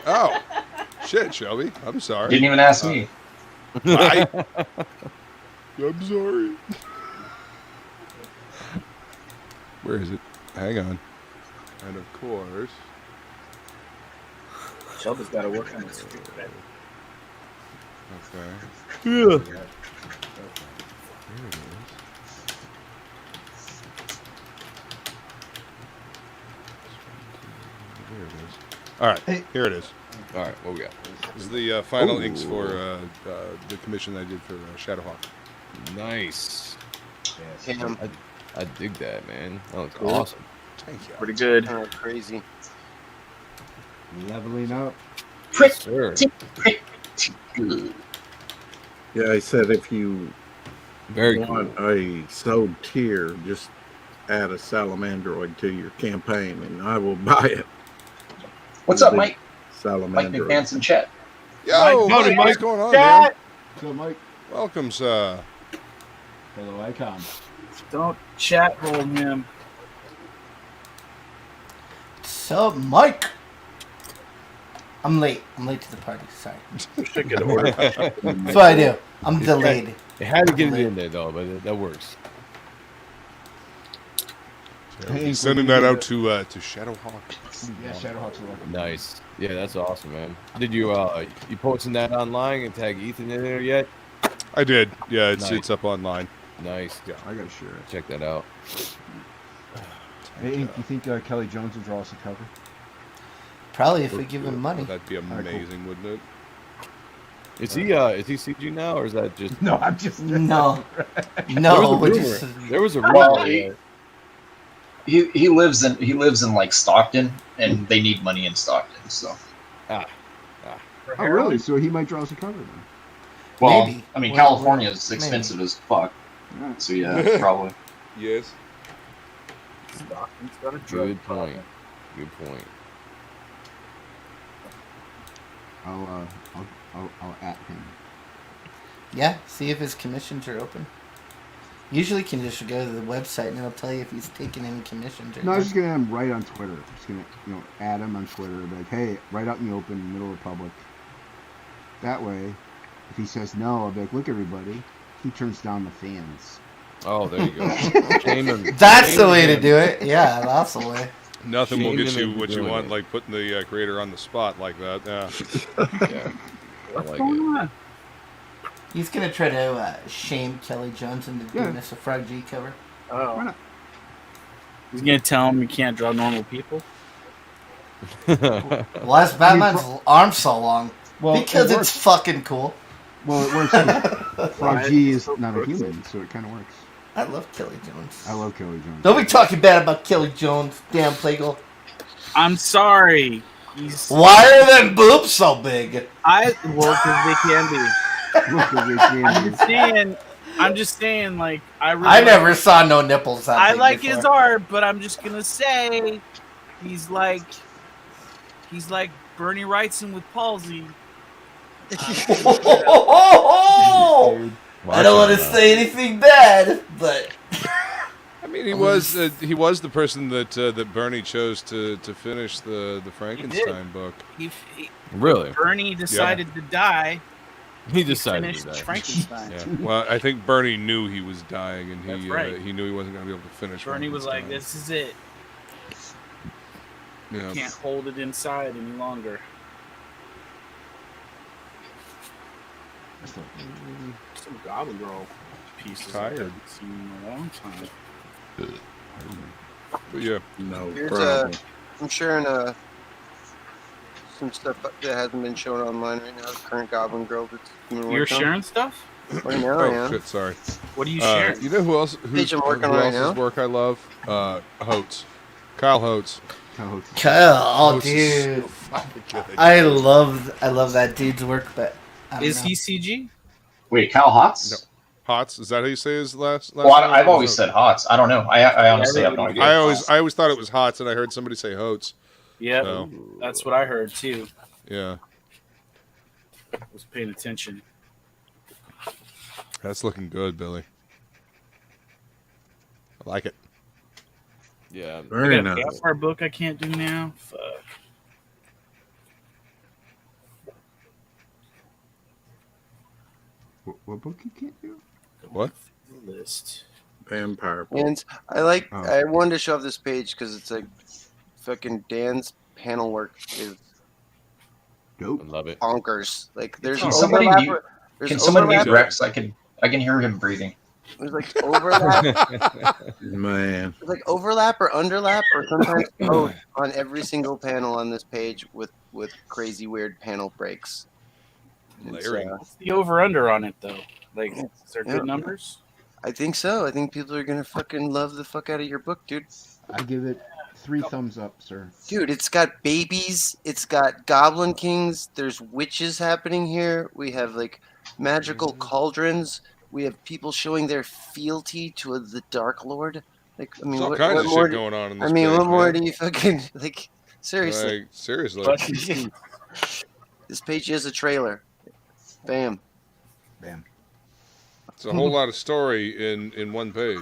Speaker 2: Oh, shit, Shelby. I'm sorry.
Speaker 11: Didn't even ask me.
Speaker 2: I'm sorry. Where is it? Hang on. And of course,
Speaker 10: Shelby's got to work on this.
Speaker 2: okay.
Speaker 14: Yeah.
Speaker 2: Here it is. There it is. All right, here it is.
Speaker 14: All right, what we got?
Speaker 2: This is the final inks for the commission I did for Shadowhawk.
Speaker 14: Nice.
Speaker 9: Yes.
Speaker 14: I dig that, man. That looks
Speaker 12: Cool.
Speaker 14: awesome.
Speaker 2: Thank you.
Speaker 10: Pretty good.
Speaker 12: Crazy.
Speaker 13: Leveling up.
Speaker 14: Yes, sir.
Speaker 5: Yeah, I said if you
Speaker 14: Very
Speaker 5: want
Speaker 14: cool.
Speaker 5: a sold tier, just add a Salamandroid to your campaign, and I will buy it.
Speaker 11: What's up, Mike? Mike
Speaker 5: Salamandroid.
Speaker 11: McMahon's in chat.
Speaker 2: Yo,
Speaker 10: Mike,
Speaker 2: Mike, what's going on,
Speaker 11: Chat.
Speaker 2: man?
Speaker 13: So, Mike.
Speaker 2: Welcome, sir.
Speaker 13: Hello, Icon.
Speaker 10: Don't chat hole him.
Speaker 8: So, Mike. I'm late. I'm late to the party. Sorry. That's what I do. I'm delayed.
Speaker 14: It had to get it in there though, but that works.
Speaker 13: Hey,
Speaker 2: Sending that out to Shadowhawk.
Speaker 13: Yeah, Shadowhawk's welcome.
Speaker 14: Nice. Yeah, that's awesome, man. Did you you posting that online and tag Ethan in there yet?
Speaker 2: I did. Yeah, it's
Speaker 14: Nice.
Speaker 2: it's up online.
Speaker 14: Nice.
Speaker 2: Yeah.
Speaker 13: I gotta share it.
Speaker 14: Check that out.
Speaker 13: Hey, Ink, you think Kelly Jones will draw us a cover?
Speaker 8: Probably if we give him money.
Speaker 2: That'd be amazing, wouldn't it?
Speaker 14: Is he CG now, or is that just?
Speaker 13: No, I'm just
Speaker 8: No.
Speaker 14: There
Speaker 8: No.
Speaker 14: was
Speaker 8: we're
Speaker 14: a
Speaker 8: just-
Speaker 14: rumor. There was a rumor.
Speaker 11: Well, he lives in like Stockton, and they need money in Stockton. So,
Speaker 13: Oh, really? So he might draw us a cover then?
Speaker 11: well,
Speaker 8: Maybe.
Speaker 11: I mean,
Speaker 8: Well,
Speaker 11: California is
Speaker 8: maybe.
Speaker 11: expensive as fuck. So yeah, probably.
Speaker 2: Yes.
Speaker 10: Stockton's got a drug
Speaker 14: Good
Speaker 10: problem.
Speaker 14: point. Good point.
Speaker 13: I'll at him.
Speaker 8: Yeah, see if his commissions are open. Usually can just go to the website and it'll tell you if he's taking any commissions or
Speaker 13: No, I was just gonna add him right on Twitter. Just gonna add him on Twitter. Be like, hey, right out in the open, middle of the public. That way, if he says no, I'll be like, look, everybody, he turns down the fans.
Speaker 14: Oh, there you go. Shame him.
Speaker 8: That's
Speaker 14: Shame
Speaker 8: the way to
Speaker 14: him.
Speaker 8: do it. Yeah, that's the way.
Speaker 2: Nothing will
Speaker 14: Shame
Speaker 2: get
Speaker 14: him
Speaker 2: you
Speaker 14: into
Speaker 2: what you
Speaker 14: doing
Speaker 2: want,
Speaker 14: it.
Speaker 2: like putting the creator on the spot like that. Yeah.
Speaker 14: Yeah. I
Speaker 10: What's
Speaker 14: like
Speaker 10: going
Speaker 14: it.
Speaker 10: on?
Speaker 8: He's gonna try to shame Kelly Jones into doing us a Frog G cover.
Speaker 10: Oh. He's gonna tell him you can't draw normal people.
Speaker 8: Well, that's Batman's arm so long.
Speaker 13: Well,
Speaker 8: Because
Speaker 13: it
Speaker 8: it's fucking cool.
Speaker 13: Well, it works. Too. Frog G is not a human, so it kind of works.
Speaker 8: I love Kelly Jones.
Speaker 13: I love Kelly Jones.
Speaker 8: Don't be talking bad about Kelly Jones, damn Plegle.
Speaker 10: I'm sorry.
Speaker 8: Why are them boobs so big?
Speaker 10: Well, because they can be. I'm just saying, like
Speaker 8: I never saw no nipples that
Speaker 10: I
Speaker 8: big
Speaker 10: like
Speaker 8: before.
Speaker 10: his art, but I'm just gonna say he's like Bernie Wrightson with palsy.
Speaker 8: I don't want to say anything bad, but
Speaker 2: I mean, he was the person that that Bernie chose to finish the Frankenstein book.
Speaker 14: Really?
Speaker 10: Bernie decided to die.
Speaker 14: He decided
Speaker 10: finished
Speaker 14: to die.
Speaker 10: Frankenstein.
Speaker 2: Yeah. Well, I think Bernie knew he was dying, and
Speaker 10: That's right.
Speaker 2: he knew he wasn't going to be able to finish.
Speaker 10: Bernie was like,
Speaker 2: Frankenstein.
Speaker 10: "This is it.
Speaker 2: Yeah.
Speaker 10: Can't hold it inside any longer." Some Goblin Girl pieces I
Speaker 2: Tired.
Speaker 10: haven't seen in a long time.
Speaker 2: But yeah,
Speaker 5: no
Speaker 12: Here's
Speaker 5: problem.
Speaker 12: I'm sharing some stuff that hasn't been shown online right now. The current Goblin Girl that's being
Speaker 10: You're
Speaker 12: worked on.
Speaker 10: sharing stuff?
Speaker 12: Right now,
Speaker 2: oh
Speaker 12: yeah.
Speaker 2: shit, sorry.
Speaker 10: What are you sharing?
Speaker 2: You know who else?
Speaker 12: Page I'm working on right
Speaker 2: else's
Speaker 12: now?
Speaker 2: work I love? Holtz, Kyle Holtz.
Speaker 8: Kyle, oh
Speaker 2: Holtz is
Speaker 8: dude,
Speaker 2: so fucking good.
Speaker 8: I love that dude's work, but I don't
Speaker 10: Is
Speaker 8: know.
Speaker 10: he CG?
Speaker 11: Wait, Cal Hotz?
Speaker 2: No. Hotz, is that how you say his last
Speaker 11: Well,
Speaker 2: name?
Speaker 11: I've always said Hotz. I don't know. I honestly have no idea.
Speaker 2: I always thought it was Hotz, and I heard somebody say Holtz.
Speaker 10: Yeah,
Speaker 2: So,
Speaker 10: that's what I heard too.
Speaker 2: yeah,
Speaker 10: I was paying attention.
Speaker 2: that's looking good, Billy. I like it.
Speaker 14: Yeah.
Speaker 10: I
Speaker 5: Very
Speaker 10: got a
Speaker 5: nice.
Speaker 10: Vampire book I can't do now. Fuck.
Speaker 13: What book you can't do?
Speaker 2: What?
Speaker 10: List.
Speaker 5: Vampire book.
Speaker 12: And I like.
Speaker 13: Oh.
Speaker 12: I wanted to show off this page because it's like, fucking Dan's panel work is
Speaker 14: I
Speaker 13: Dope.
Speaker 14: love it.
Speaker 12: bonkers. Like there's
Speaker 11: Can somebody
Speaker 12: overlap.
Speaker 11: mute-
Speaker 12: There's
Speaker 11: Can someone mute
Speaker 12: overlap.
Speaker 11: Rex? I can hear him breathing.
Speaker 12: There's like overlap.
Speaker 5: Man.
Speaker 12: There's like overlap or underlap or sometimes both on every single panel on this page with with crazy weird panel breaks.
Speaker 10: What's the over-under on it, though? Like, is there good numbers?
Speaker 12: I think so. I think people are going to fucking love the fuck out of your book, dude.
Speaker 13: I give it 3 thumbs up, sir.
Speaker 12: Dude, it's got babies. It's got Goblin Kings. There's witches happening here. We have, like, magical cauldrons. We have people showing their fealty to the Dark Lord. Like, I mean,
Speaker 2: There's all
Speaker 12: what
Speaker 2: kinds of
Speaker 12: more
Speaker 2: shit going on in this
Speaker 12: I mean,
Speaker 2: page,
Speaker 12: what more
Speaker 2: man.
Speaker 12: do you fucking, like, seriously.
Speaker 2: Like, seriously.
Speaker 12: This page is a trailer. Bam.
Speaker 13: Bam.
Speaker 2: It's a whole lot of story in one page.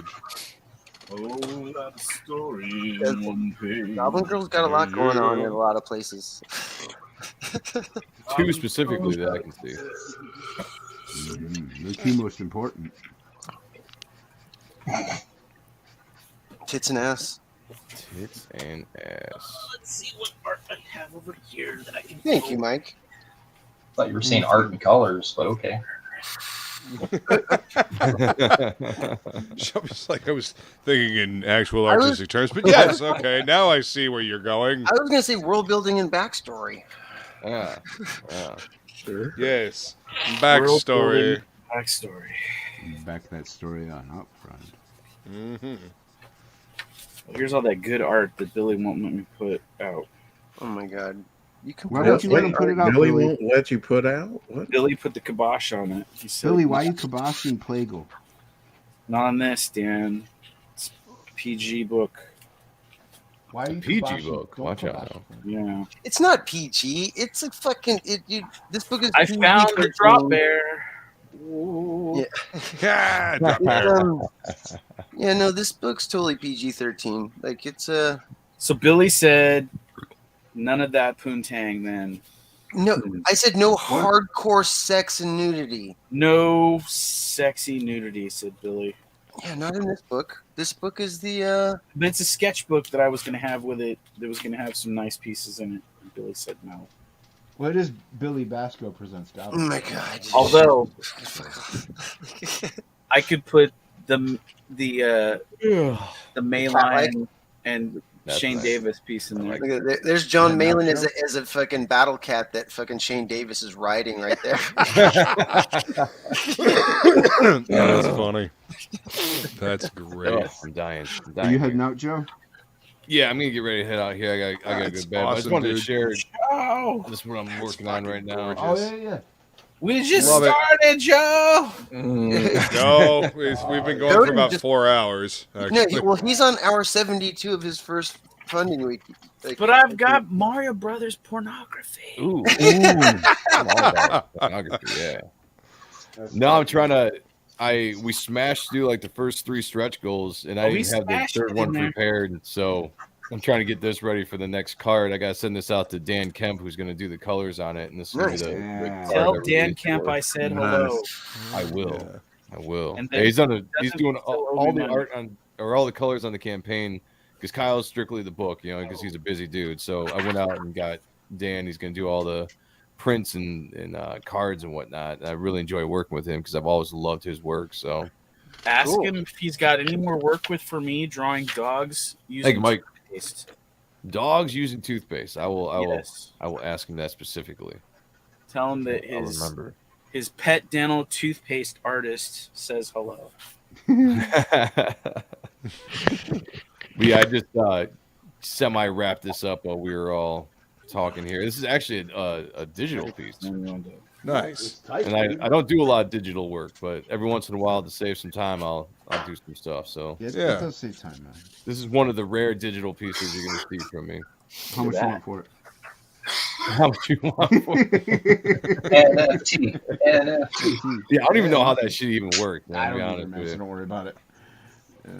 Speaker 10: Oh, lot of story in one page.
Speaker 12: Goblin Girl's got a lot going on in a lot of places.
Speaker 14: 2 specifically that I can see.
Speaker 13: The 2 most important.
Speaker 12: Tits and ass.
Speaker 14: Tits and ass.
Speaker 10: Let's see what art I have over here that I can.
Speaker 12: Thank you, Mike.
Speaker 11: Thought you were saying art and colors, but okay.
Speaker 2: It's like I was thinking in actual artistic terms, but yes, okay. Now I see where you're going.
Speaker 12: I was gonna say world building and backstory.
Speaker 14: Yeah.
Speaker 5: Sure.
Speaker 2: Yes. Backstory.
Speaker 10: Backstory.
Speaker 13: Back that story on up front.
Speaker 2: Mm-hmm.
Speaker 10: Well, here's all that good art that Billy won't let me put out.
Speaker 12: Oh my god. You can
Speaker 13: Why won't you let him put it out,
Speaker 5: Billy
Speaker 13: Billy?
Speaker 5: won't let you put out? What?
Speaker 10: Billy put the kibosh on it. He said,
Speaker 13: Billy, why are you kiboshing Plegle?
Speaker 10: not on this, Dan. It's a PG book.
Speaker 13: Why are you
Speaker 14: PG
Speaker 13: kiboshing?
Speaker 14: book.
Speaker 13: Don't
Speaker 14: Watch
Speaker 13: kibosh
Speaker 14: out.
Speaker 10: Yeah.
Speaker 12: It's not PG. It's a fucking this book is
Speaker 10: I
Speaker 12: PG
Speaker 10: found the
Speaker 12: 13.
Speaker 10: drop bear. Ooh.
Speaker 12: Yeah.
Speaker 2: God,
Speaker 12: Yeah, no, this book's totally PG-13. Like it's a
Speaker 10: So Billy said, none of that poontang then.
Speaker 12: no. I said no hardcore sex and nudity.
Speaker 10: No sexy nudity, said Billy.
Speaker 12: Yeah, not in this book. This book is the
Speaker 10: But it's a sketchbook that I was going to have with it that was going to have some nice pieces in it. And Billy said no.
Speaker 13: Well, it is Billy Basco presents
Speaker 12: Oh
Speaker 13: Goblin.
Speaker 12: my god.
Speaker 10: Although I could put the Mayline and
Speaker 14: That's
Speaker 10: Shane
Speaker 14: nice.
Speaker 10: Davis piece in there.
Speaker 12: Look at that. There's John
Speaker 13: Yeah,
Speaker 12: Malin
Speaker 13: Nacho.
Speaker 12: as a fucking battle cat that fucking Shane Davis is riding right there.
Speaker 2: that's funny. That's great.
Speaker 14: Oh, I'm dying.
Speaker 13: Are you heading out, Joe?
Speaker 14: Yeah, I'm gonna get ready to head out here. I got to go to bed. But I just
Speaker 2: awesome,
Speaker 14: wanted to
Speaker 2: dude.
Speaker 14: share
Speaker 10: Oh,
Speaker 14: this is what I'm working on right now.
Speaker 13: Oh, yeah.
Speaker 10: we just
Speaker 2: Love it.
Speaker 10: started, Joe.
Speaker 2: No, we've been going for about 4 hours.
Speaker 12: No,
Speaker 2: Actually.
Speaker 12: well, he's on hour 72 of his first funding week. Like,
Speaker 10: But I've got Mario Brothers pornography.
Speaker 14: Ooh. I'm all about pornography, yeah. No, I'm trying to. We smashed through like the first 3 stretch goals, and I
Speaker 10: we
Speaker 14: didn't have the
Speaker 10: smashed
Speaker 14: third
Speaker 10: it
Speaker 14: one
Speaker 10: in there.
Speaker 14: prepared. So I'm trying to get this ready for the next card. I got to send this out to Dan Kemp, who's going to do the colors on it, and this is gonna be the
Speaker 13: Yeah.
Speaker 14: card
Speaker 10: Tell
Speaker 14: I
Speaker 10: Dan
Speaker 14: release
Speaker 10: Camp
Speaker 14: for.
Speaker 10: I said hello.
Speaker 14: I will.
Speaker 2: Yeah.
Speaker 14: I will.
Speaker 10: And
Speaker 14: Yeah,
Speaker 10: then
Speaker 14: he's
Speaker 10: doesn't
Speaker 14: doing
Speaker 10: still owe
Speaker 14: all
Speaker 10: me
Speaker 14: the
Speaker 10: money.
Speaker 14: art on or all the colors on the campaign because Kyle's strictly the book, because he's a busy dude. So I went out and got Dan. He's going to do all the prints and cards and whatnot. And I really enjoy working with him because I've always loved his work. So
Speaker 10: Ask
Speaker 12: Cool.
Speaker 10: him if he's got any more work with for me drawing dogs using
Speaker 14: Thank you, Mike.
Speaker 10: toothpaste.
Speaker 14: Dogs using toothpaste. I will
Speaker 10: Yes.
Speaker 14: ask him that specifically.
Speaker 10: Tell him that
Speaker 14: I'll remember.
Speaker 10: his pet dental toothpaste artist says hello.
Speaker 14: But yeah, I just semi wrapped this up while we were all talking here. This is actually a digital piece.
Speaker 2: Nice.
Speaker 14: And I don't do a lot of digital work, but every once in a while to save some time, I'll do some stuff. So
Speaker 13: Yeah, it
Speaker 2: Yeah.
Speaker 13: does save time, man.
Speaker 14: this is one of the rare digital pieces you're going to see from me.
Speaker 13: How much you want for it?
Speaker 14: How much you want for it?
Speaker 11: NFT.
Speaker 14: Yeah, I don't even know how that shit even worked. Man,
Speaker 13: I
Speaker 14: to be
Speaker 13: don't
Speaker 14: honest
Speaker 13: either, man,
Speaker 14: with
Speaker 13: so
Speaker 14: you.
Speaker 13: don't worry about it.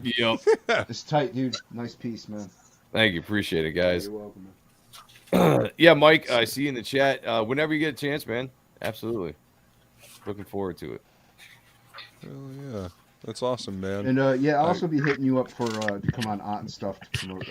Speaker 14: Yep.
Speaker 13: It's tight, dude. Nice piece, man.
Speaker 14: Thank you. Appreciate it, guys.
Speaker 13: You're welcome, man.
Speaker 14: Yeah, Mike, I see you in the chat. Whenever you get a chance, man. Absolutely. Looking forward to it.
Speaker 2: Hell yeah. That's awesome, man.
Speaker 13: And yeah, I'll also be hitting you up for to come on Ott and stuff to promote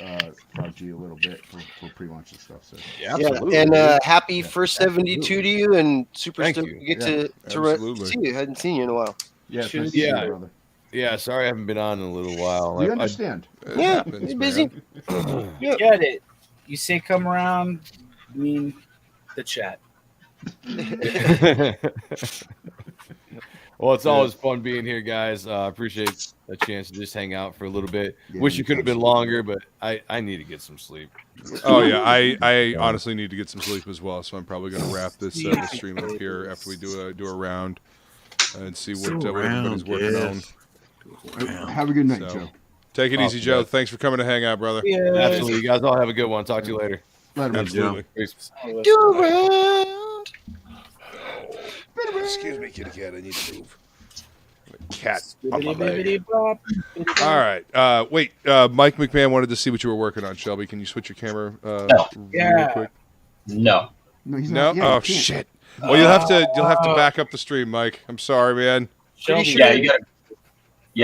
Speaker 13: Prod G a little bit for pre-launch and stuff. So
Speaker 14: Yeah,
Speaker 12: Yeah,
Speaker 14: absolutely.
Speaker 12: and happy first 72 to you, and super
Speaker 14: Thank
Speaker 12: stoked
Speaker 14: you.
Speaker 12: to get
Speaker 13: Yeah,
Speaker 12: to
Speaker 2: absolutely.
Speaker 12: see you. Hadn't seen you in a while.
Speaker 13: yeah, it's
Speaker 10: Should-
Speaker 13: nice to see you,
Speaker 14: yeah.
Speaker 13: brother.
Speaker 14: Yeah, sorry I haven't been on in a little while.
Speaker 13: We
Speaker 14: I-
Speaker 13: understand.
Speaker 2: It
Speaker 12: Yeah,
Speaker 2: happens,
Speaker 12: you're busy.
Speaker 2: man.
Speaker 10: Get it. You say come around. I mean, the chat.
Speaker 14: Well, it's always fun being here, guys. Appreciate a chance to just hang out for a little bit.
Speaker 13: Yeah,
Speaker 14: Wish it could have been longer, but I need to get some sleep.
Speaker 2: Oh yeah, I honestly need to get some sleep as well, so I'm probably going to wrap this the stream up here after we do a round and see what everybody's working on.
Speaker 13: Have a good night,
Speaker 2: So,
Speaker 13: Joe.
Speaker 2: take it easy, Joe. Thanks for coming to hang out, brother.
Speaker 10: Yeah.
Speaker 14: Absolutely. You guys all have a good one. Talk to you later.
Speaker 2: Absolutely.
Speaker 9: Do around.
Speaker 2: Excuse me, kitty cat. I need to move. Cat. On my leg. All right. Wait. Mike McMahon wanted to see what you were working on. Shelby, can you switch your camera? Real quick?
Speaker 11: No.
Speaker 13: No, he's
Speaker 2: No.
Speaker 13: not. Yeah,
Speaker 2: Oh shit. Well, you'll have to back up the stream, Mike. I'm sorry, man.
Speaker 11: Yeah,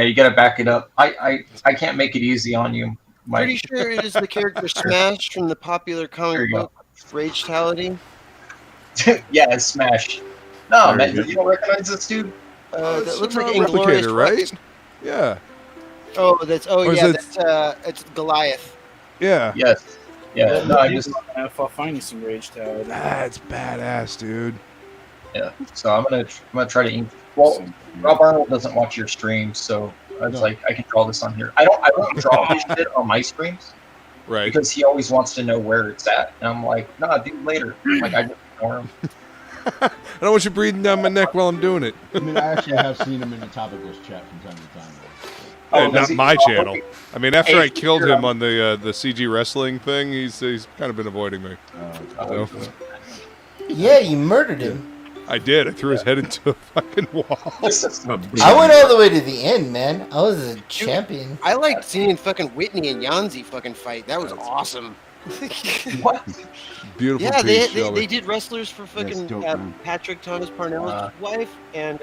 Speaker 11: you gotta back it up. I can't make it easy on you, Mike.
Speaker 12: Pretty sure it is the character Smash from the popular comic book Ragetality.
Speaker 11: Yeah, it's Smash. No, man, you don't recognize this dude?
Speaker 12: That looks like
Speaker 2: Replicator,
Speaker 12: Inglorious,
Speaker 2: right? Yeah.
Speaker 12: That's it's Goliath.
Speaker 2: Yeah.
Speaker 11: Yes. Yeah. No, I just.
Speaker 10: I'll find you some Ragetality.
Speaker 2: That's badass, dude.
Speaker 11: Yeah. So I'm gonna try to. Well, Rob Arnold doesn't watch your streams, so it's like I can draw this on here. I won't draw this shit on my streams,
Speaker 2: right?
Speaker 11: Because he always wants to know where it's at, and I'm like, nah, dude, later. Like I just ignore him.
Speaker 2: I don't want you breathing down my neck while I'm doing it.
Speaker 13: I mean, I actually have seen him in the TOPicLESS chat from time to time.
Speaker 2: Not my channel. I mean, after I killed him on the CG wrestling thing, he's kind of been avoiding me. So.
Speaker 8: Yeah, you murdered him.
Speaker 2: I did. I threw his head into a fucking wall.
Speaker 8: I went all the way to the end, man. I was a champion.
Speaker 12: I liked seeing fucking Whitney and Yanzi fucking fight. That was awesome.
Speaker 11: What?
Speaker 2: Beautiful.
Speaker 12: Yeah,
Speaker 2: piece,
Speaker 12: they did wrestlers for fucking Patrick Thomas Parnell's wife and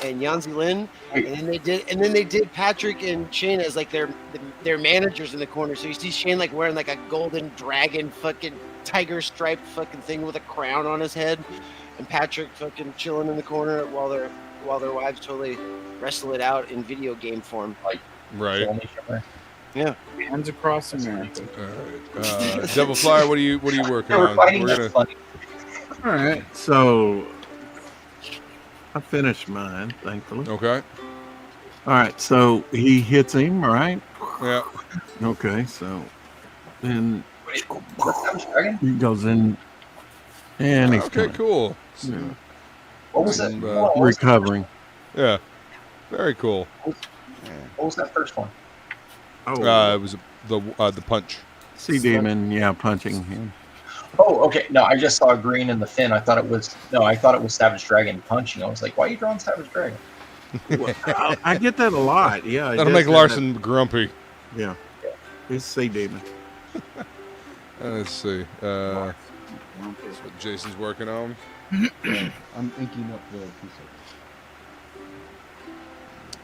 Speaker 12: Yanzi Lin, and then they did Patrick and Shane as like their managers in the corner. So you see Shane like wearing like a golden dragon fucking tiger striped fucking thing with a crown on his head, and Patrick fucking chilling in the corner while their wives totally wrestle it out in video game form.
Speaker 11: Like
Speaker 2: right.
Speaker 12: Yeah.
Speaker 10: Hands across America.
Speaker 2: All right. Devil Flyer, what are you working on?
Speaker 5: All right. So I finished mine, thankfully.
Speaker 2: Okay.
Speaker 5: All right. So he hits him, right?
Speaker 2: Yeah.
Speaker 5: Okay. So then he goes in, and he's
Speaker 2: okay. Cool.
Speaker 5: Yeah.
Speaker 11: What was that?
Speaker 5: Recovering.
Speaker 2: Yeah. Very cool.
Speaker 11: What was that first one?
Speaker 5: Oh,
Speaker 2: it was the punch.
Speaker 5: Sea Demon, yeah, punching him.
Speaker 11: Oh, okay. No, I just saw green in the fin. I thought it was Savage Dragon punching. I was like, why are you drawing Savage Dragon?
Speaker 5: Well, I get that a lot. Yeah,
Speaker 2: that'll make Larson grumpy.
Speaker 5: Yeah, it's Sea Demon.
Speaker 2: Let's see. That's what Jason's working on.
Speaker 13: I'm inking up the piece of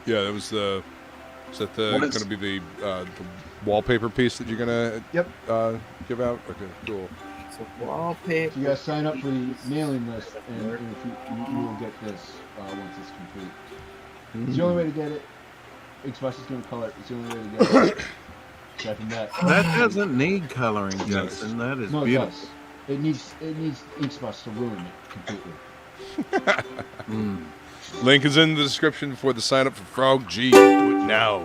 Speaker 2: Yeah, that was the. Is that going to be the wallpaper piece that you're going to give out? Okay, cool.
Speaker 10: So wallpaper.
Speaker 13: So you guys sign up for the mailing list, and if you will get this once it's complete. It's the only way to get it. Express is going to color it. It's the only way to get it. Aside from that.
Speaker 5: That doesn't need coloring, Justin. That is beautiful.
Speaker 13: It does. It needs Inkspots to ruin it completely.
Speaker 2: Link is in the description for the sign up for Frog G. Do it now.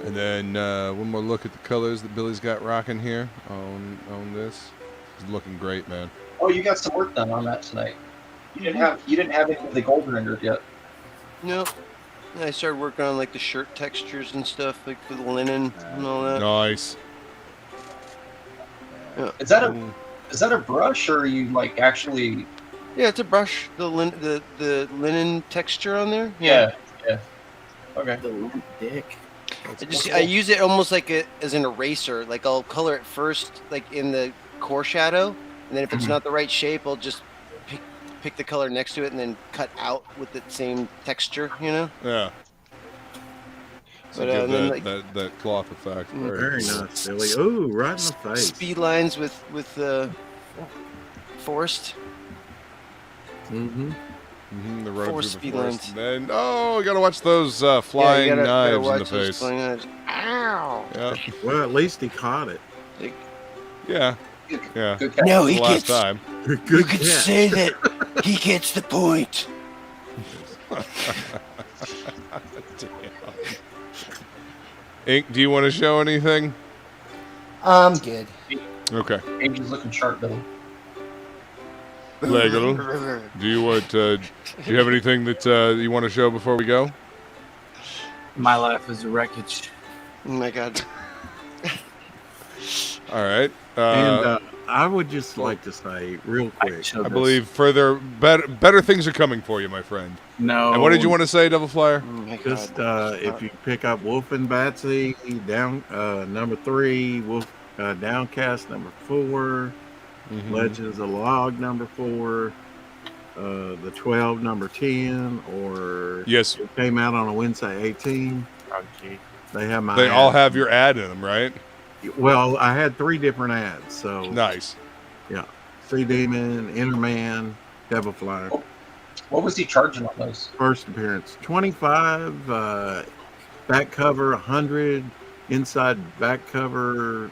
Speaker 2: And then one more look at the colors that Billy's got rocking here on this. It's looking great, man.
Speaker 11: Oh, you got some work done on that tonight. You didn't have any of the gold rendered yet.
Speaker 12: No. I started working on like the shirt textures and stuff, like the linen and all that.
Speaker 2: Nice.
Speaker 12: Yeah.
Speaker 11: Is that a brush, or are you like actually?
Speaker 12: Yeah, it's a brush. The linen texture on there.
Speaker 11: Yeah. Okay.
Speaker 10: The limp dick.
Speaker 12: I use it almost like as an eraser. Like I'll color it first, like in the core shadow, and then if it's not the right shape, I'll just pick the color next to it and then cut out with the same texture. You know.
Speaker 2: Yeah. So
Speaker 12: But
Speaker 2: give
Speaker 12: then
Speaker 2: that cloth effect.
Speaker 5: Very nice, Billy. Ooh, right in the face.
Speaker 12: Speed lines with forest.
Speaker 2: The road
Speaker 12: Force
Speaker 2: through the
Speaker 12: speed
Speaker 2: forest.
Speaker 12: lines.
Speaker 2: And then, you gotta watch those flying knives in the
Speaker 12: watch those
Speaker 2: face.
Speaker 12: flying knives. Ow!
Speaker 2: Yeah.
Speaker 5: Well, at least he caught it.
Speaker 2: Yeah. Yeah.
Speaker 8: No, he
Speaker 2: last
Speaker 8: gets.
Speaker 2: time.
Speaker 8: You could say that he gets the point.
Speaker 2: Damn. Ink, do you want to show anything?
Speaker 8: I'm good.
Speaker 2: Okay.
Speaker 11: Angel's looking sharp, Billy.
Speaker 2: Plegle, do you want? Do you have anything that you want to show before we go?
Speaker 10: My life is a wreckage.
Speaker 12: Oh my god.
Speaker 2: All right.
Speaker 5: And I would just like to say real quick.
Speaker 2: I believe better things are coming for you, my friend.
Speaker 10: No.
Speaker 2: And what did you want to say, Devil Flyer?
Speaker 5: Just if you pick up Wolf and Batsy, down number 3, Wolf Downcast number 4, Legends of Log number 4, the 12 number 10, or
Speaker 2: yes,
Speaker 5: it came out on a Wednesday 18.
Speaker 10: Okay.
Speaker 5: They have my.
Speaker 2: They all have your ad in them, right?
Speaker 5: Well, I had 3 different ads, so
Speaker 2: nice.
Speaker 5: Yeah, Sea Demon, Enderman, Devil Flyer.
Speaker 11: What was he charging on those?
Speaker 5: First appearance, 25. Back cover, 100. Inside back cover,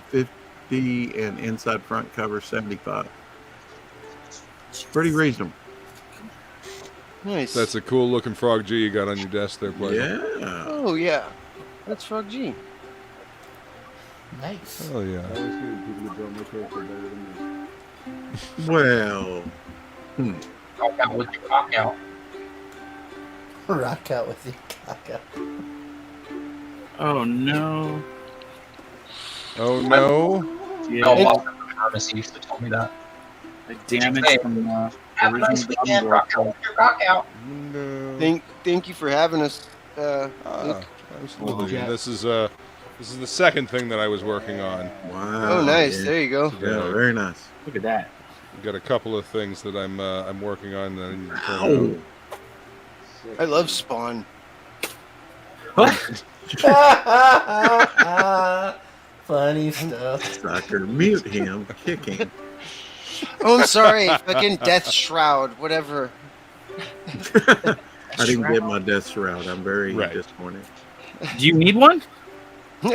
Speaker 5: 50, and inside front cover, 75. It's pretty reasonable.
Speaker 12: Nice.
Speaker 2: That's a cool looking Frog G you got on your desk there, Plegle.
Speaker 5: Yeah.
Speaker 12: Oh yeah, that's Frog G.
Speaker 8: Nice.
Speaker 2: Oh yeah.
Speaker 5: Well.
Speaker 11: Rock out with your cock out.
Speaker 8: Rock out with the cock out.
Speaker 10: Oh no.
Speaker 2: Oh no.
Speaker 10: Yeah.
Speaker 11: Oh, well, Ernest used to tell me that.
Speaker 10: The damage from
Speaker 11: have a nice
Speaker 10: original
Speaker 11: weekend, rock out with your cock out.
Speaker 2: No.
Speaker 12: Thank you for having us.
Speaker 2: Absolutely. This is the second thing that I was working on.
Speaker 5: Wow.
Speaker 12: Oh, nice.
Speaker 5: Yeah.
Speaker 12: There you go.
Speaker 5: Yeah, very nice.
Speaker 10: Look at that.
Speaker 2: Got a couple of things that I'm working on that I need to turn out.
Speaker 12: I love Spawn.
Speaker 8: Funny stuff.
Speaker 5: Sucker, mute him, kick him.
Speaker 12: Oh, I'm sorry. Fucking Death Shroud, whatever.
Speaker 5: I didn't get my death shroud. I'm very disappointed.
Speaker 10: Do you need one?
Speaker 2: All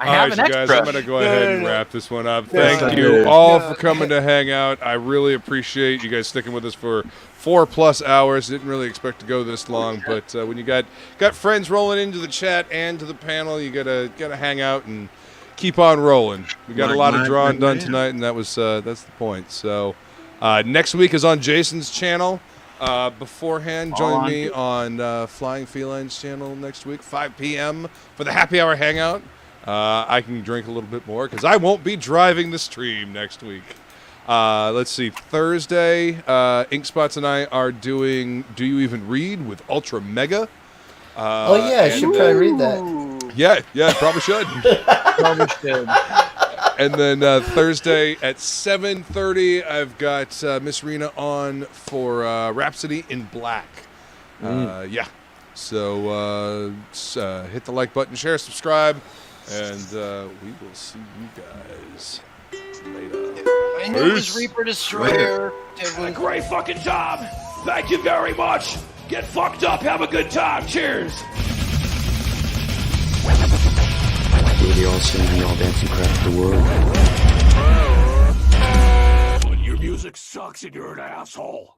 Speaker 2: right, you guys, I'm going to go ahead and wrap this one up. Thank you all for coming to hang out. I really appreciate you guys sticking with us for 4+ hours. Didn't really expect to go this long, but when you got friends rolling into the chat and to the panel, you gotta hang out and keep on rolling. We got a lot of drawing done tonight, and that's the point. So next week is on Jason's channel. Beforehand, join me on Flying Feline's channel next week, 5 p.m. for the happy hour hangout. I can drink a little bit more because I won't be driving the stream next week. Let's see. Thursday, Inkspots and I are doing Do You Even Read with Ultra Mega.
Speaker 8: Oh, yeah, I should probably read that.
Speaker 2: Yeah, probably should.
Speaker 10: Probably should.
Speaker 2: And then Thursday at 7:30, I've got Miss Rena on for Rhapsody in Black. Yeah. So hit the like button, share, subscribe, and we will see you guys later.
Speaker 12: I knew it was Reaper Destroyer.
Speaker 15: Great fucking job. Thank you very much. Get fucked up. Have a good time. Cheers.
Speaker 16: We're the all singing, all dancing crowd of the world.
Speaker 15: When your music sucks and you're an asshole.